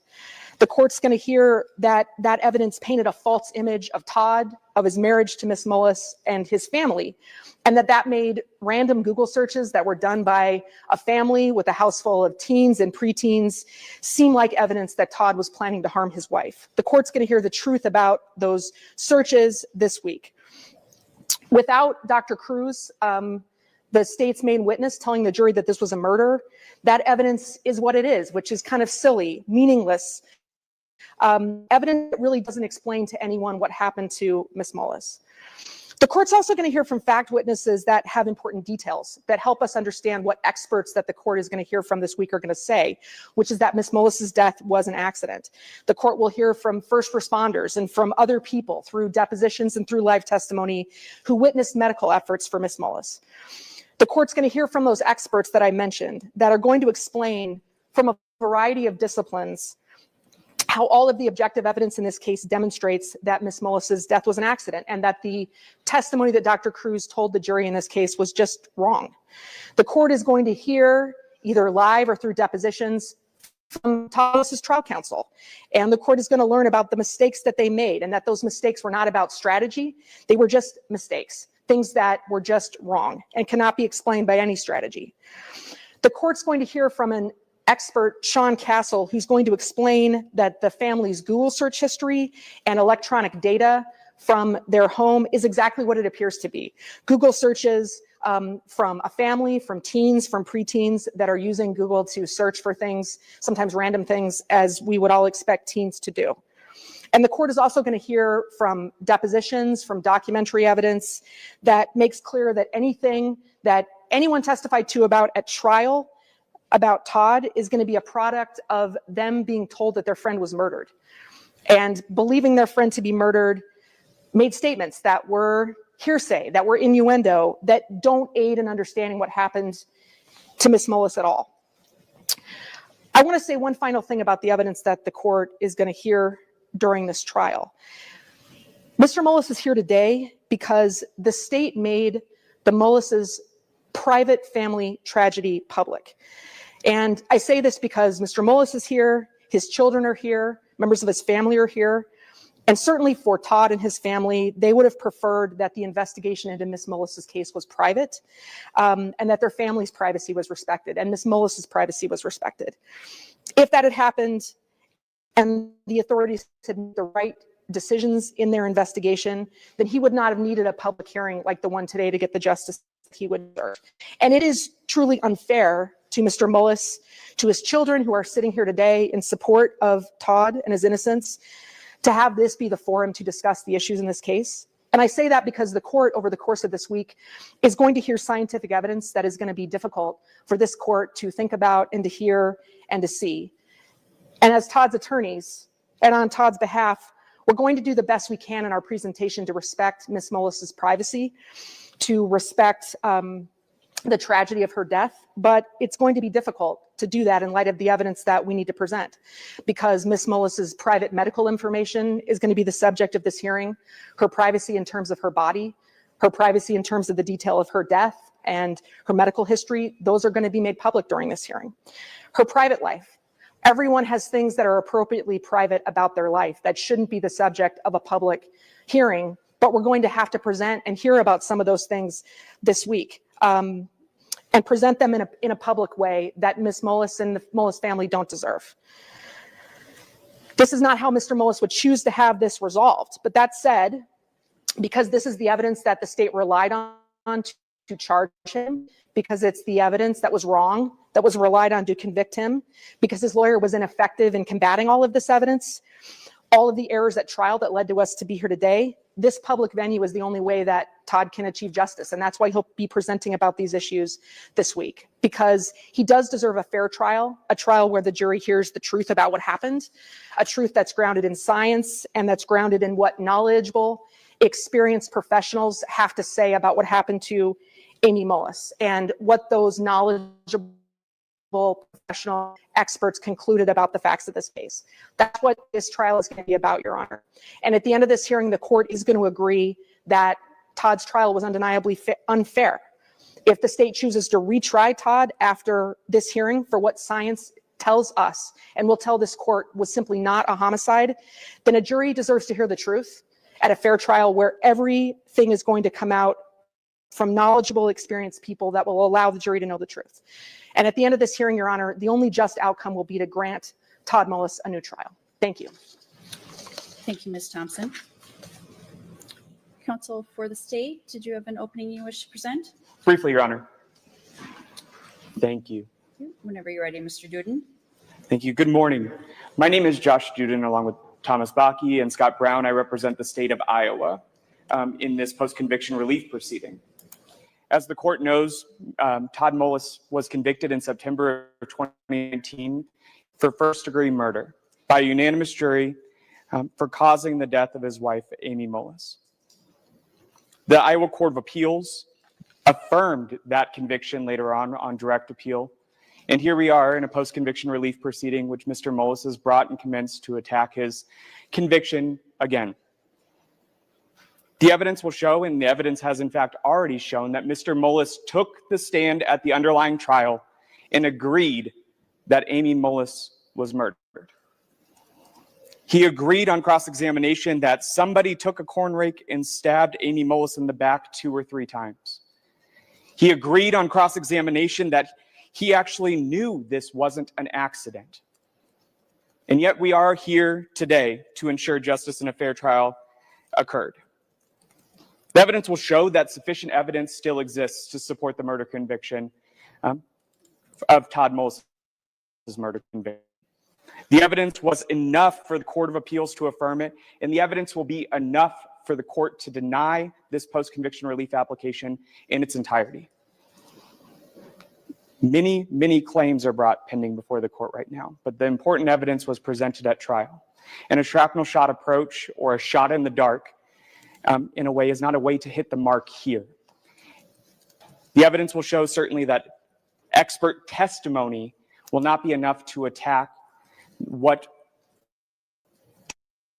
The court's going to hear that that evidence painted a false image of Todd, of his marriage to Ms. Mullis and his family, and that made random Google searches that were done by a family with a house full of teens and preteens seem like evidence that Todd was planning to harm his wife. The court's going to hear the truth about those searches this week. Without Dr. Cruz, the state's main witness, telling the jury that this was a murder, that evidence is what it is, which is kind of silly, meaningless. Evidence that really doesn't explain to anyone what happened to Ms. Mullis. The court's also going to hear from fact witnesses that have important details that help us understand what experts that the court is going to hear from this week are going to say, which is that Ms. Mullis's death was an accident. The court will hear from first responders and from other people through depositions and through live testimony who witnessed medical efforts for Ms. Mullis. The court's going to hear from those experts that I mentioned that are going to explain from a variety of disciplines how all of the objective evidence in this case demonstrates that Ms. Mullis's death was an accident and that the testimony that Dr. Cruz told the jury in this case was just wrong. The court is going to hear either live or through depositions from Todd Mullis's trial counsel. And the court is going to learn about the mistakes that they made and that those mistakes were not about strategy. They were just mistakes, things that were just wrong and cannot be explained by any strategy. The court's going to hear from an expert, Sean Castle, who's going to explain that the family's Google search history and electronic data from their home is exactly what it appears to be. Google searches from a family, from teens, from preteens that are using Google to search for things, sometimes random things, as we would all expect teens to do. And the court is also going to hear from depositions, from documentary evidence that makes clear that anything that anyone testified to about at trial about Todd is going to be a product of them being told that their friend was murdered. And believing their friend to be murdered made statements that were hearsay, that were innuendo, that don't aid in understanding what happened to Ms. Mullis at all. I want to say one final thing about the evidence that the court is going to hear during this trial. Mr. Mullis is here today because the state made the Mullis's private family tragedy public. And I say this because Mr. Mullis is here, his children are here, members of his family are here, and certainly for Todd and his family, they would have preferred that the investigation into Ms. Mullis's case was private, and that their family's privacy was respected, and Ms. Mullis's privacy was respected. If that had happened, and the authorities had made the right decisions in their investigation, then he would not have needed a public hearing like the one today to get the justice he would deserve. And it is truly unfair to Mr. Mullis, to his children who are sitting here today in support of Todd and his innocence, to have this be the forum to discuss the issues in this case. And I say that because the court, over the course of this week, is going to hear scientific evidence that is going to be difficult for this court to think about and to hear and to see. And as Todd's attorneys, and on Todd's behalf, we're going to do the best we can in our presentation to respect Ms. Mullis's privacy, to respect the tragedy of her death, but it's going to be difficult to do that in light of the evidence that we need to present, because Ms. Mullis's private medical information is going to be the subject of this hearing, her privacy in terms of her body, her privacy in terms of the detail of her death, and her medical history. Those are going to be made public during this hearing. Her private life. Everyone has things that are appropriately private about their life that shouldn't be the subject of a public hearing, but we're going to have to present and hear about some of those things this week. And present them in a public way that Ms. Mullis and the Mullis family don't deserve. This is not how Mr. Mullis would choose to have this resolved. But that said, because this is the evidence that the state relied on to charge him, because it's the evidence that was wrong, that was relied on to convict him, because his lawyer was ineffective in combating all of this evidence, all of the errors at trial that led to us to be here today, this public venue is the only way that Todd can achieve justice. And that's why he'll be presenting about these issues this week, because he does deserve a fair trial, a trial where the jury hears the truth about what happened, a truth that's grounded in science and that's grounded in what knowledgeable, experienced professionals have to say about what happened to Amy Mullis and what those knowledgeable professional experts concluded about the facts of this case. That's what this trial is going to be about, Your Honor. And at the end of this hearing, the court is going to agree that Todd's trial was undeniably unfair. If the state chooses to retry Todd after this hearing for what science tells us and will tell this court was simply not a homicide, then a jury deserves to hear the truth at a fair trial where everything is going to come out from knowledgeable, experienced people that will allow the jury to know the truth. And at the end of this hearing, Your Honor, the only just outcome will be to grant Todd Mullis a new trial. Thank you. Thank you, Ms. Thompson. Counsel for the state, did you have an opening you wish to present? Briefly, Your Honor. Thank you. Whenever you're ready, Mr. Duden. Thank you. Good morning. My name is Josh Duden, along with Thomas Bakke and Scott Brown. I represent the state of Iowa in this post-conviction relief proceeding. As the court knows, Todd Mullis was convicted in September of 2019 for first-degree murder by a unanimous jury for causing the death of his wife, Amy Mullis. The Iowa Court of Appeals affirmed that conviction later on direct appeal. And here we are in a post-conviction relief proceeding, which Mr. Mullis has brought and commenced to attack his conviction again. The evidence will show, and the evidence has in fact already shown, that Mr. Mullis took the stand at the underlying trial and agreed that Amy Mullis was murdered. He agreed on cross-examination that somebody took a corn rake and stabbed Amy Mullis in the back 2 or 3 times. He agreed on cross-examination that he actually knew this wasn't an accident. And yet we are here today to ensure justice and a fair trial occurred. The evidence will show that sufficient evidence still exists to support the murder conviction of Todd Mullis' murder conviction. The evidence was enough for the Court of Appeals to affirm it, and the evidence will be enough for the court to deny this post-conviction relief application in its entirety. Many, many claims are brought pending before the court right now, but the important evidence was presented at trial. And a shrapnel shot approach or a shot in the dark in a way is not a way to hit the mark here. The evidence will show certainly that expert testimony will not be enough to attack what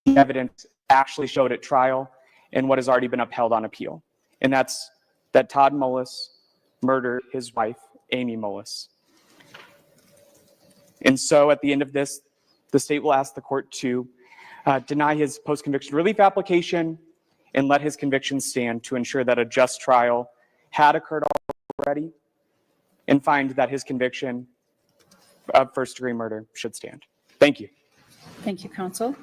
the evidence actually showed at trial and what has already been upheld on appeal. And that's that Todd Mullis murdered his wife, Amy Mullis. And so at the end of this, the state will ask the court to deny his post-conviction relief application and let his conviction stand to ensure that a just trial had occurred already and find that his conviction of first-degree murder should stand. Thank you. Thank you, counsel.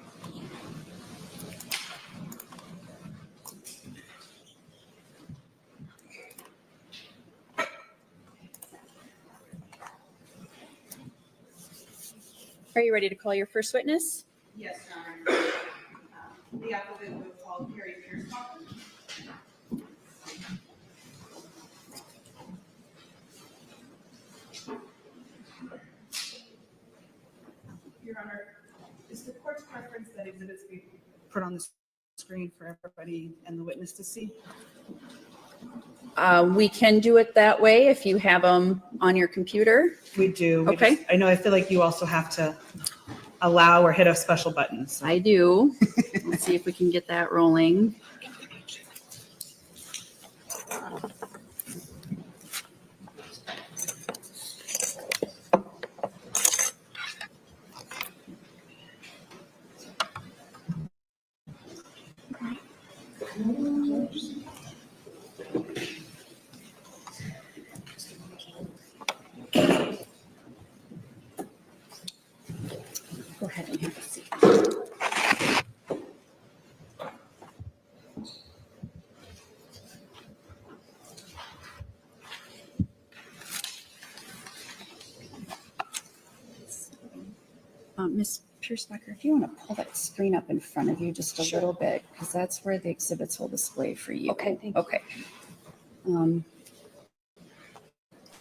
Are you ready to call your first witness? Yes, Your Honor. The applicant will call Carrie Pierce. Your Honor, is the court's preference that exhibits be put on the screen for everybody and the witness to see? We can do it that way if you have them on your computer. We do. We Okay. just- I know, I feel like you also have to allow or hit a special button. So. I do. Let's see if we can get that rolling. Go ahead and have a seat. Ms. Piercebacher, if you want to pull that screen up in front of you just a little bit, because that's where the exhibits will display for you. Okay, thank you. Okay. Can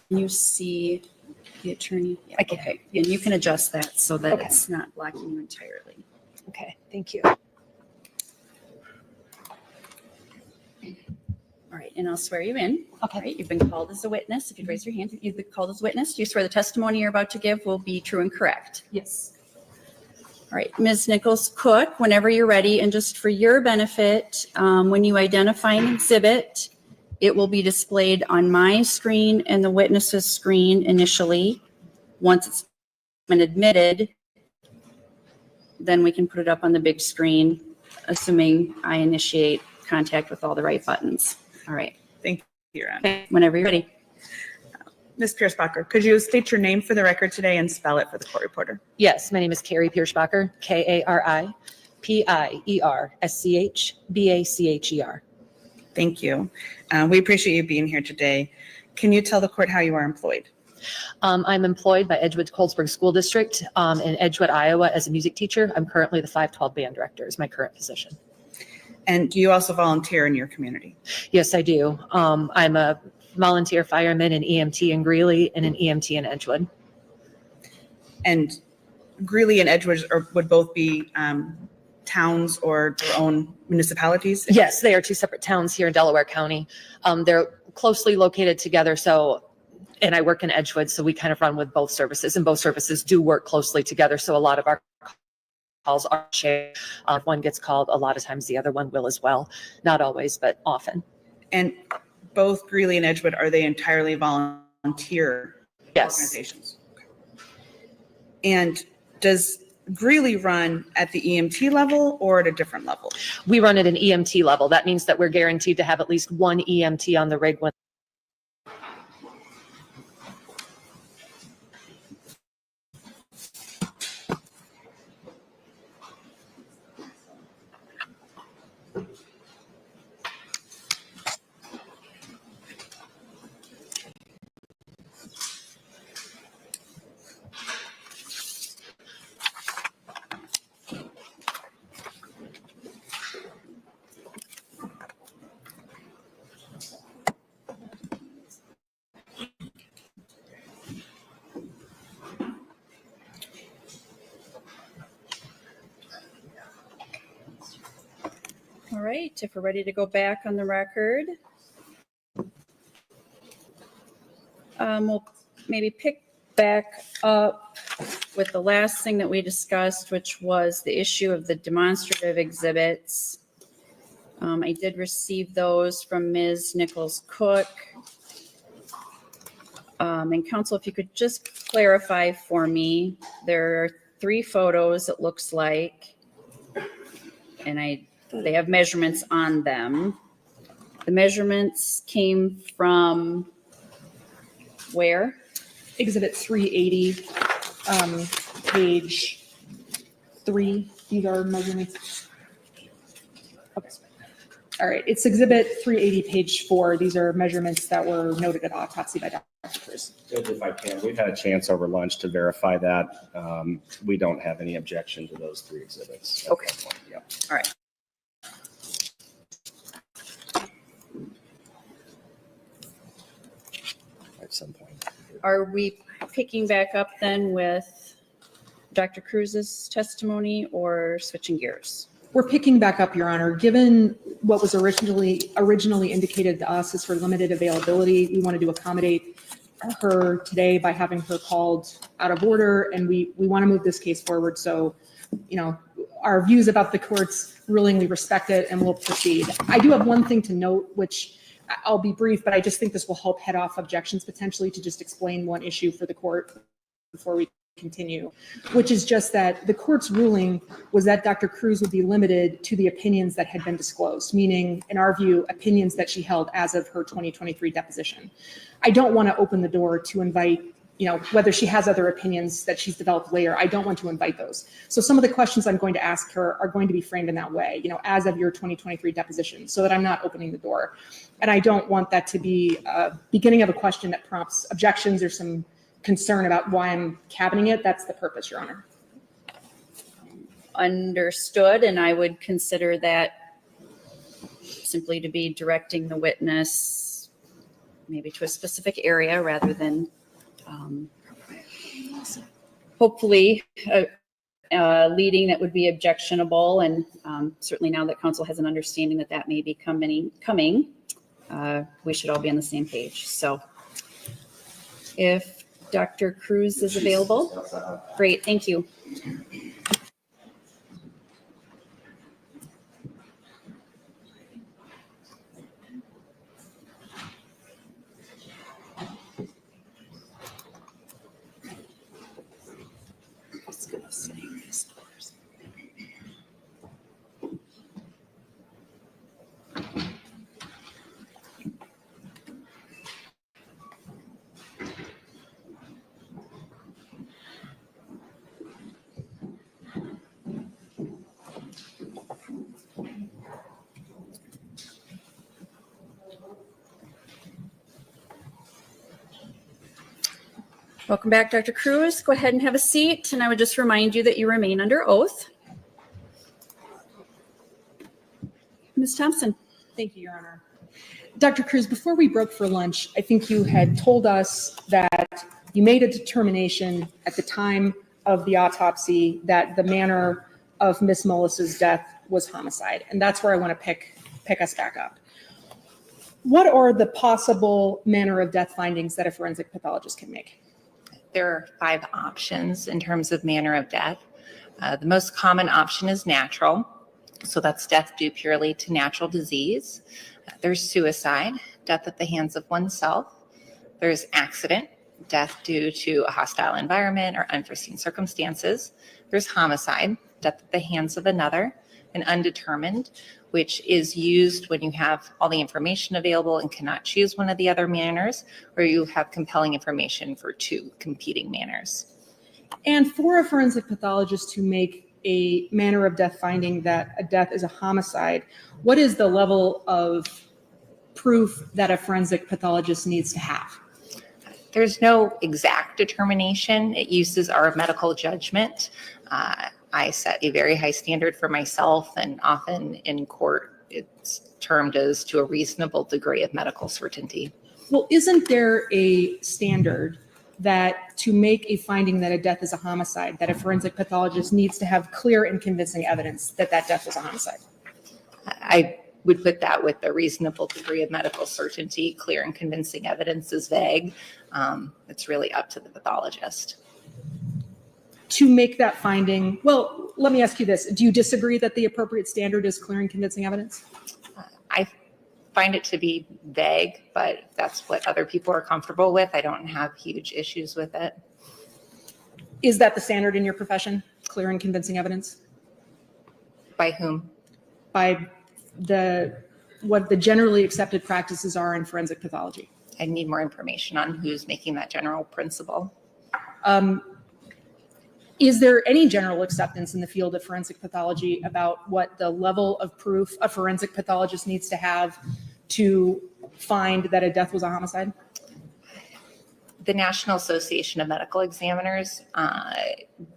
you see the attorney? Yeah, okay. And you can adjust that so that Okay. it's not blocking you entirely. Okay, thank you. All right, and I'll swear you in. Okay. All right, you've been called as a witness. If you'd raise your hand, you've been called as a witness. Do you swear the testimony you're about to give will be true and correct? Yes. All right, Ms. Nichols Cook, whenever you're ready, and just for your benefit, when you identify an exhibit, it will be displayed on my screen and the witness's screen initially. Once it's been admitted, then we can put it up on the big screen, assuming I initiate contact with all the right buttons. All right. Thank you, Your Honor. Okay, whenever you're ready. Ms. Piercebacher, could you state your name for the record today and spell it for the court reporter? Yes, my name is Carrie Pierschbacher, K-A-R-I-P-I-E-R-S-C-H-B-A-C-H-E-R. Thank you. We appreciate you being here today. Can you tell the court how you are employed? I'm employed by Edgewood-Colesburg School District in Edgewood, Iowa as a music teacher. I'm currently the 512 band director is my current position. And do you also volunteer in your community? Yes, I do. I'm a volunteer fireman in EMT in Greeley and an EMT in Edgewood. And Greeley and Edgewood would both be towns or their own municipalities? Yes, they are two separate towns here in Delaware County. They're closely located together. And I work in Edgewood, so we kind of run with both services, and both services do work closely together. So a lot of our calls are shared. If one gets called, a lot of times the other one will as well. Not always, but often. And both Greeley and Edgewood, are they entirely volunteer organizations? And does Greeley run at the EMT level or at a different level? We run at an EMT level. That means that we're guaranteed to have at least one EMT on the rig when All right, if we're ready to go back on the record. We'll maybe pick back up with the last thing that we discussed, which was the issue of the demonstrative exhibits. I did receive those from Ms. Nichols Cook. And counsel, if you could just clarify for me, there are 3 photos, it looks like, and they have measurements on them. The measurements came from where? Exhibit 380, page 3. These are measurements. Okay. All right, it's exhibit 380, page 4. These are measurements that were noted at autopsy by Dr. Cruz. Judge, if I can, we've had a chance over lunch to verify that. We don't have any objection to those 3 exhibits. Okay. Yeah. All right. At some point. Are we picking back up then with Dr. Cruz's testimony or switching gears? We're picking back up, Your Honor. Given what was originally indicated to us as for limited availability, we wanted to accommodate her today by having her called out of order, and we want to move this case forward. So, you know, our views about the court's ruling, we respect it, and we'll proceed. I do have one thing to note, which I'll be brief, but I just think this will help head off objections potentially, to just explain one issue for the court before we continue, which is just that the court's ruling was that Dr. Cruz would be limited to the opinions that had been disclosed, meaning, in our view, opinions that she held as of her 2023 deposition. I don't want to open the door to invite, you know, whether she has other opinions that she's developed later. I don't want to invite those. So some of the questions I'm going to ask her are going to be framed in that way, you know, as of your 2023 deposition, so that I'm not opening the door. And I don't want that to be a beginning of a question that prompts objections or some concern about why I'm cabining it. That's the purpose, Your Honor. Understood, and I would consider that simply to be directing the witness maybe to a specific area rather than hopefully leading that would be objectionable. And certainly now that council has an understanding that that may be coming, we should all be on the same page. So if Dr. Cruz is available, great, thank you. Welcome back, Dr. Cruz. Go ahead and have a seat, and I would just remind you that you remain under oath. Ms. Thompson. Thank you, Your Honor. Dr. Cruz, before we broke for lunch, I think you had told us that you made a determination at the time of the autopsy that the manner of Ms. Mullis's death was homicide, and that's where I want to pick us back up. What are the possible manner of death findings that a forensic pathologist can make? There are 5 options in terms of manner of death. The most common option is natural. So that's death due purely to natural disease. There's suicide, death at the hands of oneself. There's accident, death due to a hostile environment or unforeseen circumstances. There's homicide, death at the hands of another. And undetermined, which is used when you have all the information available and cannot choose one of the other manners, or you have compelling information for 2 competing manners. And for a forensic pathologist to make a manner of death finding that a death is a homicide, what is the level of proof that a forensic pathologist needs to have? There's no exact determination. It uses our medical judgment. I set a very high standard for myself, and often in court, it's termed as to a reasonable degree of medical certainty. Well, isn't there a standard that to make a finding that a death is a homicide, that a forensic pathologist needs to have clear and convincing evidence that that death was a homicide? I would put that with a reasonable degree of medical certainty. Clear and convincing evidence is vague. It's really up to the pathologist. To make that finding, well, let me ask you this. Do you disagree that the appropriate standard is clear and convincing evidence? I find it to be vague, but that's what other people are comfortable with. I don't have huge issues with it. Is that the standard in your profession, clear and convincing evidence? By whom? By what the generally accepted practices are in forensic pathology. I need more information on who's making that general principle. Is there any general acceptance in the field of forensic pathology about what the level of proof a forensic pathologist needs to have to find that a death was a homicide? The National Association of Medical Examiners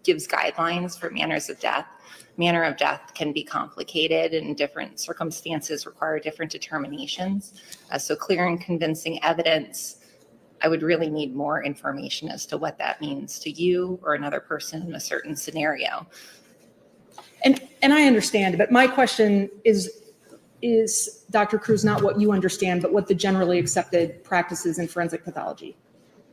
gives guidelines for manners of death. Manner of death can be complicated, and different circumstances require different determinations. So clear and convincing evidence, I would really need more information as to what that means to you or another person in a certain scenario. And I understand, but my question is, Dr. Cruz, not what you understand, but what the generally accepted practices in forensic pathology?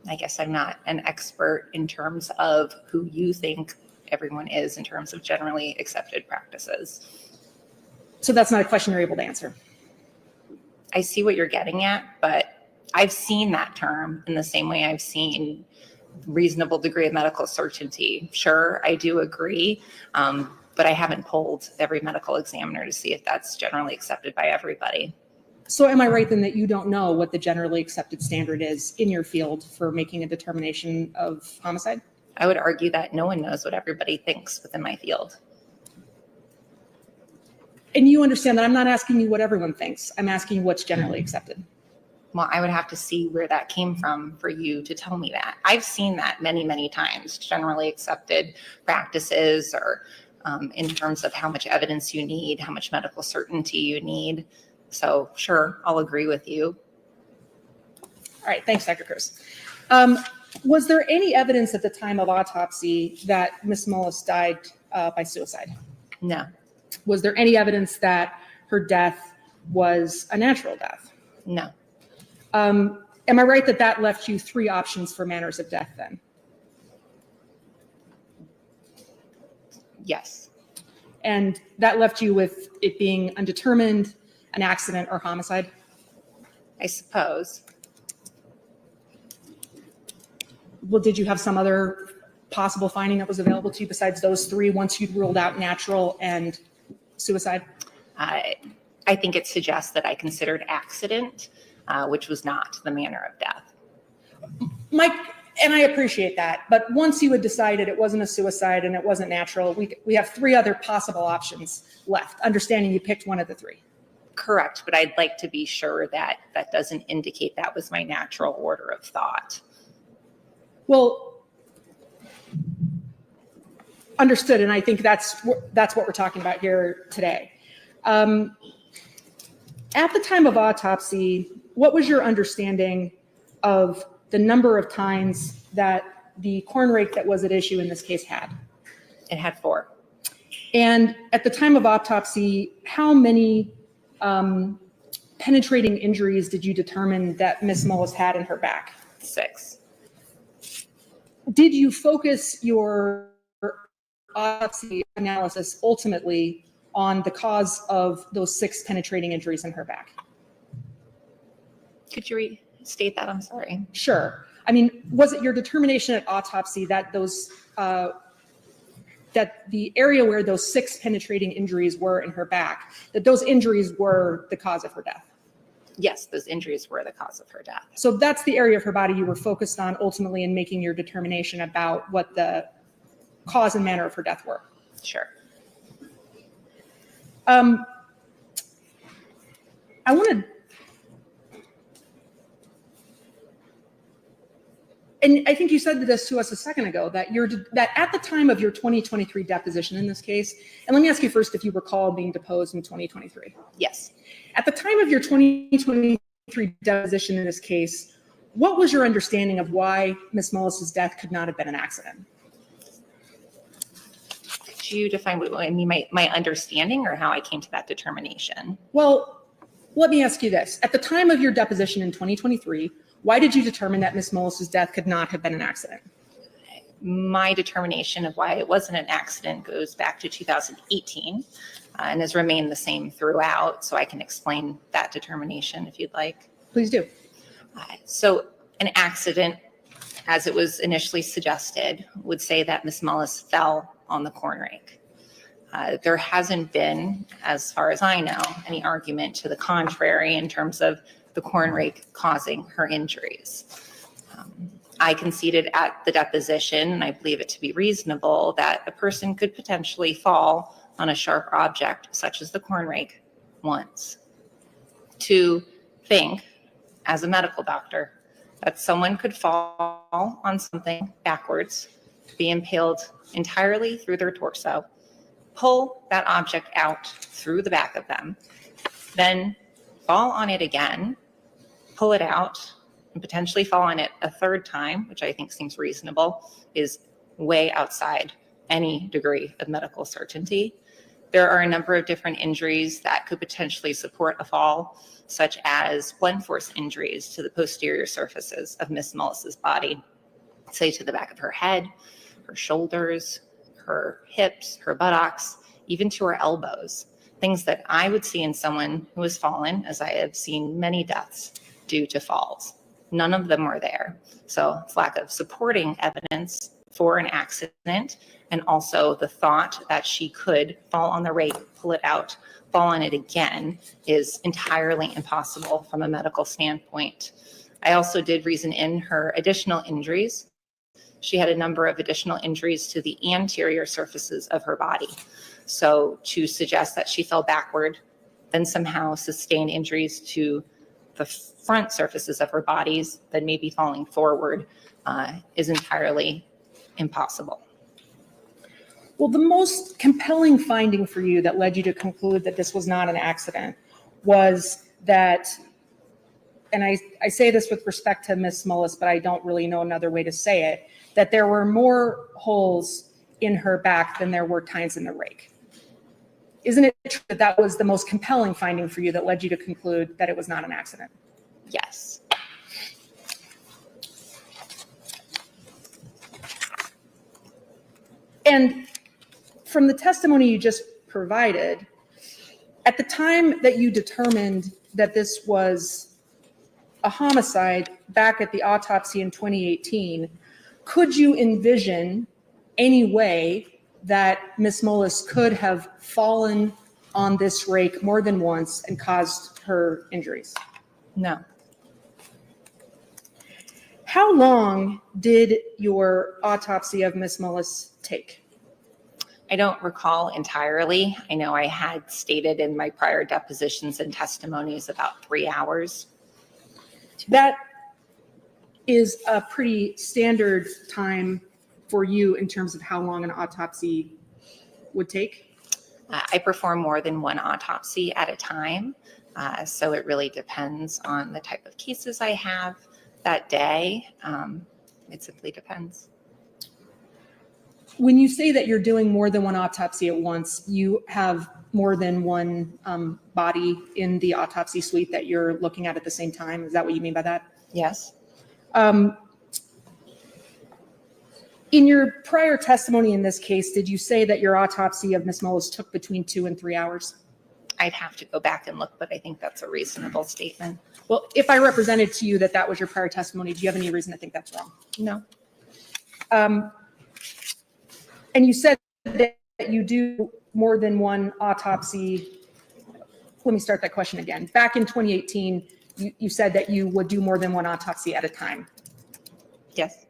I guess I'm not an expert in terms of who you think everyone is in terms of generally accepted practices. So that's not a question you're able to answer. I see what you're getting at, but I've seen that term in the same way I've seen reasonable degree of medical certainty. Sure, I do agree, but I haven't polled every medical examiner to see if that's generally accepted by everybody. So am I right then that you don't know what the generally accepted standard is in your field for making a determination of homicide? I would argue that no one knows what everybody thinks within my field. And you understand that I'm not asking you what everyone thinks. I'm asking you what's generally accepted. Well, I would have to see where that came from for you to tell me that. I've seen that many, many times, generally accepted practices or in terms of how much evidence you need, how much medical certainty you need. So sure, I'll agree with you. All right, thanks, Dr. Cruz. Was there any evidence at the time of autopsy that Ms. Mullis died by suicide? No. Was there any evidence that her death was a natural death? No. Am I right that that left you 3 options for manners of death then? Yes. And that left you with it being undetermined, an accident, or homicide? I suppose. Well, did you have some other possible finding that was available to you besides those 3 once you'd ruled out natural and suicide? I think it suggests that I considered accident, which was not the manner of death. Mike, and I appreciate that, but once you had decided it wasn't a suicide and it wasn't natural, we have 3 other possible options left, understanding you picked one of the 3. Correct, but I'd like to be sure that that doesn't indicate that was my natural order of thought. Well, understood, and I think that's what we're talking about here today. At the time of autopsy, what was your understanding of the number of times that the corn rake that was at issue in this case had? It had 4. And at the time of autopsy, how many penetrating injuries did you determine that Ms. Mullis had in her back? 6. Did you focus your autopsy analysis ultimately on the cause of those 6 penetrating injuries in her back? Could you restate that? I'm sorry. Sure. I mean, was it your determination at autopsy that those that the area where those 6 penetrating injuries were in her back, that those injuries were the cause of her death? Yes, those injuries were the cause of her death. So that's the area of her body you were focused on ultimately in making your determination about what the cause and manner of her death were? Sure. I want to, and I think you said this to us a second ago, that that at the time of your 2023 deposition in this case, and let me ask you first if you recall being deposed in 2023. Yes. At the time of your 2023 deposition in this case, what was your understanding of why Ms. Mullis's death could not have been an accident? Could you define what I mean, my understanding, or how I came to that determination? Well, let me ask you this. At the time of your deposition in 2023, why did you determine that Ms. Mullis's death could not have been an accident? My determination of why it wasn't an accident goes back to 2018 and has remained the same throughout. So I can explain that determination if you'd like. Please do. So an accident, as it was initially suggested, would say that Ms. Mullis fell on the corn rake. There hasn't been, as far as I know, any argument to the contrary in terms of the corn rake causing her injuries. I conceded at the deposition, and I believe it to be reasonable, that a person could potentially fall on a sharp object, such as the corn rake, once. To think, as a medical doctor, that someone could fall on something backwards, be impaled entirely through their torso, pull that object out through the back of them, then fall on it again, pull it out, and potentially fall on it a 3rd time, which I think seems reasonable, is way outside any degree of medical certainty. There are a number of different injuries that could potentially support a fall, such as blunt force injuries to the posterior surfaces of Miss Mullis's body, say to the back of her head, her shoulders, her hips, her buttocks, even to her elbows. Things that I would see in someone who has fallen, as I have seen many deaths due to falls. None of them were there. So it's lack of supporting evidence for an accident, and also the thought that she could fall on the rake, pull it out, fall on it again is entirely impossible from a medical standpoint. I also did reason in her additional injuries. She had a number of additional injuries to the anterior surfaces of her body. So to suggest that she fell backward, then somehow sustained injuries to the front surfaces of her bodies, then maybe falling forward, is entirely impossible. Well, the most compelling finding for you that led you to conclude that this was not an accident was that, and I say this with respect to Miss Mullis, but I don't really know another way to say it, that there were more holes in her back than there were tines in the rake. Isn't it true that that was the most compelling finding for you that led you to conclude that it was not an accident? Yes. And from the testimony you just provided, at the time that you determined that this was a homicide back at the autopsy in 2018, could you envision any way that Miss Mullis could have fallen on this rake more than once and caused her injuries? No. How long did your autopsy of Miss Mullis take? I don't recall entirely. I know I had stated in my prior depositions and testimonies about 3 hours. That is a pretty standard time for you in terms of how long an autopsy would take? I perform more than one autopsy at a time, so it really depends on the type of cases I have that day. It simply depends. When you say that you're doing more than one autopsy at once, you have more than one body in the autopsy suite that you're looking at the same time? Is that what you mean by that? Yes. In your prior testimony in this case, did you say that your autopsy of Miss Mullis took between 2 and 3 hours? I'd have to go back and look, but I think that's a reasonable statement. Well, if I represented to you that that was your prior testimony, do you have any reason to think that's wrong? No. And you said that you do more than one autopsy. Let me start that question again. Back in 2018, you said that you would do more than one autopsy at a time. Yes.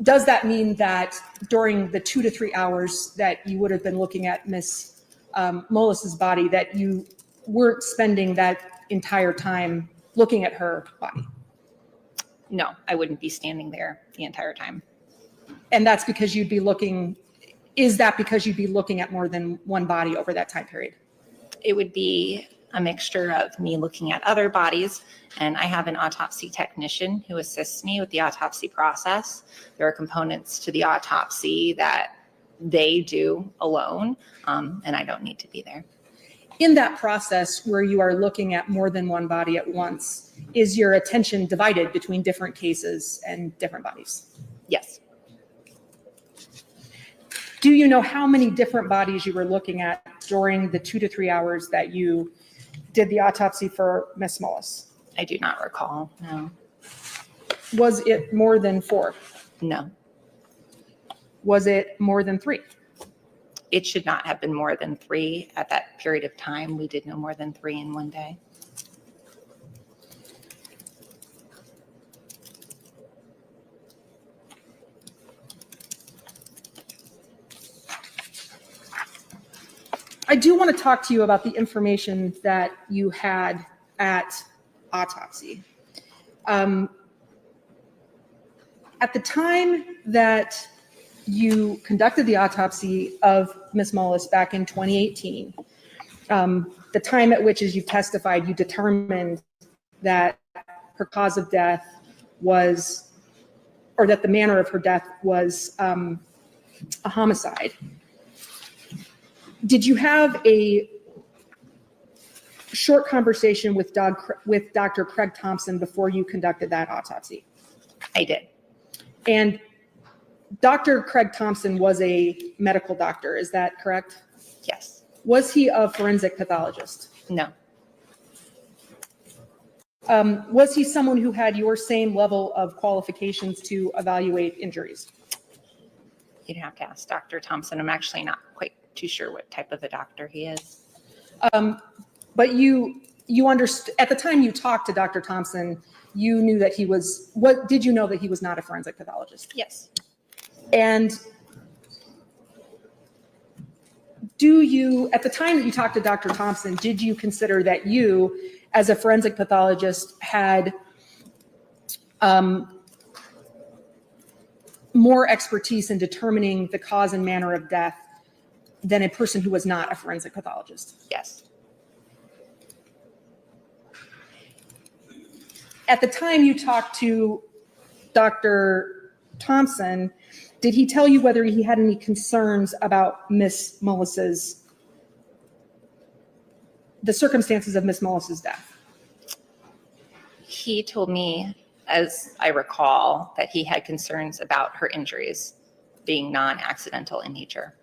Does that mean that during the 2 to 3 hours that you would have been looking at Miss Mullis's body, that you weren't spending that entire time looking at her body? No, I wouldn't be standing there the entire time. And that's because you'd be looking, is that because you'd be looking at more than one body over that time period? It would be a mixture of me looking at other bodies, and I have an autopsy technician who assists me with the autopsy process. There are components to the autopsy that they do alone, and I don't need to be there. In that process where you are looking at more than one body at once, is your attention divided between different cases and different bodies? Yes. Do you know how many different bodies you were looking at during the 2 to 3 hours that you did the autopsy for Miss Mullis? I do not recall, no. Was it more than 4? No. Was it more than 3? It should not have been more than 3 at that period of time. We did no more than 3 in one day. I do want to talk to you about the information that you had at autopsy. At the time that you conducted the autopsy of Miss Mullis back in 2018, the time at which, as you testified, you determined that her cause of death was, or that the manner of her death was a homicide. Did you have a short conversation with Dr. Craig Thompson before you conducted that autopsy? I did. And Dr. Craig Thompson was a medical doctor, is that correct? Yes. Was he a forensic pathologist? No. Was he someone who had your same level of qualifications to evaluate injuries? You'd have to ask Dr. Thompson. I'm actually not quite too sure what type of a doctor he is. But you understood, at the time you talked to Dr. Thompson, you knew that he was, did you know that he was not a forensic pathologist? Yes. And do you, at the time that you talked to Dr. Thompson, did you consider that you, as a forensic pathologist, had more expertise in determining the cause and manner of death than a person who was not a forensic pathologist? Yes. At the time you talked to Dr. Thompson, did he tell you whether he had any concerns about Miss Mullis's, the circumstances of Miss Mullis's death? He told me, as I recall, that he had concerns about her injuries being non-accidental in nature.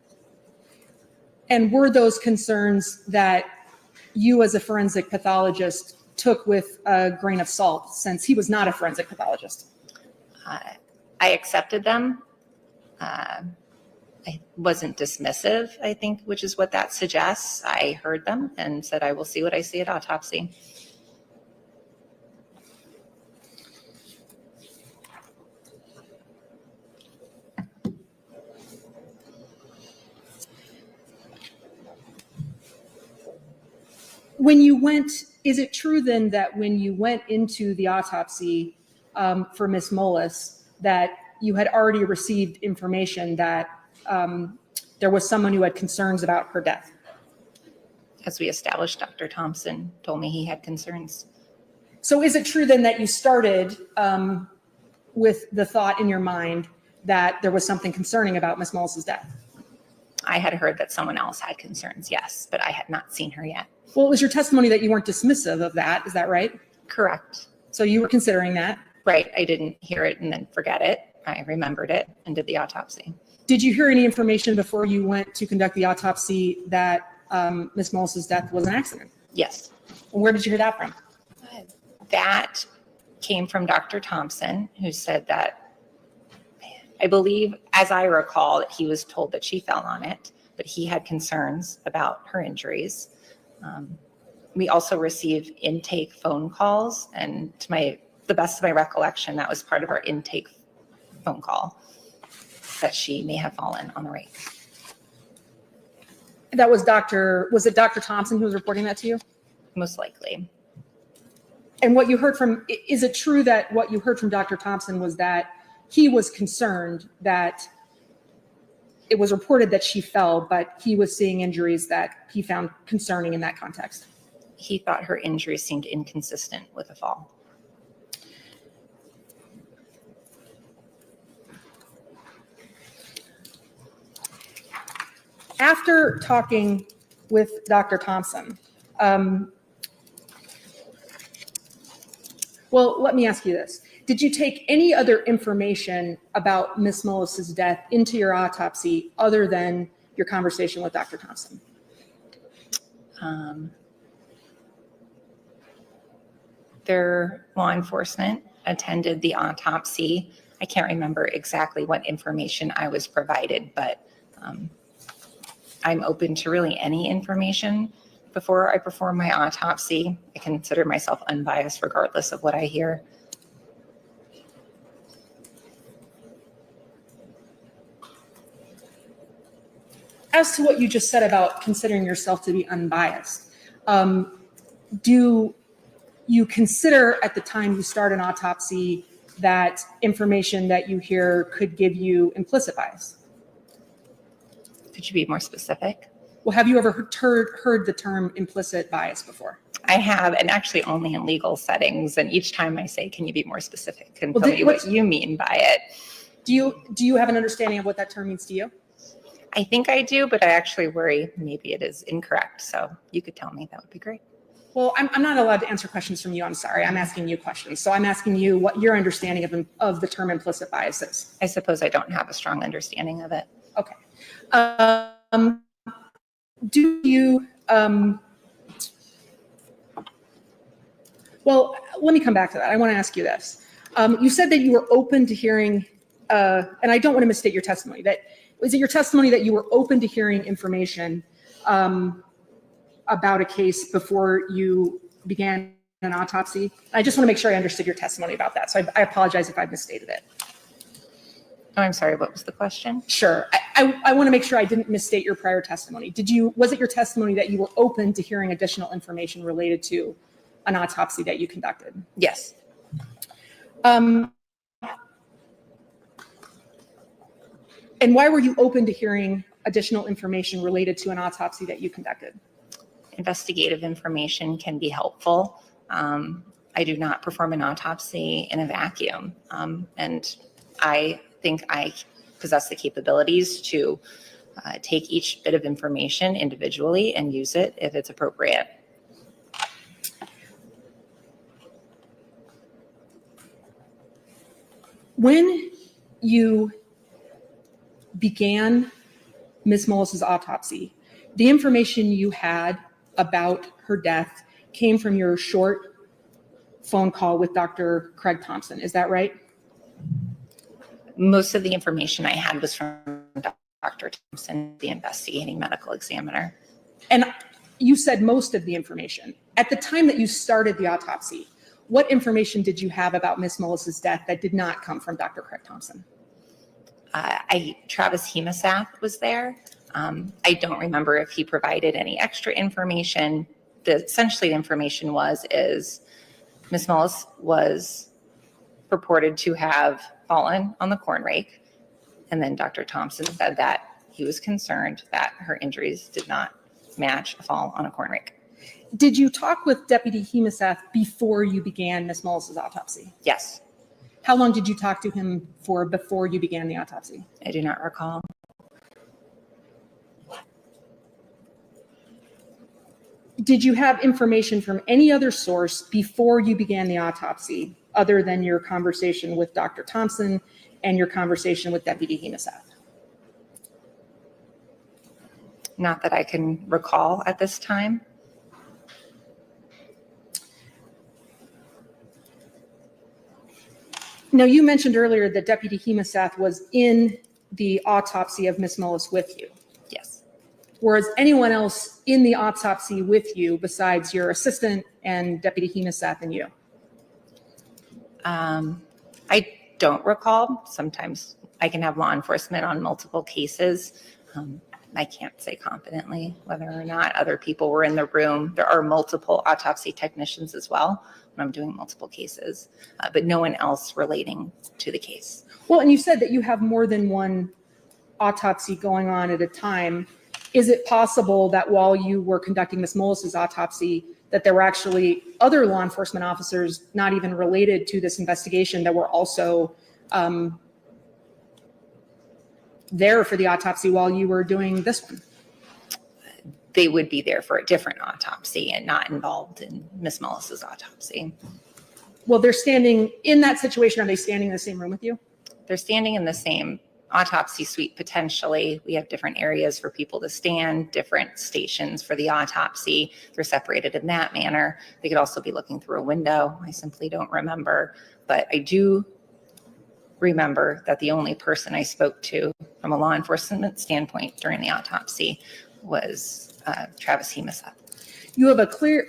And were those concerns that you as a forensic pathologist took with a grain of salt, since he was not a forensic pathologist? I accepted them. I wasn't dismissive, I think, which is what that suggests. I heard them and said, I will see what I see at autopsy. When you went, is it true then that when you went into the autopsy for Miss Mullis, that you had already received information that there was someone who had concerns about her death? As we established, Dr. Thompson told me he had concerns. So is it true then that you started with the thought in your mind that there was something concerning about Miss Mullis's death? I had heard that someone else had concerns, yes, but I had not seen her yet. Well, it was your testimony that you weren't dismissive of that. Is that right? Correct. So you were considering that? Right. I didn't hear it and then forget it. I remembered it and did the autopsy. Did you hear any information before you went to conduct the autopsy that Miss Mullis's death was an accident? Yes. And where did you hear that from? That came from Dr. Thompson, who said that, I believe, as I recall, that he was told that she fell on it, but he had concerns about her injuries. We also received intake phone calls, and to the best of my recollection, that was part of our intake phone call, that she may have fallen on the rake. That was was it Dr. Thompson who was reporting that to you? Most likely. And what you heard from, is it true that what you heard from Dr. Thompson was that he was concerned that it was reported that she fell, but he was seeing injuries that he found concerning in that context? He thought her injuries seemed inconsistent with a fall. After talking with Dr. Thompson, well, let me ask you this. Did you take any other information about Miss Mullis's death into your autopsy other than your conversation with Dr. Thompson? Their law enforcement attended the autopsy. I can't remember exactly what information I was provided, but I'm open to really any information before I perform my autopsy. I consider myself unbiased regardless of what I hear. As to what you just said about considering yourself to be unbiased, do you consider at the time you start an autopsy that information that you hear could give you implicit bias? Could you be more specific? Well, have you ever heard the term implicit bias before? I have, and actually only in legal settings. And each time I say, can you be more specific? Can tell me what you mean by it. Do you have an understanding of what that term means to you? I think I do, but I actually worry maybe it is incorrect. So you could tell me, that would be great. Well, I'm not allowed to answer questions from you. I'm sorry. I'm asking you questions. So I'm asking you what your understanding of the term implicit bias is. I suppose I don't have a strong understanding of it. Okay. Do you, well, let me come back to that. I want to ask you this. You said that you were open to hearing, and I don't want to misstate your testimony, was it your testimony that you were open to hearing information about a case before you began an autopsy? I just want to make sure I understood your testimony about that. So I apologize if I misstated it. Oh, I'm sorry, what was the question? Sure. I want to make sure I didn't misstate your prior testimony. Was it your testimony that you were open to hearing additional information related to an autopsy that you conducted? Yes. And why were you open to hearing additional information related to an autopsy that you conducted? Investigative information can be helpful. I do not perform an autopsy in a vacuum. And I think I possess the capabilities to take each bit of information individually and use it if it's appropriate. When you began Ms. Mullis's autopsy, the information you had about her death came from your short phone call with Dr. Craig Thompson. Is that right? Most of the information I had was from Dr. Thompson, the investigating medical examiner. And you said most of the information. At the time that you started the autopsy, what information did you have about Ms. Mullis's death that did not come from Dr. Craig Thompson? Travis Hemosath was there. I don't remember if he provided any extra information. Essentially the information is Ms. Mullis was purported to have fallen on the corn rake. And then Dr. Thompson said that he was concerned that her injuries did not match a fall on a corn rake. Did you talk with Deputy Hemosath before you began Ms. Mullis's autopsy? Yes. How long did you talk to him for before you began the autopsy? I do not recall. Did you have information from any other source before you began the autopsy other than your conversation with Dr. Thompson and your conversation with Deputy Hemosath? Not that I can recall at this time. Now, you mentioned earlier that Deputy Hemosath was in the autopsy of Ms. Mullis with you. Yes. Was anyone else in the autopsy with you besides your assistant and Deputy Hemosath and you? I don't recall. Sometimes I can have law enforcement on multiple cases. I can't say confidently whether or not other people were in the room. There are multiple autopsy technicians as well when I'm doing multiple cases, but no one else relating to the case. Well, and you said that you have more than one autopsy going on at a time. Is it possible that while you were conducting Ms. Mullis's autopsy, that there were actually other law enforcement officers not even related to this investigation that were also there for the autopsy while you were doing this one? They would be there for a different autopsy and not involved in Ms. Mullis's autopsy. Well, they're standing in that situation. Are they standing in the same room with you? They're standing in the same autopsy suite potentially. We have different areas for people to stand, different stations for the autopsy. They're separated in that manner. They could also be looking through a window. I simply don't remember, but I do remember that the only person I spoke to from a law enforcement standpoint during the autopsy was Travis Hemosath.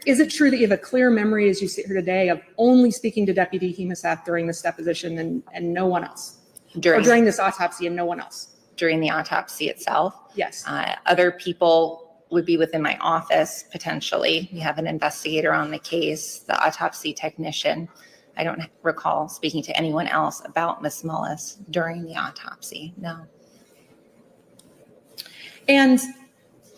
Is it true that you have a clear memory as you sit here today of only speaking to Deputy Hemosath during this deposition and no one else? During this autopsy and no one else? During the autopsy itself? Yes. Other people would be within my office potentially. We have an investigator on the case, the autopsy technician. I don't recall speaking to anyone else about Ms. Mullis during the autopsy, no. And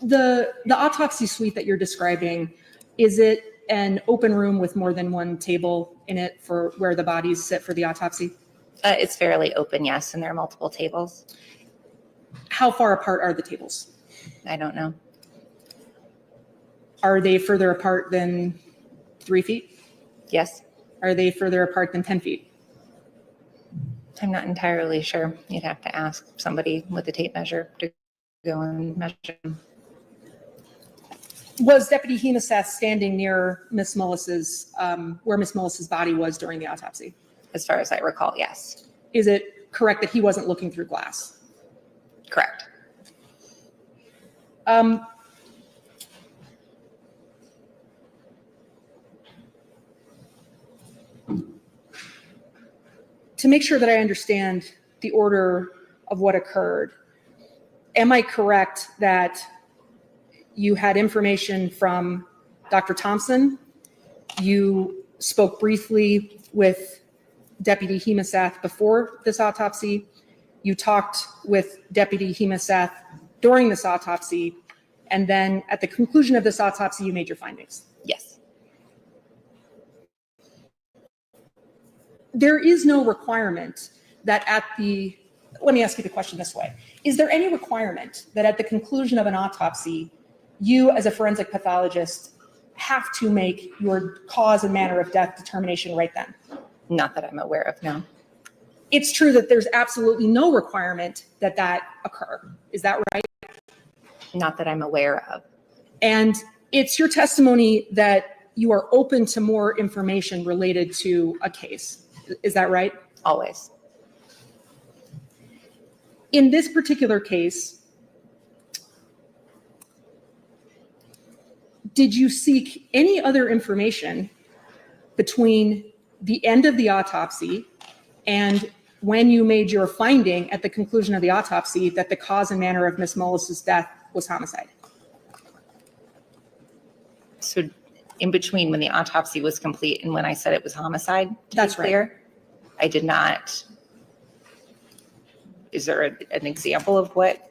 the autopsy suite that you're describing, is it an open room with more than one table in it for where the bodies sit for the autopsy? It's fairly open, yes, and there are multiple tables. How far apart are the tables? I don't know. Are they further apart than 3 feet? Yes. Are they further apart than 10 feet? I'm not entirely sure. You'd have to ask somebody with a tape measure to go and measure them. Was Deputy Hemaseth standing near Miss Mullis's, where Miss Mullis's body was during the autopsy? As far as I recall, yes. Is it correct that he wasn't looking through glass? Correct. To make sure that I understand the order of what occurred, am I correct that you had information from Dr. Thompson? You spoke briefly with Deputy Hemaseth before this autopsy. You talked with Deputy Hemaseth during this autopsy. And then at the conclusion of this autopsy, you made your findings. Yes. There is no requirement that let me ask you the question this way. Is there any requirement that at the conclusion of an autopsy, you as a forensic pathologist have to make your cause and manner of death determination right then? Not that I'm aware of, no. It's true that there's absolutely no requirement that that occur. Is that right? Not that I'm aware of. And it's your testimony that you are open to more information related to a case. Is that right? Always. In this particular case, did you seek any other information between the end of the autopsy and when you made your finding at the conclusion of the autopsy that the cause and manner of Miss Mullis's death was homicide? So in between when the autopsy was complete and when I said it was homicide, that's right. I did not. Is there an example of what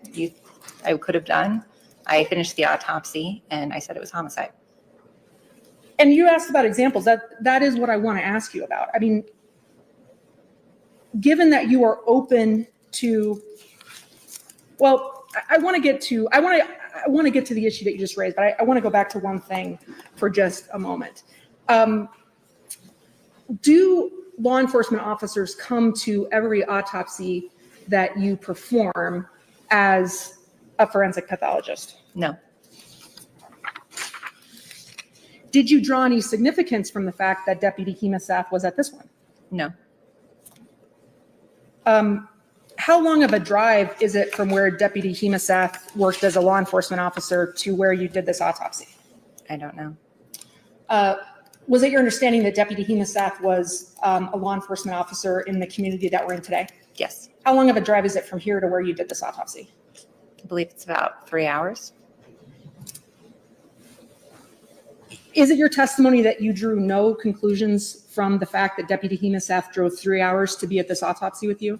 I could have done? I finished the autopsy and I said it was homicide. And you asked about examples. That is what I want to ask you about. I mean, given that you are open to, well, I want to get to the issue that you just raised, but I want to go back to one thing for just a moment. Do law enforcement officers come to every autopsy that you perform as a forensic pathologist? No. Did you draw any significance from the fact that Deputy Hemaseth was at this one? No. How long of a drive is it from where Deputy Hemaseth worked as a law enforcement officer to where you did this autopsy? I don't know. Was it your understanding that Deputy Hemaseth was a law enforcement officer in the community that we're in today? Yes. How long of a drive is it from here to where you did this autopsy? I believe it's about 3 hours. Is it your testimony that you drew no conclusions from the fact that Deputy Hemaseth drove 3 hours to be at this autopsy with you?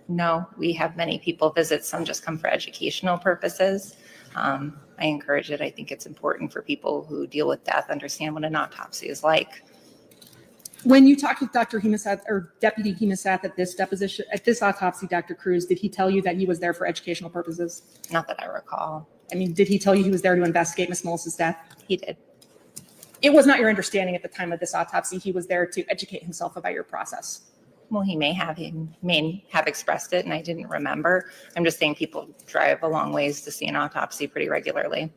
No, we have many people visit. Some just come for educational purposes. I encourage it. I think it's important for people who deal with death understand what an autopsy is like. When you talked with Dr. Hemaseth or Deputy Hemaseth at this autopsy, Dr. Cruz, did he tell you that he was there for educational purposes? Not that I recall. I mean, did he tell you he was there to investigate Miss Mullis's death? He did. It was not your understanding at the time of this autopsy he was there to educate himself about your process? Well, he may have expressed it and I didn't remember. I'm just saying people drive a long ways to see an autopsy pretty regularly.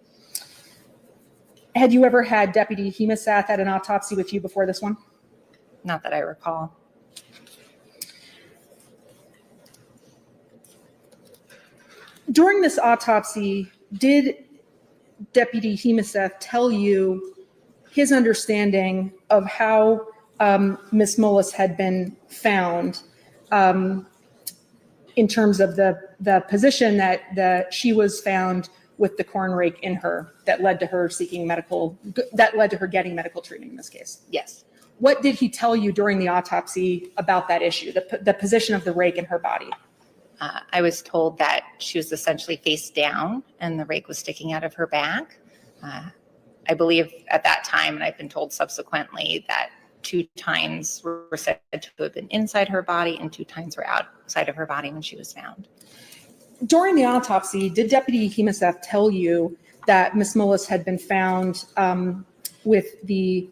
Had you ever had Deputy Hemaseth at an autopsy with you before this one? Not that I recall. During this autopsy, did Deputy Hemaseth tell you his understanding of how Miss Mullis had been found in terms of the position that she was found with the corn rake in her that led to her getting medical treatment in this case? Yes. What did he tell you during the autopsy about that issue, the position of the rake in her body? I was told that she was essentially face down and the rake was sticking out of her back. I believe at that time, and I've been told subsequently, that 2 times were said to have been inside her body and 2 times were outside of her body when she was found. During the autopsy, did Deputy Hemesath tell you that Miss Mullis had been found with the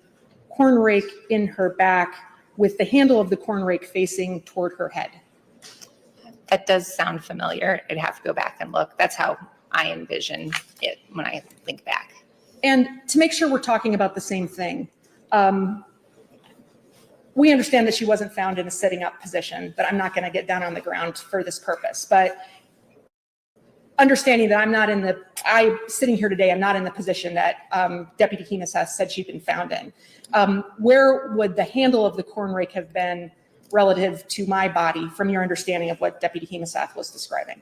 corn rake in her back, with the handle of the corn rake facing toward her head? That does sound familiar. I'd have to go back and look. That's how I envision it when I think back. And to make sure we're talking about the same thing, we understand that she wasn't found in a sitting up position, but I'm not going to get down on the ground for this purpose. But understanding that sitting here today, I'm not in the position that Deputy Hemesath said she'd been found in. Where would the handle of the corn rake have been relative to my body from your understanding of what Deputy Hemesath was describing?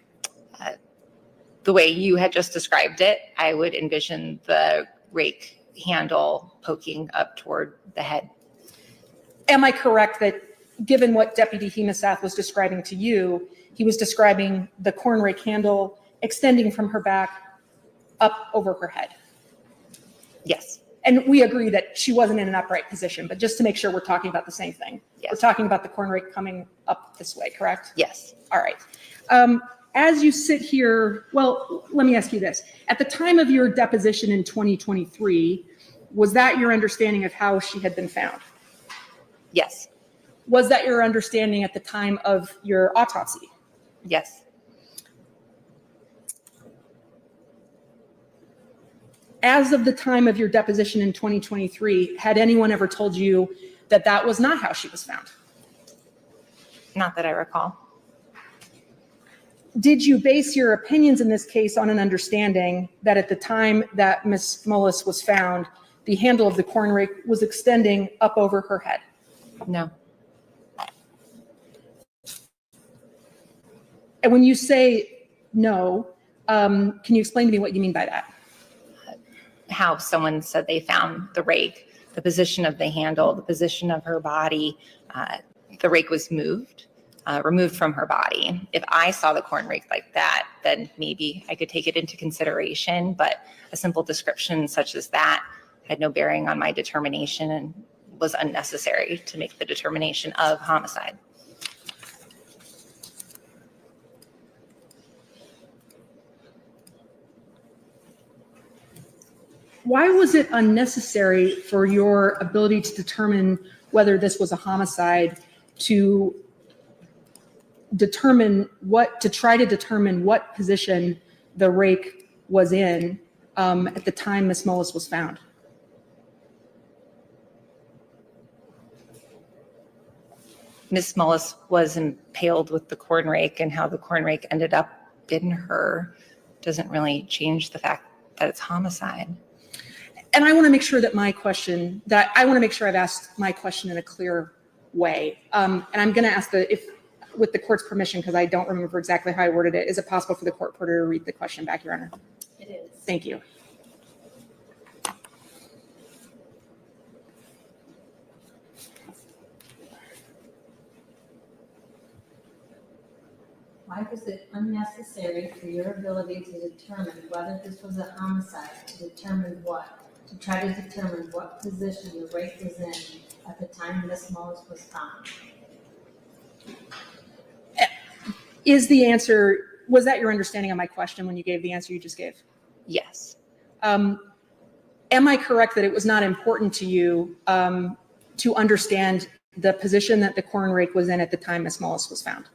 The way you had just described it, I would envision the rake handle poking up toward the head. Am I correct that given what Deputy Hemesath was describing to you, he was describing the corn rake handle extending from her back up over her head? Yes. And we agree that she wasn't in an upright position, but just to make sure we're talking about the same thing. Yes. We're talking about the corn rake coming up this way, correct? Yes. All right. As you sit here, well, let me ask you this. At the time of your deposition in 2023, was that your understanding of how she had been found? Yes. Was that your understanding at the time of your autopsy? Yes. As of the time of your deposition in 2023, had anyone ever told you that that was not how she was found? Not that I recall. Did you base your opinions in this case on an understanding that at the time that Ms. Mullis was found, the handle of the corn rake was extending up over her head? No. And when you say no, can you explain to me what you mean by that? How someone said they found the rake, the position of the handle, the position of her body, the rake was removed from her body. If I saw the corn rake like that, then maybe I could take it into consideration, but a simple description such as that had no bearing on my determination and was unnecessary to make the determination of homicide. Why was it unnecessary for your ability to determine whether this was a homicide to try to determine what position the rake was in at the time Ms. Mullis was found? Ms. Mullis was impaled with the corn rake, and how the corn rake ended up in her doesn't really change the fact that it's homicide. And I want to make sure that I've asked my question in a clear way. And I'm going to ask with the court's permission, because I don't remember exactly how I worded it, is it possible for the court reporter to read the question back, Your Honor? It is. Thank you. Why was it unnecessary for your ability to determine whether this was a homicide, to try to determine what position the rake was in at the time Ms. Mullis was found? Was that your understanding of my question when you gave the answer you just gave? Yes. Am I correct that it was not important to you to understand the position that the corn rake was in at the time Ms. Mullis was found?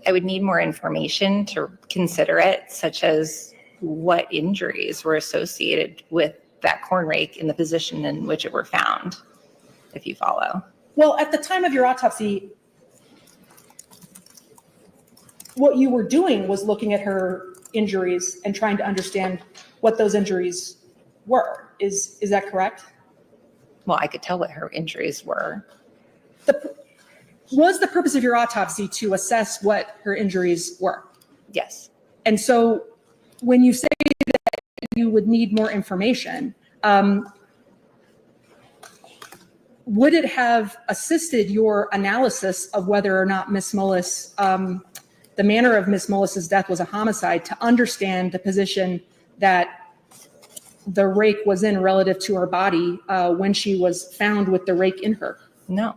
I would need more information to consider it, such as what injuries were associated with that corn rake in the position in which it were found, if you follow. Well, at the time of your autopsy, what you were doing was looking at her injuries and trying to understand what those injuries were. Is that correct? Well, I could tell what her injuries were. Was the purpose of your autopsy to assess what her injuries were? Yes. And so when you say that you would need more information, would it have assisted your analysis of whether or not Ms. Mullis, the manner of Ms. Mullis's death was a homicide, to understand the position that the rake was in relative to her body when she was found with the rake in her? No.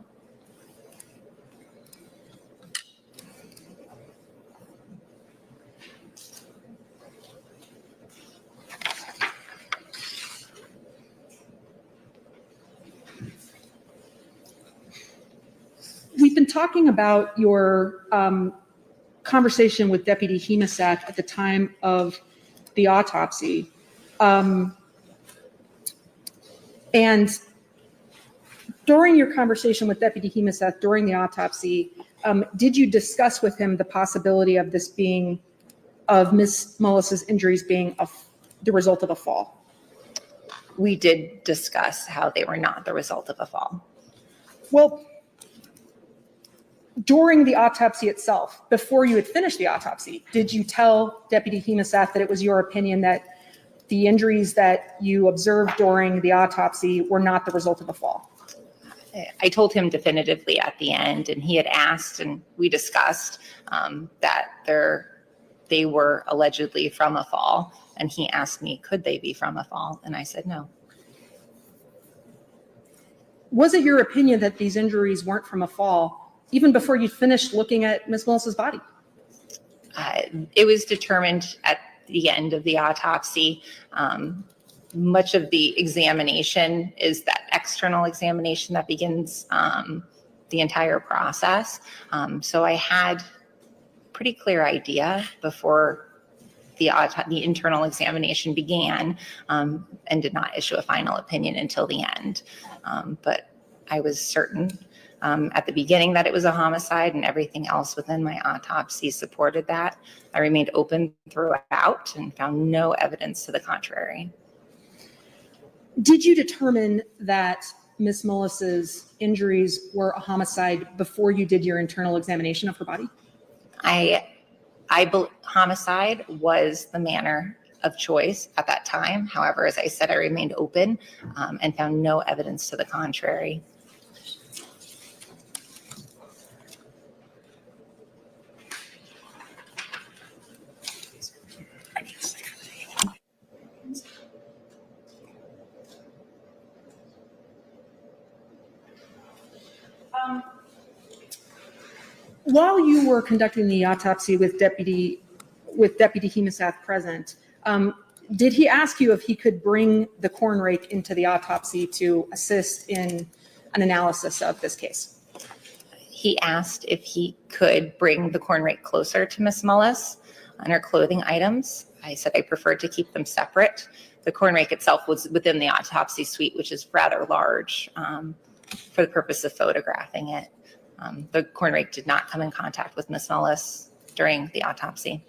talking about your conversation with Deputy Hemaseth at the time of the autopsy. And during your conversation with Deputy Hemaseth during the autopsy, did you discuss with him the possibility of this being, of Ms. Mullis's injuries being the result of a fall? We did discuss how they were not the result of a fall. Well, during the autopsy itself, before you had finished the autopsy, did you tell Deputy Hemaseth that it was your opinion that the injuries that you observed during the autopsy were not the result of a fall? I told him definitively at the end, and he had asked, and we discussed that they were allegedly from a fall, and he asked me, could they be from a fall? And I said no. Was it your opinion that these injuries weren't from a fall even before you finished looking at Ms. Mullis's body? It was determined at the end of the autopsy. Much of the examination is that external examination that begins the entire process. So I had pretty clear idea before the internal examination began, and did not issue a final opinion until the end. But I was certain at the beginning that it was a homicide, and everything else within my autopsy supported that. I remained open throughout and found no evidence to the contrary. Did you determine that Ms. Mullis's injuries were a homicide before you did your internal examination of her body? Homicide was the manner of choice at that time. However, as I said, I remained open and found no evidence to the contrary. While you were conducting the autopsy with Deputy Hemaseth present, did he ask you if he could bring the corn rake into the autopsy to assist in an analysis of this case? He asked if he could bring the corn rake closer to Ms. Mullis and her clothing items. I said I preferred to keep them separate. The corn rake itself was within the autopsy suite, which is rather large for the purpose of photographing it. The corn rake did not come in contact with Ms. Mullis during the autopsy.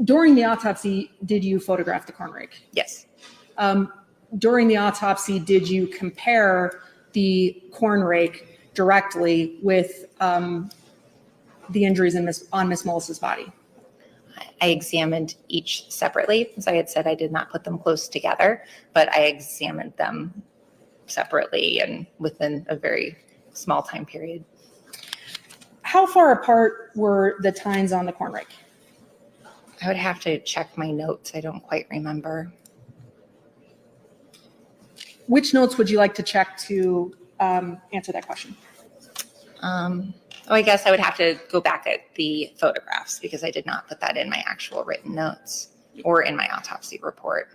During the autopsy, did you photograph the corn rake? Yes. During the autopsy, did you compare the corn rake directly with the injuries on Ms. Mullis's body? I examined each separately. As I had said, I did not put them close together, but I examined them separately and within a very small time period. How far apart were the tines on the corn rake? I would have to check my notes. I don't quite remember. Which notes would you like to check to answer that question? I guess I would have to go back at the photographs because I did not put that in my actual written notes or in my autopsy report.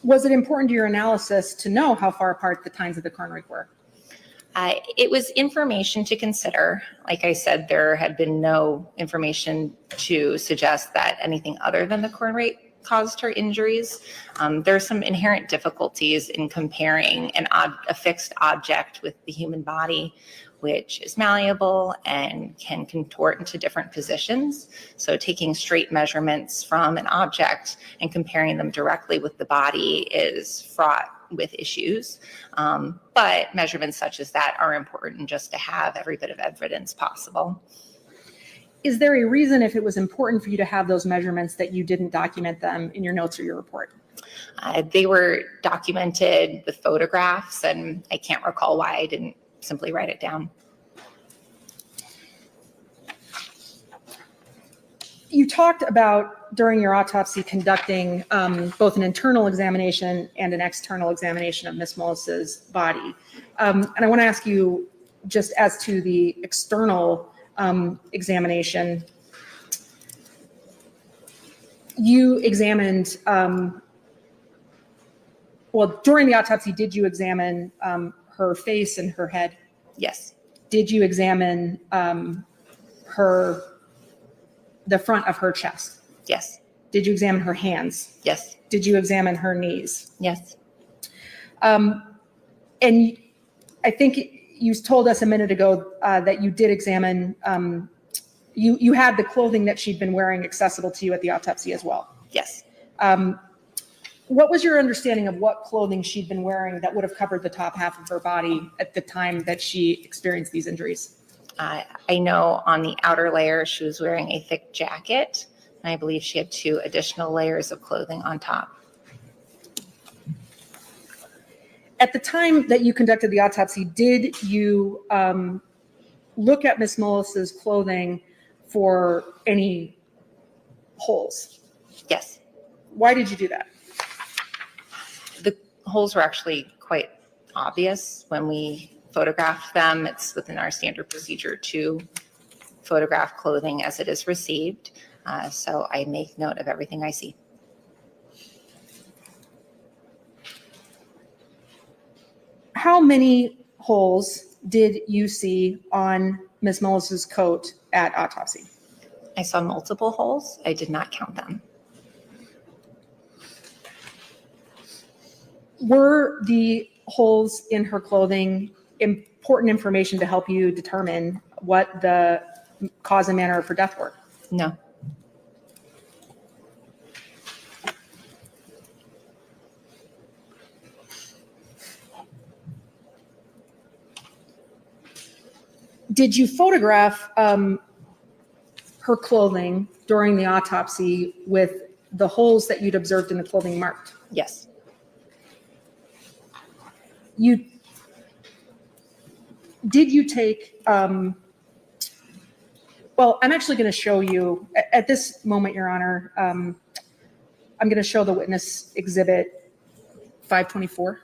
Was it important to your analysis to know how far apart the tines of the corn rake were? It was information to consider. Like I said, there had been no information to suggest that anything other than the corn rake caused her injuries. There are some inherent difficulties in comparing a fixed object with the human body, which is malleable and can contort into different positions. So taking straight measurements from an object and comparing them directly with the body is fraught with issues. But measurements such as that are important just to have every bit of evidence possible. Is there a reason, if it was important for you to have those measurements, that you didn't document them in your notes or your report? They were documented with photographs, and I can't recall why I didn't simply write it down. You talked about, during your autopsy, conducting both an internal examination and an external examination of Ms. Mullis's body. And I want to ask you, just as to the external examination, you examined well, during the autopsy, did you examine her face and her head? Yes. Did you examine the front of her chest? Yes. Did you examine her hands? Yes. Did you examine her knees? Yes. And I think you told us a minute ago that you did examine, you had the clothing that she'd been wearing accessible to you at the autopsy as well. Yes. What was your understanding of what clothing she'd been wearing that would have covered the top half of her body at the time that she experienced these injuries? I know on the outer layer, she was wearing a thick jacket, and I believe she had 2 additional layers of clothing on top. At the time that you conducted the autopsy, did you look at Miss Mullis's clothing for any holes? Yes. Why did you do that? The holes were actually quite obvious when we photographed them. It's within our standard procedure to photograph clothing as it is received. So I make note of everything I see. How many holes did you see on Miss Mullis's coat at autopsy? I saw multiple holes. I did not count them. Were the holes in her clothing important information to help you determine what the cause and manner of her death were? No. Did you photograph her clothing during the autopsy with the holes that you'd observed in the clothing marked? Yes. Did you take, well, I'm actually going to show you, at this moment, Your Honor, I'm going to show the witness exhibit 524.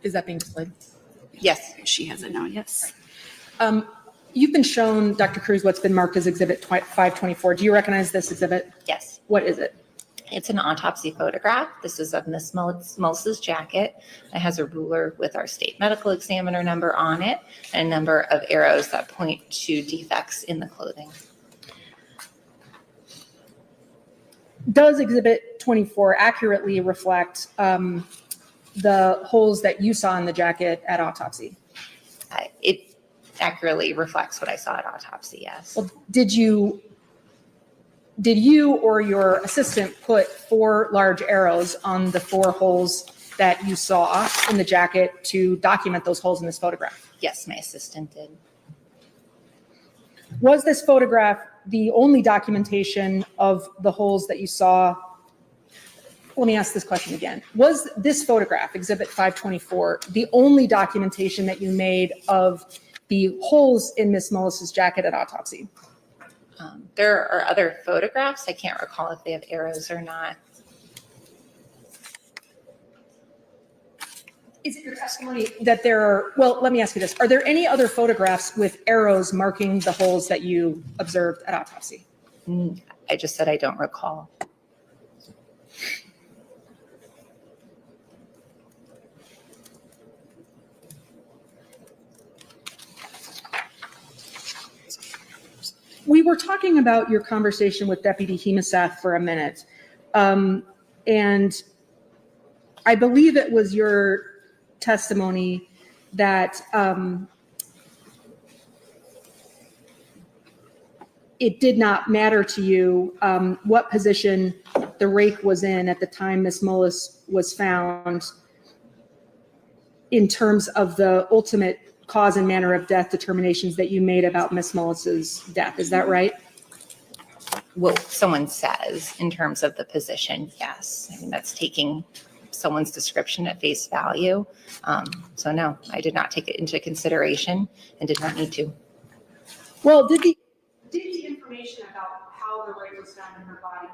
Is that being displayed? Yes. She has it now, yes. You've been shown, Dr. Cruz, what's been marked as exhibit 524. Do you recognize this exhibit? Yes. What is it? It's an autopsy photograph. This is of Miss Mullis's jacket. It has a ruler with our state medical examiner number on it and a number of arrows that point to defects in the clothing. Does exhibit 24 accurately reflect the holes that you saw in the jacket at autopsy? It accurately reflects what I saw at autopsy, yes. Well, did you or your assistant put 4 large arrows on the 4 holes that you saw in the jacket to document those holes in this photograph? Yes, my assistant did. Was this photograph the only documentation of the holes that you saw? Let me ask this question again. Was this photograph, exhibit 524, the only documentation that you made of the holes in Miss Mullis's jacket at autopsy? There are other photographs. I can't recall if they have arrows or not. Is it your testimony that there are, well, let me ask you this. Are there any other photographs with arrows marking the holes that you observed at autopsy? I just said I don't recall. We were talking about your conversation with Deputy Hemesath for a minute. And I believe it was your testimony that it did not matter to you what position the rake was in at the time Miss Mullis was found in terms of the ultimate cause and manner of death determinations that you made about Miss Mullis's death. Is that right? What someone says in terms of the position, yes. I mean, that's taking someone's description at face value. So no, I did not take it into consideration and did not need to. Well, did the information about how the rake was found in her body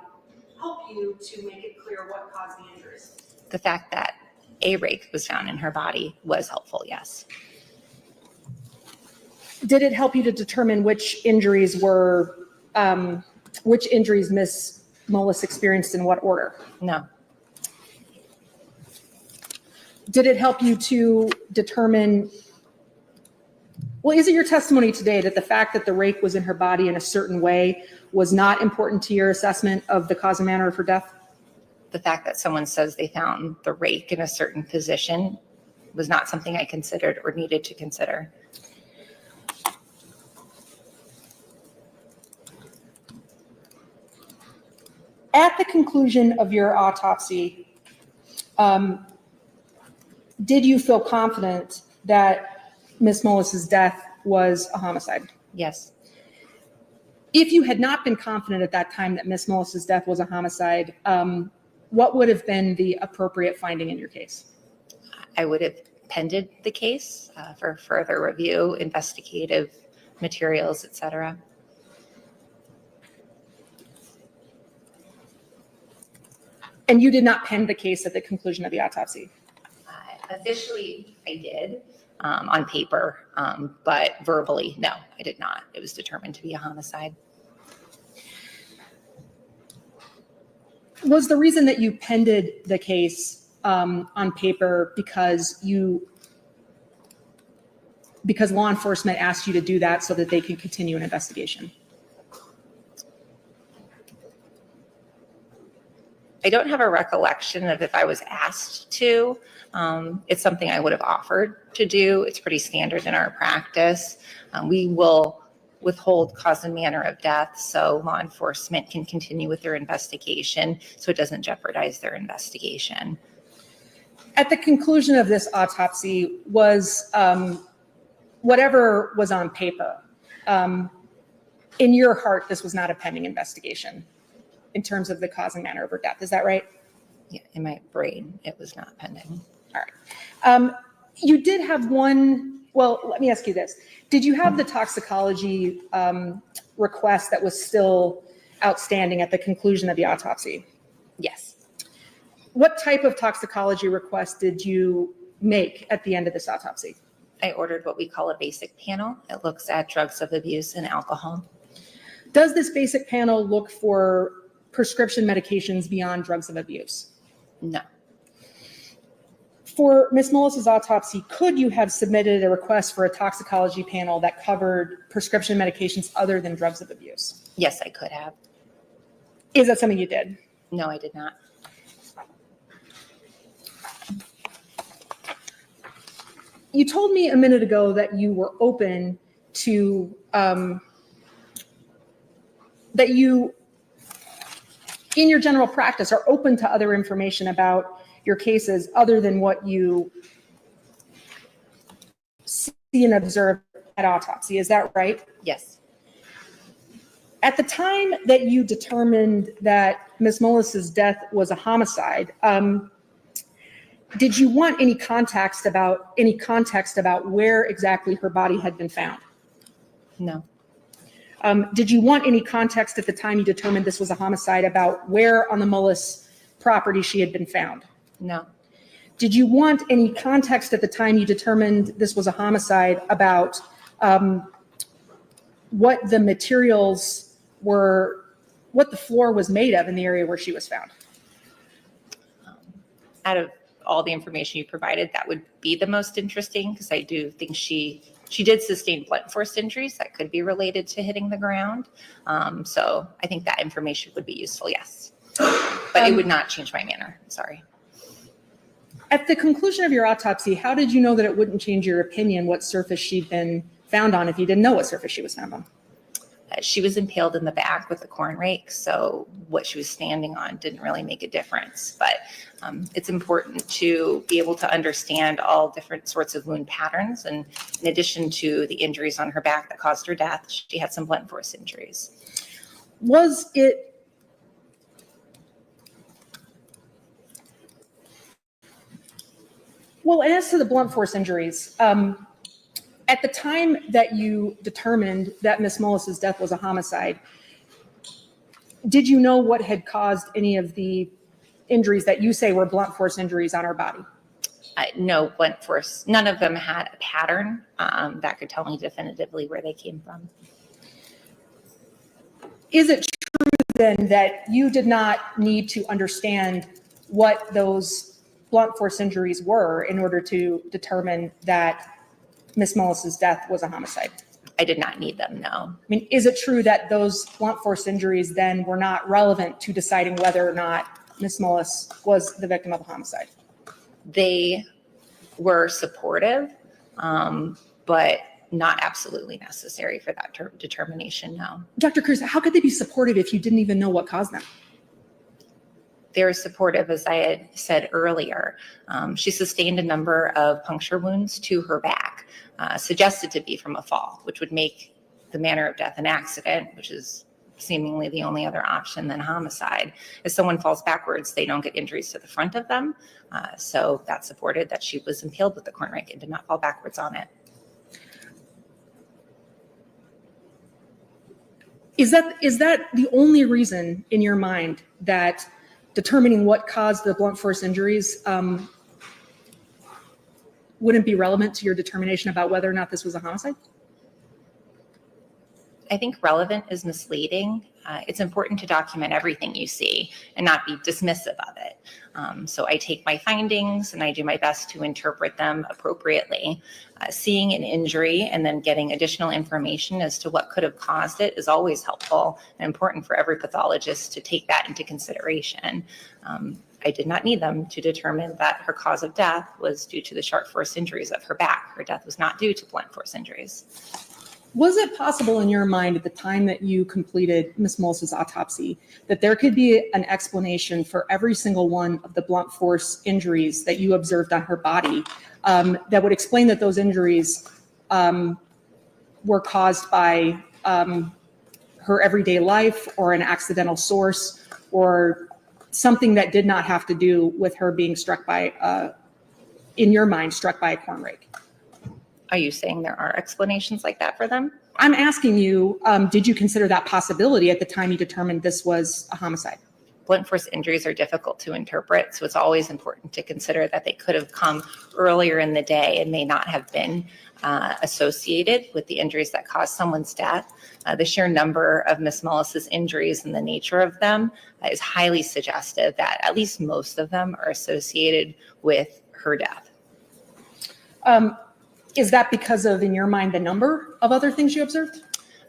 help you to make it clear what caused the injuries? The fact that a rake was found in her body was helpful, yes. Did it help you to determine which injuries Miss Mullis experienced in what order? No. Did it help you to determine, well, is it your testimony today that the fact that the rake was in her body in a certain way was not important to your assessment of the cause and manner of her death? The fact that someone says they found the rake in a certain position was not something I considered or needed to consider. At the conclusion of your autopsy, did you feel confident that Ms. Mullis's death was a homicide? Yes. If you had not been confident at that time that Ms. Mullis's death was a homicide, what would have been the appropriate finding in your case? I would have pended the case for further review, investigative materials, etc. And you did not pen the case at the conclusion of the autopsy? Officially, I did on paper, but verbally, no, I did not. It was determined to be a homicide. Was the reason that you penned the case on paper because law enforcement asked you to do that so that they could continue an investigation? I don't have a recollection of if I was asked to. It's something I would have offered to do. It's pretty standard in our practice. We will withhold cause and manner of death so law enforcement can continue with their investigation so it doesn't jeopardize their investigation. At the conclusion of this autopsy, was whatever was on paper, in your heart, this was not a pending investigation in terms of the cause and manner of her death. Is that right? Yeah, in my brain, it was not pending. All right. You did have one, well, let me ask you this. Did you have the toxicology request that was still outstanding at the conclusion of the autopsy? Yes. What type of toxicology request did you make at the end of this autopsy? I ordered what we call a basic panel. It looks at drugs of abuse and alcohol. Does this basic panel look for prescription medications beyond drugs of abuse? No. For Ms. Mullis's autopsy, could you have submitted a request for a toxicology panel that covered prescription medications other than drugs of abuse? Yes, I could have. Is that something you did? No, I did not. You told me a minute ago that you were open to, that you, in your general practice, are open to other information about your cases other than what you see and observe at autopsy. Is that right? Yes. At the time that you determined that Ms. Mullis's death was a homicide, did you want any context about where exactly her body had been found? No. Did you want any context at the time you determined this was a homicide about where on the Mullis property she had been found? No. Did you want any context at the time you determined this was a homicide about what the materials were, what the floor was made of in the area where she was found? Out of all the information you provided, that would be the most interesting because I do think she did sustain blunt force injuries that could be related to hitting the ground. So I think that information would be useful, yes. But it would not change my manner, sorry. At the conclusion of your autopsy, how did you know that it wouldn't change your opinion what surface she'd been found on if you didn't know what surface she was found on? She was impaled in the back with a corn rake, so what she was standing on didn't really make a difference. But it's important to be able to understand all different sorts of wound patterns. And in addition to the injuries on her back that caused her death, she had some blunt force injuries. Was it Well, and as to the blunt force injuries, at the time that you determined that Miss Mullis's death was a homicide, did you know what had caused any of the injuries that you say were blunt force injuries on her body? No blunt force. None of them had a pattern that could tell me definitively where they came from. Is it true then that you did not need to understand what those blunt force injuries were in order to determine that Miss Mullis's death was a homicide? I did not need them, no. I mean, is it true that those blunt force injuries then were not relevant to deciding whether or not Miss Mullis was the victim of a homicide? They were supportive, but not absolutely necessary for that determination, no. Dr. Cruz, how could they be supportive if you didn't even know what caused them? They're supportive, as I had said earlier. She sustained a number of puncture wounds to her back, suggested to be from a fall, which would make the manner of death an accident, which is seemingly the only other option than homicide. If someone falls backwards, they don't get injuries to the front of them. So that supported that she was impaled with the corn rake and did not fall backwards on it. Is that the only reason in your mind that determining what caused the blunt force injuries wouldn't be relevant to your determination about whether or not this was a homicide? I think relevant is misleading. It's important to document everything you see and not be dismissive of it. So I take my findings and I do my best to interpret them appropriately. Seeing an injury and then getting additional information as to what could have caused it is always helpful and important for every pathologist to take that into consideration. I did not need them to determine that her cause of death was due to the sharp force injuries of her back. Her death was not due to blunt force injuries. Was it possible in your mind at the time that you completed Miss Mullis's autopsy that there could be an explanation for every single one of the blunt force injuries that you observed on her body that would explain that those injuries were caused by her everyday life or an accidental source or something that did not have to do with her being struck by, in your mind, struck by a corn rake? Are you saying there are explanations like that for them? I'm asking you, did you consider that possibility at the time you determined this was a homicide? Blunt force injuries are difficult to interpret, so it's always important to consider that they could have come earlier in the day and may not have been associated with the injuries that caused someone's death. The sheer number of Miss Mullis's injuries and the nature of them is highly suggestive that at least most of them are associated with her death. Is that because of, in your mind, the number of other things you observed?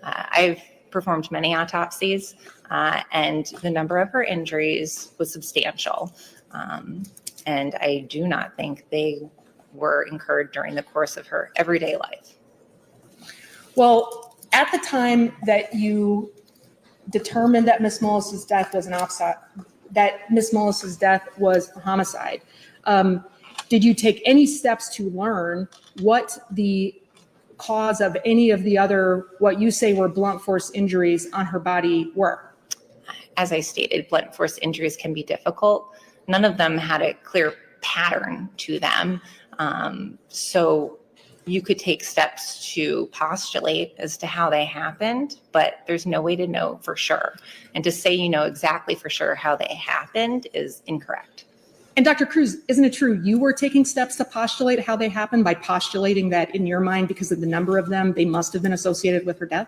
I've performed many autopsies, and the number of her injuries was substantial. And I do not think they were incurred during the course of her everyday life. Well, at the time that you determined that Miss Mullis's death was an homicide, that Miss Mullis's death was a homicide, did you take any steps to learn what the cause of any of the other, what you say were blunt force injuries on her body were? As I stated, blunt force injuries can be difficult. None of them had a clear pattern to them. So you could take steps to postulate as to how they happened, but there's no way to know for sure. And to say you know exactly for sure how they happened is incorrect. And Dr. Cruz, isn't it true you were taking steps to postulate how they happened by postulating that in your mind, because of the number of them, they must have been associated with her death?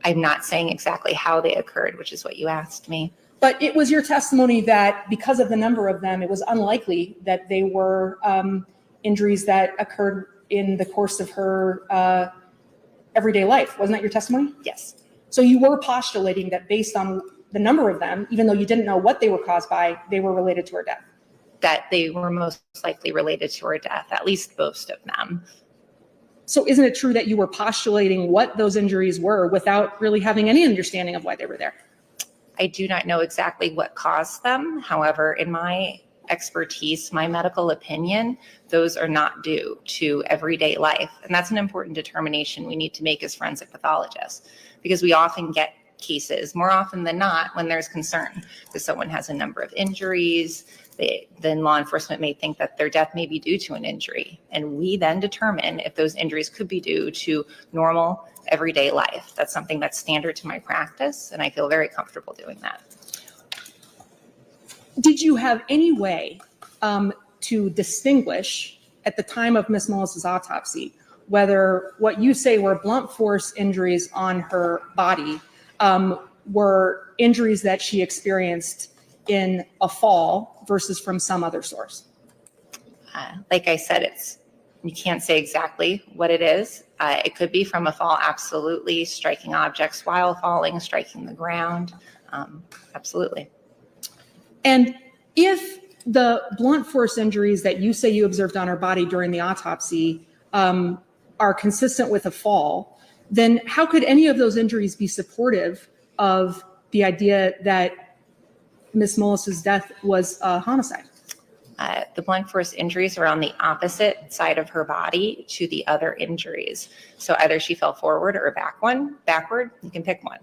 I'm not saying exactly how they occurred, which is what you asked me. But it was your testimony that because of the number of them, it was unlikely that they were injuries that occurred in the course of her everyday life. Wasn't that your testimony? Yes. So you were postulating that based on the number of them, even though you didn't know what they were caused by, they were related to her death. That they were most likely related to her death, at least most of them. So isn't it true that you were postulating what those injuries were without really having any understanding of why they were there? I do not know exactly what caused them. However, in my expertise, my medical opinion, those are not due to everyday life. And that's an important determination we need to make as forensic pathologists, because we often get cases, more often than not, when there's concern that someone has a number of injuries, then law enforcement may think that their death may be due to an injury. And we then determine if those injuries could be due to normal everyday life. That's something that's standard to my practice, and I feel very comfortable doing that. Did you have any way to distinguish at the time of Ms. Mullis's autopsy whether what you say were blunt force injuries on her body were injuries that she experienced in a fall versus from some other source? Like I said, you can't say exactly what it is. It could be from a fall, absolutely. Striking objects while falling, striking the ground, absolutely. And if the blunt force injuries that you say you observed on her body during the autopsy are consistent with a fall, then how could any of those injuries be supportive of the idea that Ms. Mullis's death was a homicide? The blunt force injuries are on the opposite side of her body to the other injuries. So either she fell forward or backward, you can pick one.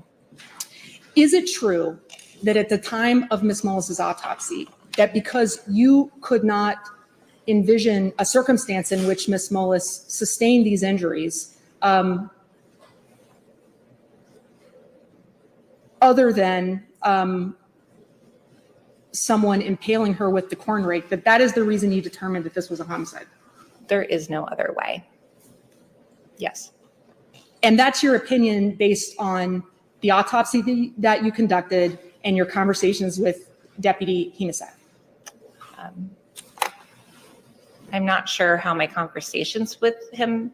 Is it true that at the time of Ms. Mullis's autopsy, that because you could not envision a circumstance in which Ms. Mullis sustained these injuries, other than someone impaling her with the corn rake, that is the reason you determined that this was a homicide? There is no other way. Yes. And that's your opinion based on the autopsy that you conducted and your conversations with Deputy Hemesack? I'm not sure how my conversations with him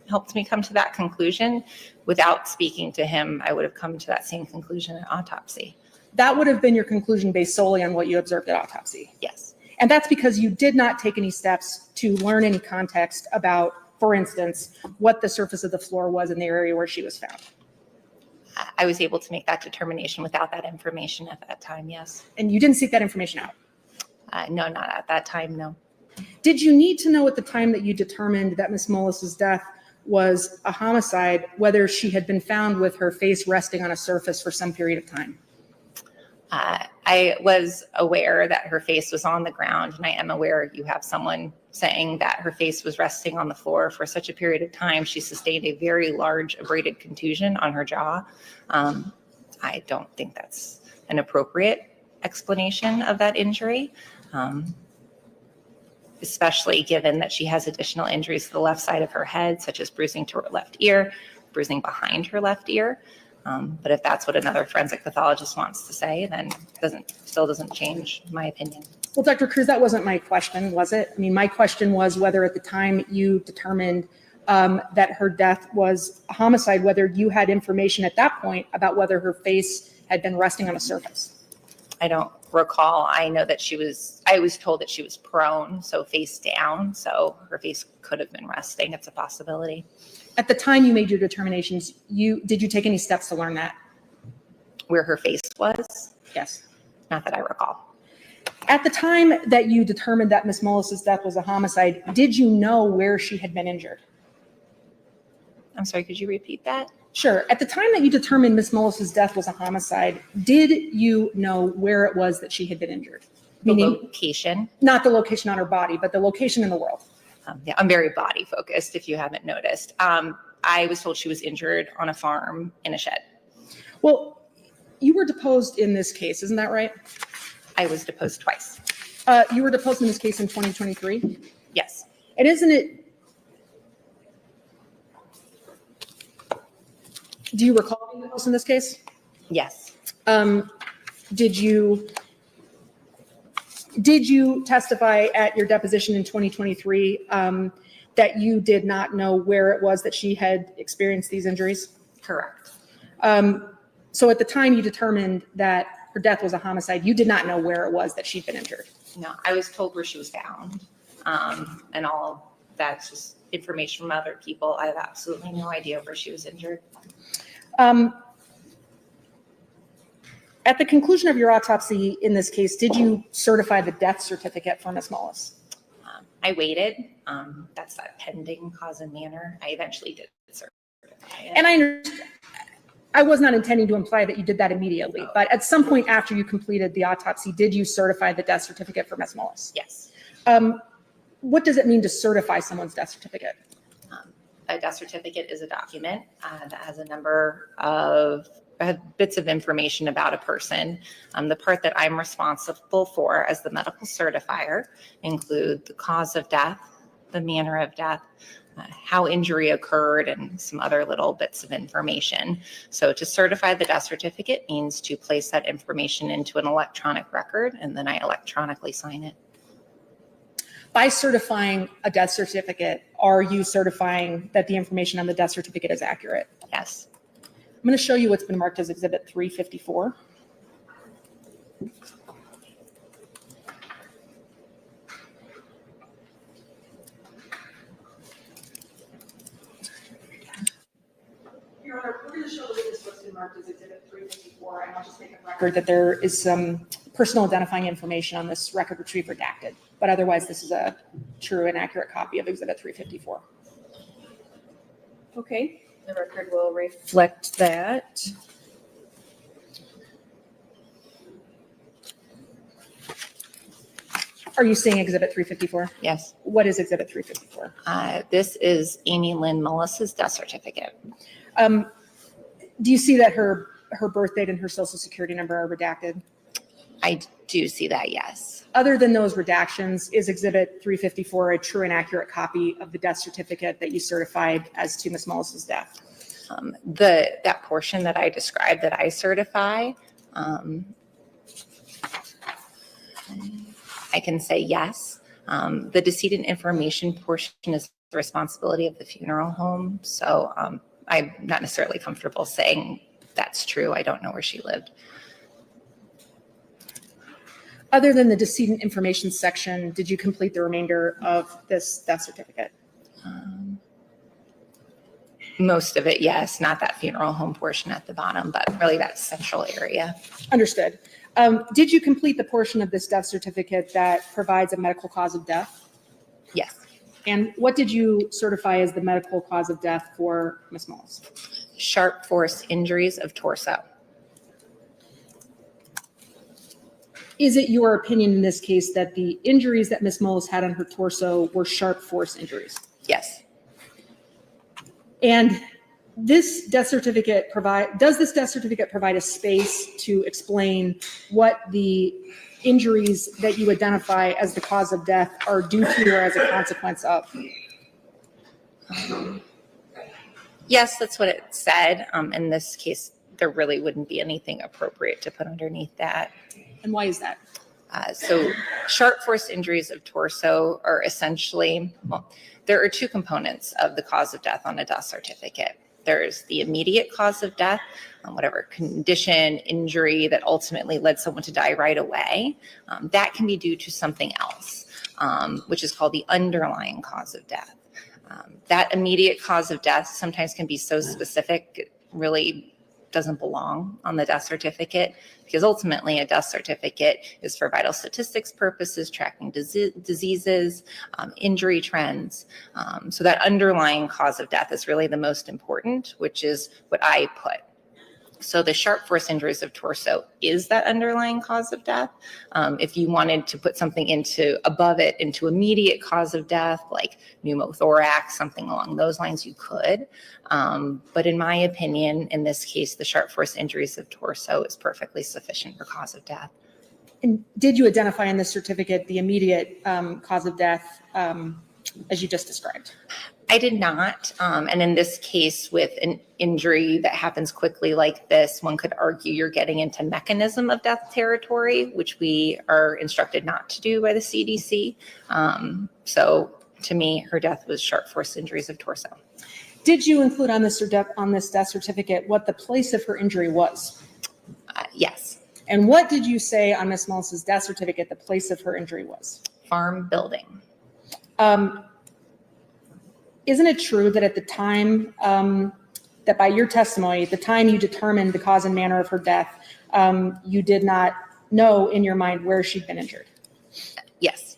helped me come to that conclusion. Without speaking to him, I would have come to that same conclusion at autopsy. That would have been your conclusion based solely on what you observed at autopsy? Yes. And that's because you did not take any steps to learn any context about, for instance, what the surface of the floor was in the area where she was found? I was able to make that determination without that information at that time, yes. And you didn't seek that information out? No, not at that time, no. Did you need to know at the time that you determined that Ms. Mullis's death was a homicide, whether she had been found with her face resting on a surface for some period of time? I was aware that her face was on the ground, and I am aware you have someone saying that her face was resting on the floor for such a period of time. She sustained a very large abraded contusion on her jaw. I don't think that's an appropriate explanation of that injury, especially given that she has additional injuries to the left side of her head, such as bruising to her left ear, bruising behind her left ear. But if that's what another forensic pathologist wants to say, then still doesn't change my opinion. Well, Dr. Cruz, that wasn't my question, was it? I mean, my question was whether at the time you determined that her death was a homicide, whether you had information at that point about whether her face had been resting on a surface. I don't recall. I know that I was told that she was prone, so face down, so her face could have been resting. It's a possibility. At the time you made your determinations, did you take any steps to learn that? Where her face was? Yes. Not that I recall. At the time that you determined that Ms. Mullis's death was a homicide, did you know where she had been injured? I'm sorry, could you repeat that? Sure. At the time that you determined Ms. Mullis's death was a homicide, did you know where it was that she had been injured? Meaning, location? Not the location on her body, but the location in the world. Yeah, I'm very body focused, if you haven't noticed. I was told she was injured on a farm in a shed. Well, you were deposed in this case, isn't that right? I was deposed twice. You were deposed in this case in 2023? Yes. And isn't it, do you recall being deposed in this case? Yes. Did you testify at your deposition in 2023 that you did not know where it was that she had experienced these injuries? Correct. So at the time you determined that her death was a homicide, you did not know where it was that she'd been injured? No, I was told where she was found. And all of that's just information from other people. I have absolutely no idea where she was injured. At the conclusion of your autopsy in this case, did you certify the death certificate for Ms. Mullis? I waited. That's that pending cause and manner. I eventually did certify it. And I understand. I was not intending to imply that you did that immediately, but at some point after you completed the autopsy, did you certify the death certificate for Ms. Mullis? Yes. What does it mean to certify someone's death certificate? A death certificate is a document that has a number of bits of information about a person. The part that I'm responsible for as the medical certifier include the cause of death, the manner of death, how injury occurred, and some other little bits of information. So to certify the death certificate means to place that information into an electronic record, and then I electronically sign it. By certifying a death certificate, are you certifying that the information on the death certificate is accurate? Yes. I'm going to show you what's been marked as Exhibit 354. Your Honor, we're going to show the witness what's been marked as Exhibit 354, and I'll just make a record that there is some personal identifying information on this record retrieved redacted, but otherwise this is a true and accurate copy of Exhibit 354. Okay, the record will reflect that. Are you seeing Exhibit 354? Yes. What is Exhibit 354? This is Amy Lynn Mullis's death certificate. Do you see that her birth date and her social security number are redacted? I do see that, yes. Other than those redactions, is Exhibit 354 a true and accurate copy of the death certificate that you certified as to Ms. Mullis's death? That portion that I described that I certify, I can say yes. The decedent information portion is the responsibility of the funeral home. So I'm not necessarily comfortable saying that's true. I don't know where she lived. Other than the decedent information section, did you complete the remainder of this death certificate? Most of it, yes. Not that funeral home portion at the bottom, but really that central area. Understood. Did you complete the portion of this death certificate that provides a medical cause of death? Yes. And what did you certify as the medical cause of death for Ms. Mullis? Sharp force injuries of torso. Is it your opinion in this case that the injuries that Ms. Mullis had on her torso were sharp force injuries? Yes. And this death certificate does this death certificate provide a space to explain what the injuries that you identify as the cause of death are due to or as a consequence of? Yes, that's what it said. In this case, there really wouldn't be anything appropriate to put underneath that. And why is that? So sharp force injuries of torso are essentially, well, there are two components of the cause of death on a death certificate. There's the immediate cause of death, whatever condition, injury that ultimately led someone to die right away. That can be due to something else, which is called the underlying cause of death. That immediate cause of death sometimes can be so specific, it really doesn't belong on the death certificate, because ultimately a death certificate is for vital statistics purposes, tracking diseases, injury trends. So that underlying cause of death is really the most important, which is what I put. So the sharp force injuries of torso is that underlying cause of death. If you wanted to put something above it into immediate cause of death, like pneumothorax, something along those lines, you could. But in my opinion, in this case, the sharp force injuries of torso is perfectly sufficient for cause of death. And did you identify in this certificate the immediate cause of death as you just described? I did not. And in this case, with an injury that happens quickly like this, one could argue you're getting into mechanism of death territory, which we are instructed not to do by the CDC. So to me, her death was sharp force injuries of torso. Did you include on this death certificate what the place of her injury was? Yes. And what did you say on Ms. Mullis's death certificate the place of her injury was? Farm building. Isn't it true that at the time, that by your testimony, at the time you determined the cause and manner of her death, you did not know in your mind where she'd been injured? Yes.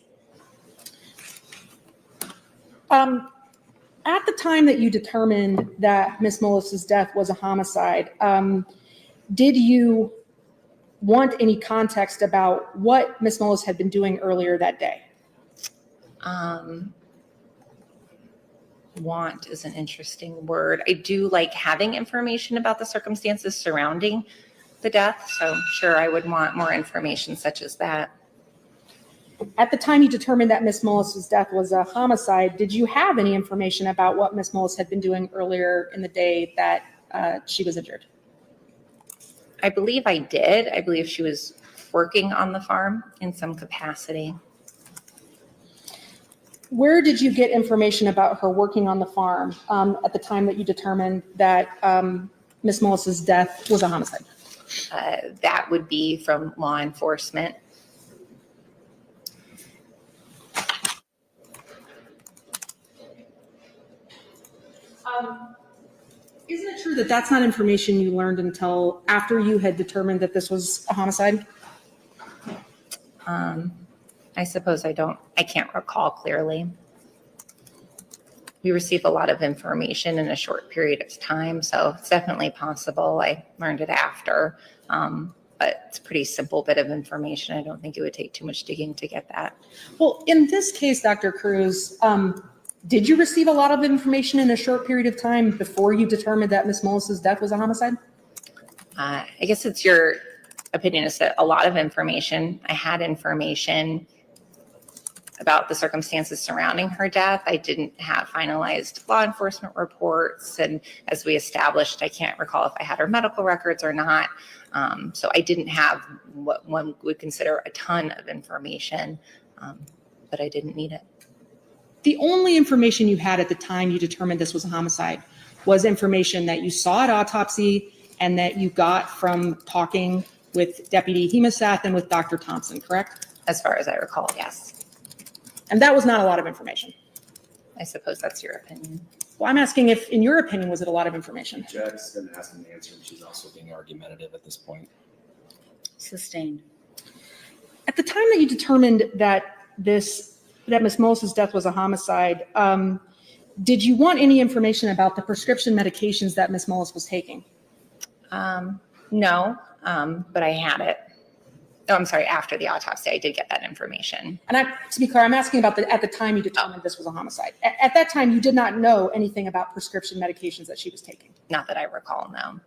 At the time that you determined that Miss Mullis's death was a homicide, did you want any context about what Miss Mullis had been doing earlier that day? Want is an interesting word. I do like having information about the circumstances surrounding the death, so sure, I would want more information such as that. At the time you determined that Miss Mullis's death was a homicide, did you have any information about what Miss Mullis had been doing earlier in the day that she was injured? I believe I did. I believe she was working on the farm in some capacity. Where did you get information about her working on the farm at the time that you determined that Miss Mullis's death was a homicide? That would be from law enforcement. Isn't it true that that's not information you learned until after you had determined that this was a homicide? I suppose I can't recall clearly. We received a lot of information in a short period of time, so it's definitely possible I learned it after. But it's a pretty simple bit of information. I don't think it would take too much digging to get that. Well, in this case, Dr. Cruz, did you receive a lot of information in a short period of time before you determined that Miss Mullis's death was a homicide? I guess it's your opinion is that a lot of information. I had information about the circumstances surrounding her death. I didn't have finalized law enforcement reports. And as we established, I can't recall if I had her medical records or not. So I didn't have what one would consider a ton of information, but I didn't need it. The only information you had at the time you determined this was a homicide was information that you saw at autopsy and that you got from talking with Deputy Hemosath and with Dr. Thompson, correct? As far as I recall, yes. And that was not a lot of information. I suppose that's your opinion. Well, I'm asking if, in your opinion, was it a lot of information? The judge didn't ask an answer, and she's also being argumentative at this point. Sustained. At the time that you determined that Miss Mullis's death was a homicide, did you want any information about the prescription medications that Miss Mullis was taking? No, but I had it. Oh, I'm sorry, after the autopsy, I did get that information. And to be clear, I'm asking about at the time you determined this was a homicide. At that time, you did not know anything about prescription medications that she was taking? Not that I recall, no.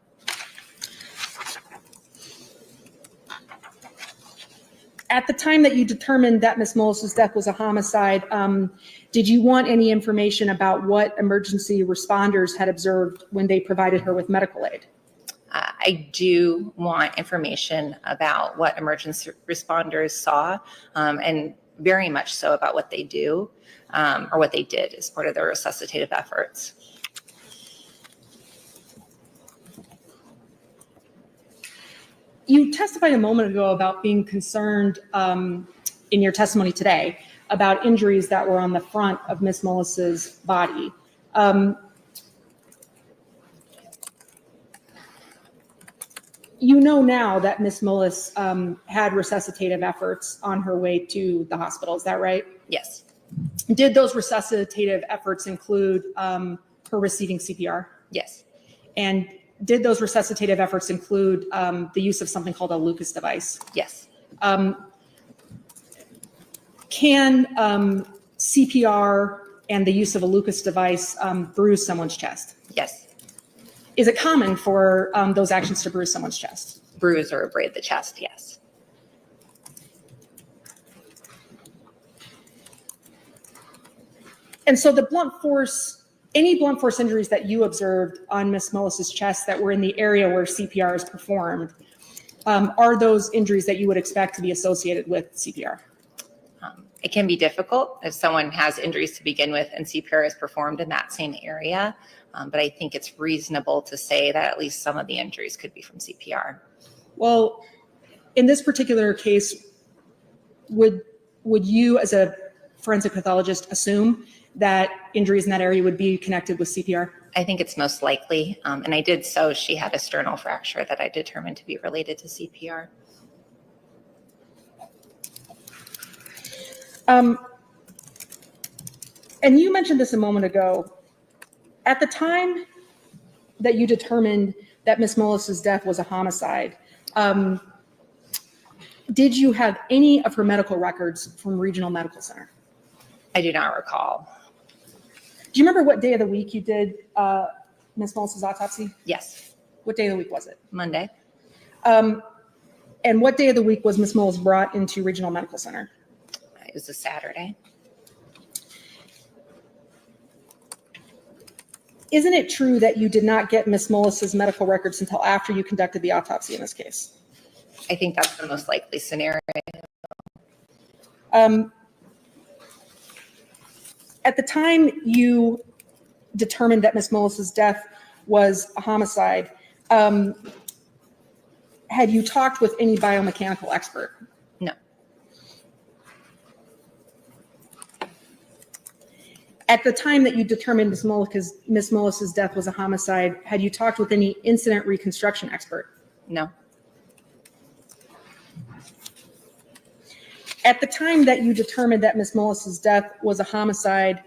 At the time that you determined that Miss Mullis's death was a homicide, did you want any information about what emergency responders had observed when they provided her with medical aid? I do want information about what emergency responders saw, and very much so about what they do, or what they did as part of their resuscitative efforts. You testified a moment ago about being concerned in your testimony today about injuries that were on the front of Miss Mullis's body. You know now that Miss Mullis had resuscitative efforts on her way to the hospital, is that right? Yes. Did those resuscitative efforts include her receiving CPR? Yes. And did those resuscitative efforts include the use of something called a Lucas device? Yes. Can CPR and the use of a Lucas device bruise someone's chest? Yes. Is it common for those actions to bruise someone's chest? Bruise or abrade the chest, yes. And so the any blunt force injuries that you observed on Miss Mullis's chest that were in the area where CPR is performed, are those injuries that you would expect to be associated with CPR? It can be difficult if someone has injuries to begin with and CPR is performed in that same area. But I think it's reasonable to say that at least some of the injuries could be from CPR. Well, in this particular case, would you as a forensic pathologist assume that injuries in that area would be connected with CPR? I think it's most likely. And I did so. She had a sternal fracture that I determined to be related to CPR. And you mentioned this a moment ago, At the time that you determined that Miss Mullis's death was a homicide, did you have any of her medical records from Regional Medical Center? I do not recall. Do you remember what day of the week you did Miss Mullis's autopsy? Yes. What day of the week was it? Monday. And what day of the week was Miss Mullis brought into Regional Medical Center? It was a Saturday. Isn't it true that you did not get Miss Mullis's medical records until after you conducted the autopsy in this case? I think that's the most likely scenario. At the time you determined that Miss Mullis's death was a homicide, had you talked with any biomechanical expert? No. At the time that you determined Miss Mullis's death was a homicide, had you talked with any incident reconstruction expert? No. At the time that you determined that Miss Mullis's death was a homicide,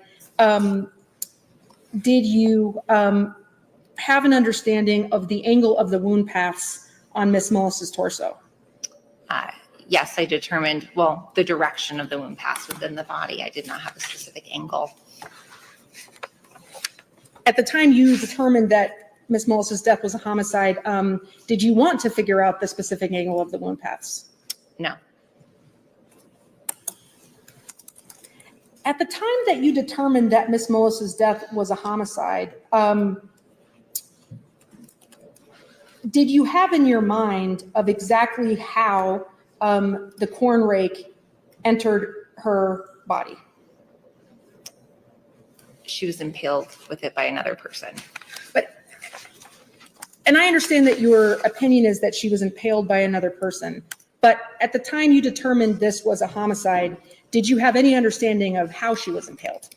did you have an understanding of the angle of the wound paths on Miss Mullis's torso? Yes, I determined, well, the direction of the wound paths within the body. I did not have a specific angle. At the time you determined that Miss Mullis's death was a homicide, did you want to figure out the specific angle of the wound paths? No. At the time that you determined that Miss Mullis's death was a homicide, did you have in your mind of exactly how the corn rake entered her body? She was impaled with it by another person. And I understand that your opinion is that she was impaled by another person, but at the time you determined this was a homicide, did you have any understanding of how she was impaled?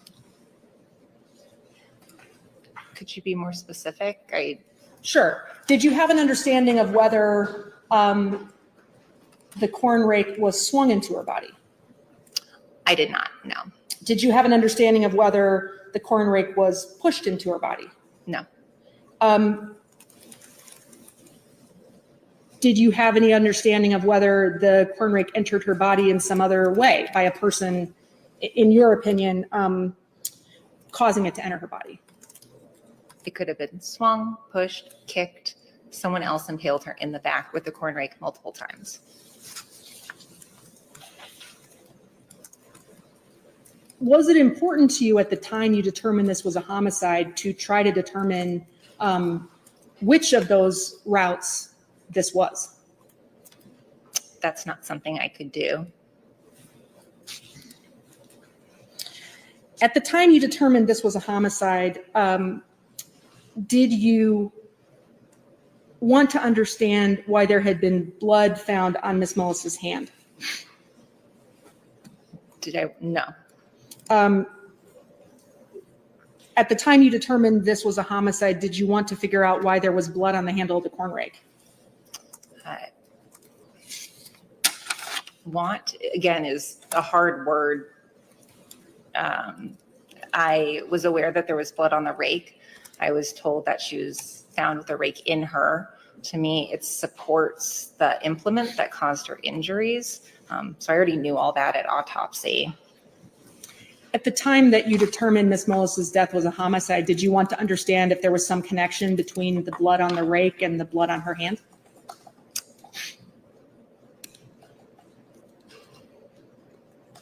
Could you be more specific? Sure. Did you have an understanding of whether the corn rake was swung into her body? I did not, no. Did you have an understanding of whether the corn rake was pushed into her body? No. Did you have any understanding of whether the corn rake entered her body in some other way by a person, in your opinion, causing it to enter her body? It could have been swung, pushed, kicked. Someone else impaled her in the back with the corn rake multiple times. Was it important to you at the time you determined this was a homicide to try to determine which of those routes this was? That's not something I could do. At the time you determined this was a homicide, did you want to understand why there had been blood found on Miss Mullis's hand? Did I? No. At the time you determined this was a homicide, did you want to figure out why there was blood on the handle of the corn rake? Want, again, is a hard word. I was aware that there was blood on the rake. I was told that she was found with a rake in her. To me, it supports the implement that caused her injuries. So I already knew all that at autopsy. At the time that you determined Miss Mullis's death was a homicide, did you want to understand if there was some connection between the blood on the rake and the blood on her hand?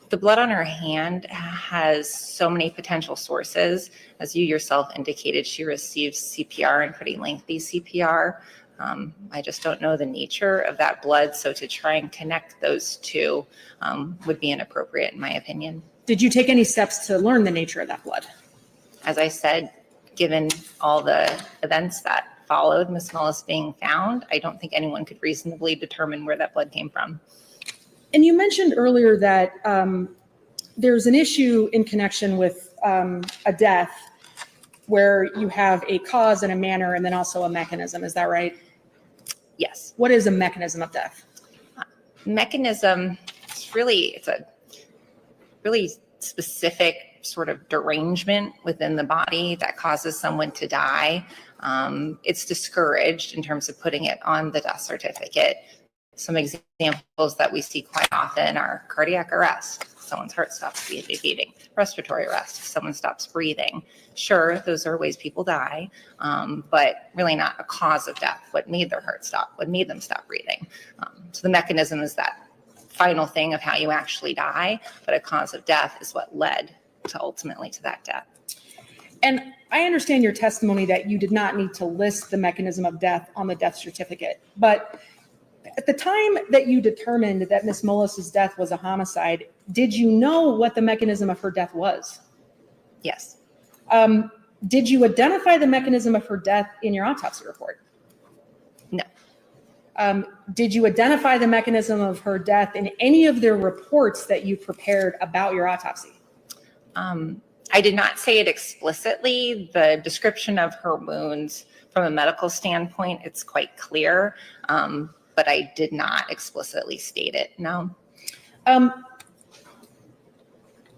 The blood on her hand has so many potential sources. As you yourself indicated, she received CPR and pretty lengthy CPR. I just don't know the nature of that blood, so to try and connect those two would be inappropriate in my opinion. Did you take any steps to learn the nature of that blood? As I said, given all the events that followed Miss Mullis being found, I don't think anyone could reasonably determine where that blood came from. And you mentioned earlier that there's an issue in connection with a death where you have a cause and a manner and then also a mechanism. Is that right? Yes. What is a mechanism of death? Mechanism, it's a really specific sort of derangement within the body that causes someone to die, it's discouraged in terms of putting it on the death certificate. Some examples that we see quite often are cardiac arrest. Someone's heart stops beating. Respiratory arrest. Someone stops breathing. Sure, those are ways people die, but really not a cause of death. What made their heart stop? What made them stop breathing? So the mechanism is that final thing of how you actually die, but a cause of death is what led to ultimately to that death. And I understand your testimony that you did not need to list the mechanism of death on the death certificate, but at the time that you determined that Ms. Mullis's death was a homicide, did you know what the mechanism of her death was? Yes. Did you identify the mechanism of her death in your autopsy report? No. Did you identify the mechanism of her death in any of the reports that you prepared about your autopsy? I did not say it explicitly. The description of her wounds from a medical standpoint, it's quite clear, but I did not explicitly state it, no.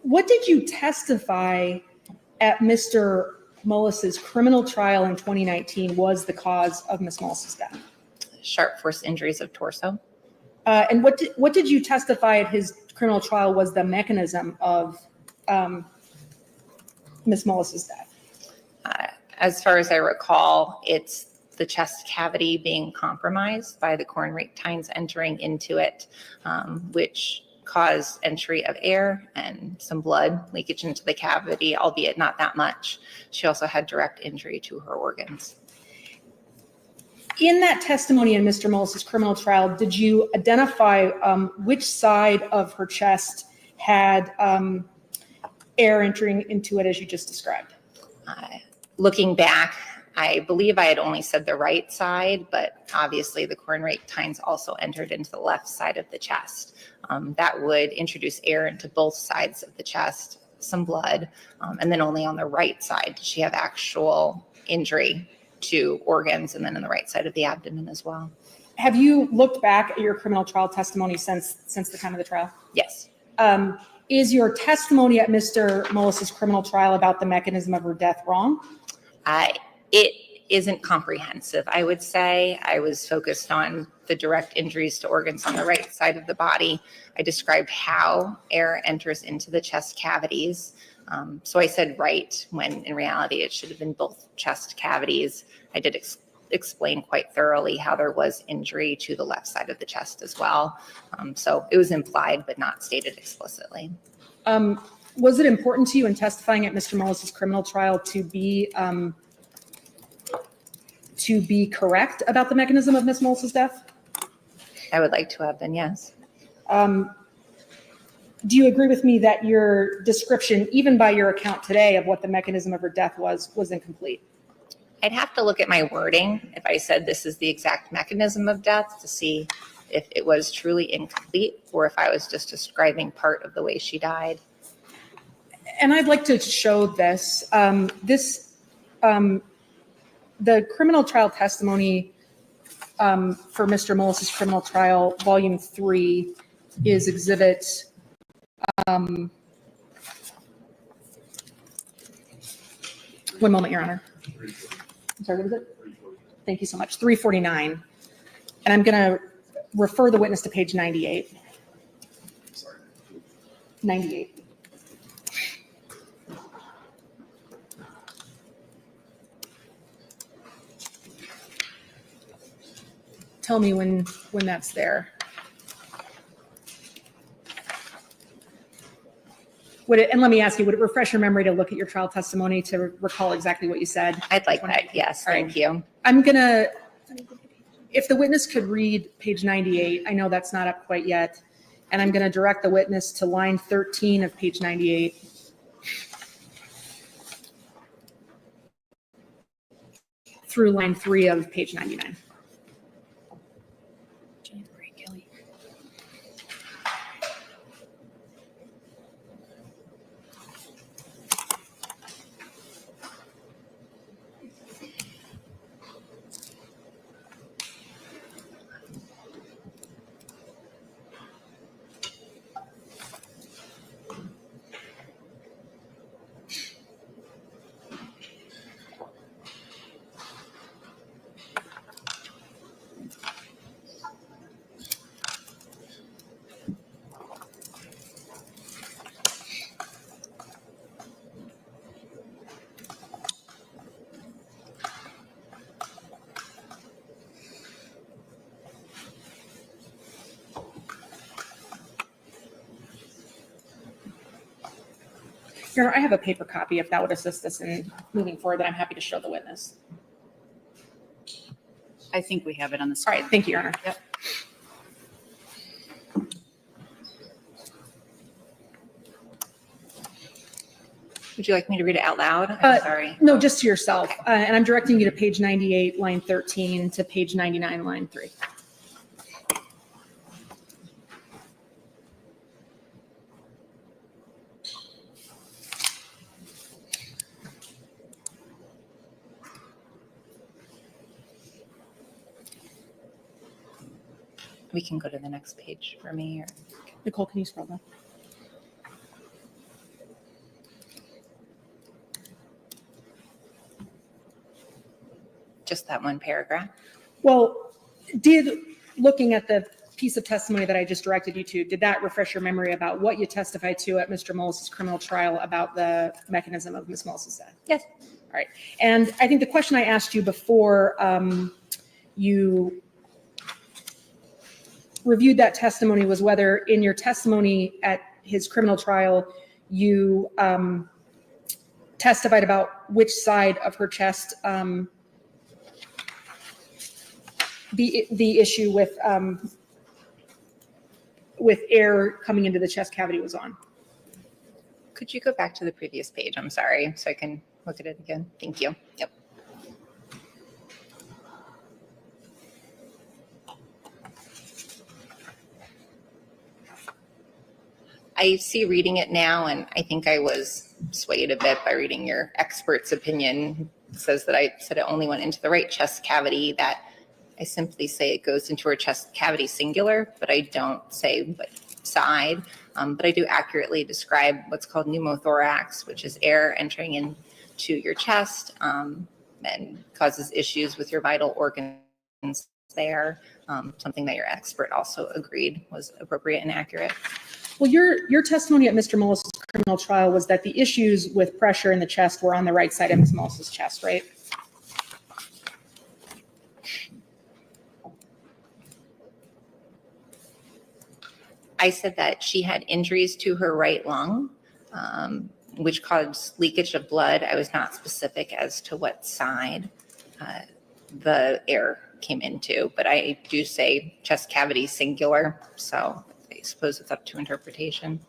What did you testify at Mr. Mullis's criminal trial in 2019 was the cause of Ms. Mullis's death? Sharp force injuries of torso. And what did you testify at his criminal trial was the mechanism of Ms. Mullis's death? As far as I recall, it's the chest cavity being compromised by the coronary tines entering into it, which caused entry of air and some blood leakage into the cavity, albeit not that much. She also had direct injury to her organs. In that testimony in Mr. Mullis's criminal trial, did you identify which side of her chest had air entering into it as you just described? Looking back, I believe I had only said the right side, but obviously the coronary tines also entered into the left side of the chest. That would introduce air into both sides of the chest, some blood, and then only on the right side did she have actual injury to organs, and then on the right side of the abdomen as well. Have you looked back at your criminal trial testimony since the time of the trial? Yes. Is your testimony at Mr. Mullis's criminal trial about the mechanism of her death wrong? It isn't comprehensive, I would say. I was focused on the direct injuries to organs on the right side of the body. I described how air enters into the chest cavities. So I said right, when in reality it should have been both chest cavities. I did explain quite thoroughly how there was injury to the left side of the chest as well. So it was implied but not stated explicitly. Was it important to you in testifying at Mr. Mullis's criminal trial to be correct about the mechanism of Ms. Mullis's death? I would like to have been, yes. Do you agree with me that your description, even by your account today, of what the mechanism of her death was incomplete? I'd have to look at my wording if I said this is the exact mechanism of death to see if it was truly incomplete or if I was just describing part of the way she died. And I'd like to show this. The criminal trial testimony for Mr. Mullis's criminal trial, volume 3, is exhibit 1 moment, Your Honor. I'm sorry, what was it? Thank you so much. 349. And I'm going to refer the witness to page 98. 98. Tell me when that's there. And let me ask you, would it refresh your memory to look at your trial testimony to recall exactly what you said? I'd like that, yes, thank you. I'm gonna, if the witness could read page 98, I know that's not up quite yet, and I'm gonna direct the witness to line 13 of page 98. Through line 3 of page 99. Your Honor, I have a paper copy if that would assist us in moving forward, that I'm happy to show the witness. I think we have it on the All screen. right, thank you, Your Honor. Yep. Would you like me to read it out loud? I'm sorry. No, just to yourself. And I'm directing you to page 98, line 13 to page 99, line 3. We can go to the next page for me. Or... Nicole, can you scroll down? Just that one paragraph? Well, looking at the piece of testimony that I just directed you to, did that refresh your memory about what you testified to at Mr. Mullis' criminal trial about the mechanism of Ms. Mullis' death? Yes. All right. And I think the question I asked you before you reviewed that testimony was whether in your testimony at his criminal trial, you testified about which side of her chest the issue with air coming into the chest cavity was on. Could you go back to the previous page? I'm sorry, so I can look at it again. Thank you. Yep. I see reading it now, and I think I was swayed a bit by reading your expert's opinion. It says that I said it only went into the right chest cavity, that I simply say it goes into her chest cavity singular, but I don't say what side. But I do accurately describe what's called pneumothorax, which is air entering into your chest and causes issues with your vital organs there. Something that your expert also agreed was appropriate and accurate. Well, your testimony at Mr. Mullis' criminal trial was that the issues with pressure in the chest were on the right side of Ms. Mullis' chest, right? I said that she had injuries to her right lung, which caused leakage of blood. I was not specific as to what side the air came into, but I do say chest cavity singular, so I suppose it's up to interpretation.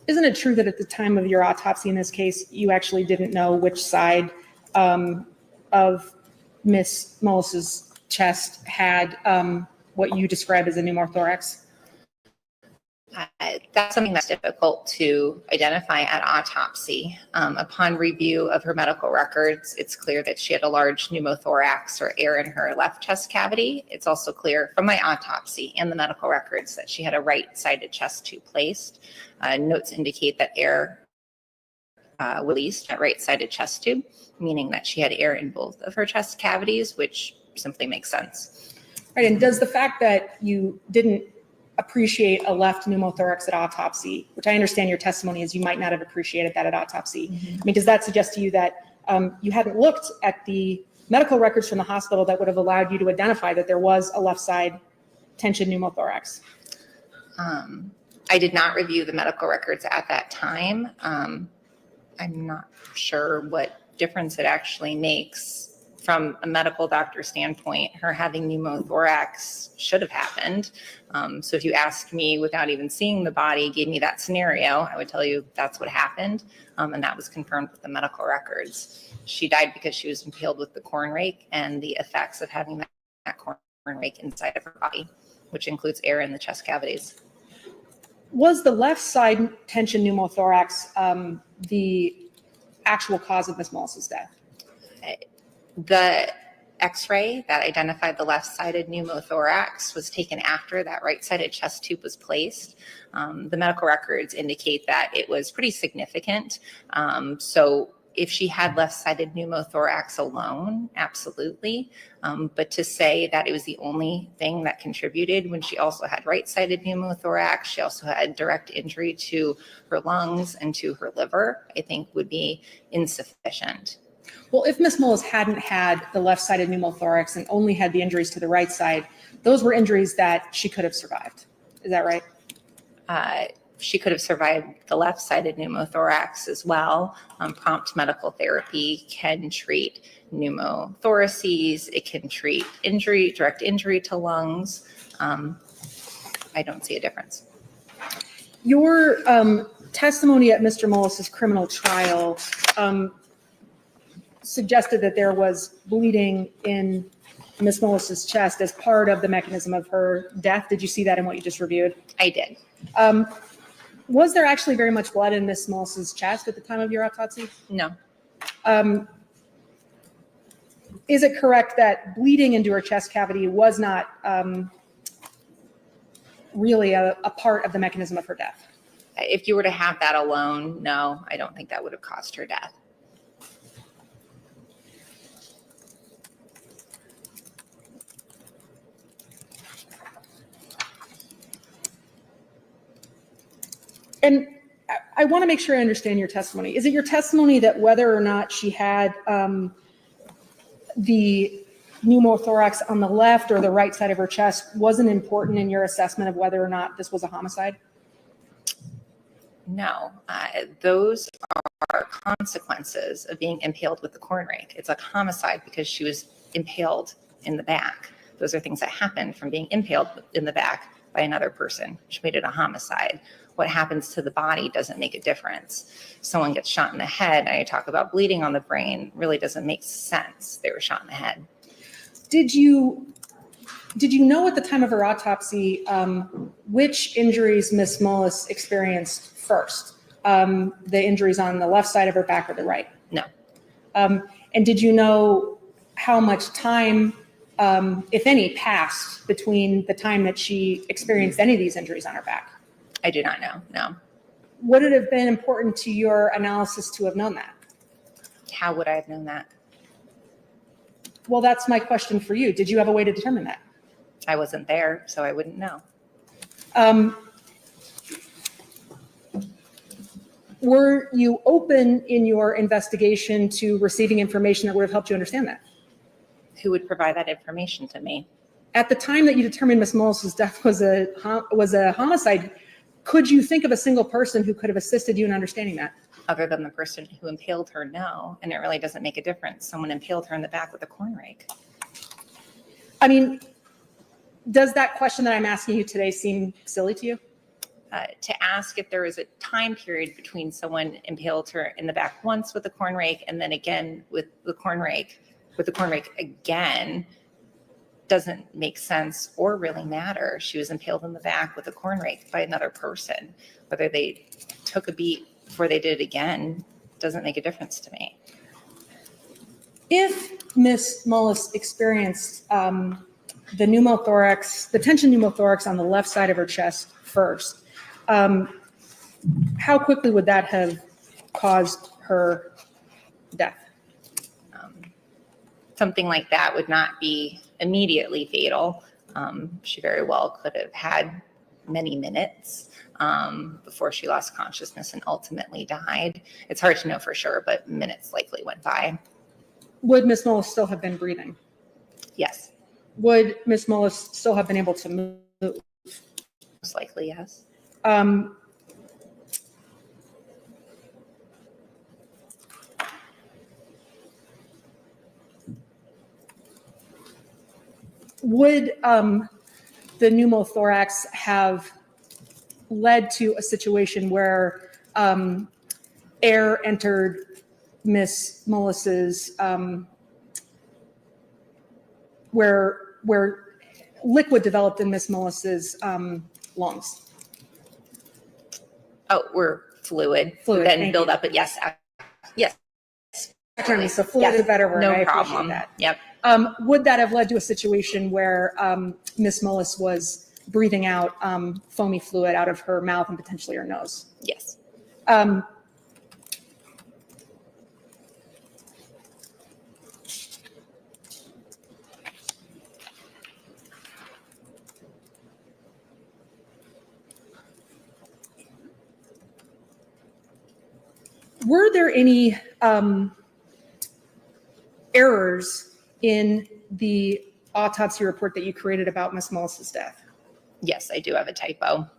Isn't it true that at the time of your autopsy in this case, you actually didn't know which side of Miss Mullis's chest had what you described as a pneumothorax? That's something that's difficult to identify at autopsy. Upon review of her medical records, it's clear that she had a large pneumothorax or air in her left chest cavity. It's also clear from my autopsy and the medical records that she had a right-sided chest tube placed. Notes indicate that air released at right-sided chest tube, meaning that she had air in both of her chest cavities, which simply makes sense. Right, and does the fact that you didn't appreciate a left pneumothorax at autopsy, which I understand your testimony is you might not have appreciated that at autopsy. I mean, does that suggest to you that you hadn't looked at the medical records from the hospital that would have allowed you to identify that there was a left side tension pneumothorax? I did not review the medical records at that time. I'm not sure what difference it actually makes. From a medical doctor standpoint, her having pneumothorax should have happened. So if you asked me without even seeing the body, gave me that scenario, I would tell you that's what happened. And that was confirmed with the medical records. She died because she was impaled with the corn rake and the effects of having that corn rake inside of her body, which includes air in the chest cavities. Was the left side tension pneumothorax the actual cause of Ms. Mullis's death? The x-ray that identified the left-sided pneumothorax was taken after that right-sided chest tube was placed. The medical records indicate that it was pretty significant. So if she had left-sided pneumothorax alone, absolutely. But to say that it was the only thing that contributed when she also had right-sided pneumothorax, she also had direct injury to her lungs and to her liver, I think would be insufficient. Well, if Ms. Mullis hadn't had the left-sided pneumothorax and only had the injuries to the right side, those were injuries that she could have survived. Is that right? she could have survived the left-sided pneumothorax as well. Prompt medical therapy can treat pneumothoraces. It can treat injury, direct injury to lungs. I don't see a difference. Your testimony at Mr. Mullis's criminal trial suggested that there was bleeding in Ms. Mullis's chest as part of the mechanism of her death. Did you see that in what you just reviewed? I did. Was there actually very much blood in Ms. Mullis's chest at the time of your autopsy? No. Is it correct that bleeding into her chest cavity was not really a part of the mechanism of her death? If you were to have that alone, no, I don't think that would have caused her death. And I want to make sure I understand your testimony. Is it your testimony that whether or not she had the pneumothorax on the left or the right side of her chest wasn't important in your assessment of whether or not this was a homicide? No, those are consequences of being impaled with the corn rake. It's a homicide because she was impaled in the back. Those are things that happened from being impaled in the back by another person, which made it a homicide. What happens to the body doesn't make a difference. Someone gets shot in the head, and I talk about bleeding on the brain, really doesn't make sense. They were shot in the head. Did you know at the time of her autopsy which injuries Ms. Mullis experienced first? The injuries on the left side of her back or the right? No. And did you know how much time, if any, passed between the time that she experienced any of these injuries on her back? I do not know, no. Would it have been important to your analysis to have known that? How would I have known that? Well, that's my question for you. Did you have a way to determine that? I wasn't there, so I wouldn't know. Were you open in your investigation to receiving information that would have helped you understand that? Who would provide that information to me? At the time that you determined Ms. Mullis's death was a homicide, could you think of a single person who could have assisted you in understanding that? Other than the person who impaled her, no. And it really doesn't make a difference. Someone impaled her in the back with a corn rake. I mean, does that question that I'm asking you today seem silly to you? To ask if there is a time period between someone impaled her in the back once with a corn rake and then again with the corn rake again doesn't make sense or really matter. She was impaled in the back with a corn rake by another person. Whether they took a beat before they did it again doesn't make a difference to me. If Ms. Mullis experienced the tension pneumothorax on the left side of her chest first, how quickly would that have caused her death? Something like that would not be immediately fatal. She very well could have had many minutes before she lost consciousness and ultimately died. It's hard to know for sure, but minutes likely went by. Would Ms. Mullis still have been breathing? Yes. Would Ms. Mullis still have been able to move? Most likely, yes. Would the pneumothorax have led to a situation where air entered Ms. Mullis's, where liquid developed in Ms. Mullis's lungs? Oh, we're fluid. Fluid, Then thank build you. up, but yes. Yes. So fluid is a better word. No I appreciate problem. that. Yep. Would that have led to a situation where Ms. Mullis was breathing out foamy fluid out of her mouth and potentially her nose? Yes. Were there any errors in the autopsy report that you created about Ms. Mullis's death? Yes, I do have a typo.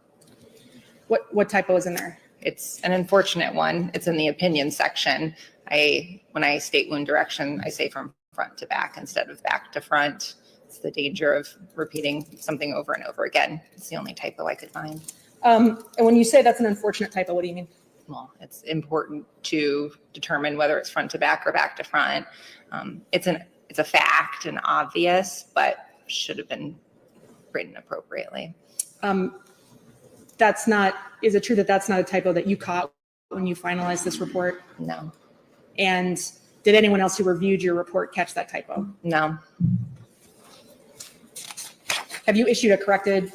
What typo is in there? It's an unfortunate one. It's in the opinion section. When I state wound direction, I say from front to back instead of back to front. It's the danger of repeating something over and over again. It's the only typo I could find. And when you say that's an unfortunate typo, what do you mean? Well, it's important to determine whether it's front to back or back to front. It's a fact and obvious, but should have been written appropriately. Is it true that that's not a typo that you caught when you finalized this report? No. And did anyone else who reviewed your report catch that typo? No. Have you issued a corrected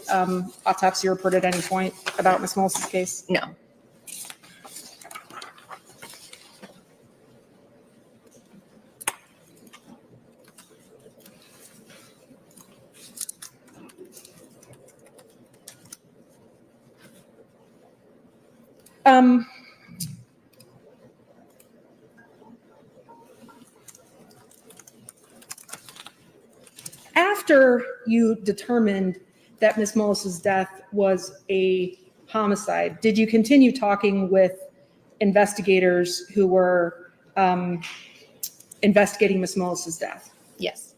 autopsy report at any point about Ms. Mullis' case? No. After you determined that Ms. Mullis' death was a homicide, did you continue talking with investigators who were investigating Ms. Mullis' death? Yes.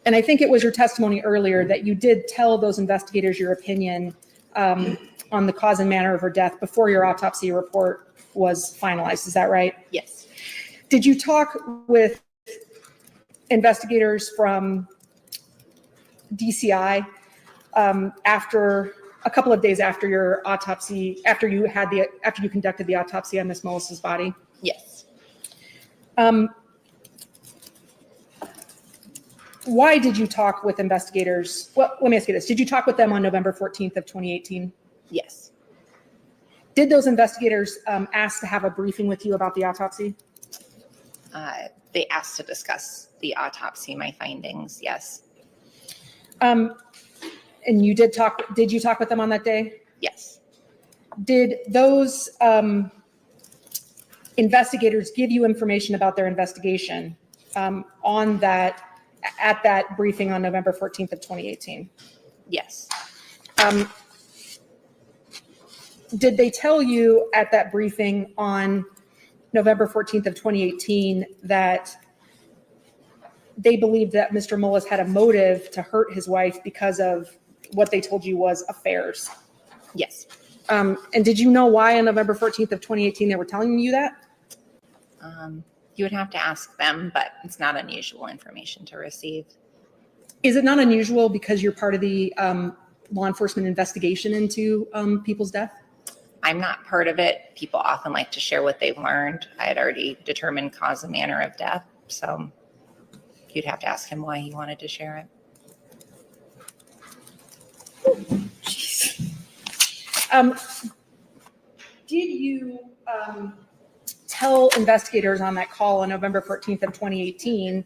And I think it was your testimony earlier that you did tell those investigators your opinion on the cause and manner of her death before your autopsy report was finalized. Is that right? Yes. Did you talk with investigators from DCI after a couple of days after your autopsy, after you conducted the autopsy on Ms. Mullis' body? Yes. Why did you talk with investigators? Well, let me ask you this. Did you talk with them on November 14th of 2018? Yes. Did those investigators ask to have a briefing with you about the autopsy? They asked to discuss the autopsy, my findings, yes. And you did you talk with them on that day? Yes. Did those investigators give you information about their investigation at that briefing on November 14th of 2018? Yes. Did they tell you at that briefing on November 14th of 2018 that they believed that Mr. Mullis had a motive to hurt his wife because of what they told you was affairs? Yes. And did you know why on November 14th of 2018 they were telling you that? You would have to ask them, but it's not unusual information to receive. Is it not unusual because you're part of the law enforcement investigation into people's death? I'm not part of it. People often like to share what they've learned. I had already determined cause and manner of death, so you'd have to ask him why he wanted to share it. Did you tell investigators on that call on November 14th of 2018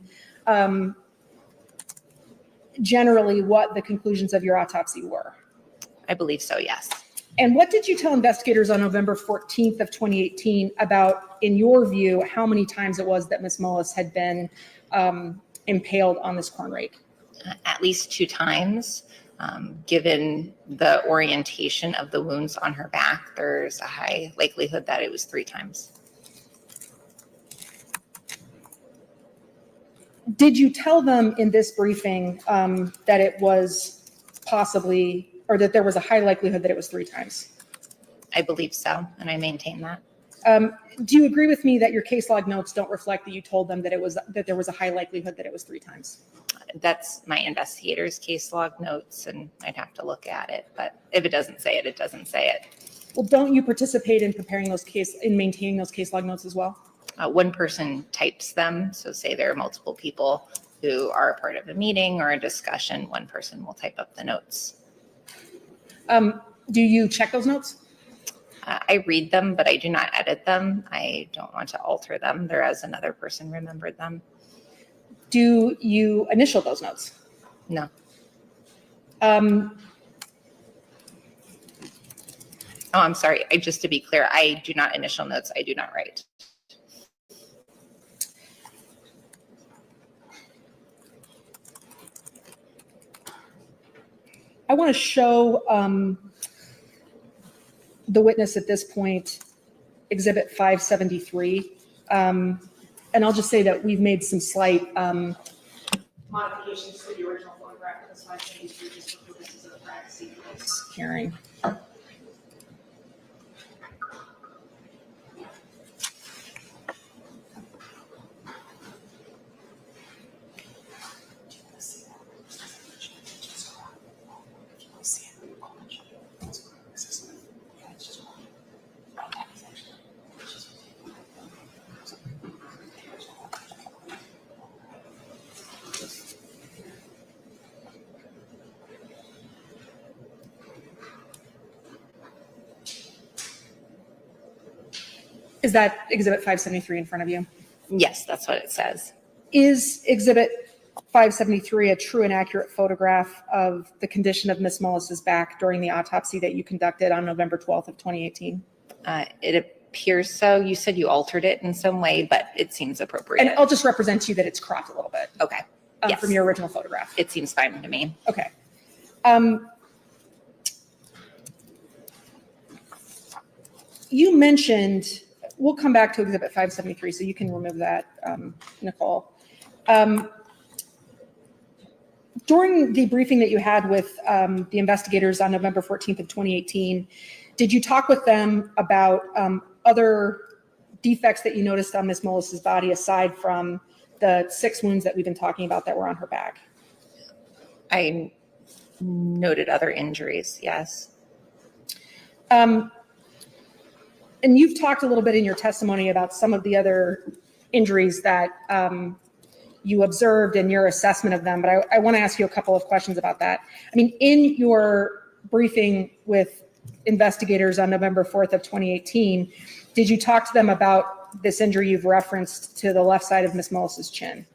generally what the conclusions of your autopsy were? I believe so, yes. And what did you tell investigators on November 14th of 2018 about, in your view, how many times it was that Ms. Mullis had been impaled on this corn rake? At least 2 times. Given the orientation of the wounds on her back, there's a high likelihood that it was 3 times. Did you tell them in this briefing that it was possibly, or that there was a high likelihood that it was 3 times? I believe so, and I maintain that. Do you agree with me that your case log notes don't reflect that you told them that there was a high likelihood that it was 3 times? That's my investigator's case log notes, and I'd have to look at it. But if it doesn't say it, it doesn't say it. Well, don't you participate in maintaining those case log notes as well? One person types them. So say there are multiple people who are a part of a meeting or a discussion, one person will type up the notes. Do you check those notes? I read them, but I do not edit them. I don't want to alter them. They're as another person remembered them. Do you initial those notes? No. Oh, I'm sorry. Just to be clear, I do not initial notes. I do not write. I want to show the witness at this point, Exhibit 573. And I'll just say that we've made some slight modifications to the original photograph of this 573 just for purposes of privacy for this hearing. Is that Exhibit 573 in front of you? Yes, that's what it says. Is Exhibit 573 a true and accurate photograph of the condition of Ms. Mullis's back during the autopsy that you conducted on November 12th of 2018? It appears so. You said you altered it in some way, but it seems appropriate. And I'll just represent to you that it's cropped a little bit. Okay. Yes. From your original photograph. It seems fine to me. Okay. You mentioned, we'll come back to Exhibit 573, so you can remove that, Nicole. During the briefing that you had with the investigators on November 14th of 2018, did you talk with them about other defects that you noticed on Ms. Mullis's body aside from the 6 wounds that we've been talking about that were on her back? I noted other injuries, yes. And you've talked a little bit in your testimony about some of the other injuries that you observed in your assessment of them, but I want to ask you a couple of questions about that. I mean, in your briefing with investigators on November 4th of 2018, did you talk to them about this injury you've referenced to the left side of Ms. Mullis's chin?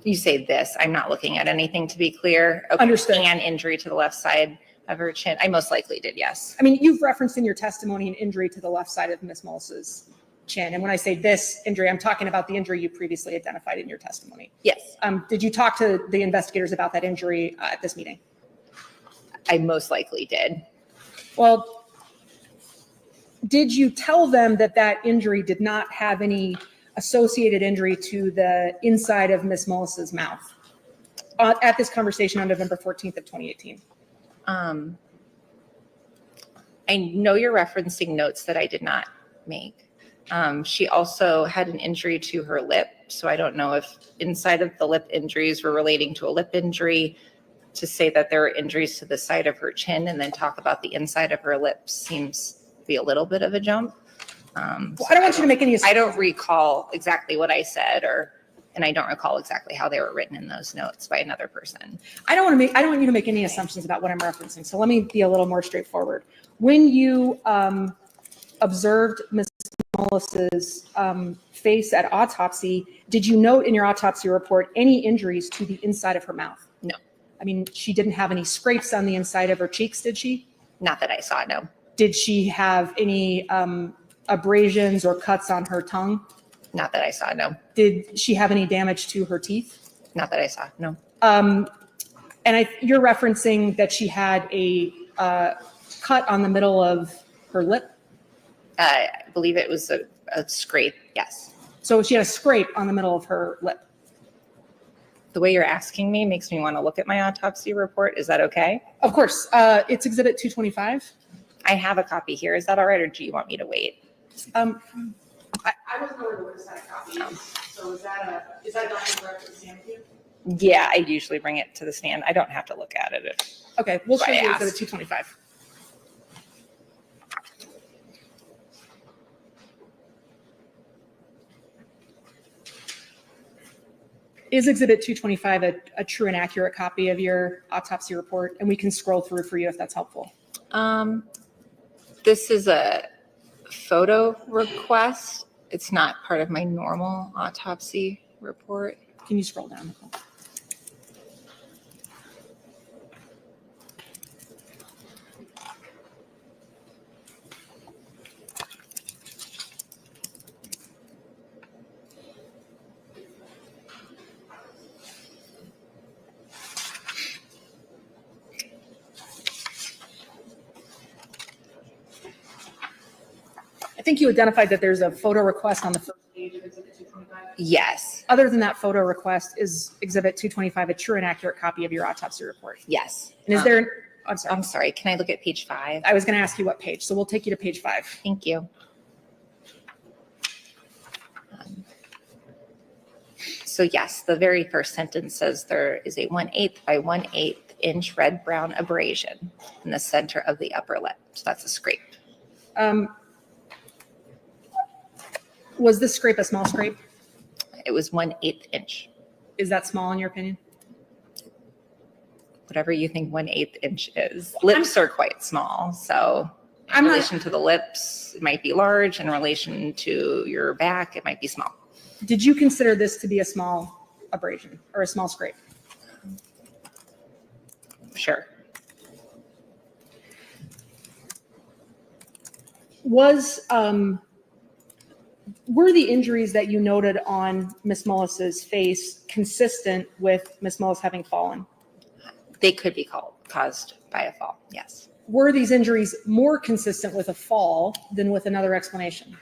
You say this, I'm not looking at anything to be clear. Okay. Understood. And injury to the left side of her chin. I most likely did, yes. I mean, you've referenced in your testimony an injury to the left side of Ms. Mullis's chin. And when I say this injury, I'm talking about the injury you previously identified in your testimony. Yes. Did you talk to the investigators about that injury at this meeting? I most likely did. Well, did you tell them that that injury did not have any associated injury to the inside of Ms. Mullis's mouth at this conversation on November 14th of 2018? I know you're referencing notes that I did not make. She also had an injury to her lip, so I don't know if inside of the lip injuries were relating to a lip injury. To say that there are injuries to the side of her chin and then talk about the inside of her lips seems to be a little bit of a jump. Well, I don't want you to make any. I don't recall exactly what I said, and I don't recall exactly how they were written in those notes by another person. I don't want you to make any assumptions about what I'm referencing. So let me be a little more straightforward. When you observed Ms. Mullis's face at autopsy, did you note in your autopsy report any injuries to the inside of her mouth? No. I mean, she didn't have any scrapes on the inside of her cheeks, did she? Not that I saw, no. Did she have any abrasions or cuts on her tongue? Not that I saw, no. Did she have any damage to her teeth? Not that I saw, no. And you're referencing that she had a cut on the middle of her lip? I believe it was a scrape, yes. So she had a scrape on the middle of her lip? The way you're asking me makes me want to look at my autopsy report. Is that okay? Of course. It's Exhibit 225. I have a copy here. Is that all right, or do you want me to wait? I wasn't aware there was a copy. So is that a document for us to stand with you? Yeah, I usually bring it to the stand. I don't have to look at it. Okay, we'll So show I you asked. Exhibit 225. Is Exhibit 225 a true and accurate copy of your autopsy report? And we can scroll through for you if that's helpful. This is a photo request. It's not part of my normal autopsy report. Can you scroll down, Nicole? think you identified that there's a photo request on the first page of Exhibit 225. Yes. Other than that photo request, is Exhibit 225 a true and accurate copy of your autopsy report? Yes. And is there, I'm sorry. I'm sorry, can I look at page 5? I was going to ask you what page, so we'll take you to page 5. Thank you. So yes, the very first sentence says there is a 1/8 by 1/8 inch red brown abrasion in the center of the upper lip. So that's a scrape. Was this scrape a small scrape? It was 1/8 inch. Is that small in your opinion? Whatever you think 1/8 inch is. Lips are quite small, so in relation to the lips, it might be large. In relation to your back, it might be small. Did you consider this to be a small abrasion or a small scrape? Sure. Were the injuries that you noted on Miss Mullis's face consistent with Miss Mullis having fallen? They could be caused by a fall, yes. Were these injuries more consistent with a fall than with another explanation?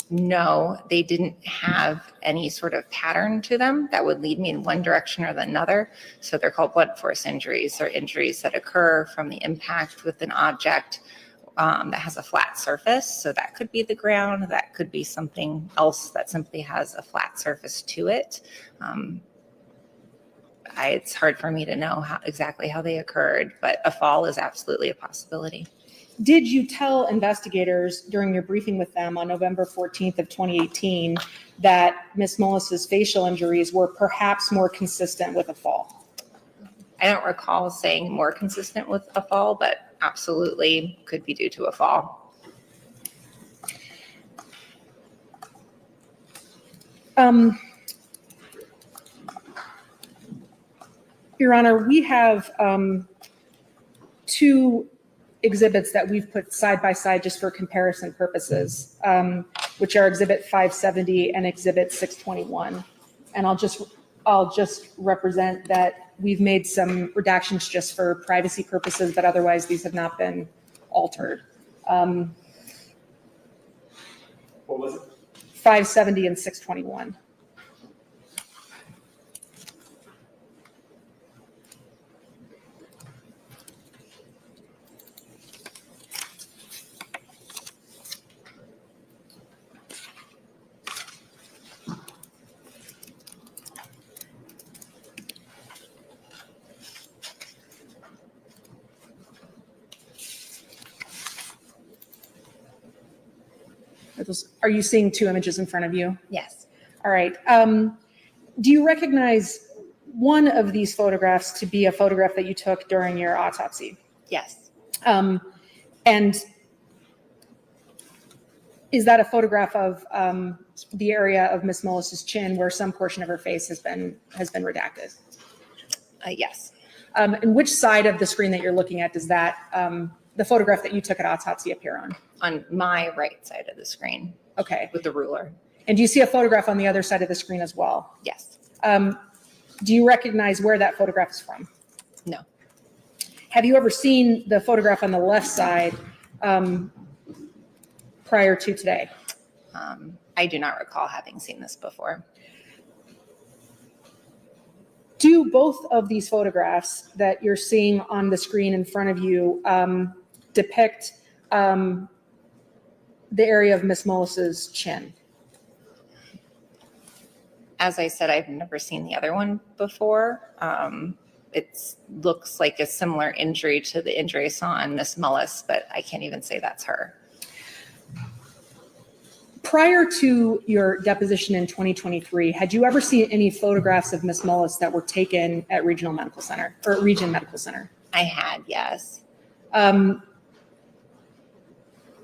No, they didn't have any sort of pattern to them that would lead me in one direction or another. So they're called blunt force injuries, or injuries that occur from the impact with an object that has a flat surface. So that could be the ground, that could be something else that simply has a flat surface to it. It's hard for me to know exactly how they occurred, but a fall is absolutely a possibility. Did you tell investigators during your briefing with them on November 14th of 2018 that Miss Mullis's facial injuries were perhaps more consistent with a fall? I don't recall saying more consistent with a fall, but absolutely could be due to a fall. Your Honor, we have two exhibits that we've put side by side just for comparison purposes, which are Exhibit 570 and Exhibit 621. And I'll just represent that we've made some redactions just for privacy purposes, but otherwise these have not been altered. What was it? 570 and 621. Are you seeing two images in front of you? Yes. All right. Do you recognize one of these photographs to be a photograph that you took during your autopsy? Yes. And is that a photograph of the area of Miss Mullis's chin where some portion of her face has been redacted? Yes. And which side of the screen that you're looking at does that the photograph that you took at autopsy appear on? On my right side of the screen. Okay. With the ruler. And do you see a photograph on the other side of the screen as well? Yes. Do you recognize where that photograph is from? No. Have you ever seen the photograph on the left side prior to today? I do not recall having seen this before. Do both of these photographs that you're seeing on the screen in front of you depict the area of Miss Mullis's chin? As I said, I've never seen the other one before. It looks like a similar injury to the injury I saw on Miss Mullis, but I can't even say that's her. Prior to your deposition in 2023, had you ever seen any photographs of Miss Mullis that were taken at Regional Medical Center or Region Medical Center? I had, yes.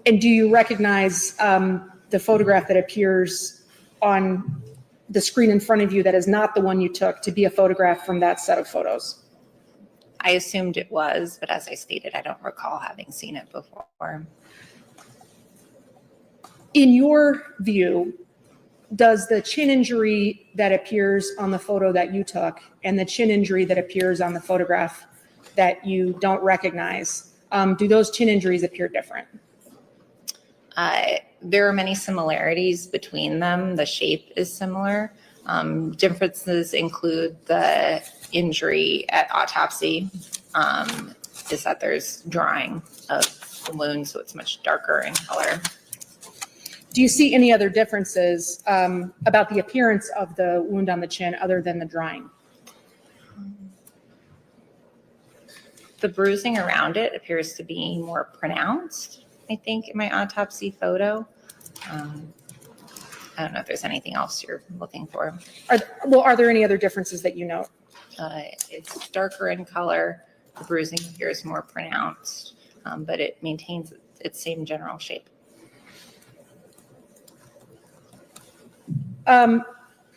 And do you recognize the photograph that appears on the screen in front of you that is not the one you took to be a photograph from that set of photos? I assumed it was, but as I stated, I don't recall having seen it before. In your view, does the chin injury that appears on the photo that you took and the chin injury that appears on the photograph that you don't recognize, do those chin injuries appear different? There are many similarities between them. The shape is similar. Differences include the injury at autopsy, is that there's drying of the wound, so it's much darker in color. Do you see any other differences about the appearance of the wound on the chin other than the drying? The bruising around it appears to be more pronounced, I think, in my autopsy photo. I don't know if there's anything else you're looking for. Are there any other differences that you note? It's darker in color. The bruising appears more pronounced, but it maintains its same general shape.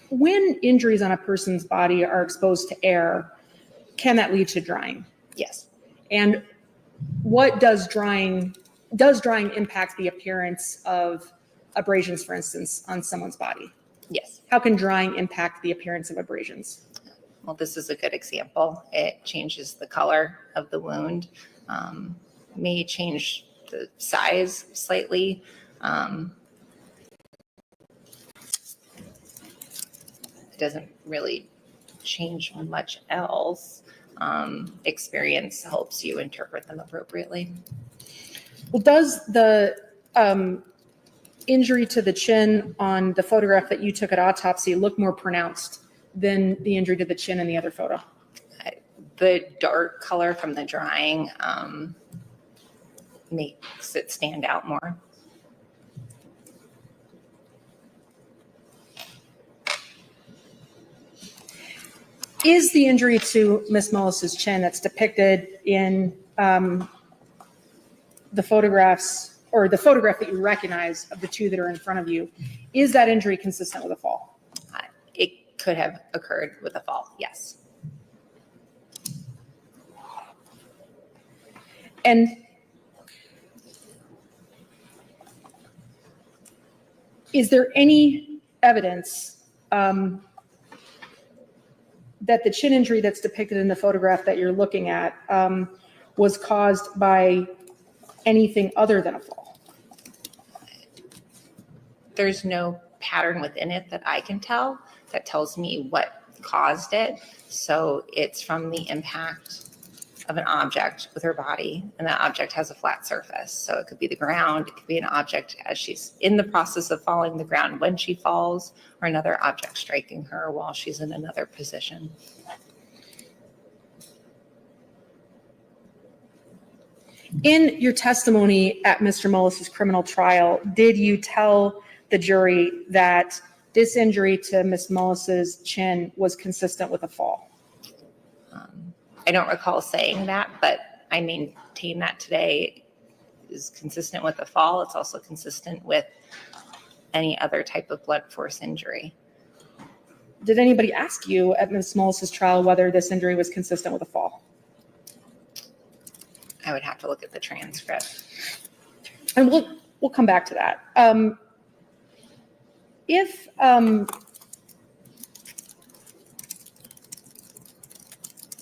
When injuries on a person's body are exposed to air, can that lead to drying? Yes. And what does drying impact the appearance of abrasions, for instance, on someone's body? Yes. How can drying impact the appearance of abrasions? Well, this is a good example. It changes the color of the wound, may change the size slightly. It doesn't really change much else. Experience helps you interpret them appropriately. Well, does the injury to the chin on the photograph that you took at autopsy look more pronounced than the injury to the chin in the other photo? The dark color from the drying makes it stand out more. Is the injury to Miss Mullis's chin that's depicted in the photographs, or the photograph that you recognize of the two that are in front of you, is that injury consistent with a fall? It could have occurred with a fall, yes. And is there any evidence that the chin injury that's depicted in the photograph that you're looking at was caused by anything other than a fall? There's no pattern within it that I can tell that tells me what caused it. So it's from the impact of an object with her body, and that object has a flat surface. So it could be the ground, it could be an object as she's in the process of falling the ground when she falls, or another object striking her while she's in another position. In your testimony at Mr. Mullis's criminal trial, did you tell the jury that this injury to Ms. Mullis's chin was consistent with a fall? I don't recall saying that, but I maintain that today is consistent with a fall. It's also consistent with any other type of blunt force injury. Did anybody ask you at Ms. Mullis's trial whether this injury was consistent with a fall? I would have to look at the transcript. And we'll come back to that.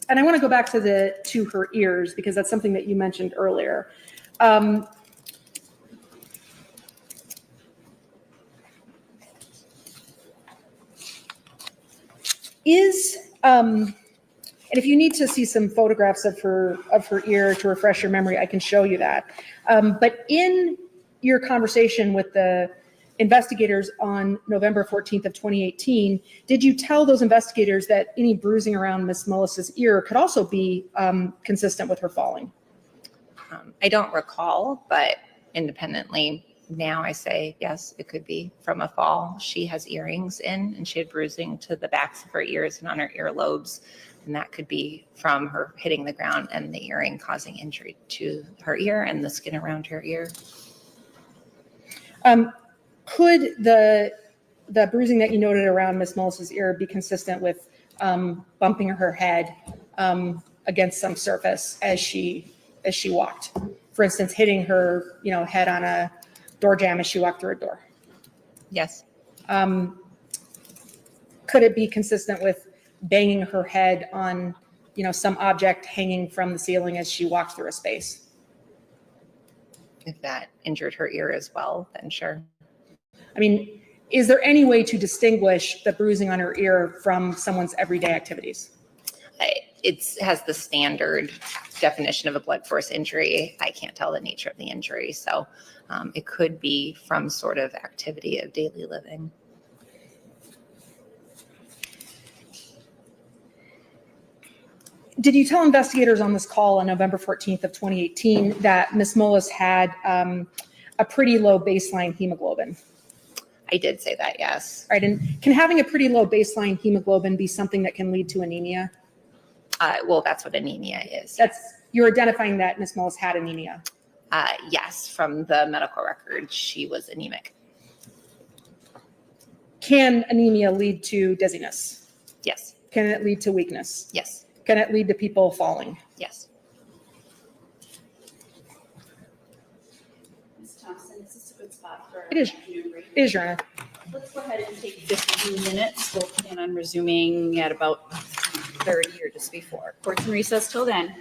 And I want to go back to her ears, because that's something that you mentioned earlier. And if you need to see some photographs of her ear to refresh your memory, I can show you that. But in your conversation with the investigators on November 14th of 2018, did you tell those investigators that any bruising around Ms. Mullis's ear could also be consistent with her falling? I don't recall, but independently now I say, yes, it could be from a fall. She has earrings in, and she had bruising to the backs of her ears and on her earlobes. And that could be from her hitting the ground and the earring causing injury to her ear and the skin around her ear. Could the bruising that you noted around Ms. Mullis's ear be consistent with bumping her head against some surface as she walked? For instance, hitting her head on a door jamb as she walked through a door? Yes. Could it be consistent with banging her head on some object hanging from the ceiling as she walked through a space? If that injured her ear as well, then sure. I mean, is there any way to distinguish the bruising on her ear from someone's everyday activities? It has the standard definition of a blunt force injury. I can't tell the nature of the injury, so it could be from sort of activity of daily living. Did you tell investigators on this call on November 14th of 2018 that Ms. Mullis had a pretty low baseline hemoglobin? I did say that, yes. Right, and can having a pretty low baseline hemoglobin be something that can lead to anemia? Well, that's what anemia is. You're identifying that Ms. Mullis had anemia? Yes, from the medical record, she was anemic. Can anemia lead to dizziness? Yes. Can it lead to weakness? Yes. Can it lead to people falling? Yes. Ms. Thompson, is this a good spot for? It is. It is, Your Honor. Let's go ahead and take 15 minutes. We'll plan on resuming at about 30 or just before. Court's in recess till then.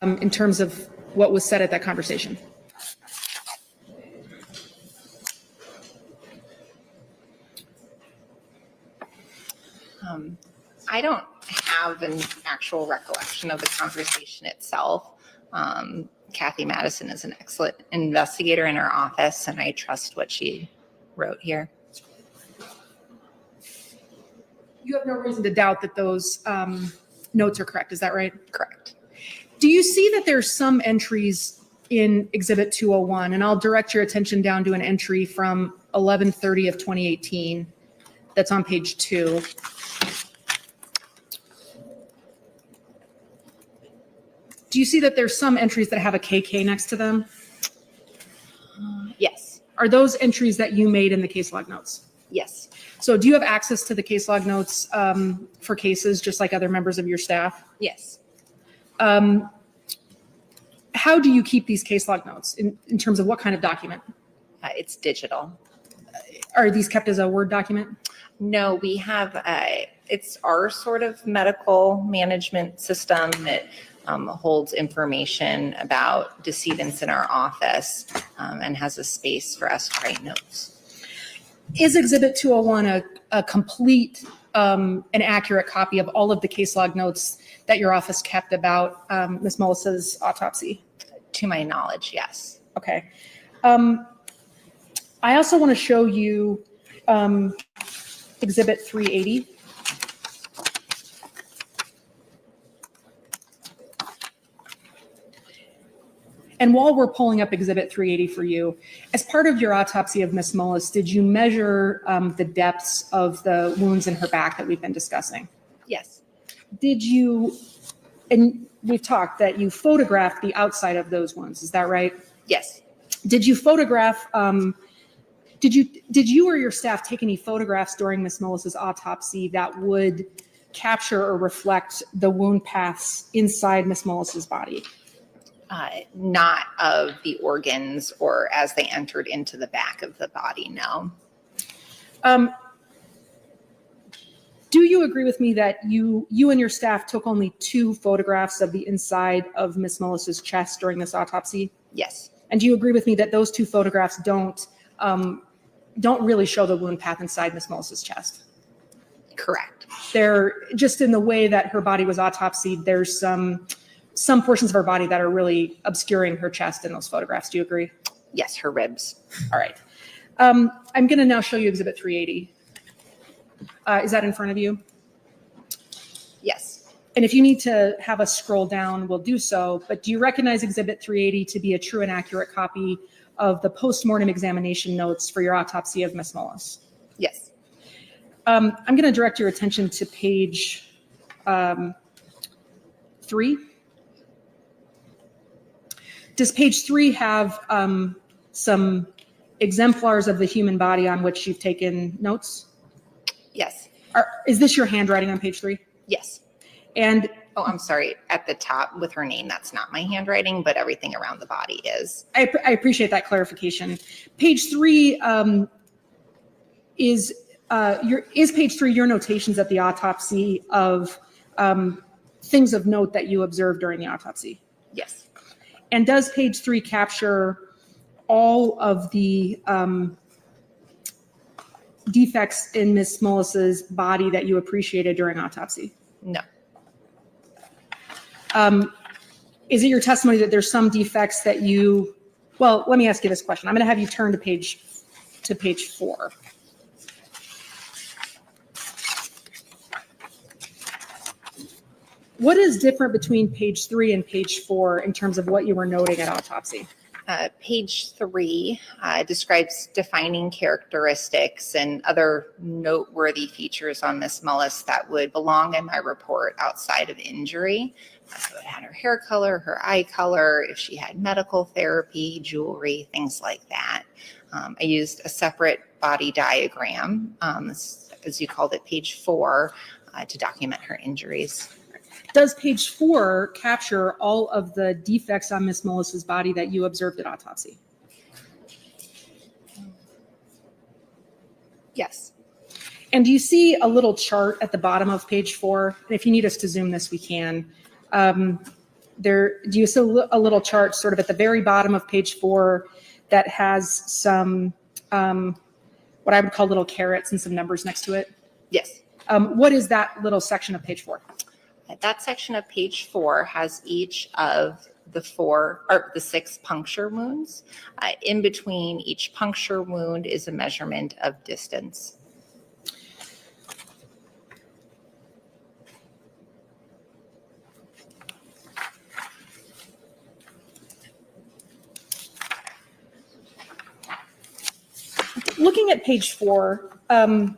in terms of what was said at that conversation? I don't have an actual recollection of the conversation itself. Kathy Madison is an excellent investigator in our office, and I trust what she wrote here. You have no reason to doubt that those notes are correct, is that right? Correct. Do you see that there's some entries in Exhibit 201, and I'll direct your attention down to an entry from 11/30 of 2018 that's on page 2. Do you see that there's some entries that have a KK next to them? Yes. Are those entries that you made in the case log notes? Yes. So do you have access to the case log notes for cases just like other members of your staff? Yes. How do you keep these case log notes in terms of what kind of document? It's digital. Are these kept as a Word document? No, we have, it's our sort of medical management system that holds information about decedents in our office and has a space for us to write notes. Is Exhibit 201 a complete and accurate copy of all of the case log notes that your office kept about Ms. Mullis's autopsy? To my knowledge, yes. Okay. I also want to show you Exhibit 380. And while we're pulling up Exhibit 380 for you, as part of your autopsy of Ms. Mullis, did you measure the depths of the wounds in her back that we've been discussing? Yes. Did you, and we've talked that you photographed the outside of those wounds, is that right? Yes. Did you photograph, did you or your staff take any photographs during Ms. Mullis's autopsy that would capture or reflect the wound paths inside Ms. Mullis's body? Not of the organs or as they entered into the back of the body, no. Do you agree with me that you and your staff took only 2 photographs of the inside of Ms. Mullis's chest during this autopsy? Yes. And do you agree with me that those 2 photographs don't really show the wound path inside Ms. Mullis's chest? Correct. They're just in the way that her body was autopsied. There's some portions of her body that are really obscuring her chest in those photographs. Do you agree? Yes, her ribs. All right. I'm going to now show you Exhibit 380. Is that in front of you? Yes. And if you need to have us scroll down, we'll do so. But do you recognize Exhibit 380 to be a true and accurate copy of the postmortem examination notes for your autopsy of Ms. Mullis? Yes. I'm going to direct your attention to page 3. Does page 3 have some exemplars of the human body on which you've taken notes? Yes. Is this your handwriting on page 3? Yes. And oh, I'm sorry. At the top with her name, that's not my handwriting, but everything around the body is. I appreciate that clarification. Page 3 is page 3 your notations at the autopsy of things of note that you observed during the autopsy? Yes. And does page 3 capture all of the defects in Ms. Mullis's body that you appreciated during autopsy? No. Is it your testimony that there's some defects that you, well, let me ask you this question. I'm going to have you turn to page 4. What is different between page 3 and page 4 in terms of what you were noting at autopsy? Page 3 describes defining characteristics and other noteworthy features on Ms. Mullis that would belong in my report outside of injury. So it had her hair color, her eye color, if she had medical therapy, jewelry, things like that. I used a separate body diagram, as you called it, page 4, to document her injuries. Does page 4 capture all of the defects on Ms. Mullis's body that you observed at autopsy? Yes. And do you see a little chart at the bottom of page 4? And if you need us to zoom this, we can. do you see a little chart sort of at the very bottom of page 4 that has some, what I would call little carrots and some numbers next to it? Yes. What is that little section of page 4? That section of page 4 has each of the 6 puncture wounds. In between each puncture wound is a measurement of distance. Looking at page 4 and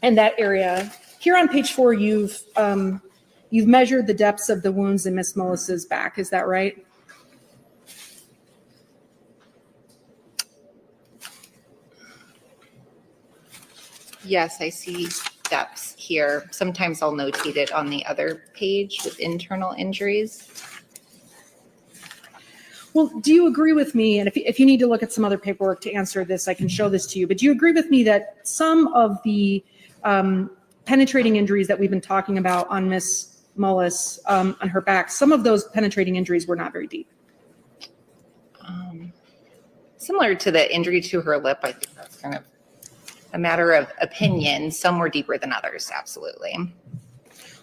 that area, here on page 4, you've measured the depths of the wounds in Miss Mullis's back. Is that right? Yes, I see depths here. Sometimes I'll notate it on the other page with internal injuries. Well, do you agree with me, and if you need to look at some other paperwork to answer this, I can show this to you, but do you agree with me that some of the penetrating injuries that we've been talking about on Miss Mullis on her back, some of those penetrating injuries were not very deep? Similar to the injury to her lip, I think that's kind of a matter of opinion. Some were deeper than others, absolutely.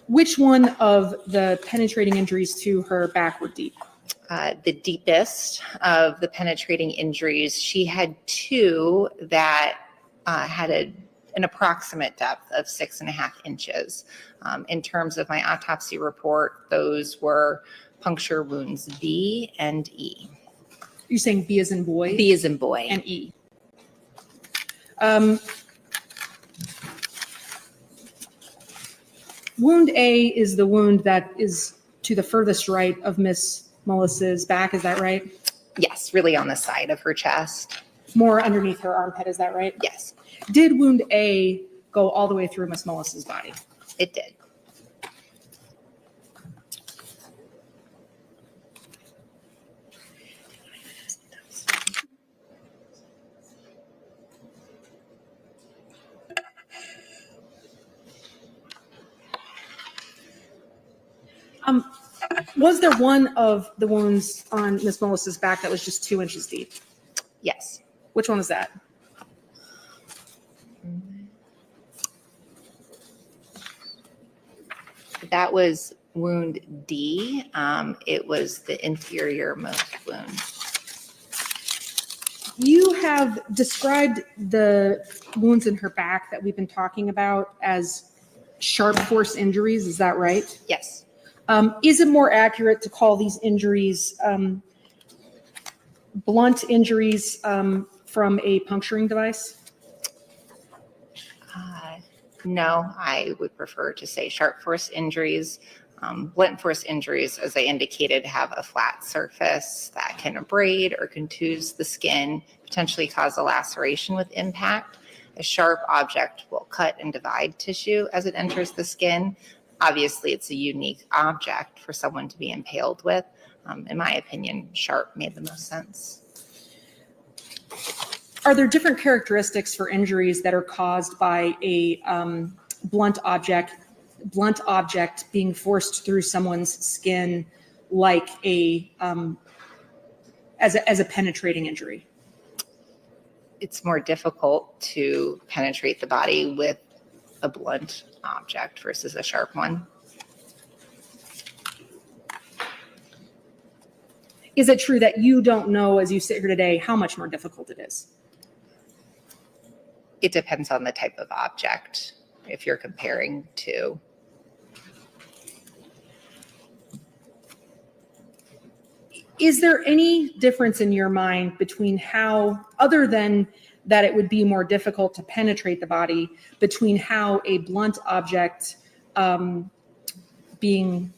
Which one of the penetrating injuries to her back were deep? The deepest of the penetrating injuries, she had 2 that had an approximate depth of 6.5 inches. In terms of my autopsy report, those were puncture wounds B and E. You're saying B as in boy? B as in boy. And E. Wound A is the wound that is to the furthest right of Miss Mullis's back, is that right? Yes, really on the side of her chest. More underneath her armpit, is that right? Yes. Did wound A go all the way through Miss Mullis's body? It did. Was there one of the wounds on Miss Mullis's back that was just 2 inches deep? Yes. Which one was that? That was wound D. It was the inferior most wound. You have described the wounds in her back that we've been talking about as sharp force injuries, is that right? Yes. Is it more accurate to call these injuries blunt injuries from a puncturing device? No, I would prefer to say sharp force injuries. Blunt force injuries, as I indicated, have a flat surface that can abrade or contuse the skin, potentially cause a laceration with impact. A sharp object will cut and divide tissue as it enters the skin. Obviously, it's a unique object for someone to be impaled with. In my opinion, sharp made the most sense. Are there different characteristics for injuries that are caused by a blunt object being forced through someone's skin, like as a penetrating injury? It's more difficult to penetrate the body with a blunt object versus a sharp one. Is it true that you don't know, as you sit here today, how much more difficult it is? It depends on the type of object, if you're comparing to. Is there any difference in your mind between how, other than that it would be more difficult to penetrate the body, between how a blunt object being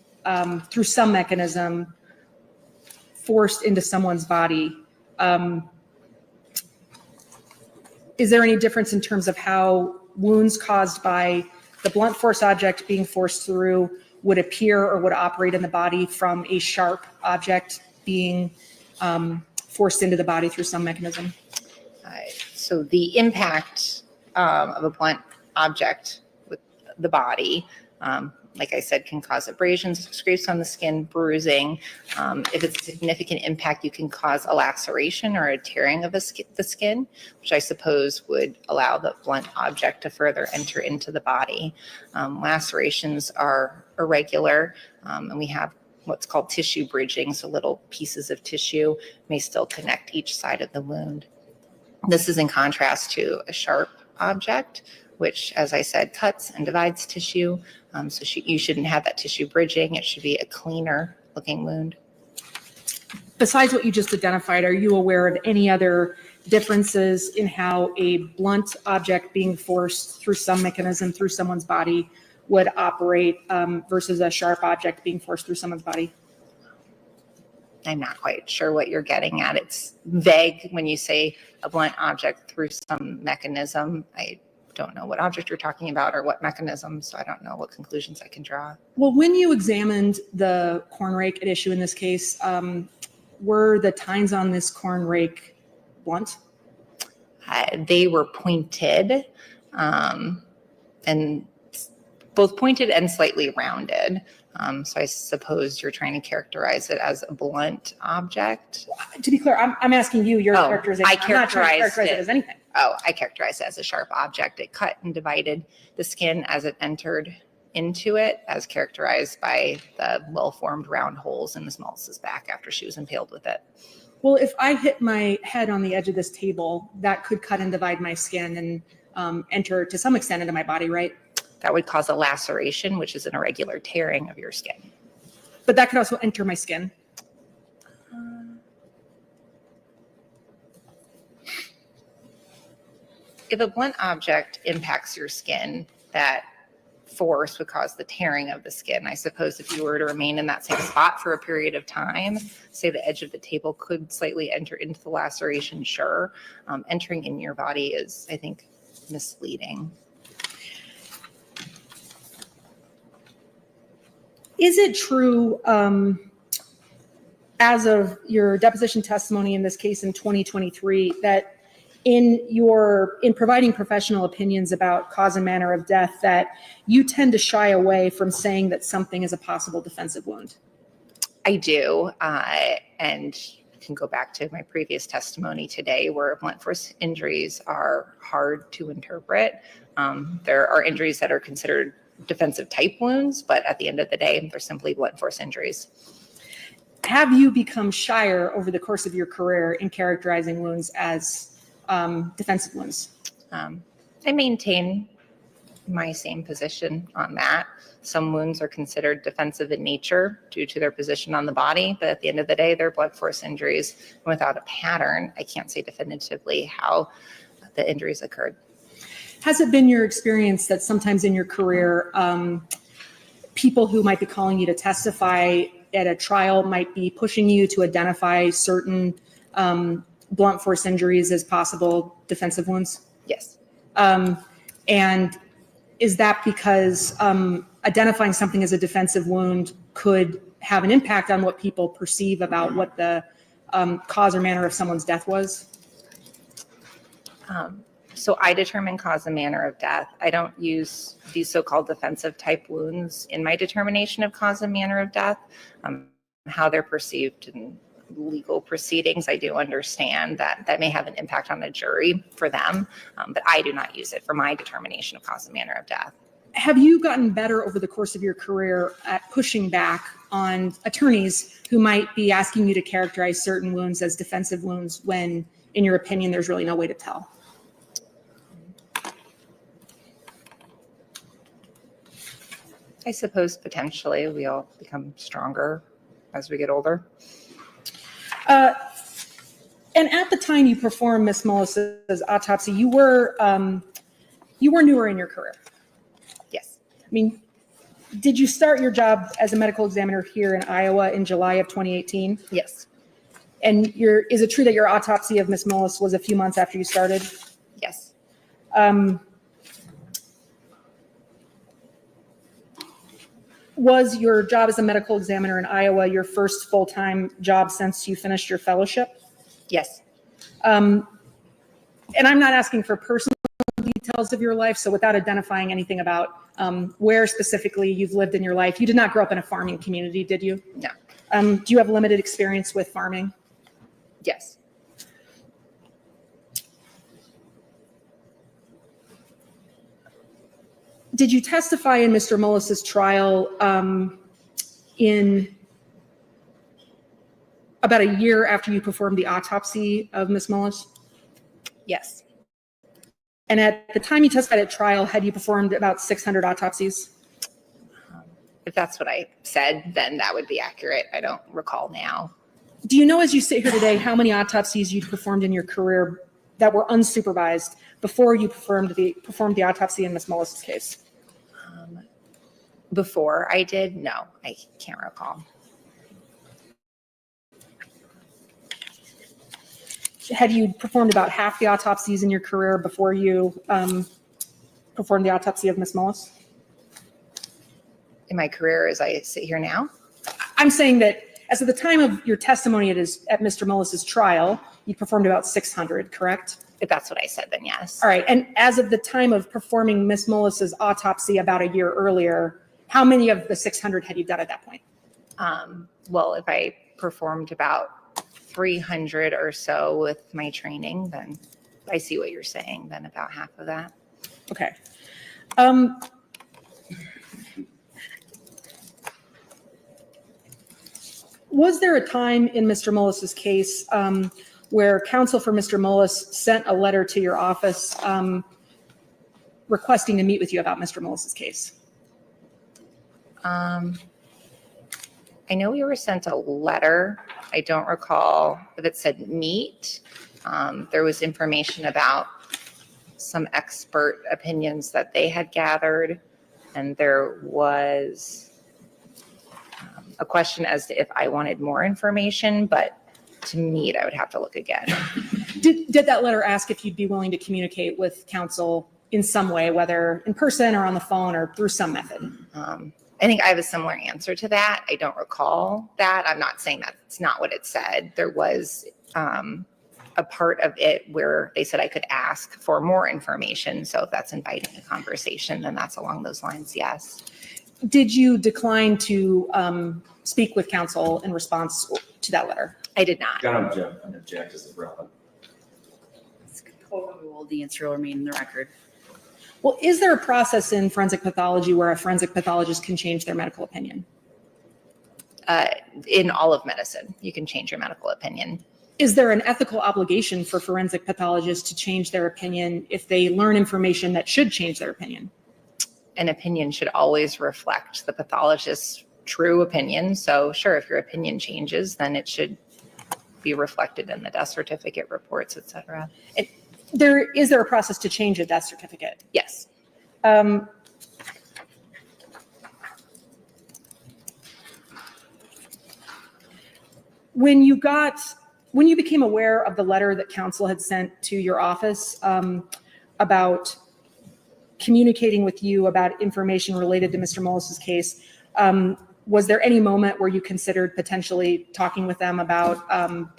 through some mechanism forced into someone's body, is there any difference in terms of how wounds caused by the blunt force object being forced through would appear or would operate in the body from a sharp object being forced into the body through some mechanism? So the impact of a blunt object with the body like I said, can cause abrasions, scrapes on the skin, bruising. If it's a significant impact, you can cause a laceration or a tearing of the skin, which I suppose would allow the blunt object to further enter into the body. Lacerations are irregular, and we have what's called tissue bridging, so little pieces of tissue may still connect each side of the wound. This is in contrast to a sharp object, which, as I said, cuts and divides tissue. So you shouldn't have that tissue bridging. It should be a cleaner looking wound. Besides what you just identified, are you aware of any other differences in how a blunt object being forced through some mechanism through someone's body would operate versus a sharp object being forced through someone's body? I'm not quite sure what you're getting at. It's vague when you say a blunt object through some mechanism. I don't know what object you're talking about or what mechanism, so I don't know what conclusions I can draw. Well, when you examined the corn rake at issue in this case, were the tines on this corn rake blunt? They were pointed, and both pointed and slightly rounded. So I suppose you're trying to characterize it as a blunt object. To be clear, I'm asking you your characterization. I'm not trying to characterize it as anything. Oh, I characterized it as a sharp object. It cut and divided the skin as it entered into it, as characterized by the well-formed round holes in Ms. Mullis's back after she was impaled with it. Well, if I hit my head on the edge of this table, that could cut and divide my skin and enter to some extent into my body, right? That would cause a laceration, which is an irregular tearing of your skin. But that could also enter my skin. If a blunt object impacts your skin, that force would cause the tearing of the skin. I suppose if you were to remain in that same spot for a period of time, say the edge of the table could slightly enter into the laceration, sure. Entering in your body is, I think, misleading. Is it true, as of your deposition testimony in this case in 2023, that in providing professional opinions about cause and manner of death, that you tend to shy away from saying that something is a possible defensive wound? I do, and can go back to my previous testimony today where blunt force injuries are hard to interpret. There are injuries that are considered defensive type wounds, but at the end of the day, they're simply blunt force injuries. Have you become shyer over the course of your career in characterizing wounds as defensive wounds? I maintain my same position on that. Some wounds are considered defensive in nature due to their position on the body, but at the end of the day, they're blunt force injuries. And without a pattern, I can't say definitively how the injuries occurred. Has it been your experience that sometimes in your career, people who might be calling you to testify at a trial might be pushing you to identify certain blunt force injuries as possible defensive wounds? Yes. And is that because identifying something as a defensive wound could have an impact on what people perceive about what the cause or manner of someone's death was? So I determine cause and manner of death. I don't use these so-called defensive type wounds in my determination of cause and manner of death. How they're perceived in legal proceedings, I do understand that that may have an impact on a jury for them, but I do not use it for my determination of cause and manner of death. Have you gotten better over the course of your career at pushing back on attorneys who might be asking you to characterize certain wounds as defensive wounds when, in your opinion, there's really no way to tell? I suppose potentially we all become stronger as we get older. And at the time you performed Ms. Mullis's autopsy, you were newer in your career. Yes. I mean, did you start your job as a medical examiner here in Iowa in July of 2018? Yes. And is it true that your autopsy of Ms. Mullis was a few months after you started? Yes. Was your job as a medical examiner in Iowa your first full-time job since you finished your fellowship? Yes. And I'm not asking for personal details details of your life. So without identifying anything about where specifically you've lived in your life, you did not grow up in a farming community, did you? No. Do you have limited experience with farming? Yes. Did you testify in Mr. Mullis's trial in about a year after you performed the autopsy of Ms. Mullis? Yes. And at the time you testified at trial, had you performed about 600 autopsies? If that's what I said, then that would be accurate. I don't recall now. Do you know, as you sit here today, how many autopsies you'd performed in your career that were unsupervised before you performed the autopsy in Ms. Mullis's case? Before I did? No, I can't recall. Had you performed about half the autopsies in your career before you performed the autopsy of Ms. Mullis? In my career as I sit here now? I'm saying that as of the time of your testimony at Mr. Mullis's trial, you performed about 600, correct? If that's what I said, then yes. All right. And as of the time of performing Ms. Mullis's autopsy about a year earlier, how many of the 600 had you done at that point? Well, if I performed about 300 or so with my training, then I see what you're saying, then about half of that. Okay. Was there a time in Mr. Mullis's case where counsel for Mr. Mullis sent a letter to your office requesting to meet with you about Mr. Mullis's case? I know we were sent a letter. I don't recall if it said meet. There was information about some expert opinions that they had gathered, and there was a question as to if I wanted more information, but to meet, I would have to look again. Did that letter ask if you'd be willing to communicate with counsel in some way, whether in person or on the phone or through some method? I think I have a similar answer to that. I don't recall that. I'm not saying that's not what it said. There was a part of it where they said I could ask for more information. So if that's inviting a conversation, then that's along those lines, yes. Did you decline to speak with counsel in response to that letter? I did not. Got to object as relevant. The answer will remain in the record. Well, is there a process in forensic pathology where a forensic pathologist can change their medical opinion? In all of medicine, you can change your medical opinion. Is there an ethical obligation for forensic pathologists to change their opinion if they learn information that should change their opinion? An opinion should always reflect the pathologist's true opinion. So sure, if your opinion changes, then it should be reflected in the death certificate reports, et cetera. Is there a process to change a death certificate? Yes. When you became aware of the letter that counsel had sent to your office about communicating with you about information related to Mr. Mullis's case, was there any moment where you considered potentially talking with them about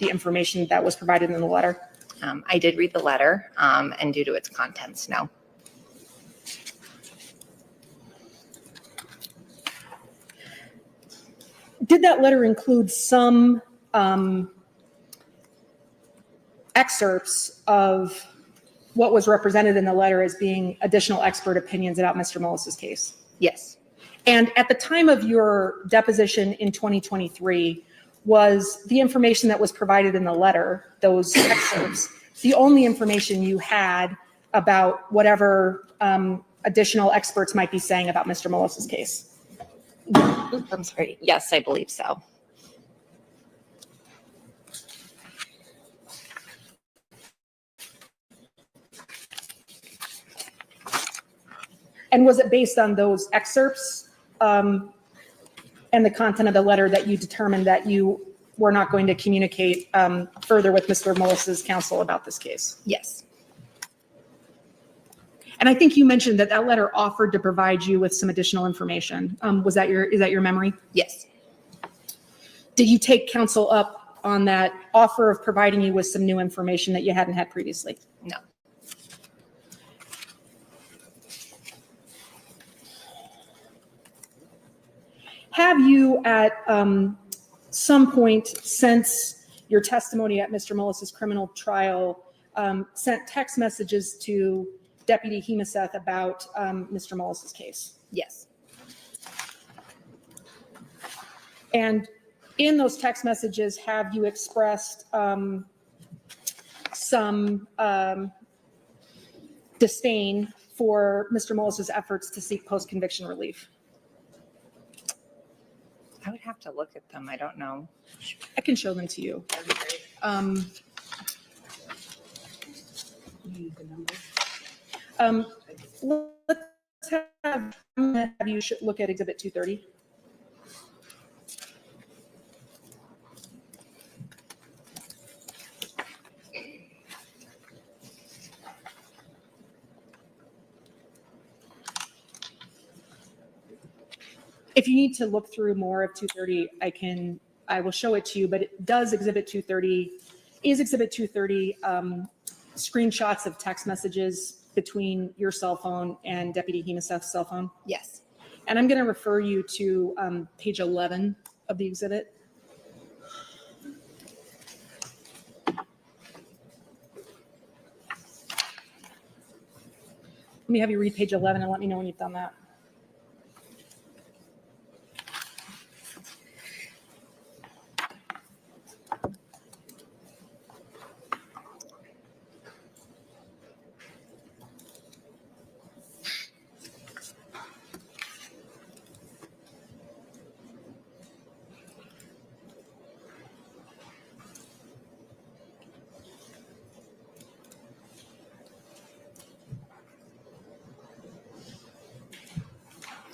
the information that was provided in the letter? I did read the letter, and due to its contents, no. Did that letter include some excerpts of what was represented in the letter as being additional expert opinions about Mr. Mullis's case? Yes. And at the time of your deposition in 2023, was the information that was provided in the letter, those excerpts, the only information you had about whatever additional experts might be saying about Mr. Mullis's case? I'm sorry. Yes, I believe so. And was it based on those excerpts and the content of the letter that you determined that you were not going to communicate further with Mr. Mullis's counsel about this case? Yes. And I think you mentioned that that letter offered to provide you with some additional information. Is that your memory? Yes. Did you take counsel up on that offer of providing you with some new information that you hadn't had previously? No. have you at some point since your testimony at Mr. Mullis's criminal trial sent text messages to Deputy Hemaseth about Mr. Mullis's case? Yes. And in those text messages, have you expressed some disdain for Mr. Mullis's efforts to seek post-conviction relief? I would have to look at them. I don't know. I can show them to you. Let's have you look at Exhibit 230. If you need to look through more of 230, I will show it to you, but it does Exhibit 230, screenshots of text messages between your cell phone and Deputy Hemaseth's cell phone? Yes. And I'm going to refer you to page 11 of the exhibit. Let me have you read page 11 and let me know when you've done that.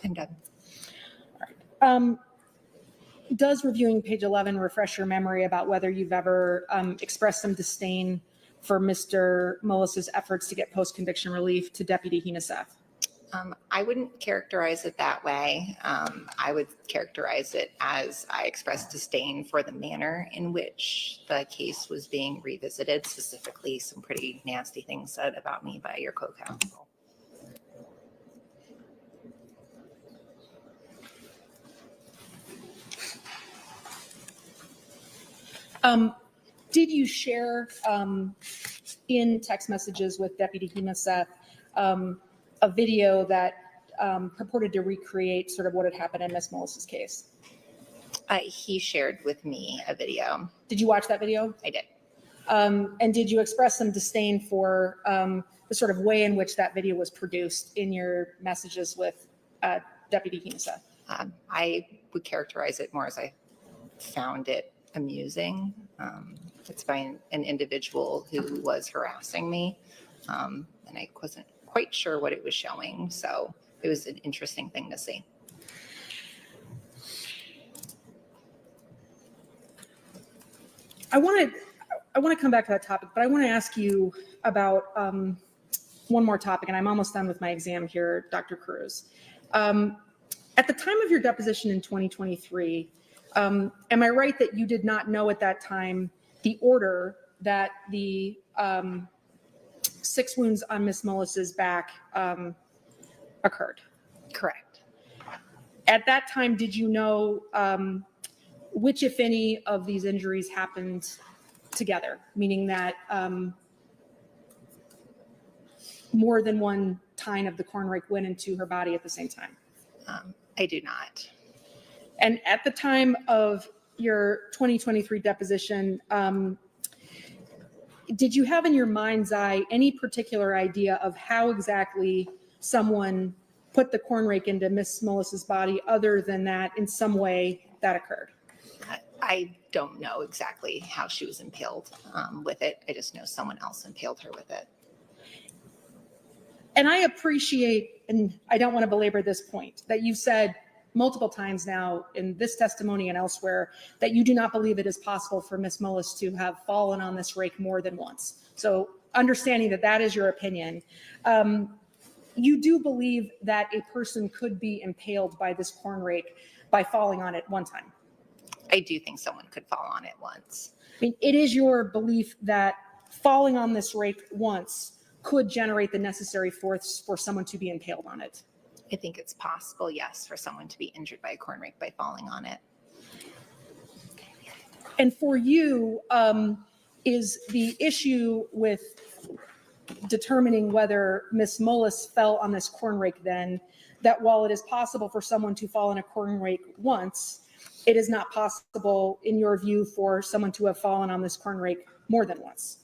I'm done. Does reviewing page 11 refresh your memory about whether you've ever expressed some disdain for Mr. Mullis's efforts to get post-conviction relief to Deputy Hemaseth? I wouldn't characterize it that way. I would characterize it as I expressed disdain for the manner in which the case was being revisited, specifically some pretty nasty things said about me by your co-counsel. Did you share in text messages with Deputy Hemaseth a video that purported to recreate sort of what had happened in Ms. Mullis's case? He shared with me a video. Did you watch that video? I did. And did you express some disdain for the sort of way in which that video was produced in your messages with Deputy Hemaseth? I would characterize it more as I found it amusing. It's by an individual who was harassing me, and I wasn't quite sure what it was showing, so it was an interesting thing to see. I want to come back to that topic, but I want to ask you about one more topic, and I'm almost done with my exam here, Dr. Cruz. At the time of your deposition in 2023, am I right that you did not know at that time the order that the 6 wounds on Ms. Mullis's back occurred? Correct. At that time, did you know which, if any, of these injuries happened together, meaning that more than one tine of the corn rake went into her body at the same time? I do not. And at the time of your 2023 deposition, did you have in your mind's eye any particular idea of how exactly someone put the corn rake into Miss Mullis's body, other than that in some way that occurred? I don't know exactly how she was impaled with it. I just know someone else impaled her with it. And I appreciate, and I don't want to belabor this point, that you've said multiple times now in this testimony and elsewhere that you do not believe it is possible for Miss Mullis to have fallen on this rake more than once. So understanding that that is your opinion, you do believe that a person could be impaled by this corn rake by falling on it one time? I do think someone could fall on it once. I mean, it is your belief that falling on this rake once could generate the necessary force for someone to be impaled on it? I think it's possible, yes, for someone to be injured by a corn rake by falling on it. And for you, is the issue with determining whether Miss Mullis fell on this corn rake then, that while it is possible for someone to fall on a corn rake once, it is not possible, in your view, for someone to have fallen on this corn rake more than once?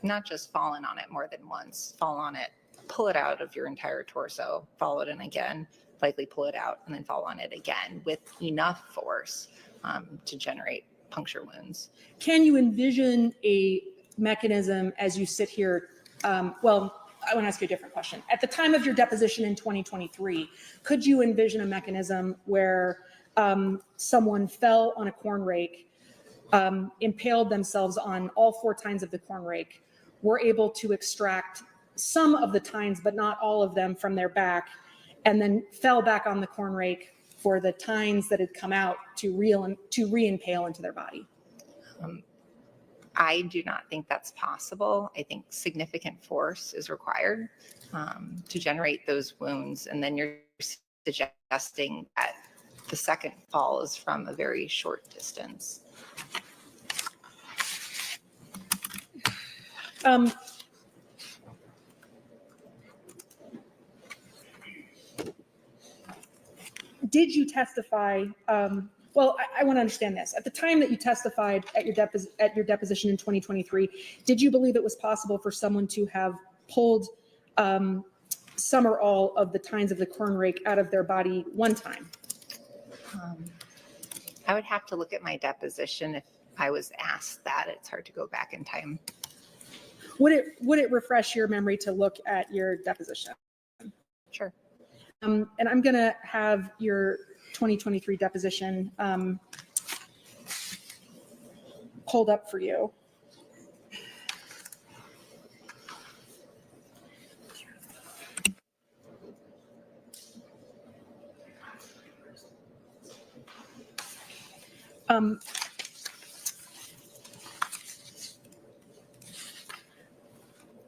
Not just fallen on it more than once, fall on it, pull it out of your entire torso, fall it in again, likely pull it out, and then fall on it again with enough force to generate puncture wounds. Can you envision a mechanism as you sit here? Well, I want to ask you a different question. At the time of your deposition in 2023, could you envision a mechanism where someone fell on a corn rake, impaled themselves on all 4 tines of the corn rake, were able to extract some of the tines, but not all of them, from their back, and then fell back on the corn rake for the tines that had come out to re-impale into their body? I do not think that's possible. I think significant force is required to generate those wounds. And then you're suggesting that the second fall is from a very short distance. Did you testify? Well, I want to understand this. At the time that you testified at your deposition in 2023, did you believe it was possible for someone to have pulled some or all of the tines of the corn rake out of their body one time? I would have to look at my deposition if I was asked that. It's hard to go back in time. Would it refresh your memory to look at your deposition? Sure. And I'm going to have your 2023 deposition pulled up for you.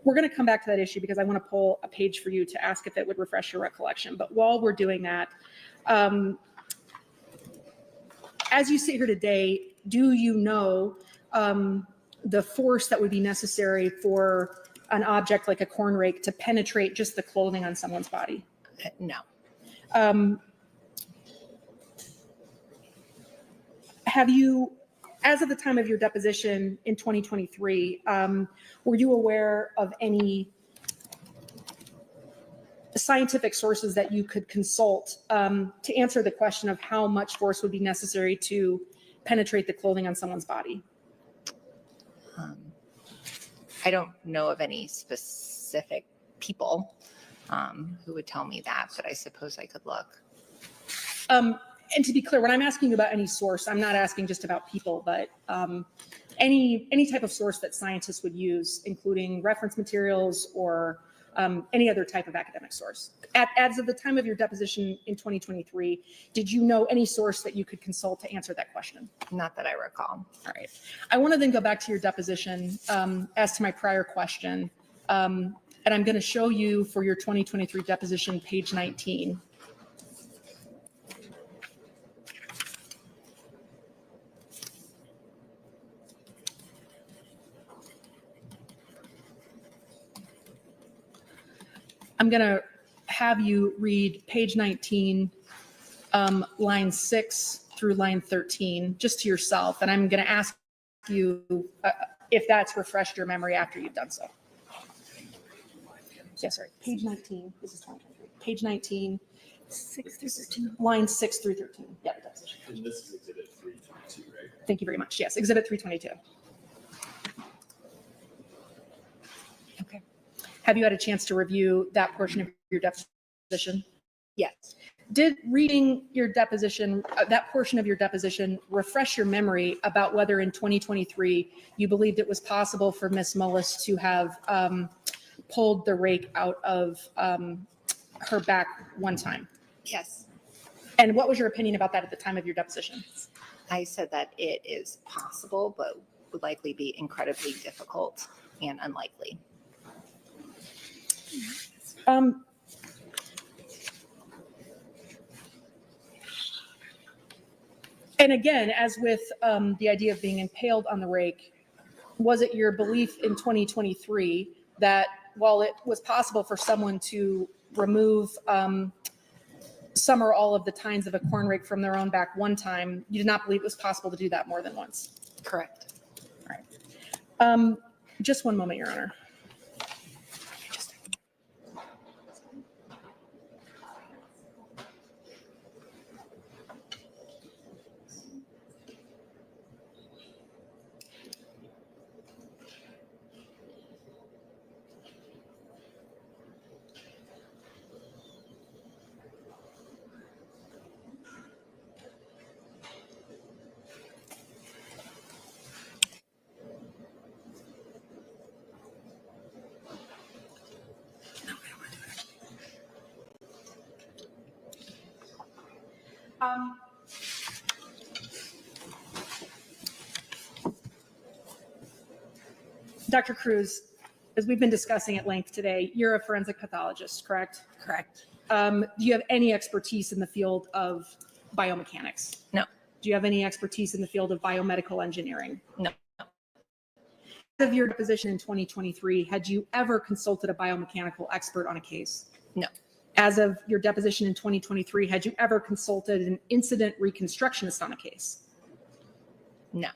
We're going to come back to that issue because I want to pull a page for you to ask if it would refresh your recollection. But while we're doing that, as you sit here today, do you know the force that would be necessary for an object like a corn rake to penetrate just the clothing on someone's body? No. Have you, as of the time of your deposition in 2023, were you aware of any scientific sources that you could consult to answer the question of how much force would be necessary to penetrate the clothing on someone's body? I don't know of any specific people who would tell me that, but I suppose I could look. And to be clear, when I'm asking about any source, I'm not asking just about people, but any type of source that scientists would use, including reference materials or any other type of academic source. As of the time of your deposition in 2023, did you know any source that you could consult to answer that question? Not that I recall. All right. I want to then go back to your deposition as to my prior question. And I'm going to show you for your 2023 deposition, page 19. I'm going to have you read page 19, line 6 through line 13, just to yourself. And I'm going to ask you if that's refreshed your memory after you've done so. Yeah, sorry. Page 19. This is 2023. Page 19, 6 through 13. Line 6 through 13. Yeah, the deposition. And this is exhibit 322, right? Thank you very much. Yes, exhibit 322. Okay. Have you had a chance to review that portion of your deposition? Yes. Did reading your deposition, that portion of your deposition, refresh your memory about whether in 2023 you believed it was possible for Ms. Mullis to have pulled the rake out of her back one time? Yes. And what was your opinion about that at the time of your deposition? I said that it is possible, but would likely be incredibly difficult and unlikely. And again, as with the idea of being impaled on the rake, was it your belief in 2023 that while it was possible for someone to remove some or all of the tines of a corn rake from their own back one time, you did not believe it was possible to do that more than once? Correct. All right. Just one moment, Your Honor. Dr. Cruz, as we've been discussing at length today, you're a forensic pathologist, correct? Correct. Do you have any expertise in the field of biomechanics? No. Do you have any expertise in the field of biomedical engineering? No. As of your deposition in 2023, had you ever consulted a biomechanical expert on a case? No. As of your deposition in 2023, had you ever consulted an incident reconstructionist on a case? No.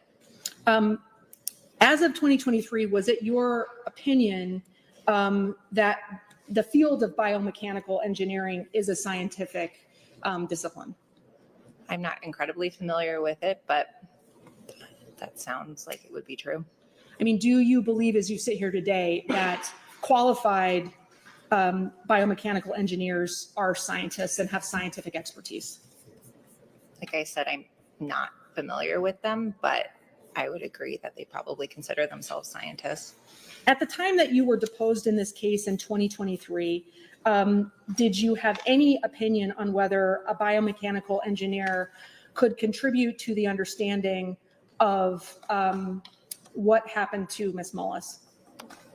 As of 2023, was it your opinion that the field of biomechanical engineering is a scientific discipline? I'm not incredibly familiar with it, but that sounds like it would be true. I mean, do you believe, as you sit here today, that qualified biomechanical engineers are scientists and have scientific expertise? Like I said, I'm not familiar with them, but I would agree that they probably consider themselves scientists. At the time that you were deposed in this case in 2023, did you have any opinion on whether a biomechanical engineer could contribute to the understanding of what happened to Ms. Mullis?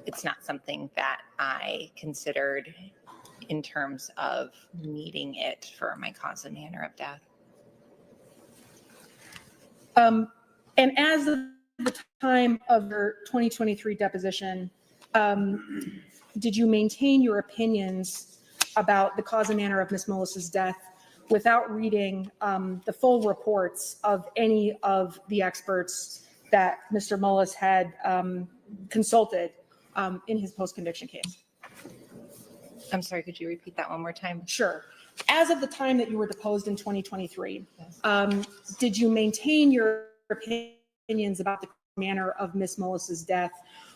It's not something that I considered in terms of needing it for my cause and manner of death. And as of the time of your 2023 deposition, did you maintain your opinions about the cause and manner of Ms. Mullis's death without reading the full reports of any of the experts that Mr. Mullis had consulted in his post-conviction case? I'm sorry, could you repeat that one more time? Sure. As of the time that you were deposed in 2023, did you maintain your opinions about the manner of Ms. Mullis's death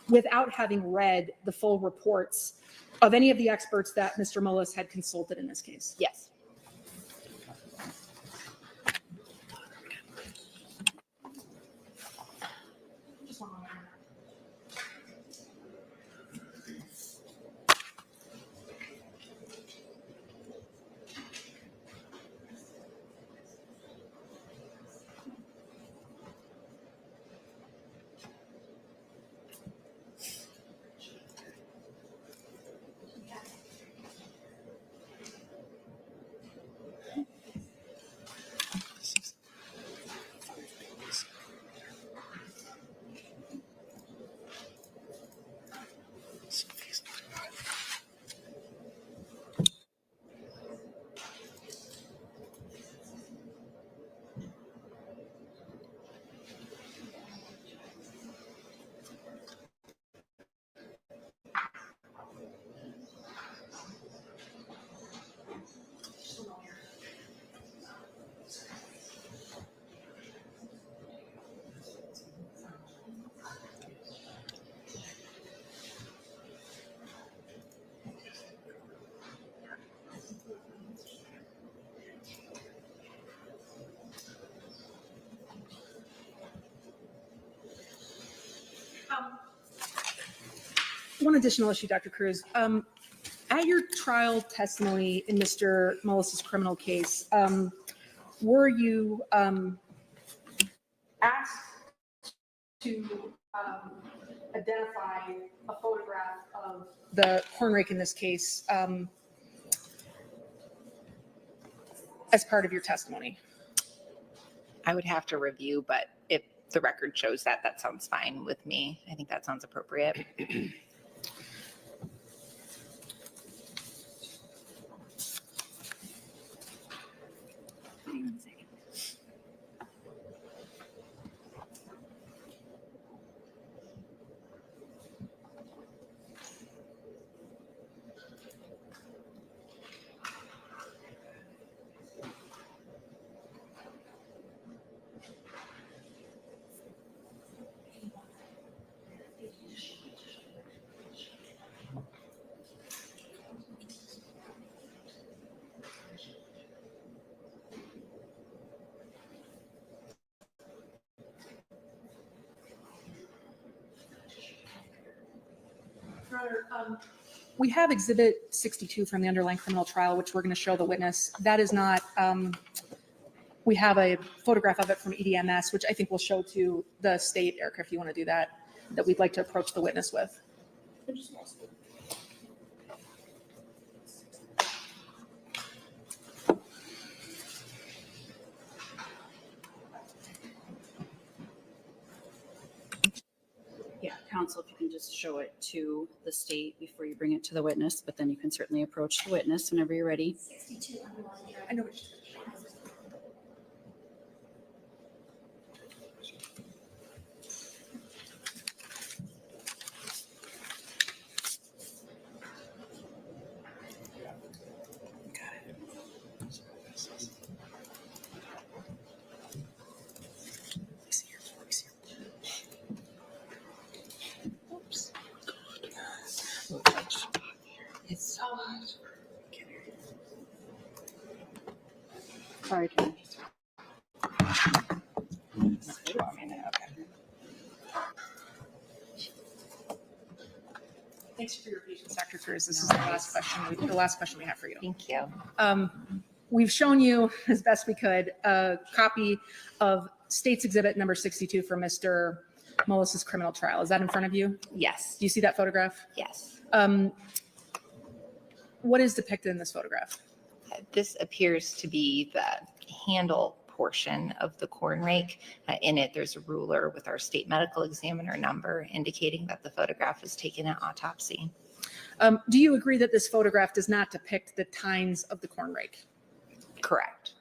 without having read the full reports of any of the experts that Mr. Mullis had consulted in this case? Yes. One additional issue, Dr. Cruz. At your trial testimony in Mr. Mullis's criminal case, were you asked to identify a photograph of the corn rake in this case as part of your testimony? I would have to review, but if the record shows that, that sounds fine with me. I think that sounds appropriate. Hang on a second. We have Exhibit 62 from the underlying criminal trial, which we're going to show the witness. That is not, we have a photograph of it from EDMS, which I think we'll show to the state, Erica, if you want to do that, that we'd like to approach the witness with. Yeah, counsel, if you can just show it to the state before you bring it to the witness, but then you can certainly approach the witness whenever you're ready. I know which. It's Sorry, Karen. Thanks for your patience, Dr. Cruz. This is the last question we have for you. Thank you. We've shown you, as best we could, a copy of State's Exhibit number 62 for Mr. Mullis's criminal trial. Is that in front of you? Yes. Do you see that photograph? Yes. What is depicted in this photograph? This appears to be the handle portion of the corn rake. In it, there's a ruler with our state medical examiner number indicating that the photograph was taken at autopsy. Do you agree that this photograph does not depict the tines of the corn rake? Correct.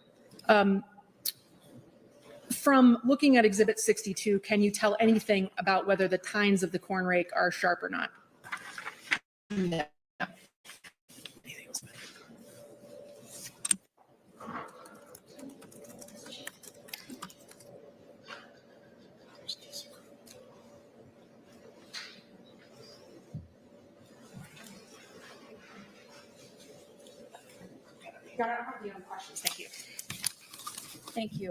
From looking at Exhibit 62, can you tell anything about whether the tines of the corn rake are sharp or not? No. Got it. I don't have any other questions. Thank you. Thank you.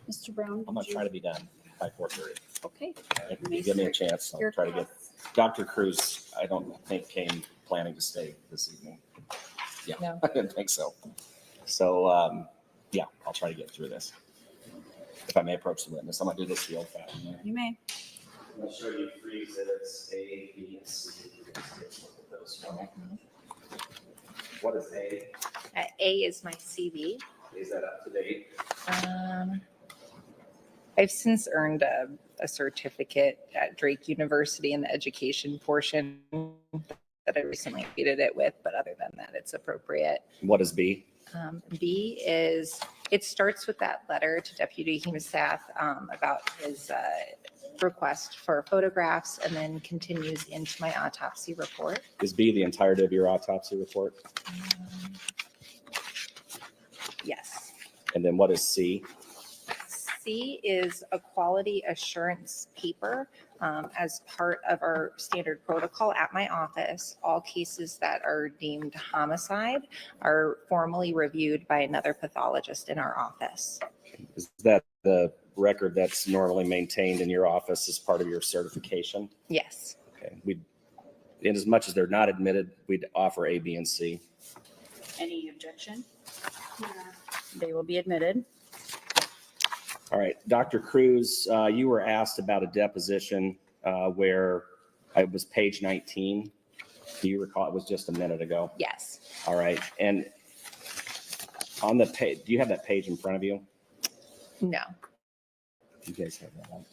Mr. Brown? I'm gonna try to be done by 4:30. Okay. If you give me a chance, I'll try to get, Dr. Cruz, I don't think came planning to stay this evening. Yeah, No. I didn't think so. So, yeah, I'll try to get through this. If I may approach the witness, I'm gonna do this the old fashioned way. You may. I'm gonna show you 3 exhibits, A, B, and C. You're gonna take a look at those for me. What is A? A is my CV. Is that up to date? I've since earned a certificate at Drake University in the education portion that I recently completed it with, but other than that, it's appropriate. What is B? B is, it starts with that letter to Deputy Hemastaff about his request for photographs and then continues into my autopsy report. Is B the entirety of your autopsy report? Yes. And then what is C? C is a quality assurance paper as part of our standard protocol at my office. All cases that are deemed homicide are formally reviewed by another pathologist in our office. Is that the record that's normally maintained in your office as part of your certification? Yes. Okay. In as much as they're not admitted, we'd offer A, B, and C. Any objection? They will be admitted. All right, Dr. Cruz, you were asked about a deposition where it was page 19. Do you recall? It was just a minute ago. Yes. All right, and On the page, do you have that page in front of you? No. You guys have that on?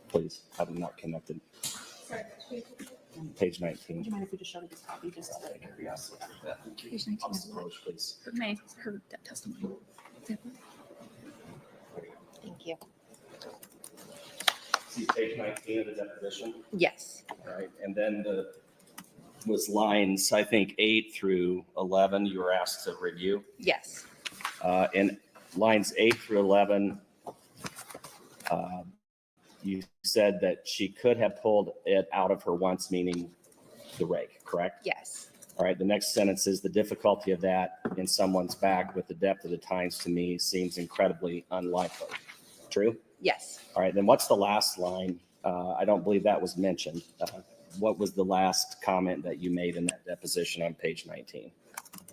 Please, I'm not connected. Page 19. Would you mind if we just showed this copy just to like curiosity? Page 19 is what? Please. Her testimony. Thank you. See page 19 of the deposition? Yes. All right, and then was lines, I think, 8 through 11 you were asked to review. Yes. And lines 8 through 11, you said that she could have pulled it out of her once, meaning the rake, correct? Yes. All right, the next sentence is the difficulty of that in someone's back with the depth of the tines to me seems incredibly unlikely. True? Yes. All right, then what's the last line? I don't believe that was mentioned. What was the last comment that you made in that deposition on page 19?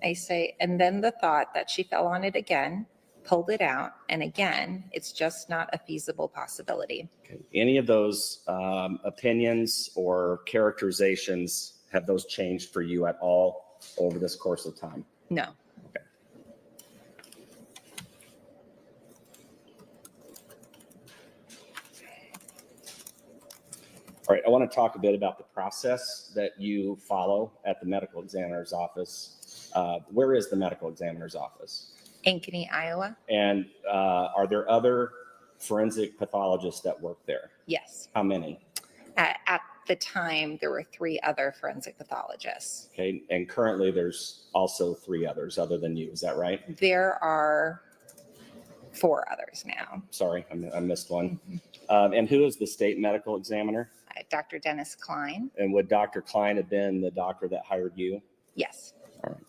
I say, and then the thought that she fell on it again, pulled it out, and again, it's just not a feasible possibility. Okay. Any of those opinions or characterizations, have those changed for you at all over this course of time? No. Okay. All right, I want to talk a bit about the process that you follow at the medical examiner's office. Where is the medical examiner's office? Ankeny, Iowa? And are there other forensic pathologists that work there? Yes. How many? At the time, there were 3 other forensic pathologists. Okay, and currently there's also 3 others other than you, is that right? There are 4 others now. Sorry, I missed one. And who is the state medical examiner? Dr. Dennis Klein. And would Dr. Klein have been the doctor that hired you? Yes. All right.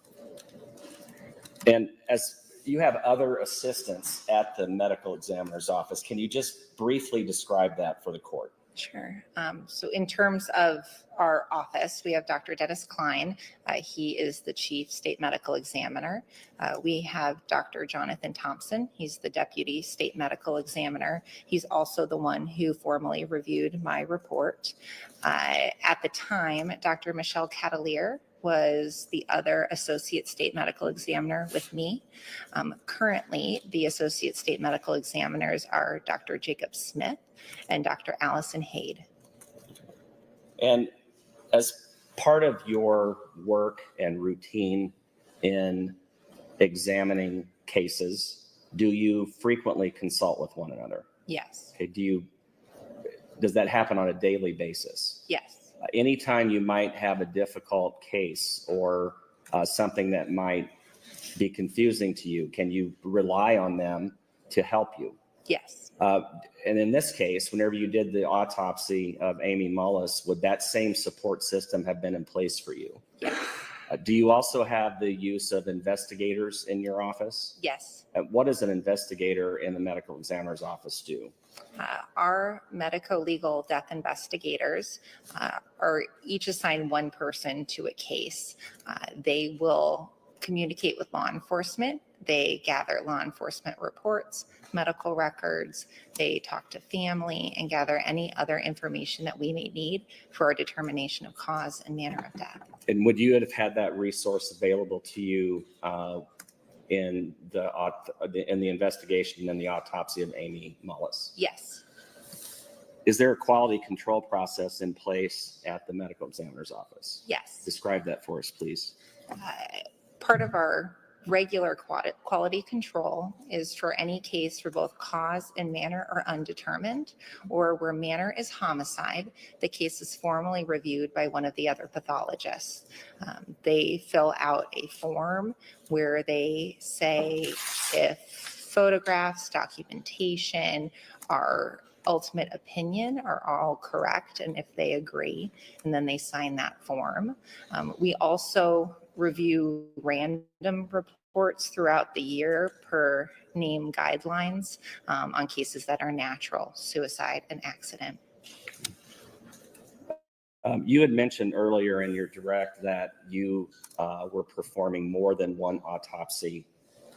And as you have other assistants at the medical examiner's office, can you just briefly describe that for the court? Sure. So in terms of our office, we have Dr. Dennis Klein. He is the chief state medical examiner. We have Dr. Jonathan Thompson. He's the deputy state medical examiner. He's also the one who formally reviewed my report. At the time, Dr. Michelle Catalier was the other associate state medical examiner with me. Currently, the associate state medical examiners are Dr. Jacob Smith and Dr. Allison Haid. And as part of your work and routine in examining cases, do you frequently consult with one another? Yes. Okay, does that happen on a daily basis? Yes. Anytime you might have a difficult case or something that might be confusing to you, can you rely on them to help you? Yes. And in this case, whenever you did the autopsy of Amy Mullis, would that same support system have been in place for you? Yes. Do you also have the use of investigators in your office? Yes. What does an investigator in the medical examiner's office do? Our medico-legal death investigators are each assigned one person to a case. They will communicate with law enforcement. They gather law enforcement reports, medical records. They talk to family and gather any other information that we may need for our determination of cause and manner of death. And would you have had that resource available to you in the investigation and the autopsy of Amy Mullis? Yes. Is there a quality control process in place at the medical examiner's office? Yes. Describe that for us, please. Part of our regular quality control is for any case for both cause and manner are undetermined, or where manner is homicide, the case is formally reviewed by one of the other pathologists. They fill out a form where they say if photographs, documentation, our ultimate opinion are all correct, and if they agree, and then they sign that form. We also review random reports throughout the year per name guidelines on cases that are natural, suicide, and accident. You had mentioned earlier in your direct that you were performing more than one autopsy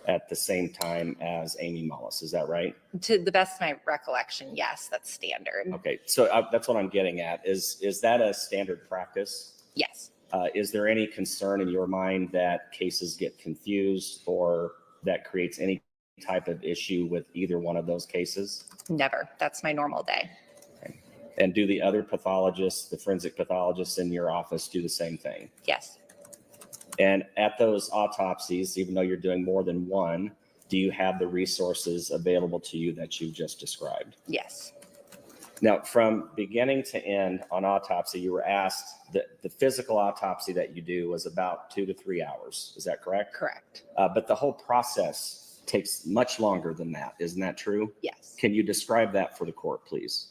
at the same time as Amy Mullis. Is that right? To the best of my recollection, yes, that's standard. Okay, so that's what I'm getting at. Is that a standard practice? Yes. Is there any concern in your mind that cases get confused or that creates any type of issue with either one of those cases? Never. That's my normal day. And do the other pathologists, the forensic pathologists in your office, do the same thing? Yes. And at those autopsies, even though you're doing more than one, do you have the resources available to you that you just described? Yes. Now, from beginning to end on autopsy, you were asked that the physical autopsy that you do was about 2 to 3 hours. Is that correct? Correct. But the whole process takes much longer than that. Isn't that true? Yes. Can you describe that for the court, please?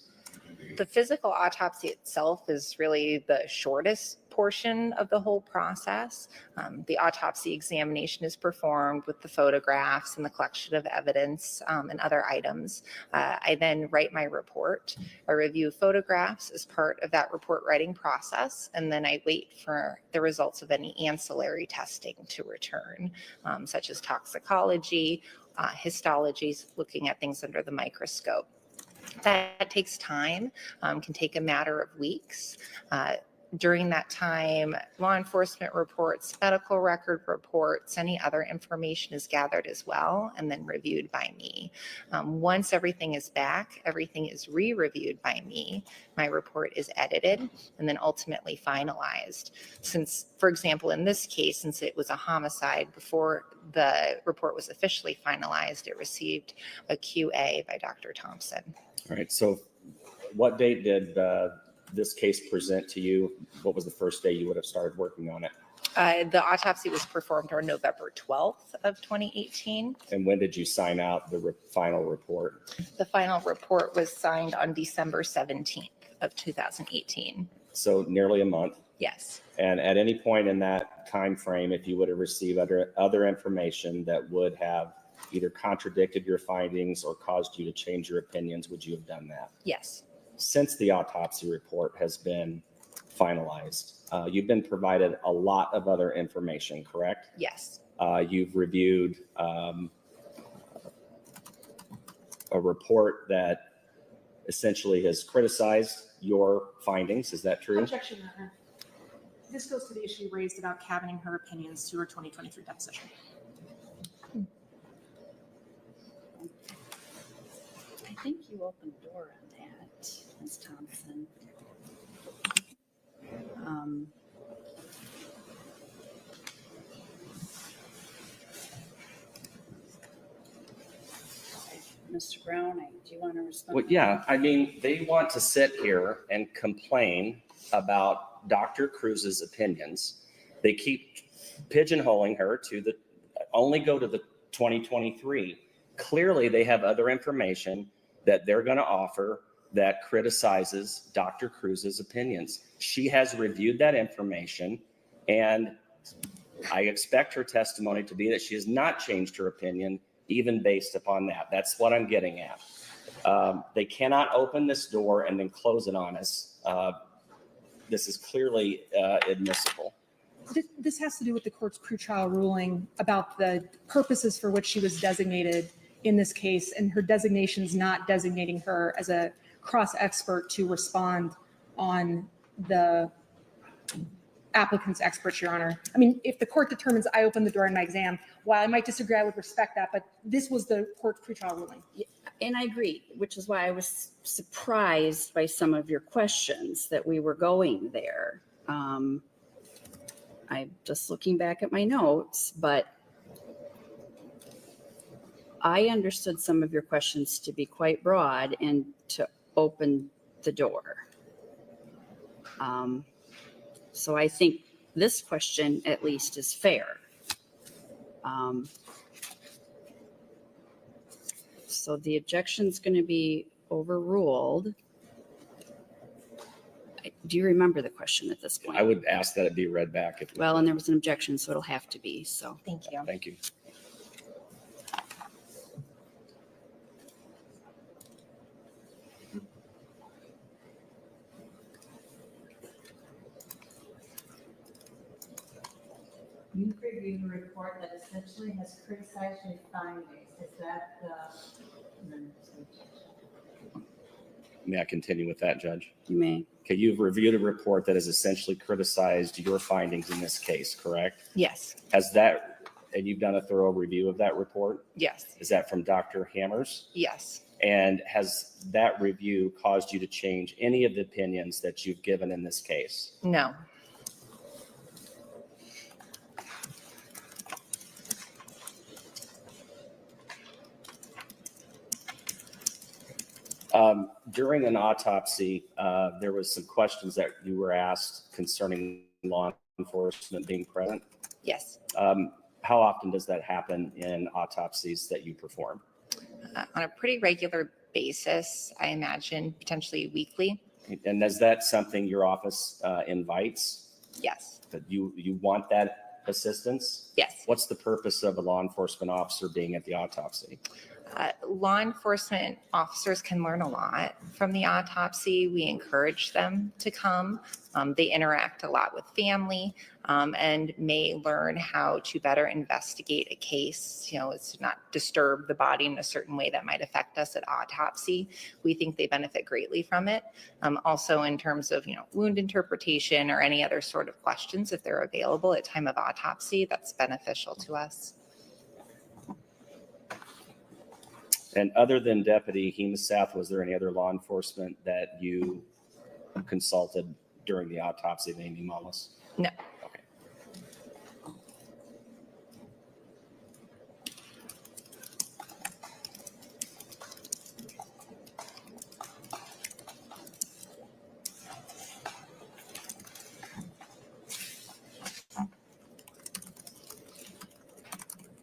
The physical autopsy itself is really the shortest portion of the whole process. The autopsy examination is performed with the photographs and the collection of evidence and other items. I then write my report. I review photographs as part of that report writing process, and then I wait for the results of any ancillary testing to return, such as toxicology, histologies, looking at things under the microscope. That takes time, can take a matter of weeks. During that time, law enforcement reports, medical record reports, any other information is gathered as well and then reviewed by me. Once everything is back, everything is re-reviewed by me. My report is edited and then ultimately finalized. Since, for example, in this case, since it was a homicide, before the report was officially finalized, it received a QA by Dr. Thompson. All right. So what date did this case present to you? What was the first day you would have started working on it? The autopsy was performed on November 12th of 2018. And when did you sign out the final report? The final report was signed on December 17th of 2018. So nearly a month. Yes. And at any point in that time frame, if you would have received other information that would have either contradicted your findings or caused you to change your opinions, would you have done that? Yes. Since the autopsy report has been finalized, you've been provided a lot of other information, correct? Yes. You've reviewed a report that essentially has criticized your findings. Is that true? Objection, Your Honor. This goes to the issue raised about cabining her opinions to her 2023 deposition. I think you opened the door on that, Ms. Thompson. Mr. Brown, do you want to respond? Well, yeah, I mean, they want to sit here and complain about Dr. Cruz's opinions. They keep pigeonholing her to only go to the 2023. Clearly, they have other information that they're going to offer that criticizes Dr. Cruz's opinions. She has reviewed that information, and I expect her testimony to be that she has not changed her opinion, even based upon that. That's what I'm getting at. They cannot open this door and then close it on us. This is clearly admissible. This has to do with the court's pretrial ruling about the purposes for which she was designated in this case, and her designations not designating her as a cross-expert to respond on the applicant's experts, Your Honor. I mean, if the court determines I opened the door in my exam, while I might disagree, I would respect that, but this was the court's pretrial ruling. And I agree, which is why I was surprised by some of your questions that we were going there. I'm just looking back at my notes, but I understood some of your questions to be quite broad and to open the door. So I think this question at least is fair. So the objection's going to be overruled. Do you remember the question at this point? I would ask that it be read back. Well, and there was an objection, so it'll have to be, so. Thank you. Thank you. You've reviewed a report that essentially has criticized your findings. Is that the May I continue with that, Judge? You may. Okay, you've reviewed a report that has essentially criticized your findings in this case, correct? Yes. Has that, and you've done a thorough review of that report? Yes. Is that from Dr. Hammers? Yes. And has that review caused you to change any of the opinions that you've given in this case? No. During an autopsy, there was some questions that you were asked concerning law enforcement being present. Yes. How often does that happen in autopsies that you perform? On a pretty regular basis, I imagine potentially weekly. And is that something your office invites? Yes. That you want that assistance? Yes. What's the purpose of a law enforcement officer being at the autopsy? Law enforcement officers can learn a lot from the autopsy. We encourage them to come. They interact a lot with family and may learn how to better investigate a case. You know, it's to not disturb the body in a certain way that might affect us at autopsy. We think they benefit greatly from it. Also in terms of, wound interpretation or any other sort of questions, if they're available at time of autopsy, that's beneficial to us. And other than Deputy Heemseth, was there any other law enforcement that you consulted during the autopsy of Amy Mullis? No. Okay.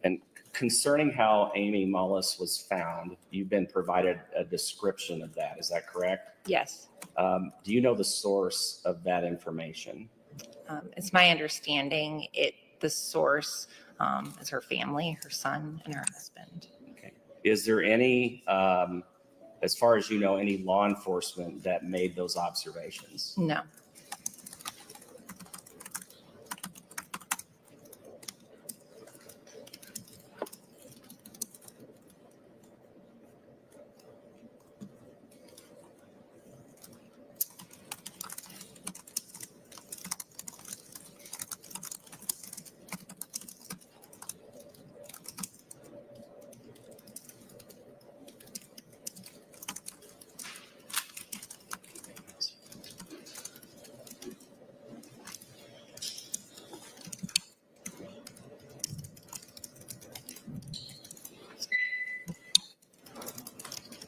And concerning how Amy Mullis was found, you've been provided a description of that. Is that correct? Yes. Do you know the source of that information? It's my understanding the source is her family, her son, and her husband. Okay. Is there any, as far as you know, any law enforcement that made those observations? No.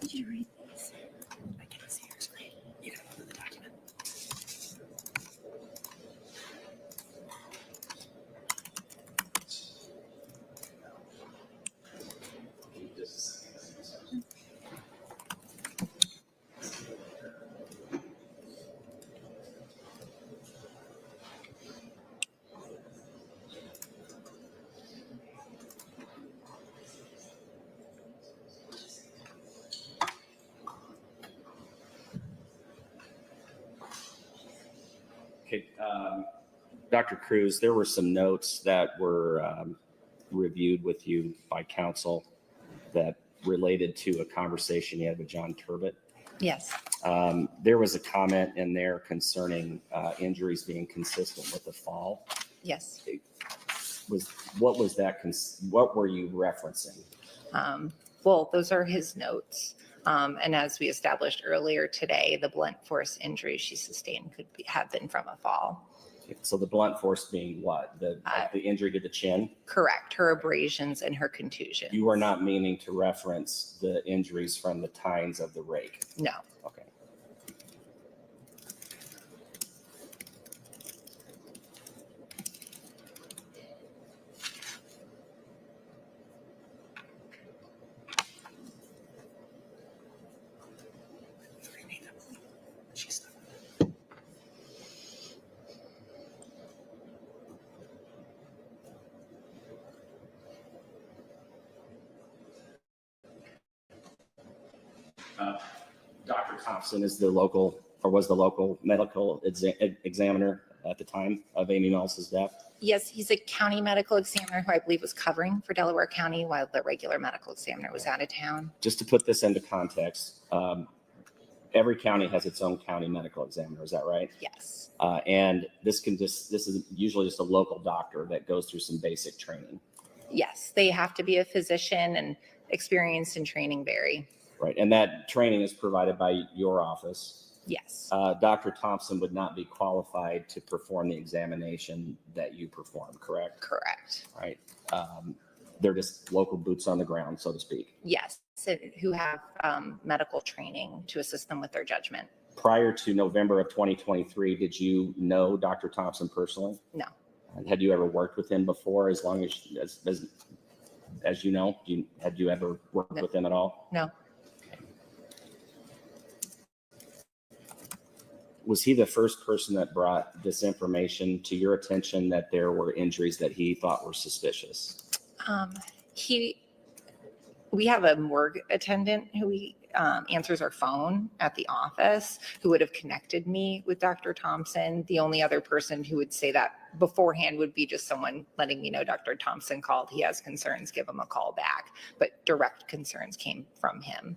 Did you read these? I can't see your screen. You gotta open the document. Okay. Dr. Cruz, there were some notes that were reviewed with you by counsel that related to a conversation you had with John Turbot. Yes. There was a comment in there concerning injuries being consistent with the fall. Yes. What was that? What were you referencing? Well, those are his notes. And as we established earlier today, the blunt force injury she sustained have been from a fall. So the blunt force being what? The injury to the chin? Correct. Her abrasions and her contusion. You are not meaning to reference the injuries from the tines of the rake? No. Okay. Dr. Thompson is the local, or was the local medical examiner at the time of Amy Mullis's death? Yes, he's a county medical examiner who I believe was covering for Delaware County while the regular medical examiner was out of town. Just to put this into context, every county has its own county medical examiner, is that right? Yes. And this is usually just a local doctor that goes through some basic training. Yes, they have to be a physician, and experience and training vary. Right, and that training is provided by your office. Yes. Dr. Thompson would not be qualified to perform the examination that you perform, correct? Correct. Right. They're just local boots on the ground, so to speak. Yes, who have medical training to assist them with their judgment. Prior to November of 2023, did you know Dr. Thompson personally? No. Had you ever worked with him before, as long as you know? Had you ever worked with him at all? No. Was he the first person that brought this information to your attention that there were injuries that he thought were suspicious? We have a morgue attendant who answers our phone at the office, who would have connected me with Dr. Thompson. The only other person who would say that beforehand would be just someone letting me know Dr. Thompson called. He has concerns, give him a call back. But direct concerns came from him.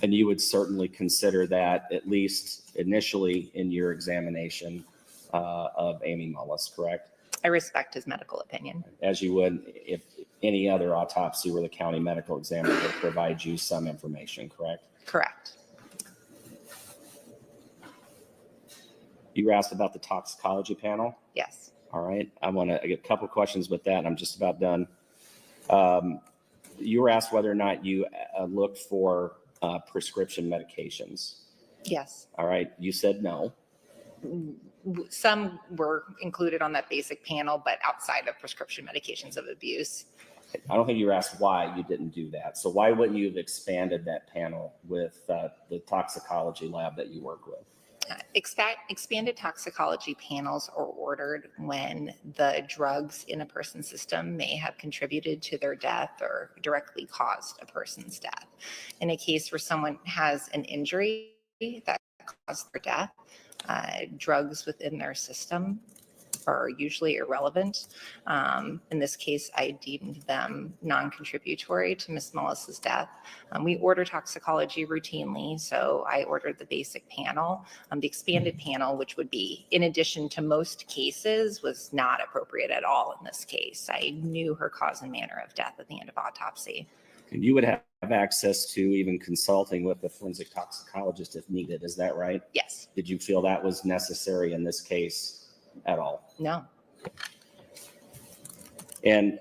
And you would certainly consider that, at least initially in your examination of Amy Mullis, correct? I respect his medical opinion. As you would if any other autopsy where the county medical examiner would provide you some information, correct? Correct. You were asked about the toxicology panel? Yes. All right. I get a couple questions with that, and I'm just about done. You were asked whether or not you looked for prescription medications. Yes. All right. You said no. Some were included on that basic panel, but outside of prescription medications of abuse. I don't think you were asked why you didn't do that. So why wouldn't you have expanded that panel with the toxicology lab that you work with? Expanded toxicology panels are ordered when the drugs in a person's system may have contributed to their death or directly caused a person's death. In a case where someone has an injury that caused their death, drugs within their system are usually irrelevant. In this case, I deemed them non-contributory to Ms. Mullis's death. We order toxicology routinely, so I ordered the basic panel. The expanded panel, which would be in addition to most cases, was not appropriate at all in this case. I knew her cause and manner of death at the end of autopsy. And you would have access to even consulting with a forensic toxicologist if needed. Is that right? Yes. Did you feel that was necessary in this case at all? No. And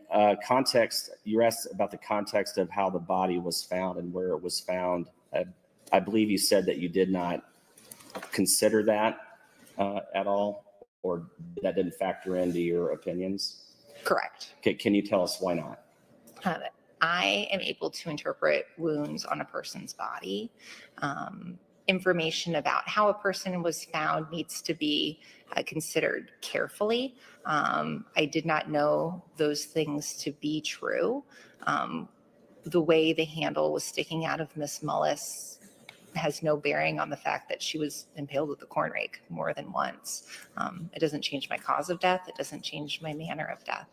context, you were asked about the context of how the body was found and where it was found. I believe you said that you did not consider that at all, or that didn't factor into your opinions? Correct. Okay, can you tell us why not? I am able to interpret wounds on a person's body. Information about how a person was found needs to be considered carefully. I did not know those things to be true. The way the handle was sticking out of Miss Mullis has no bearing on the fact that she was impaled with a corn rake more than once. It doesn't change my cause of death. It doesn't change my manner of death.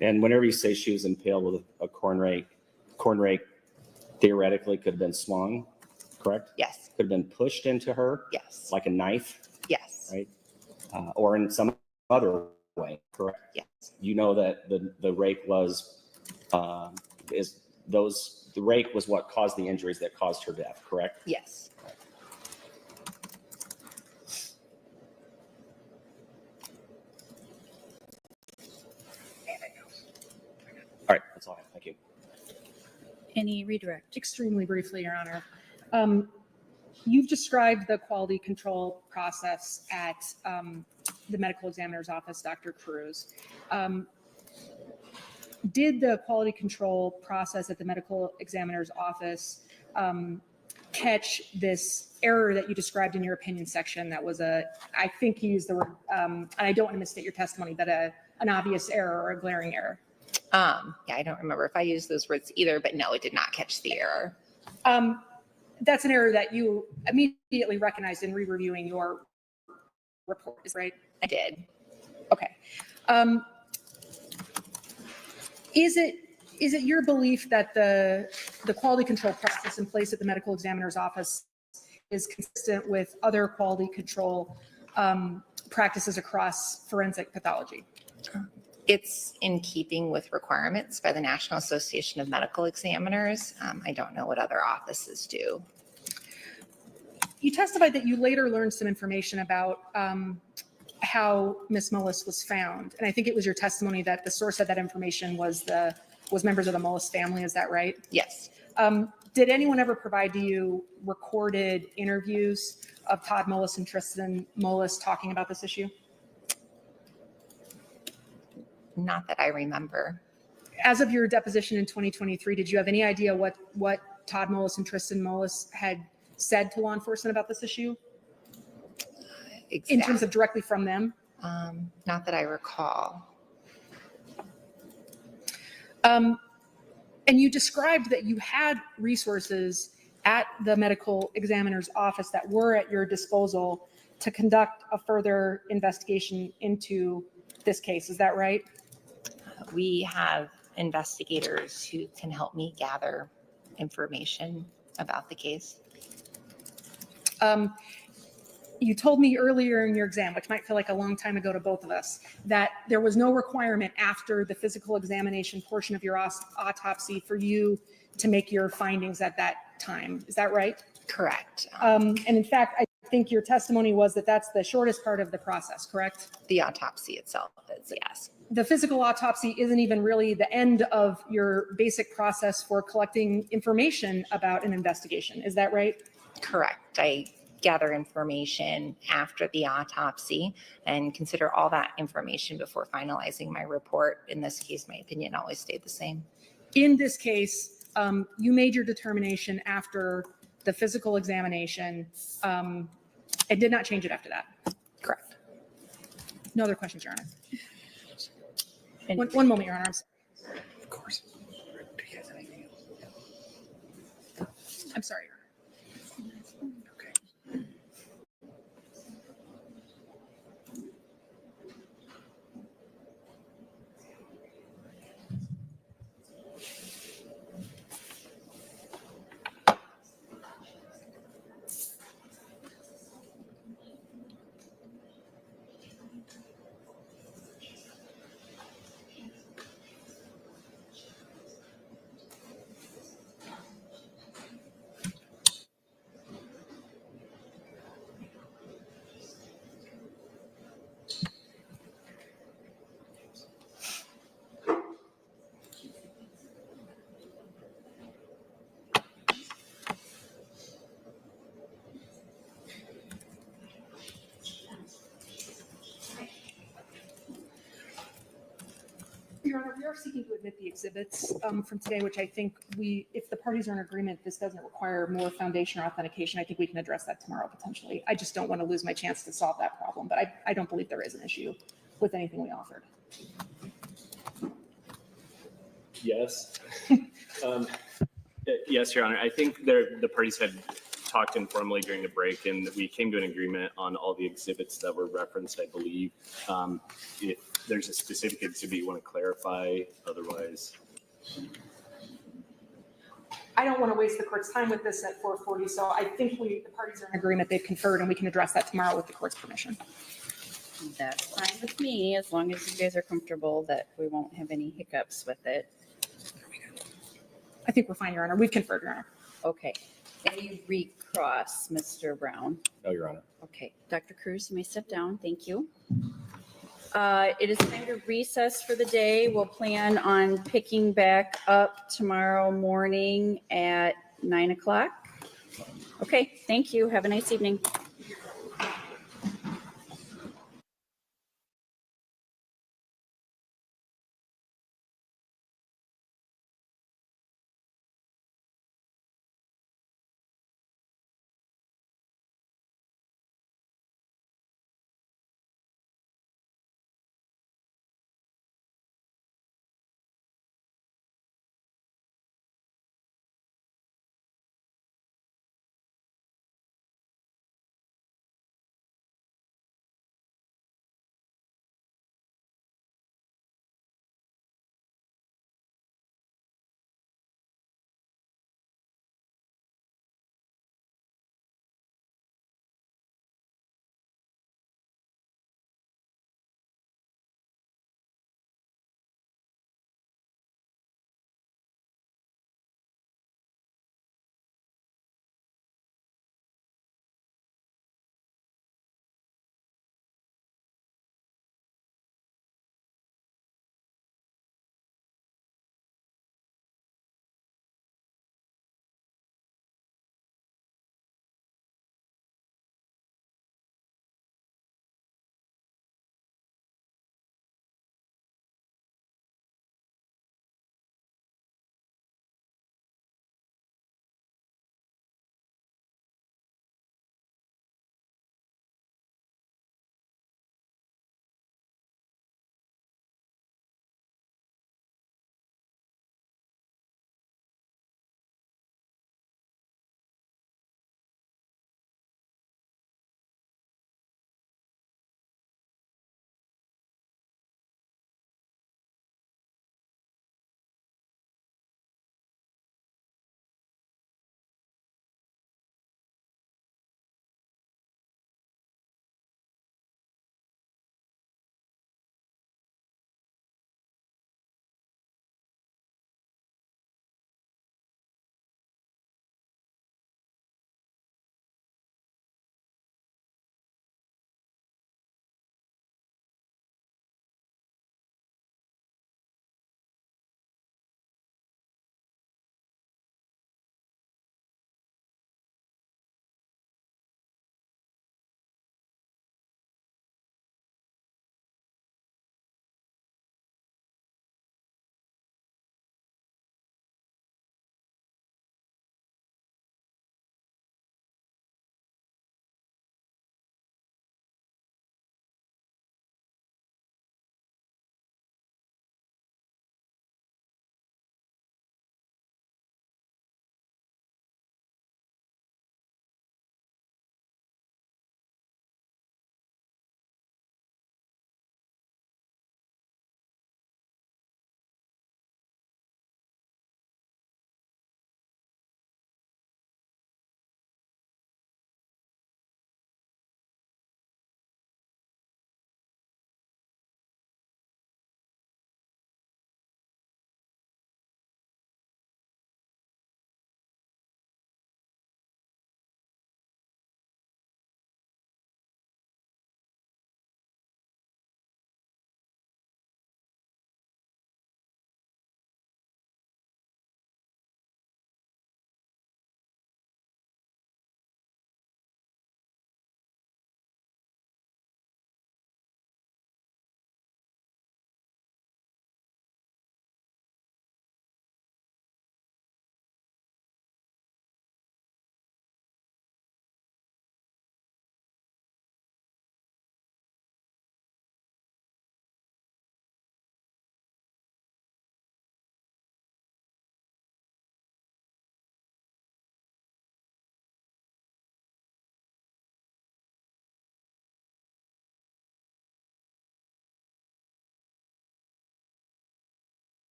And whenever you say she was impaled with a corn rake theoretically could have been swung, correct? Yes. Could have been pushed into her? Yes. Like a knife? Yes. Right? Or in some other way, correct? Yes. You know that the rake was, the rake was what caused the injuries that caused her death, correct? Yes. All right, that's all I have. Thank you. Any redirect? Extremely briefly, Your Honor. You've described the quality control process at the medical examiner's office, Dr. Cruz. Did the quality control process at the medical examiner's office catch this error that you described in your opinion section that was I think you used the word, and I don't want to misstate your testimony, but an obvious error or a glaring error? Yeah, I don't remember if I used those words either, but no, it did not catch the error. That's an error that you immediately recognized in re-reviewing your report, is right? I did. Okay. Is it your belief that the the quality control process in place at the medical examiner's office is consistent with other quality control practices across forensic pathology? It's in keeping with requirements by the National Association of Medical Examiners. I don't know what other offices do. You testified that you later learned some information about how Ms. Mullis was found. And I think it was your testimony that the source of that information was members of the Mullis family. Is that right? Yes. Did anyone ever provide to you recorded interviews of Todd Mullis and Tristan Mullis talking about this issue? Not that I remember. As of your deposition in 2023, did you have any idea what Todd Mullis and Tristan Mullis had said to law enforcement about this issue? In terms of directly from them? Not that I recall. And you described that you had resources at the medical examiner's office that were at your disposal to conduct a further investigation into this case. Is that right? We have investigators who can help me gather information about the case. You told me earlier in your exam, which might feel like a long time ago to both of us, that there was no requirement after the physical examination portion of your autopsy for you to make your findings at that time. Is that right? Correct. And in fact, I think your testimony was that that's the shortest part of the process, correct? The autopsy itself is, yes. The physical autopsy isn't even really the end of your basic process for collecting information about an investigation. Is that right? Correct. I gather information after the autopsy and consider all that information before finalizing my report. In this case, my opinion always stayed the same. In this case, you made your determination after the physical examination and did not change it after that. Correct. No other questions, Your Honor. One moment, Your Honor. Of course. I'm sorry, Your Honor. Your Honor, we are seeking to admit the exhibits from today, which I think if the parties are in agreement, this doesn't require more foundation or authentication. I think we can address that tomorrow potentially. I just don't want to lose my chance to solve that problem, but I don't believe there is an issue with anything we offered. Yes. Yes, Your Honor. I think the parties had talked informally during the break, and we came to an agreement on all the exhibits that were referenced, I believe. If there's a specific exhibit you want to clarify, otherwise. I don't want to waste the court's time with this at 4:40, so I think the parties are in agreement. They've conferred, and we can address that tomorrow with the court's permission. That's fine with me, as long as you guys are comfortable that we won't have any hiccups with it. I think we're fine, Your Honor. We've conferred, Your Honor. Okay. Any recross, Mr. Brown? No, Your Honor. Okay. Dr. Cruz, you may sit down. Thank you. It is time to recess for the day. We'll plan on picking back up tomorrow morning at 9 o'clock. Okay. Thank you. Have a nice evening.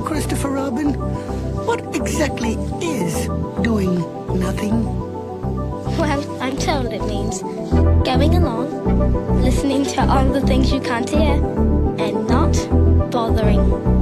Christopher Robin, what exactly is doing nothing? Well, I'm told it means going along, listening to all the things you can't hear, and not bothering.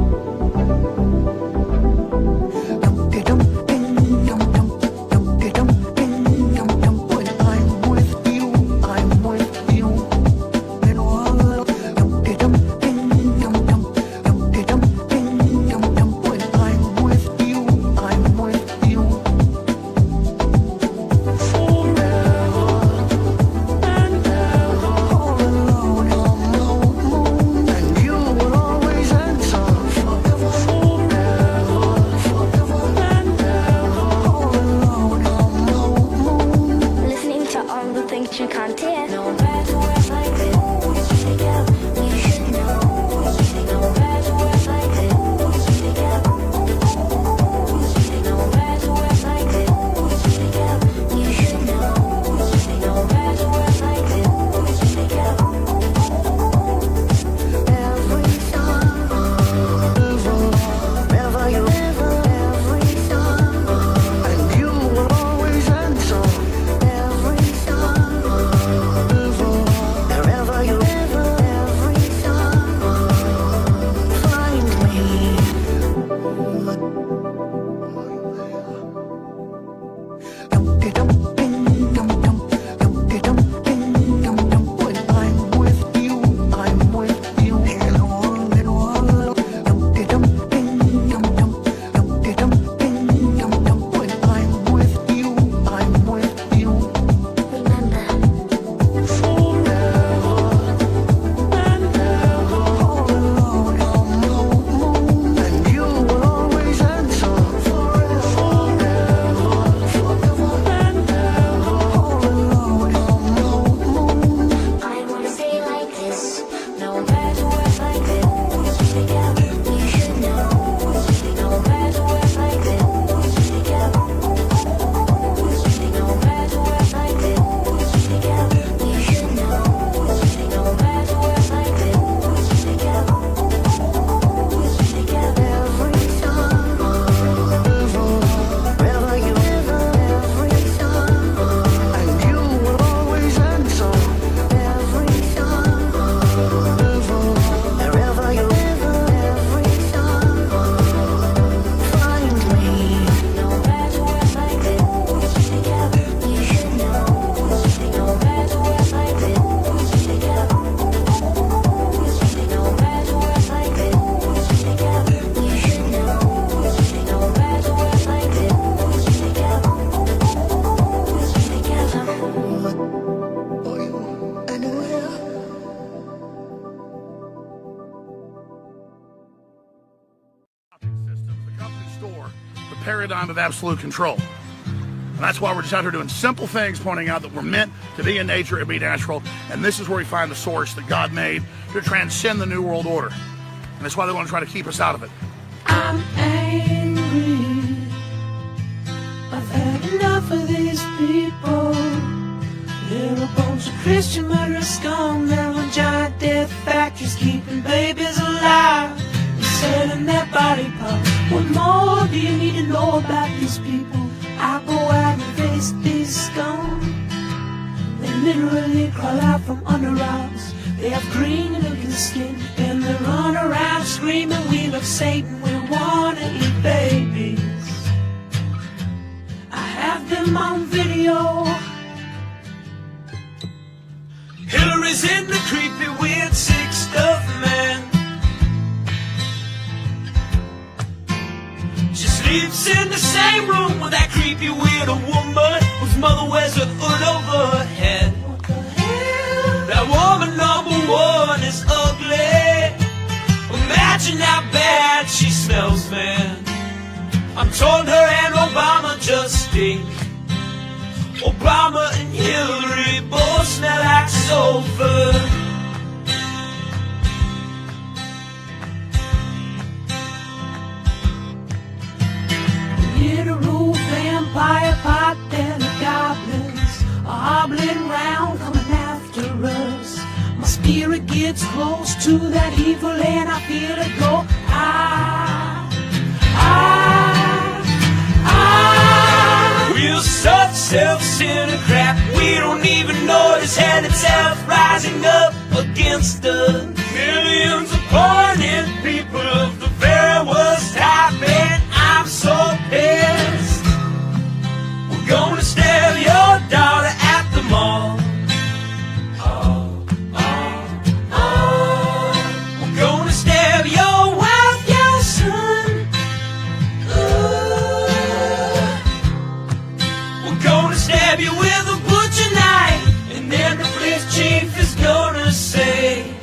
Paradigm of absolute control. And that's why we're just out here doing simple things, pointing out that we're meant to be in nature and be natural. And this is where we find the source that God made to transcend the New World Order. And that's why they want to try to keep us out of it. I'm angry. I've had enough of these people. They're a bunch of Christian murderers scum. They're on giant death factories keeping babies alive. Selling their body parts. What more do you need to know about these people? I go out and face these scum. They literally crawl out from under rocks. They have green looking skin and they run around screaming, we love Satan, we wanna eat babies. I have them on video. Hillary's in the creepy weird sick stuff, man. She sleeps in the same room with that creepy weird woman whose mother wears a hood over her head. What the hell? That woman number one is ugly. Imagine how bad she smells, man. I'm told her and Obama just stink. Obama and Hillary both smell like sulfur. Literal vampire pot and the goblins are hobbling round coming after us. gets close to that evil and I feel it go. We're such self-centered crap, we don't even notice hell itself rising up against us. Millions of pointed people of the very worst type, and I'm so pissed. We're gonna stab your daughter at the mall. We're gonna stab your wife, your son. We're gonna stab you with a butcher knife, and then the police chief is gonna say,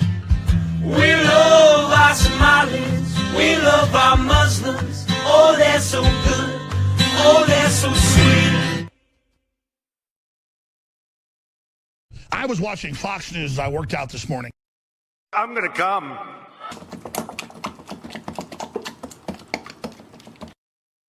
we love our Somalis, we love our Muslims. Oh, they're so good, oh, they're so sweet. I was watching Fox News as I worked out this morning. I'm gonna come.